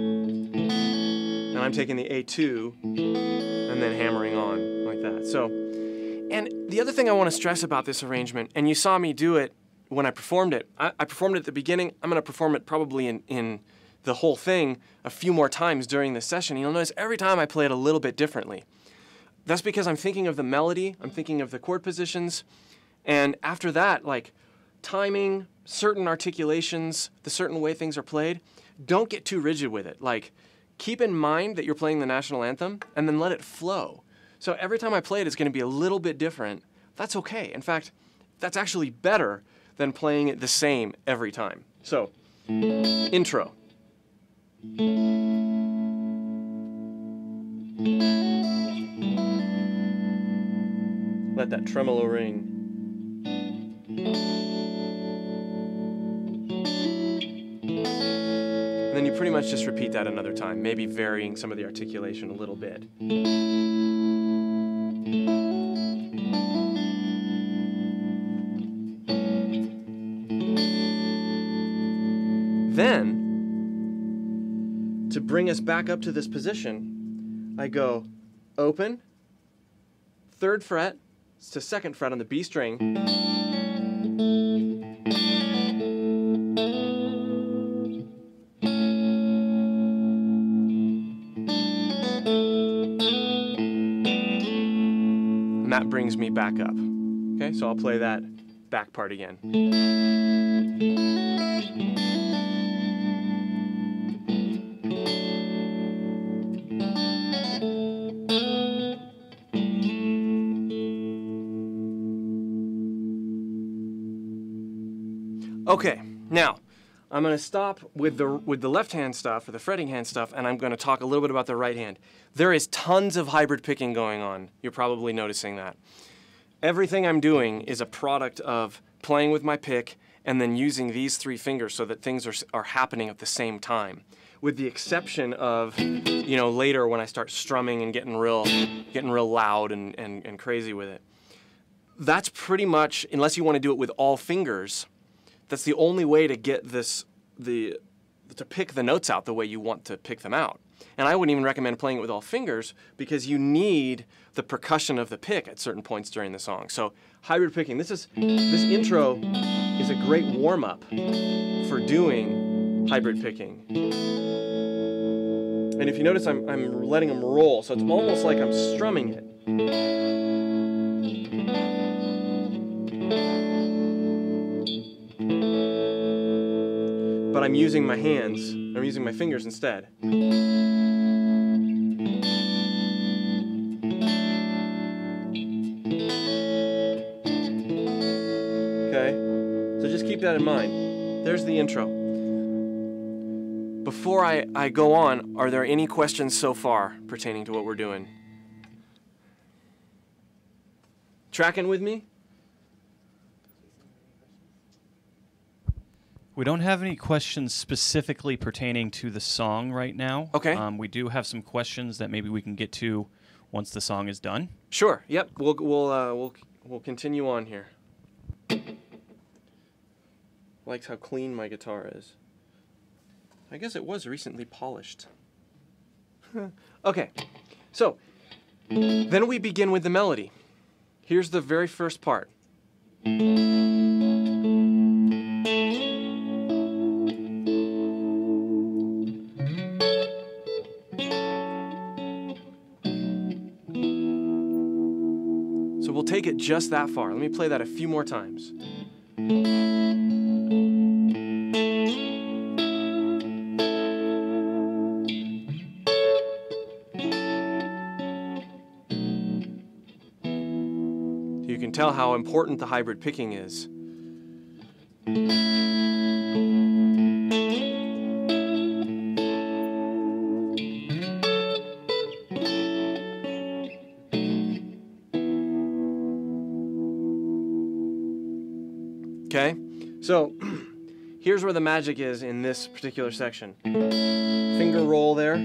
And I'm taking the A2 and then hammering on like that. So, and the other thing I want to stress about this arrangement, and you saw me do it when I performed it. I performed it at the beginning. I'm going to perform it probably in the whole thing a few more times during this session. You'll notice every time I play it a little bit differently. That's because I'm thinking of the melody, I'm thinking of the chord positions, and after that, like timing, certain articulations, the certain way things are played, don't get too rigid with it. Like, keep in mind that you're playing the National Anthem, and then let it flow. So every time I play it, it's going to be a little bit different. That's okay. In fact, that's actually better than playing it the same every time. So, intro. Let that tremolo ring. And then you pretty much just repeat that another time, maybe varying some of the articulation a little bit. Then, to bring us back up to this position, I go open, 3rd fret, to 2nd fret on the B string. And that brings me back up. Okay, so I'll play that back part again. Okay, now I'm going to stop with the left hand stuff, or the fretting hand stuff, and I'm going to talk a little bit about the right hand. There is tons of hybrid picking going on. You're probably noticing that. Everything I'm doing is a product of playing with my pick and then using these 3 fingers so that things are happening at the same time. With the exception of, you know, later when I start strumming and getting real loud and crazy with it. That's pretty much, unless you want to do it with all fingers, that's the only way to get to pick the notes out the way you want to pick them out. And I wouldn't even recommend playing it with all fingers because you need the percussion of the pick at certain points during the song. So hybrid picking, this intro is a great warm-up for doing hybrid picking. And if you notice, I'm letting them roll, so it's almost like I'm strumming it. But I'm using my hands, I'm using my fingers instead. Okay, so just keep that in mind. There's the intro. Before I go on, are there any questions so far pertaining to what we're doing? Tracking with me? We don't have any questions specifically pertaining to the song right now. Okay. We do have some questions that maybe we can get to once the song is done. Sure. Yep. We'll continue on here. likes how clean my guitar is. I guess it was recently polished. Okay, so then we begin with the melody. Here's the very first part. So we'll take it just that far. Let me play that a few more times. You can tell how important the hybrid picking is. Okay, so here's where the magic is in this particular section. Finger roll there.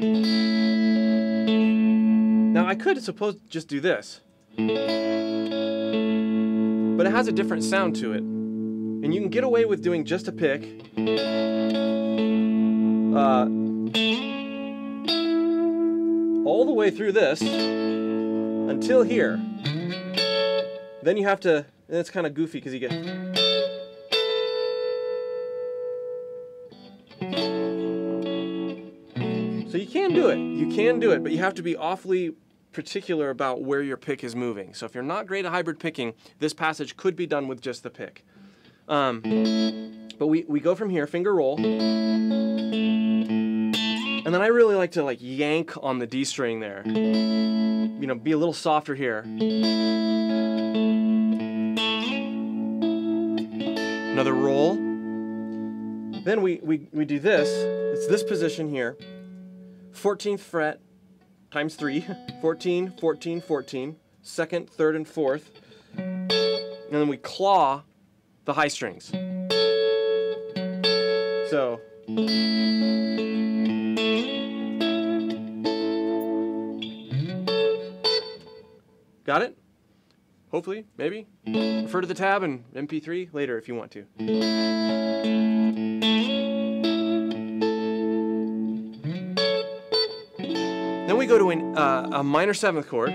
Now I could suppose just do this, but it has a different sound to it. And you can get away with doing just a pick. All the way through this until here. Then you have to, and it's kind of goofy because you get. So you can do it, but you have to be awfully particular about where your pick is moving. So if you're not great at hybrid picking, this passage could be done with just the pick. But we go from here, finger roll, and then I really like to yank on the D string there. You know, be a little softer here. Another roll. Then we do this. It's this position here. 14th fret times 3, 14, 14, 14, second, third, and fourth. And then we claw the high strings. So. Got it? Hopefully, maybe. Refer to the tab and MP3 later if you want to. Then we go to a minor 7th chord.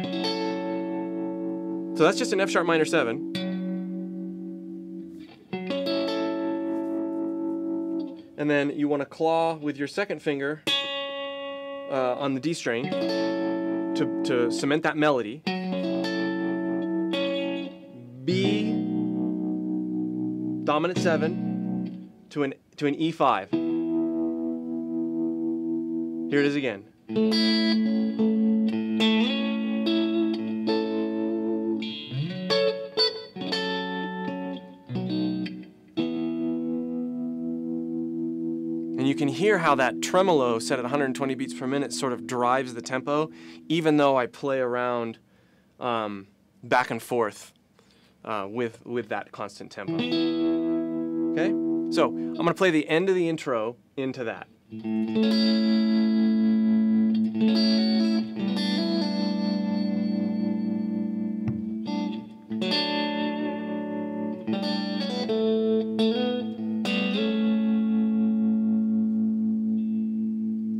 So that's just an F sharp minor 7. And then you want to claw with your second finger on the D string to cement that melody. B, dominant 7 to an E5. Here it is again. And you can hear how that tremolo set at 120 beats per minute sort of drives the tempo, even though I play around back and forth with that constant tempo. Okay? So I'm going to play the end of the intro into that.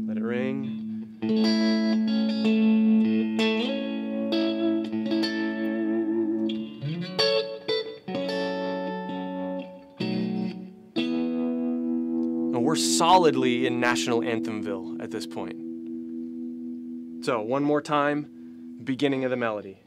Let it ring. We're solidly in National Anthemville at this point. So one more time, beginning of the melody.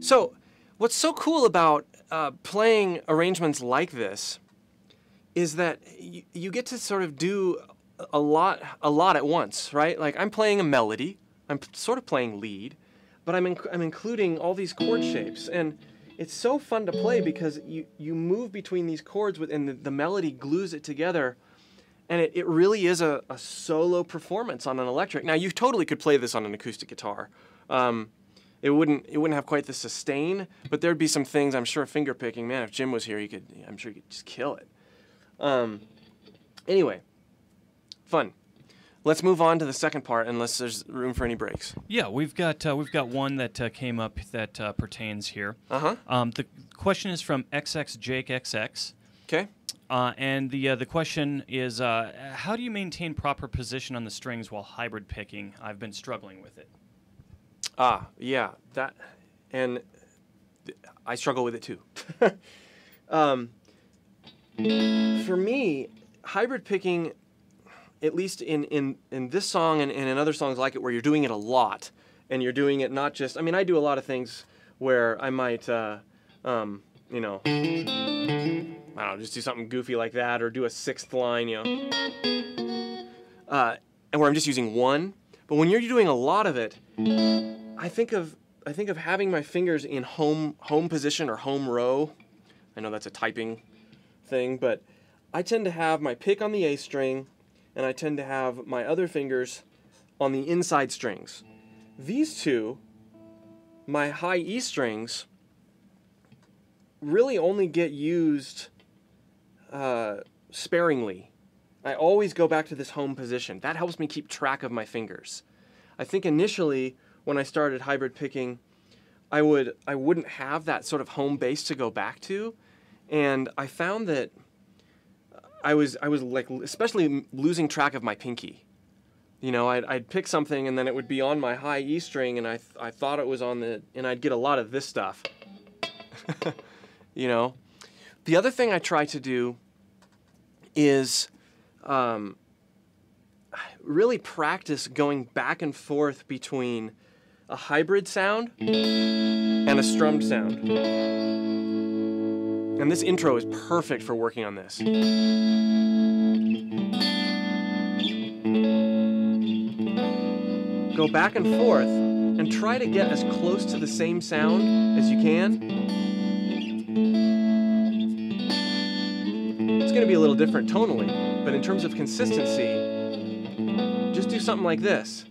So what's so cool about playing arrangements like this is that you get to sort of do a lot at once, right? Like I'm playing a melody, I'm sort of playing lead, but I'm including all these chord shapes, and it's so fun to play because you move between these chords and the melody glues it together, and it really is a solo performance on an electric. Now you totally could play this on an acoustic guitar. It wouldn't have quite the sustain, but there'd be some things, I'm sure, finger picking. Man, if Jim was here, I'm sure he could just kill it. Anyway, fun. Let's move on to the second part, unless there's room for any breaks. Yeah, we've got one that came up that pertains here. Uh-huh. The question is from XXJakeXX. Okay. And the question is, how do you maintain proper position on the strings while hybrid picking? I've been struggling with it. Yeah, and I struggle with it too. For me, hybrid picking, at least in this song and in other songs like it, where you're doing it a lot, and you're doing it not just, I mean, I do a lot of things where I might, you know, I don't know, just do something goofy like that, or do a sixth line, you know, and where I'm just using one. But when you're doing a lot of it, I think of having my fingers in home position or home row. I know that's a typing thing, but I tend to have my pick on the A string, and I tend to have my other fingers on the inside strings. These two, my high E strings, really only get used sparingly. I always go back to this home position. That helps me keep track of my fingers. I think initially, when I started hybrid picking, I wouldn't have that sort of home base to go back to, and I found that I was like especially losing track of my pinky. You know, I'd pick something and then it would be on my high E string, and I thought it was on the, and I'd get a lot of this stuff. You know, the other thing I try to do is really practice going back and forth between a hybrid sound and a strummed sound. And this intro is perfect for working on this. Go back and forth and try to get as close to the same sound as you can. It's going to be a little different tonally, but in terms of consistency, just do something like this.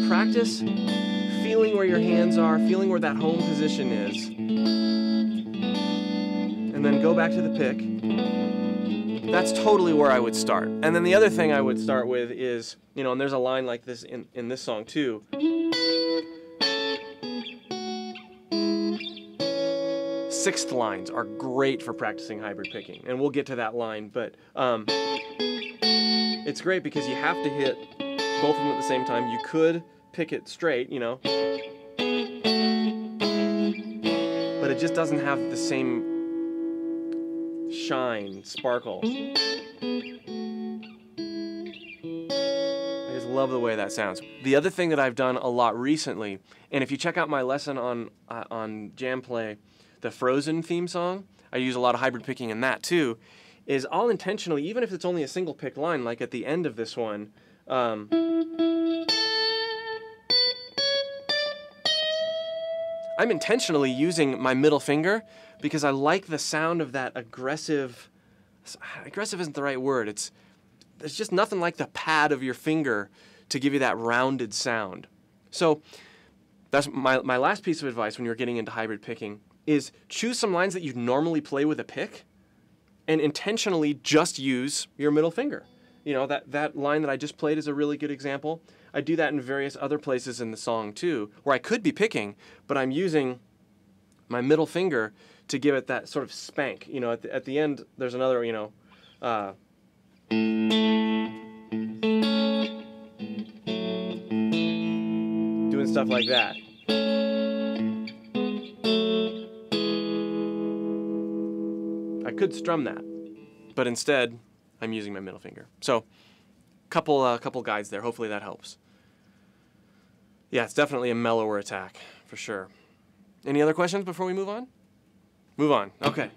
Practice feeling where your hands are, feeling where that home position is, and then go back to the pick. That's totally where I would start. And then the other thing I would start with is, you know, and there's a line like this in this song too. Sixth lines are great for practicing hybrid picking, and we'll get to that line, but it's great because you have to hit both of them at the same time. You could pick it straight, you know, but it just doesn't have the same shine, sparkle. I just love the way that sounds. The other thing that I've done a lot recently, and if you check out my lesson on JamPlay, the Frozen theme song, I use a lot of hybrid picking in that too, is I'll intentionally, even if it's only a single pick line, like at the end of this one, I'm intentionally using my middle finger because I like the sound of that aggressive isn't the right word, there's just nothing like the pad of your finger to give you that rounded sound. So that's my last piece of advice when you're getting into hybrid picking, is choose some lines that you normally play with a pick and intentionally just use your middle finger. You know, that line that I just played is a really good example. I do that in various other places in the song too, where I could be picking, but I'm using my middle finger to give it that sort of spank. You know, at the end, there's another, you know, doing stuff like that. I could strum that, but instead, I'm using my middle finger. So, couple guides there. Hopefully that helps. Yeah, it's definitely a mellower attack, for sure. Any other questions before we move on? Move on. Okay.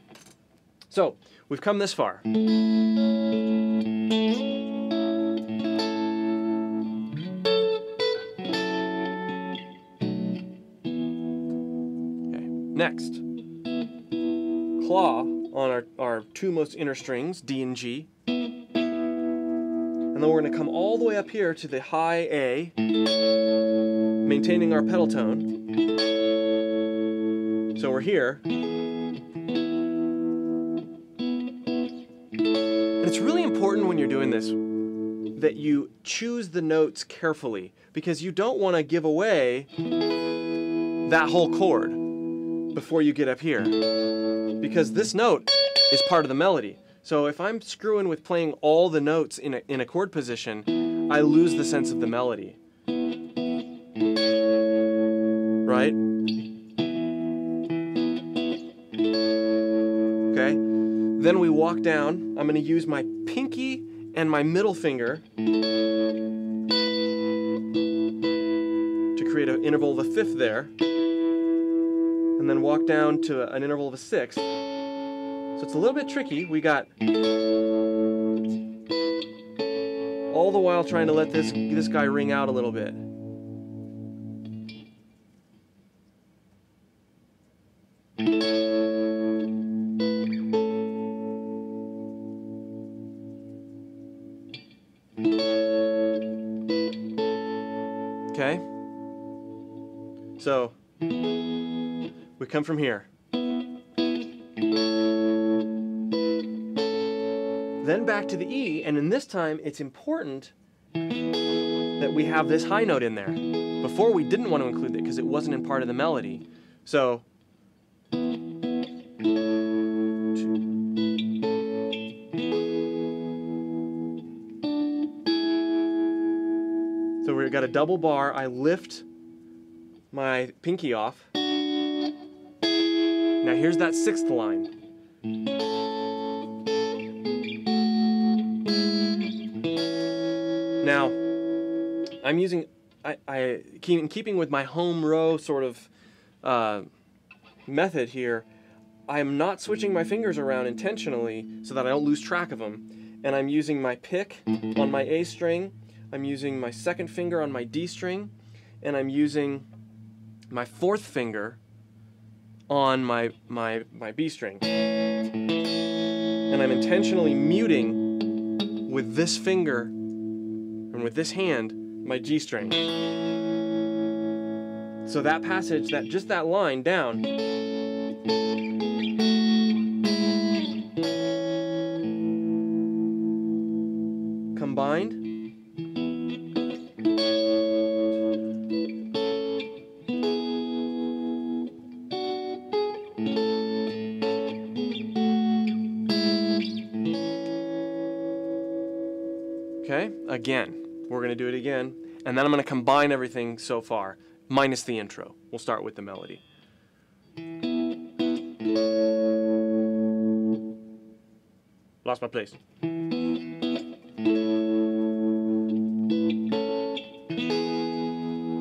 So, we've come this far. Okay. Next. Claw on our two most inner strings, D and G. And then we're going to come all the way up here to the high A, maintaining our pedal tone. So we're here. And it's really important when you're doing this that you choose the notes carefully, because you don't want to give away that whole chord before you get up here, because this note is part of the melody. So if I'm screwing with playing all the notes in a chord position, I lose the sense of the melody. Right? Okay? Then we walk down. I'm going to use my pinky and my middle finger to create an interval of a fifth there, and then walk down to an interval of a sixth. So it's a little bit tricky. We got all the while trying to let this guy ring out a little bit. Okay? So we come from here. Then back to the E, and in this time it's important that we have this high note in there. Before we didn't want to include it because it wasn't in part of the melody. So we've got a double bar. I lift my pinky off. Now here's that sixth line. Now, I'm using, in keeping with my home row sort of method here, I am not switching my fingers around intentionally so that I don't lose track of them. And I'm using my pick on my A string, I'm using my second finger on my D string, and I'm using my fourth finger on my B string. And I'm intentionally muting with this finger and with this hand my G string. So that passage, just that line down, combined, okay, again, we're going to do it again, and then I'm going to combine everything so far, minus the intro. We'll start with the melody. Lost my place.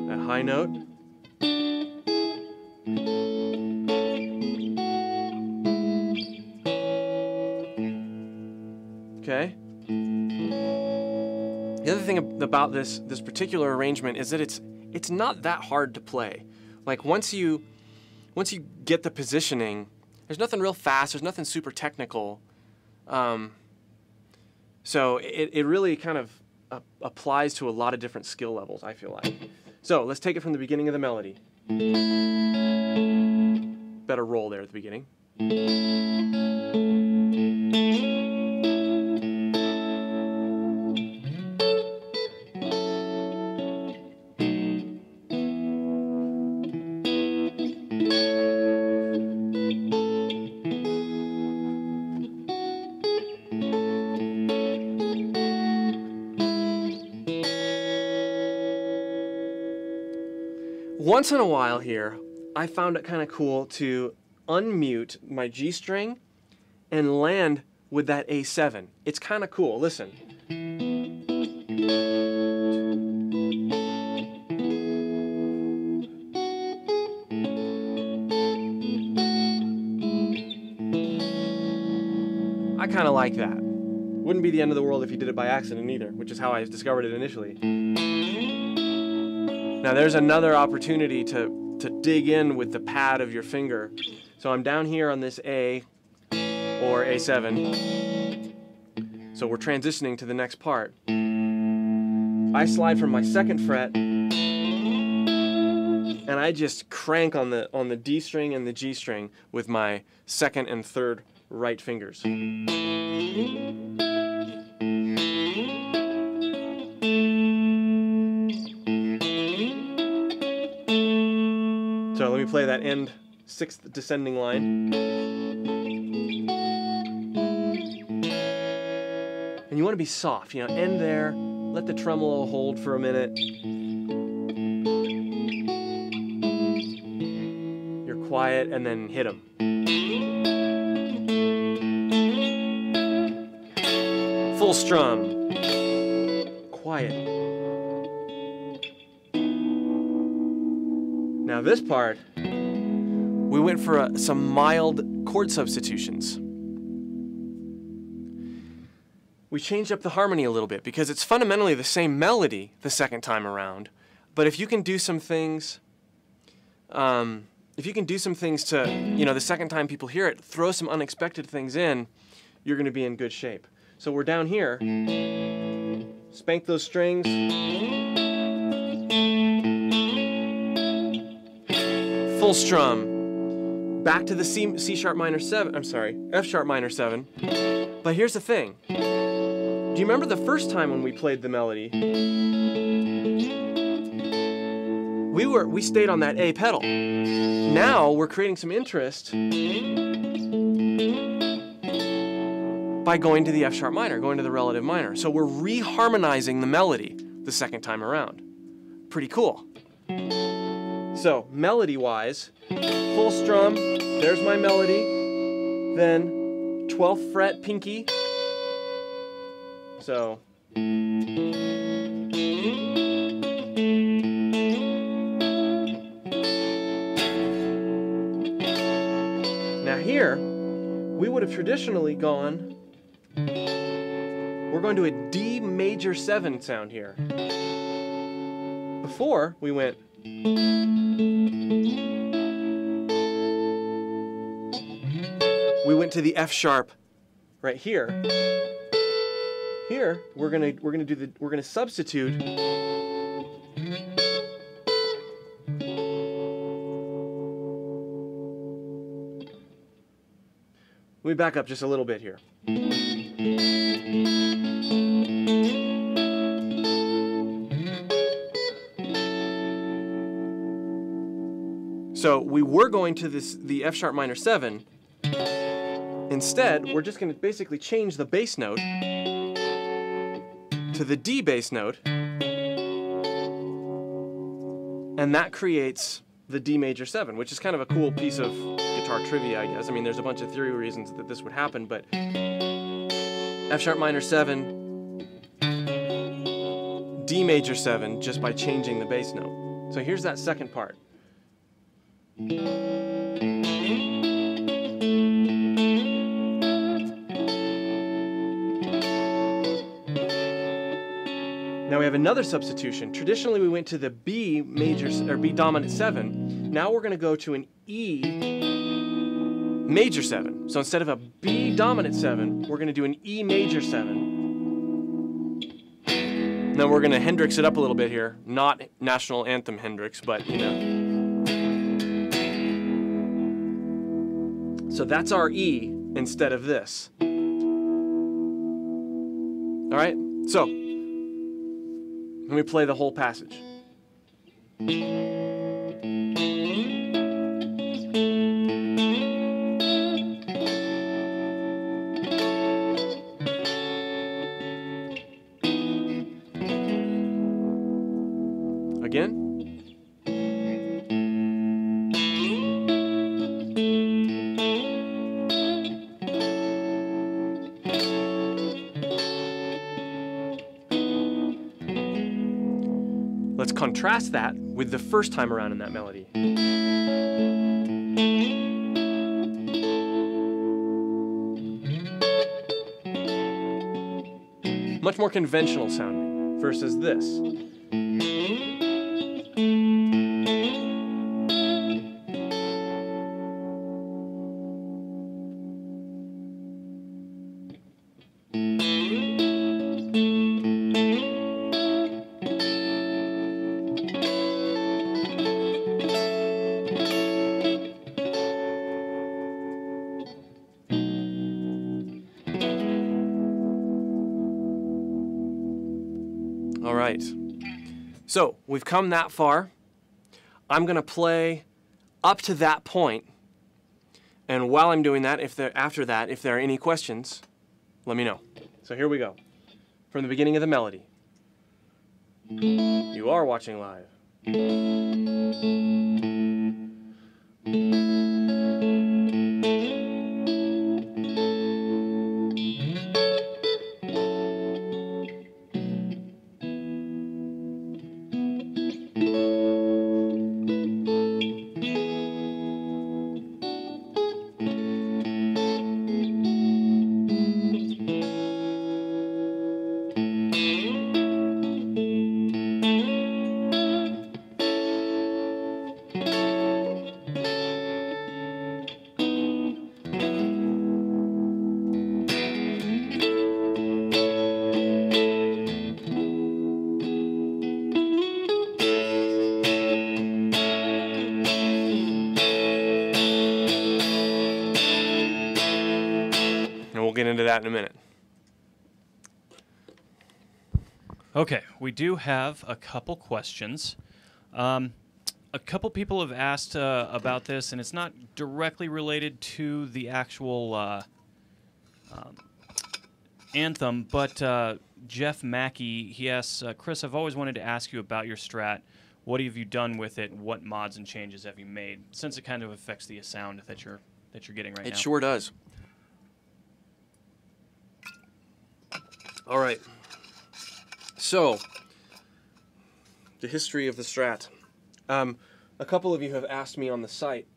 That high note. Okay. The other thing about this particular arrangement is that it's not that hard to play. Like once you get the positioning, there's nothing real fast. There's nothing super technical. So it really kind of applies to a lot of different skill levels, I feel like. So let's take it from the beginning of the melody. Better roll there at the beginning. Once in a while here, I found it kind of cool to unmute my G string and land with that A7. It's kind of cool. Listen. I kind of like that. Wouldn't be the end of the world if you did it by accident either, which is how I discovered it initially. Now there's another opportunity to dig in with the pad of your finger. So I'm down here on this A or A7. So we're transitioning to the next part. I slide from my second fret and I just crank on the D string and the G string with my second and third right fingers. play that end 6th descending line. And you want to be soft, you know, end there, let the tremolo hold for a minute. You're quiet, and then hit them. Full strum. Quiet. Now this part, we went for some mild chord substitutions. We changed up the harmony a little bit because it's fundamentally the same melody the second time around. But if you can do some things, to, you know, the second time people hear it, throw some unexpected things in, you're going to be in good shape. So we're down here, spank those strings, full strum, back to the C sharp minor 7, I'm sorry, F sharp minor 7. But here's the thing. Do you remember the first time when we played the melody? We stayed on that A pedal. Now we're creating some interest by going to the F sharp minor, going to the relative minor. So we're reharmonizing the melody the second time around. Pretty cool. So melody-wise, full strum, there's my melody, then 12th fret pinky. So now here, we would have traditionally gone, we're going to a D major 7 sound here. Before, we went, to the F sharp right here. Here, we're gonna substitute Let me back up just a little bit here. So we were going to the F sharp minor 7. Instead, we're just going to basically change the bass note to the D bass note, and that creates the D major 7, which is kind of a cool piece of guitar trivia, I guess. I mean, there's a bunch of theory reasons that this would happen, but F sharp minor 7, D major 7, just by changing the bass note. So here's that second part. Now we have another substitution. Traditionally we went to the B major or B dominant 7. Now we're going to go to an E major 7. So instead of a B dominant 7, we're going to do an E major 7. Then we're going to Hendrix it up a little bit here. Not National Anthem Hendrix, but you know. So that's our E instead of this. All right? So let me play the whole passage. Again. Let's contrast that with the first time around in that melody. Much more conventional sounding versus this. All right, so we've come that far. I'm going to play up to that point. And while I'm doing that, after that, if there are any questions, let me know. So here we go. From the beginning of the melody. You are watching live. Get into that in a minute. Okay, we do have a couple questions. A couple people have asked about this, and it's not directly related to the actual anthem, but Jeff Mackey, he asks, Chris, I've always wanted to ask you about your Strat. What have you done with it? What mods and changes have you made? Since it kind of affects the sound that you're getting right now. It sure does. All right. So, the history of the Strat. A couple of you have asked me on the site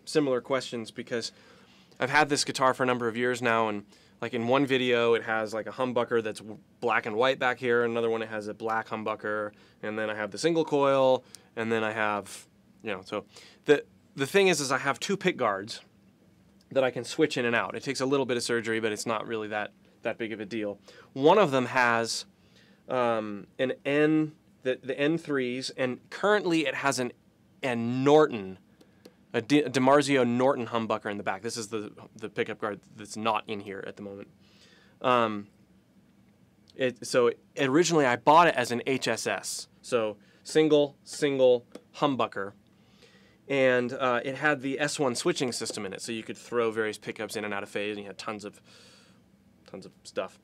similar questions because I've had this guitar for a number of years now, and like in one video it has like a humbucker that's black and white back here, another one it has a black humbucker, and then I have the single coil, and then I have, so the thing is I have two pick guards that I can switch in and out. It takes a little bit of surgery, but it's not really that big of a deal. One of them has the N3s, and currently it has a Norton, a DiMarzio Norton humbucker in the back. This is the pickup guard that's not in here at the moment. So originally I bought it as an HSS, so single humbucker, and it had the S1 switching system in it, so you could throw various pickups in and out of phase, and you had tons of stuff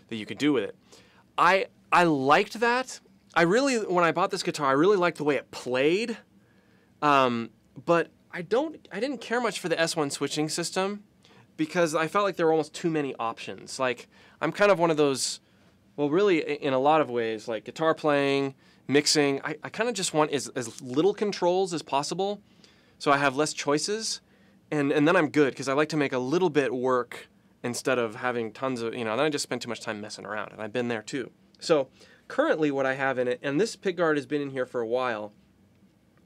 that you could do with it. I liked that. When I bought this guitar, I really liked the way it played, but I didn't care much for the S1 switching system because I felt like there were almost too many options. Like, I'm kind of one of those, well, really in a lot of ways, like guitar playing, mixing, I kind of just want as little controls as possible so I have less choices, and then I'm good because I like to make a little bit work instead of having tons of, then I just spend too much time messing around, and I've been there too. So currently what I have in it, and this pickguard has been in here for a while,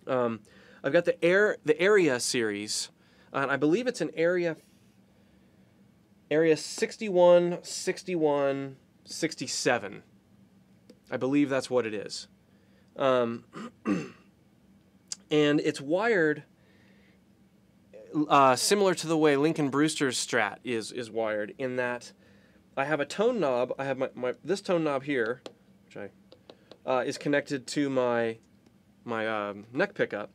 I've got the Area series, and I believe it's an Area 61, 61, 67. I believe that's what it is. And it's wired similar to the way Lincoln Brewster's Strat is wired, in that I have a tone knob. I have this tone knob here, which is connected to my neck pickup.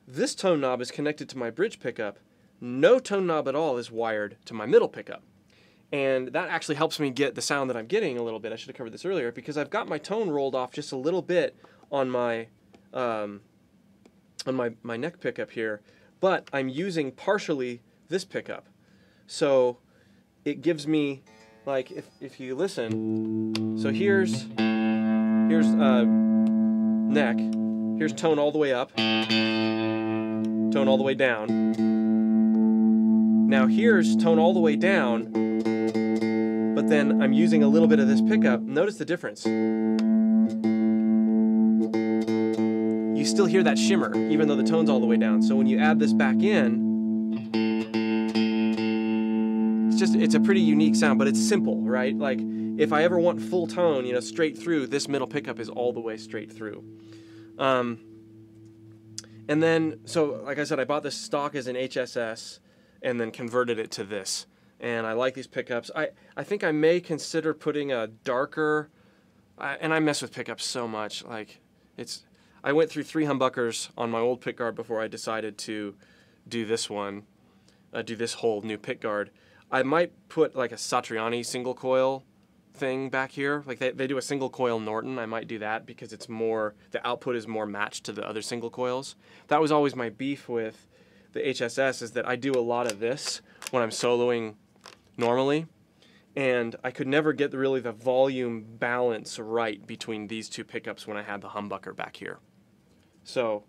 This tone knob is connected to my bridge pickup. No tone knob at all is wired to my middle pickup. And that actually helps me get the sound that I'm getting a little bit. I should have covered this earlier, because I've got my tone rolled off just a little bit on my neck pickup here, but I'm using partially this pickup. So it gives me, like, if you listen, so here's neck, here's tone all the way up, tone all the way down. Now here's tone all the way down, but then I'm using a little bit of this pickup. Notice the difference. You still hear that shimmer, even though the tone's all the way down. So when you add this back in, it's a pretty unique sound, but it's simple, right? Like, if I ever want full tone, straight through, this middle pickup is all the way straight through. And then, so like I said, I bought this stock as an HSS and then converted it to this. And I like these pickups. I think I may consider putting a darker, and I mess with pickups so much, like, I went through 3 humbuckers on my old pickguard before I decided to do this one, do this whole new pickguard. I might put like a Satriani single coil thing back here. Like they do a single coil Norton. I might do that because it's more, the output is more matched to the other single coils. That was always my beef with the HSS, is that I do a lot of this when I'm soloing normally, and I could never get really the volume balance right between these 2 pickups when I had the humbucker back here. So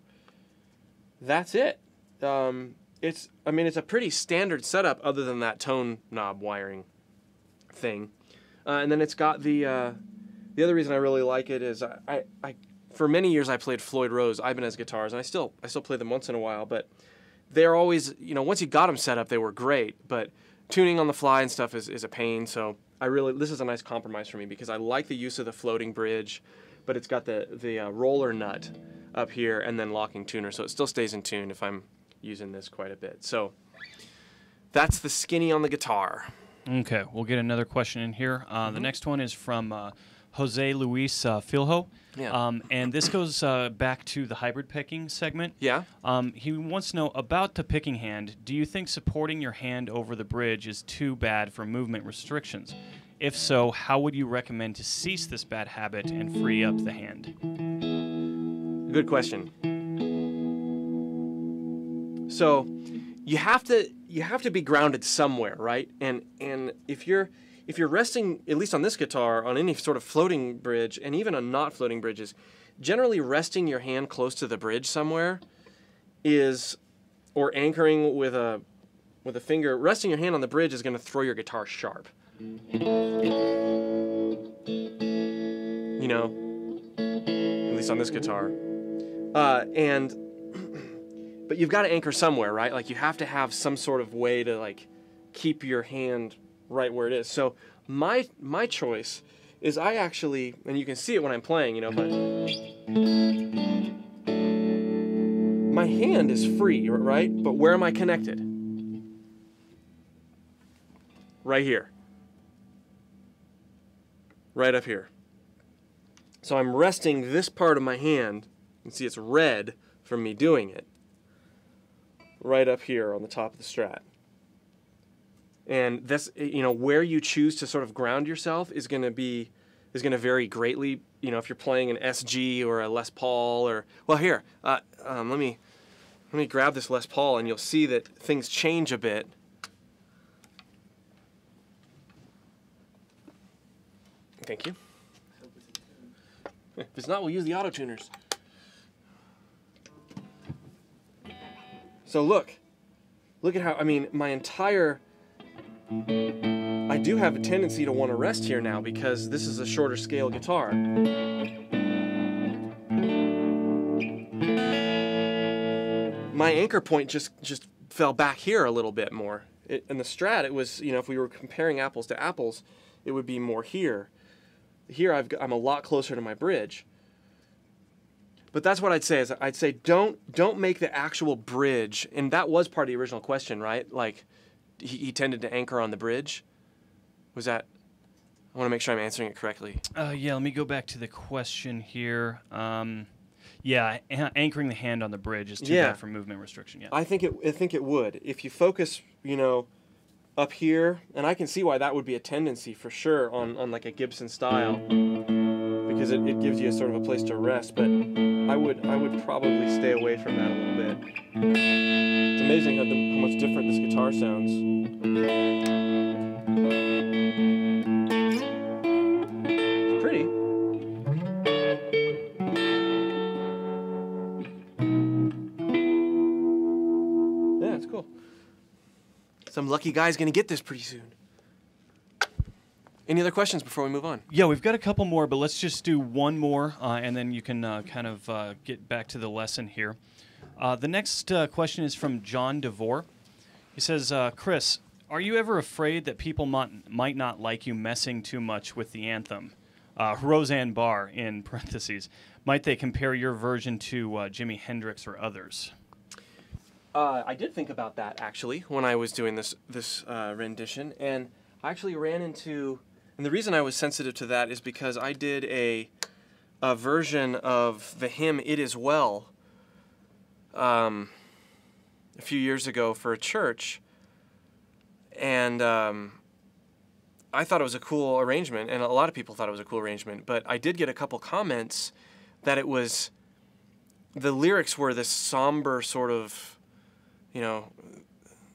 that's it. It's a pretty standard setup other than that tone knob wiring thing. And then it's got the other reason I really like it is I for many years I played Floyd Rose Ibanez guitars, and I still play them once in a while, but they're always, you know, once you got them set up, they were great, but tuning on the fly and stuff is a pain. So this is a nice compromise for me because I like the use of the floating bridge, but it's got the roller nut up here and then locking tuner, so it still stays in tune if I'm using this quite a bit. So that's the skinny on the guitar. Okay, we'll get another question in here. The next one is from Jose Luis Filho. Yeah. And this goes back to the hybrid picking segment. Yeah. He wants to know about the picking hand. Do you think supporting your hand over the bridge is too bad for movement restrictions? If so, how would you recommend to cease this bad habit and free up the hand? Good question. So you have to be grounded somewhere, right? And if you're resting, at least on this guitar, on any sort of floating bridge, and even on not floating bridges, generally resting your hand close to the bridge somewhere is, or anchoring with a finger, resting your hand on the bridge is going to throw your guitar sharp. You know, at least on this guitar. But you've got to anchor somewhere, right? Like you have to have some sort of way to like keep your hand right where it is. So my choice is I actually, and you can see it when I'm playing, you know, but my hand is free, right? But where am I connected? Right here. Right up here. So I'm resting this part of my hand, you can see it's red from me doing it, right up here on the top of the Strat. And that's, you know, where you choose to sort of ground yourself is going to vary greatly. You know, if you're playing an SG or a Les Paul, or, well, here, let me grab this Les Paul and you'll see that things change a bit. Thank you. If it's not, we'll use the auto tuners. So look at how, I mean, my entire, I do have a tendency to want to rest here now because this is a shorter scale guitar. My anchor point just fell back here a little bit more. In the Strat, it was, you know, if we were comparing apples to apples, it would be more here. Here I'm a lot closer to my bridge. But that's what I'd say, is I'd say don't make the actual bridge, and that was part of the original question, right? Like he tended to anchor on the bridge. Was that, I want to make sure I'm answering it correctly. Yeah, let me go back to the question here. Yeah, anchoring the hand on the bridge is too bad for movement restriction. Yeah, I think it would. If you focus, you know, up here, and I can see why that would be a tendency for sure on like a Gibson style, because it gives you a sort of a place to rest. But I would probably stay away from that a little bit. It's amazing how much different this guitar sounds. It's pretty. Yeah, it's cool. Some lucky guy's gonna get this pretty soon. Any other questions before we move on? Yeah, we've got a couple more, but let's just do one more, and then you can kind of get back to the lesson here. The next question is from John DeVore. He says, Chris, are you ever afraid that people might not like you messing too much with the anthem? Roseanne Barr, in parentheses. Might they compare your version to Jimi Hendrix or others? I did think about that, actually, when I was doing this rendition, and I actually ran into... And the reason I was sensitive to that is because I did a version of the hymn "It Is Well" a few years ago for a church, and I thought it was a cool arrangement, and a lot of people thought it was a cool arrangement, but I did get a couple comments that it was, the lyrics were this somber sort of, you know,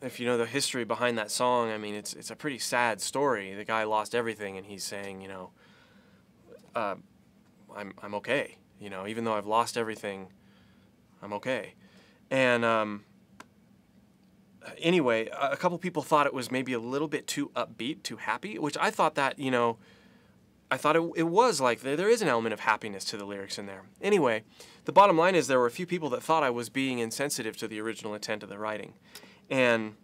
if you know the history behind that song, I mean, it's a pretty sad story. The guy lost everything, and he's saying, you know, I'm okay, you know, even though I've lost everything, I'm okay. And anyway, a couple people thought it was maybe a little bit too upbeat, too happy, which I thought that, you know, I thought it was like there is an element of happiness to the lyrics in there. Anyway, the bottom line is there were a few people that thought I was being insensitive to the original intent of the writing. And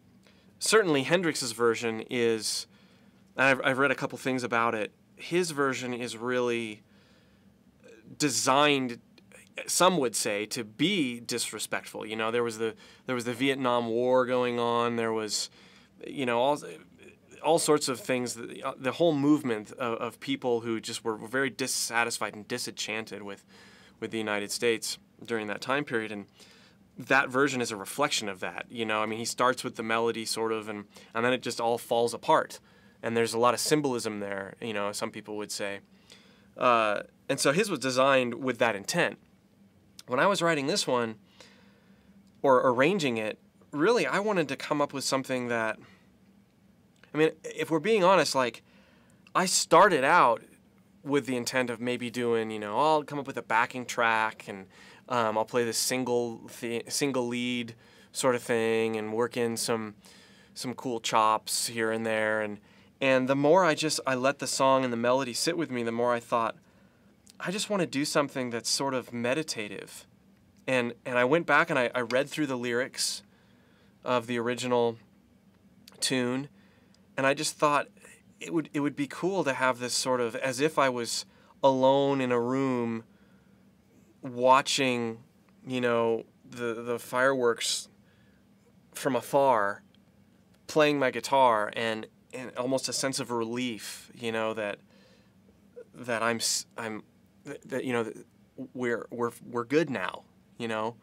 certainly Hendrix's version is, I've read a couple things about it, his version is really designed, some would say, to be disrespectful. You know, there was the Vietnam War going on. There was, you know, all sorts of things. The whole movement of people who just were very dissatisfied and disenchanted with the United States during that time period. And that version is a reflection of that. You know, I mean, he starts with the melody sort of, and then it just all falls apart. And there's a lot of symbolism there, you know, some people would say. And so his was designed with that intent. When I was writing this one, or arranging it, really I wanted to come up with something that, I mean, if we're being honest, like, I started out with the intent of maybe doing, you know, I'll come up with a backing track, and I'll play this single lead sort of thing, and work in some cool chops here and there, and the more I let the song and the melody sit with me, the more I thought, I just want to do something that's sort of meditative. And I went back and I read through the lyrics of the original tune, and I just thought it would be cool to have this sort of, as if I was alone in a room watching, you know, the fireworks from afar, playing my guitar, and almost a sense of relief, you know, that you know, we're good now, you know.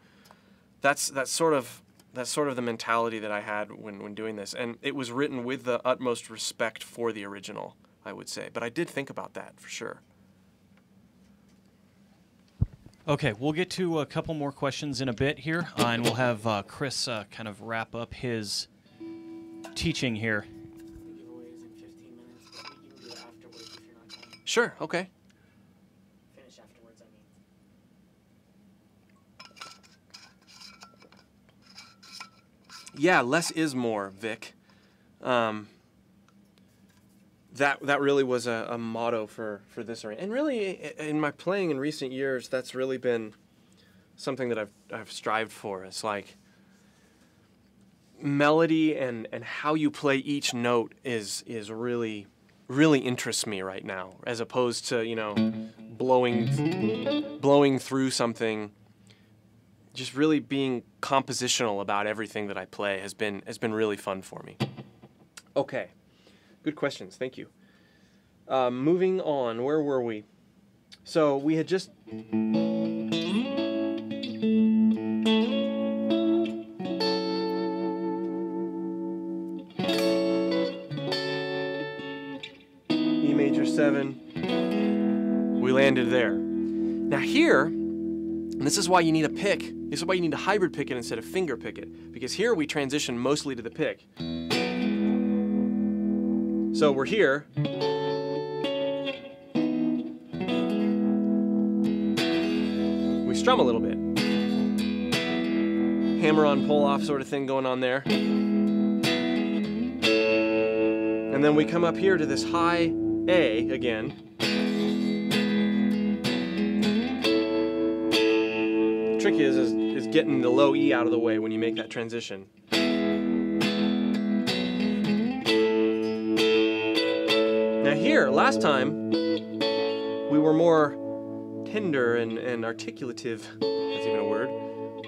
That's sort of the mentality that I had when doing this, and it was written with the utmost respect for the original, I would say. But I did think about that for sure. Okay, we'll get to a couple more questions in a bit here, and we'll have Chris kind of wrap up his teaching here. Giveaways in 15 minutes. You can do it afterwards if you're not done. Sure. Okay. Finish afterwards, I mean. Yeah, less is more, Vic. That really was a motto for this arrangement. And really, in my playing in recent years, that's really been something that I've strived for. It's like melody and how you play each note is really interests me right now, as opposed to, you know, blowing through something. Just really being compositional about everything that I play has been really fun for me. Okay, good questions. Thank you. Moving on, where were we? So we had just E major 7. We landed there. Now here, and this is why you need a pick. This is why you need to hybrid pick it instead of finger pick it, because here we transition mostly to the pick. So we're here. We strum a little bit. Hammer on, pull off sort of thing going on there. And then we come up here to this high A again. The trick is getting the low E out of the way when you make that transition. Now here, last time, we were more tender and articulative, that's even a word,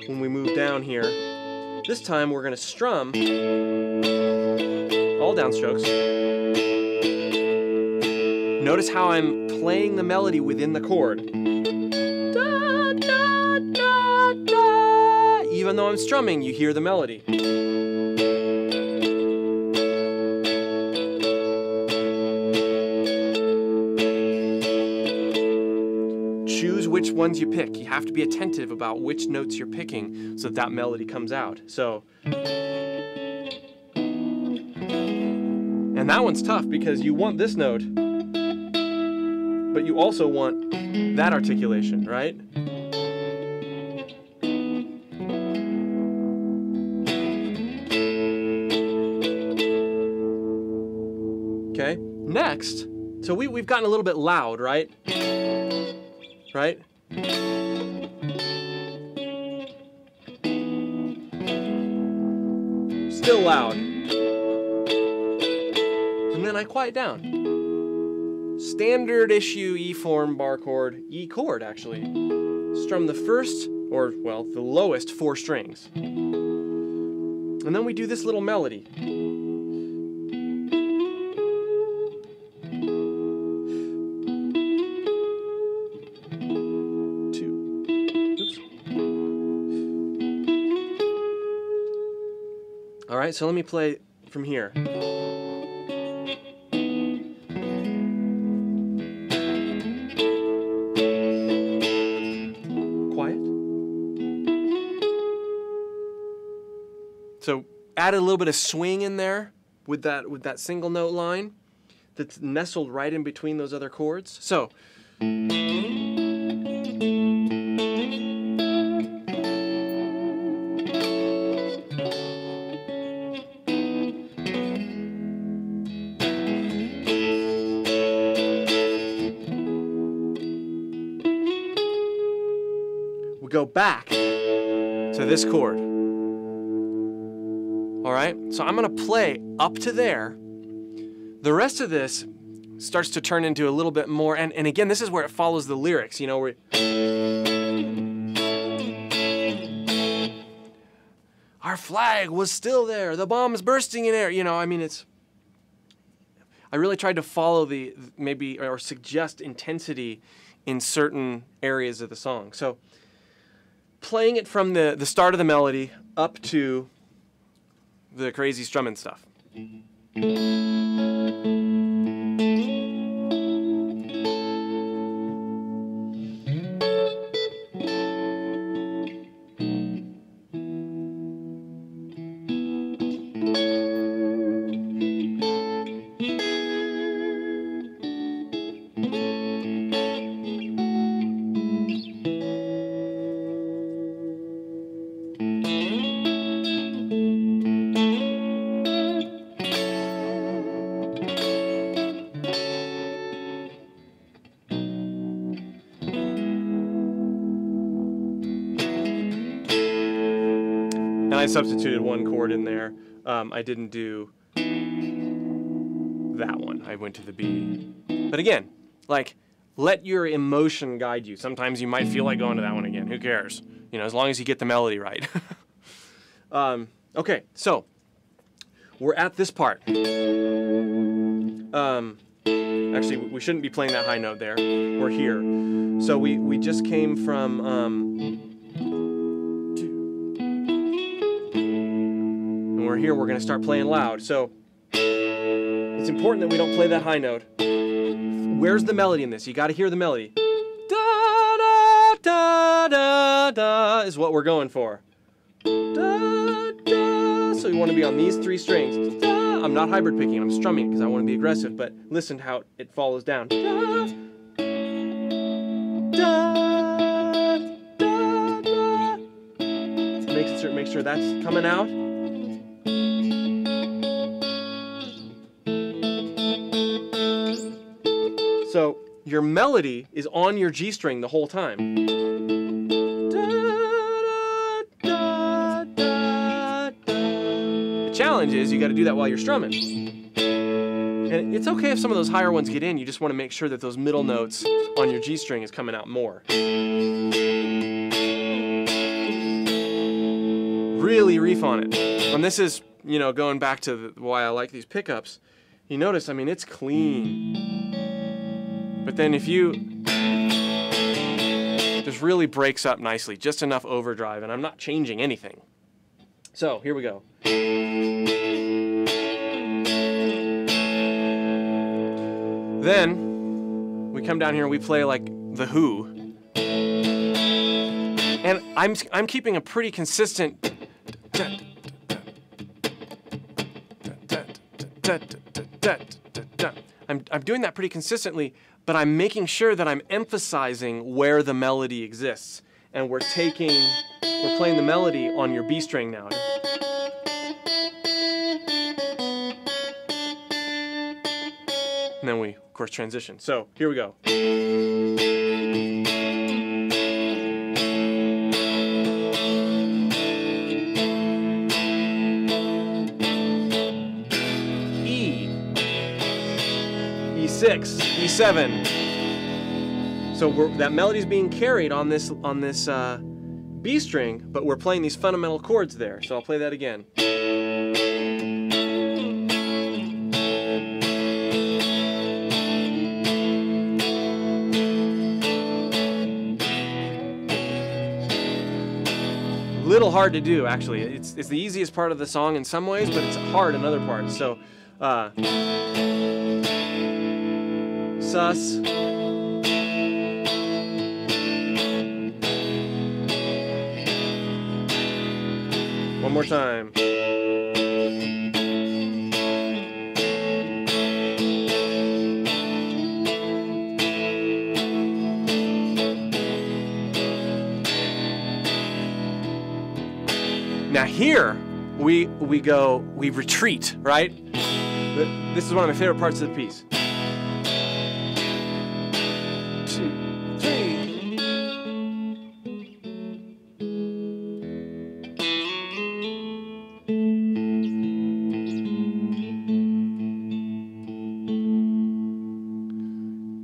when we moved down here. This time we're going to strum all downstrokes. Notice how I'm playing the melody within the chord. even though I'm strumming, you hear the melody. Choose which ones you pick. You have to be attentive about which notes you're picking so that melody comes out. So, and that one's tough because you want this note, but you also want that articulation, right? Okay, next, so we've gotten a little bit loud, right? Right? Still loud. And then I quiet down. Standard issue E form bar chord, E chord actually. Strum the first, or well, the lowest 4 strings. And then we do this little melody. All right, so let me play from here. Quiet. So add a little bit of swing in there with that single note line that's nestled right in between those other chords. So go back to this chord. All right, so I'm gonna play up to there. The rest of this starts to turn into a little bit more, and again, this is where it follows the lyrics, you know, where our flag was still there, the bomb's bursting in air, you know, I mean, I really tried to follow maybe, or suggest intensity in certain areas of the song. So playing it from the start of the melody up to the crazy strumming stuff. I substituted one chord in there. I didn't do that one. I went to the B. But again, like, let your emotion guide you. Sometimes you might feel like going to that one again. Who cares? You know, as long as you get the melody right. Okay, so we're at this part. Actually, we shouldn't be playing that high note there. We're here. So we just came from we're here, we're going to start playing loud. So it's important that we don't play that high note. Where's the melody in this? You got to hear the melody. Da da da da da is what we're going for. Da da. So you want to be on these 3 strings. Da. I'm not hybrid picking, I'm strumming it because I want to be aggressive, but listen to how it follows down. Da da da da. Make sure that's coming out. So your melody is on your G string the whole time. The challenge is you got to do that while you're strumming. And it's okay if some of those higher ones get in, you just want to make sure that those middle notes on your G string is coming out more. Really reef on it. And this is, you know, going back to why I like these pickups. You notice, I mean, it's clean. But then if you This really breaks up nicely, just enough overdrive, and I'm not changing anything. So here we go. Then we come down here and we play like The Who. And I'm keeping a pretty consistent I'm doing that pretty consistently, but I'm making sure that I'm emphasizing where the melody exists. And we're playing the melody on your B string now. And then we, of course, transition. So here we go. E6, E7. So that melody's being carried on this B string, but we're playing these fundamental chords there. So I'll play that again. Little hard to do, actually. It's the easiest part of the song in some ways, but it's hard in other parts. So sus. One more time. Now here we retreat, right? This is one of my favorite parts of the piece. 2, 3.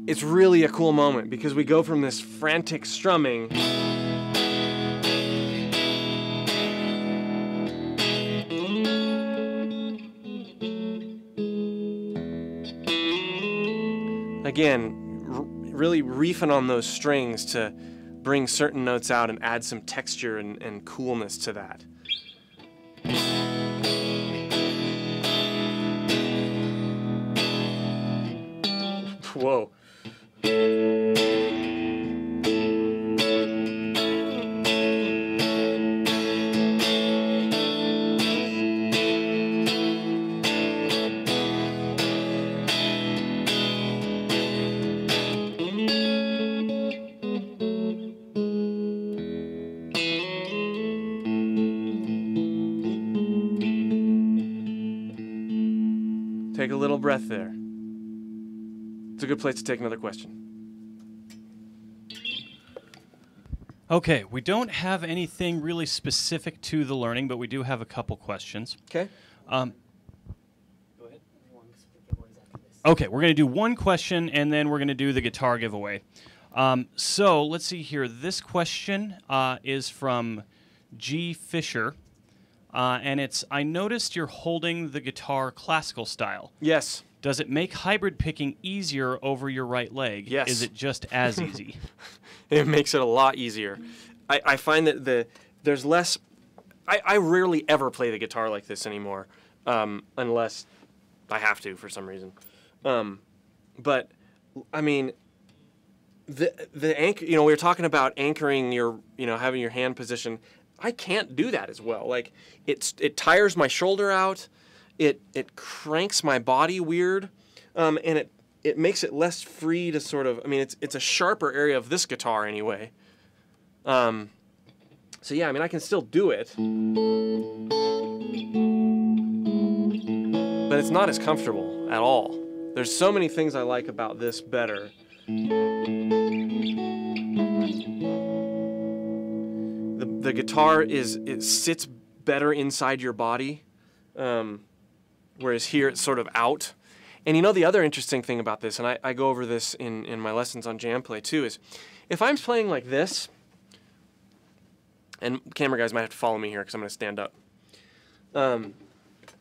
It's really a cool moment because we go from this frantic strumming again, really reefing on those strings to bring certain notes out and add some texture and coolness to that. Whoa. Take a little breath there. It's a good place to take another question. Okay, we don't have anything really specific to the learning, but we do have a couple questions. Okay. Go ahead. Okay, we're going to do one question, and then we're going to do the guitar giveaway. So let's see here. This question is from G. Fisher, and it's, I noticed you're holding the guitar classical style. Yes. Does it make hybrid picking easier over your right leg? Yes. Is it just as easy? It makes it a lot easier. I find that there's less... I rarely ever play the guitar like this anymore, unless I have to for some reason. But, I mean, the anchor... You know, we were talking about anchoring your... You know, having your hand position. I can't do that as well. Like, it tires my shoulder out. It cranks my body weird, and it makes it less free to sort of, I mean, it's a sharper area of this guitar anyway. So yeah, I mean, I can still do it, but it's not as comfortable at all. There's so many things I like about this better. The guitar it sits better inside your body. Whereas here it's sort of out. And you know the other interesting thing about this, and I go over this in my lessons on JamPlay too, is if I'm playing like this, and camera guys might have to follow me here because I'm going to stand up.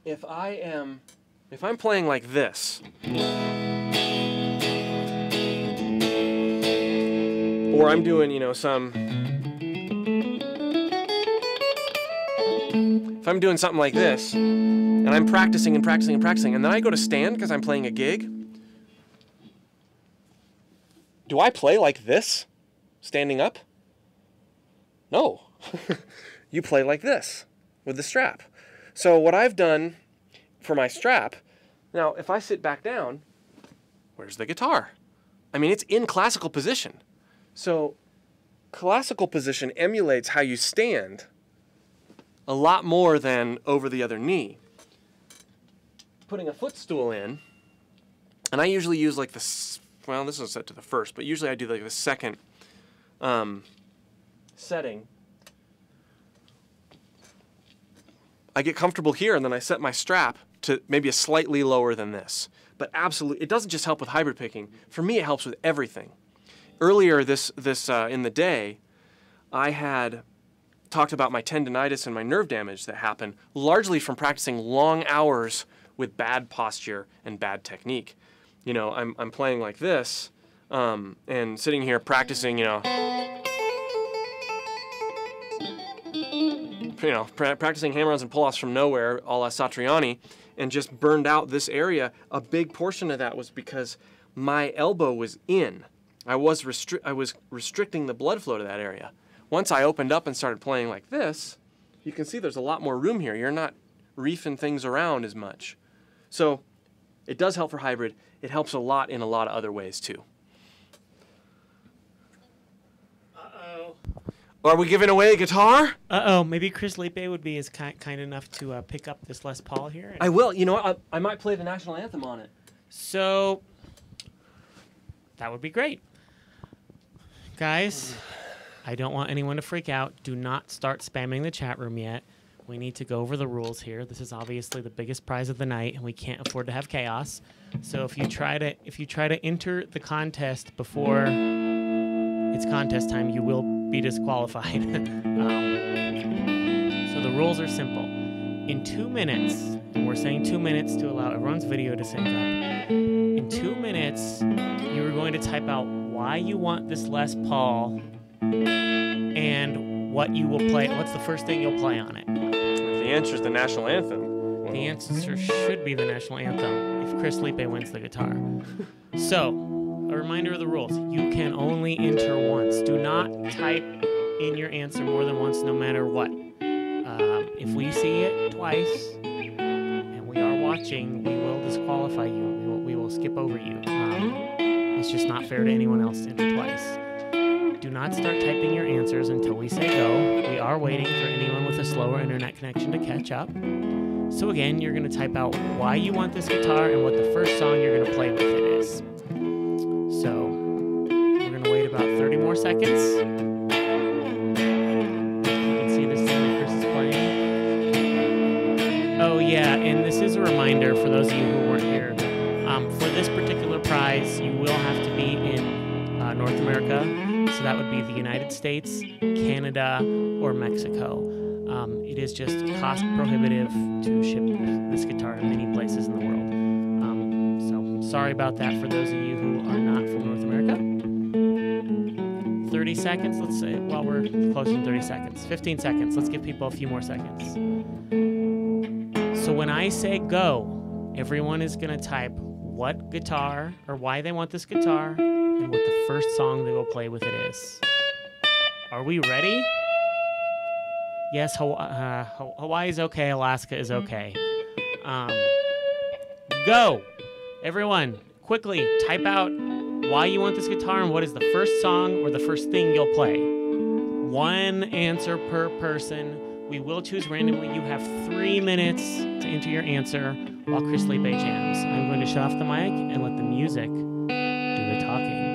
If I'm playing like this, Or I'm doing, you know, some... If I'm doing something like this, and I'm practicing and practicing and practicing, and then I go to stand because I'm playing a gig, do I play like this, standing up? No. You play like this with the strap. So what I've done for my strap, now if I sit back down, where's the guitar? I mean, it's in classical position. So classical position emulates how you stand a lot more than over the other knee. Putting a footstool in, and I usually use like the, well, this is set to the first, but usually I do like the second setting. I get comfortable here, and then I set my strap to maybe a slightly lower than this. But absolutely, it doesn't just help with hybrid picking. For me, it helps with everything. Earlier this in the day, I had talked about my tendinitis and my nerve damage that happened largely from practicing long hours with bad posture and bad technique. You know, I'm playing like this and sitting here practicing, you know, practicing hammer-ons and pull-offs from nowhere, a la Satriani, and just burned out this area. A big portion of that was because my elbow was in. I was restricting the blood flow to that area. Once I opened up and started playing like this, you can see there's a lot more room here. You're not reefing things around as much. So it does help for hybrid. It helps a lot in a lot of other ways too. Uh-oh. Are we giving away a guitar? Uh-oh. Maybe Chris Liepe would be as kind enough to pick up this Les Paul here. I will. You know what? I might play the National Anthem on it. So that would be great. Guys, I don't want anyone to freak out. Do not start spamming the chat room yet. We need to go over the rules here. This is obviously the biggest prize of the night, and we can't afford to have chaos. So if you try to enter the contest before it's contest time, you will be disqualified. So the rules are simple. In 2 minutes, and we're saying 2 minutes to allow everyone's video to sync up. In 2 minutes, you are going to type out why you want this Les Paul and what you will play. What's the first thing you'll play on it? The answer is the National Anthem. The answer should be the National Anthem if Chris Liepe wins the guitar. So, a reminder of the rules. You can only enter once. Do not type in your answer more than once, no matter what. If we see it twice and we are watching, we will disqualify you. We will skip over you. It's just not fair to anyone else to enter twice. Do not start typing your answers until we say go. We are waiting for anyone with a slower internet connection to catch up. So again, you're going to type out why you want this guitar and what the first song you're going to play with it is. So we're going to wait about 30 more seconds. You can see this thing that Chris is playing. Oh yeah, and this is a reminder for those of you who weren't here. For this particular prize, you will have to be in North America. So that would be the United States, Canada, or Mexico. It is just cost prohibitive to ship this guitar to many places in the world. So sorry about that for those of you who are not from North America. 30 seconds, let's say, well, we're close to 30 seconds. 15 seconds, let's give people a few more seconds. So when I say go, everyone is going to type what guitar or why they want this guitar and what the first song they will play with it is. Are we ready? Yes, Hawaii is okay. Alaska is okay. Go! Everyone, quickly type out why you want this guitar and what is the first song or the first thing you'll play. One answer per person. We will choose randomly. You have 3 minutes to enter your answer while Chris Liepe jams. I'm going to shut off the mic and let the music do the talking.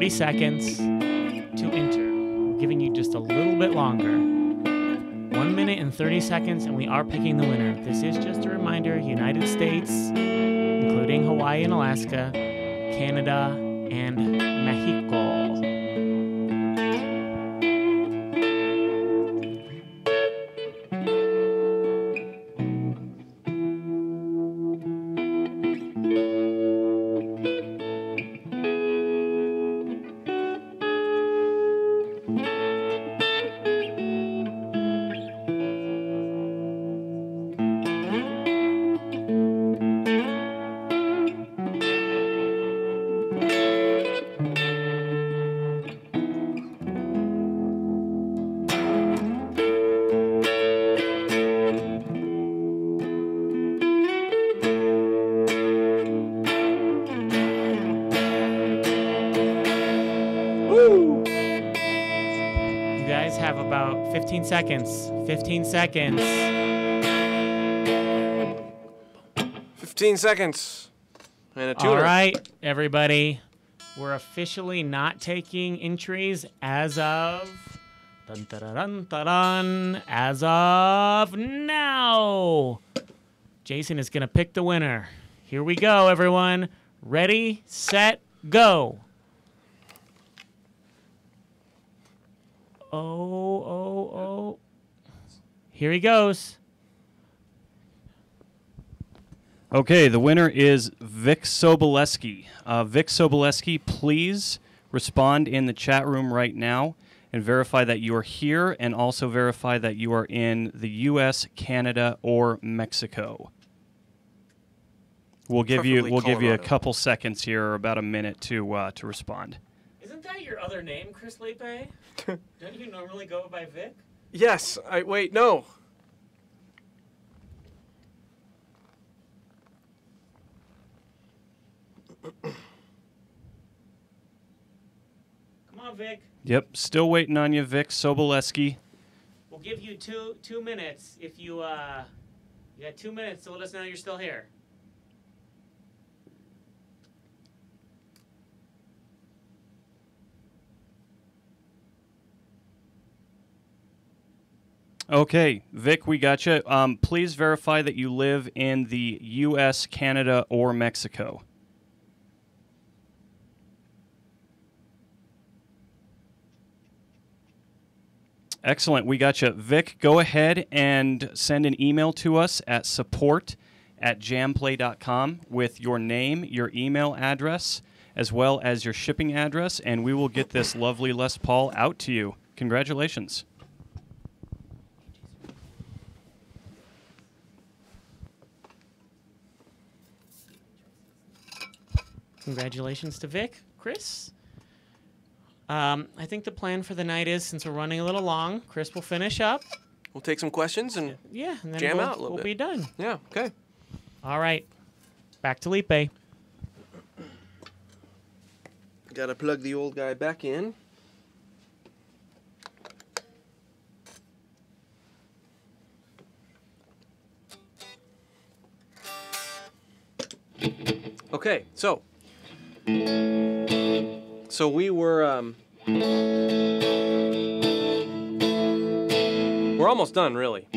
30 seconds to enter. We're giving you just a little bit longer. 1 minute and 30 seconds, and we are picking the winner. This is just a reminder, United States, including Hawaii and Alaska, Canada, and Mexico. Have about 15 seconds. 15 seconds. 15 seconds. And a tuner. All right, everybody. We're officially not taking entries as of... Dun, dun, dun, dun, dun, dun, as of now. Jason is going to pick the winner. Here we go, everyone. Ready, set, go. Oh. Here he goes. Okay, the winner is Vic Soboleski. Vic Soboleski, please respond in the chat room right now and verify that you are here, and also verify that you are in the U.S., Canada, or Mexico. We'll give you a couple seconds here, or about a minute to respond. Isn't that your other name, Chris Liepe? Don't you normally go by Vic? Yes. Wait, no. Come on, Vic. Yep, still waiting on you, Vic Soboleski. We'll give you two minutes if you got 2 minutes to let us know you're still here. Okay, Vic, we got you. Please verify that you live in the U.S., Canada, or Mexico. Excellent, we got you. Vic, go ahead and send an email to us at support@jamplay.com with your name, your email address, as well as your shipping address, and we will get this lovely Les Paul out to you. Congratulations. Congratulations to Vic. Chris? I think the plan for the night is, since we're running a little long, Chris will finish up. We'll take some questions and and then jam out a little we'll bit. be done. Yeah, okay. All right. Back to Liepe. Got to plug the old guy back in. Okay, so we were we're almost done, really.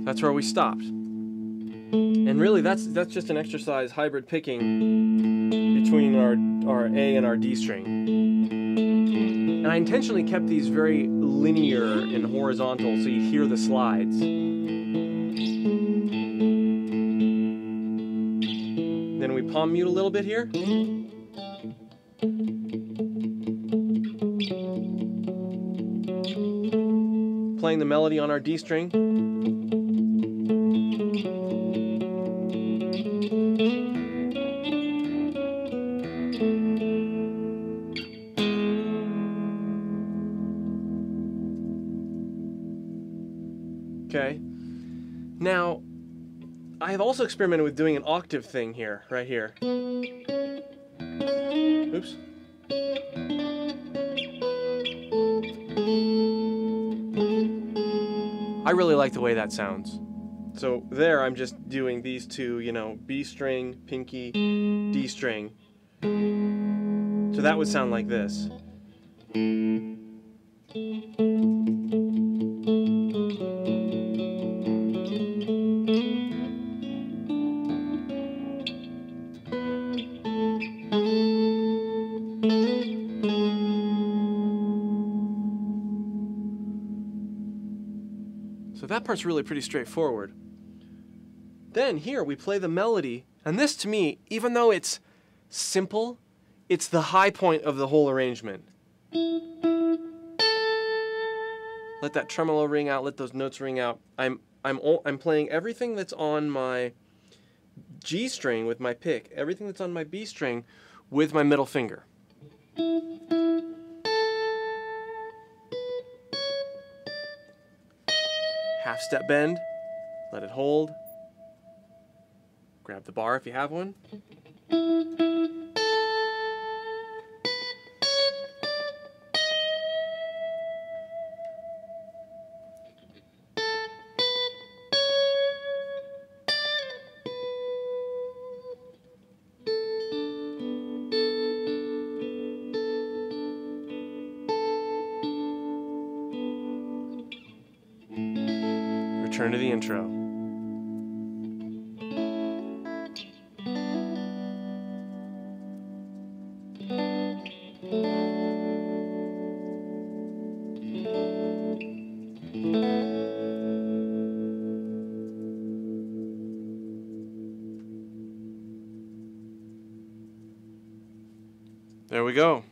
That's where we stopped. And really, that's just an exercise, hybrid picking between our A and our D string. And I intentionally kept these very linear and horizontal so you hear the slides. Then we palm mute a little bit here. Playing the melody on our D string. Okay. Now, I have also experimented with doing an octave thing here, right here. Oops. really like the way that sounds. So there I'm just doing these two, you know, B string, pinky, D string. So that would sound like this. So that part's really pretty straightforward. Then here we play the melody, and this to me, even though it's simple, it's the high point of the whole arrangement. Let that tremolo ring out, let those notes ring out. I'm playing everything that's on my G string with my pick, everything that's on my B string with my middle finger. Half step bend, let it hold. Grab the bar if you have one. Return to the intro. There we go.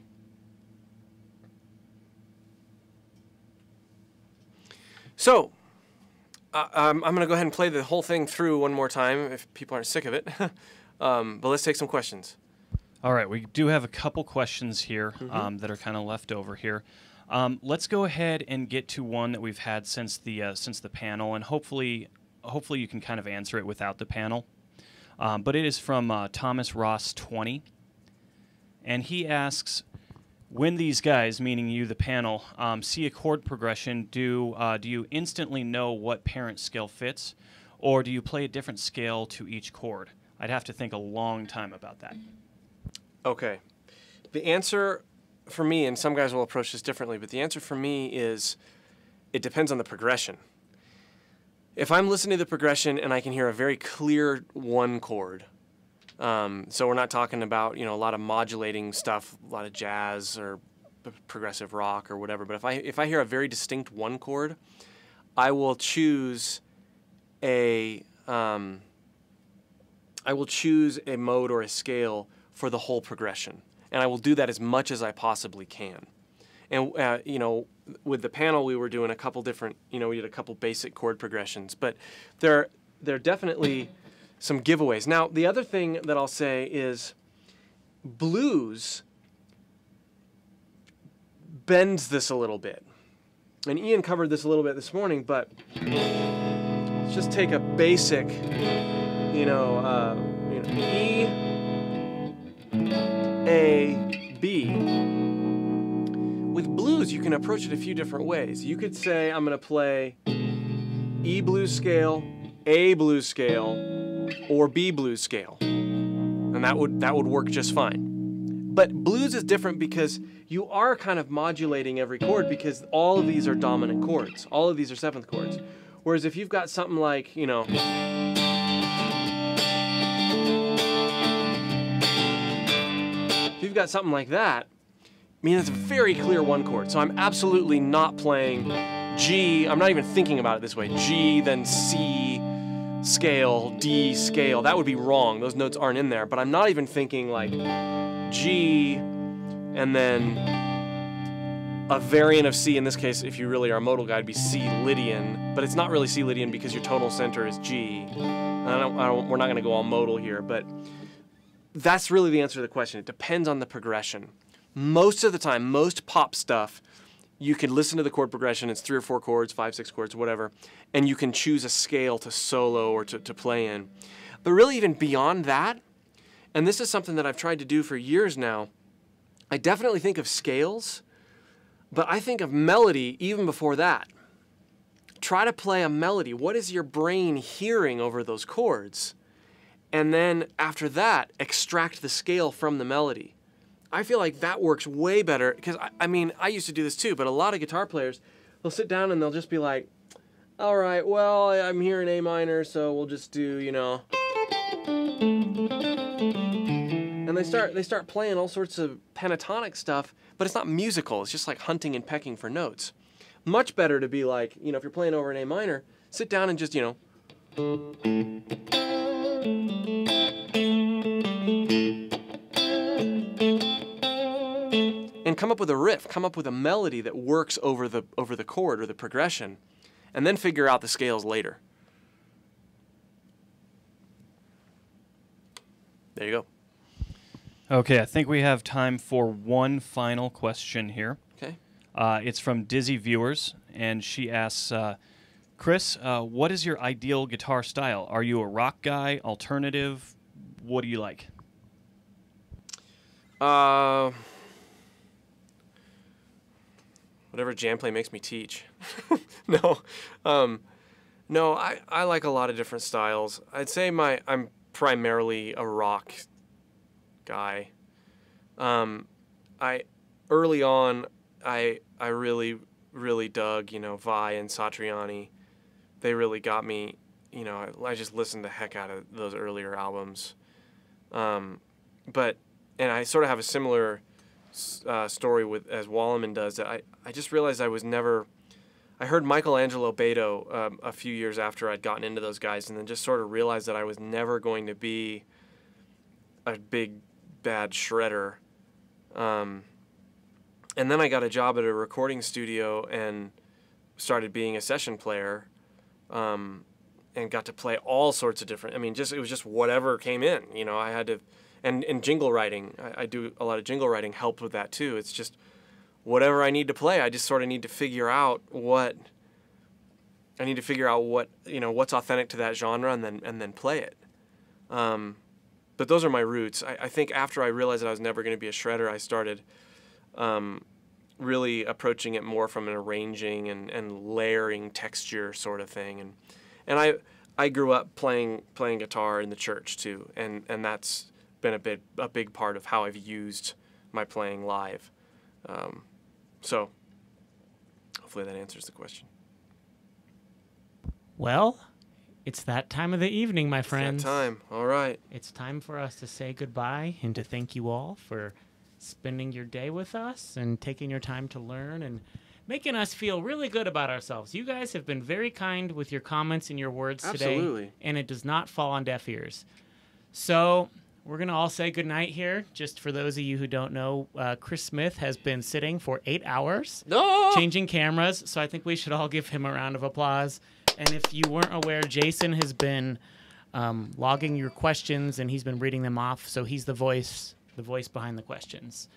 So, I'm going to go ahead and play the whole thing through one more time if people aren't sick of it. But let's take some questions. All right, we do have a couple questions here that are kind of left over here. Let's go ahead and get to one that we've had since the panel, and hopefully you can kind of answer it without the panel. But it is from Thomas Ross 20, and he asks, when these guys, meaning you, the panel, see a chord progression, do you instantly know what parent scale fits, or do you play a different scale to each chord? I'd have to think a long time about that. Okay. The answer for me, and some guys will approach this differently, but the answer for me is it depends on the progression. If I'm listening to the progression and I can hear a very clear one chord, so we're not talking about, you know, a lot of modulating stuff, a lot of jazz or progressive rock or whatever, but if I hear a very distinct one chord, I will choose a mode or a scale for the whole progression, and I will do that as much as I possibly can. And you know, with the panel, we were doing a couple different, you know, we did a couple basic chord progressions, but there are definitely some giveaways. Now, the other thing that I'll say is blues bends this a little bit. And Ian covered this a little bit this morning, but let's just take a basic, E, A, B. With blues, you can approach it a few different ways. You could say, I'm going to play E blues scale, A blues scale, or B blues scale, and that would work just fine. But blues is different because you are kind of modulating every chord, because all of these are dominant chords. All of these are seventh chords. Whereas if you've got something like, you know, if you've got something like that, I mean, it's a very clear one chord. So I'm absolutely not playing G. I'm not even thinking about it this way. G, then C, scale, D, scale. That would be wrong. Those notes aren't in there. But I'm not even thinking like G and then a variant of C. In this case, if you really are a modal guy, it'd be C Lydian. But it's not really C Lydian because your tonal center is G. We're not going to go all modal here, but that's really the answer to the question. It depends on the progression. Most of the time, most pop stuff, you can listen to the chord progression. It's 3 or 4 chords, 5, 6 chords, whatever, and you can choose a scale to solo or to play in. But really, even beyond that, and this is something that I've tried to do for years now, I definitely think of scales, but I think of melody even before that. try to play a melody. What is your brain hearing over those chords? And then after that, extract the scale from the melody. I feel like that works way better because, I mean, I used to do this too, but a lot of guitar players, they'll sit down and they'll just be like, all right, well, I'm here in A minor, so we'll just do, you know. And they start playing all sorts of pentatonic stuff, but it's not musical. It's just like hunting and pecking for notes. Much better to be like, you know, if you're playing over an A minor, sit down and just, you know. And come up with a riff, come up with a melody that works over the chord or the progression, and then figure out the scales later. There you go. Okay, I think we have time for one final question here. Okay. It's from Dizzy Viewers, and she asks, Chris, what is your ideal guitar style? Are you a rock guy, alternative? What do you like? Whatever JamPlay makes me teach. No, I like a lot of different styles. I'd say I'm primarily a rock guy. Early on, I really dug, you know, Vai and Satriani. They really got me, you know, I just listened the heck out of those earlier albums. And I sort of have a similar story as Wallimann does. That I just realized I heard Michelangelo Beto a few years after I'd gotten into those guys, and then just sort of realized that I was never going to be a big bad shredder. And then I got a job at a recording studio and started being a session player, and got to play all sorts of different. I mean, it was just whatever came in. You know, I had to. And jingle writing, I do a lot of jingle writing, helped with that too. It's just whatever I need to play, I just sort of need to figure out what you know, what's authentic to that genre, and then play it. But those are my roots. I think after I realized that I was never going to be a shredder, I started really approaching it more from an arranging and layering texture sort of thing. And I grew up playing guitar in the church too, and that's been a big part of how I've used my playing live. So hopefully that answers the question. Well, it's that time of the evening, my friends. It's that time. All right. It's time for us to say goodbye and to thank you all for spending your day with us and taking your time to learn and making us feel really good about ourselves. You guys have been very kind with your comments and your words today. Absolutely. And it does not fall on deaf ears. So we're going to all say goodnight here. Just for those of you who don't know, Chris Smith has been sitting for 8 hours changing cameras, so I think we should all give him a round of applause. And if you weren't aware, Jason has been logging your questions, and he's been reading them off, so he's the voice behind the questions.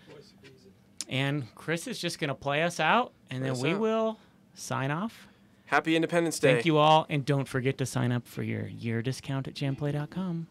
And Chris is just going to play us out, and then we will sign off. Happy Independence Day. Thank you all, and don't forget to sign up for your year discount at JamPlay.com.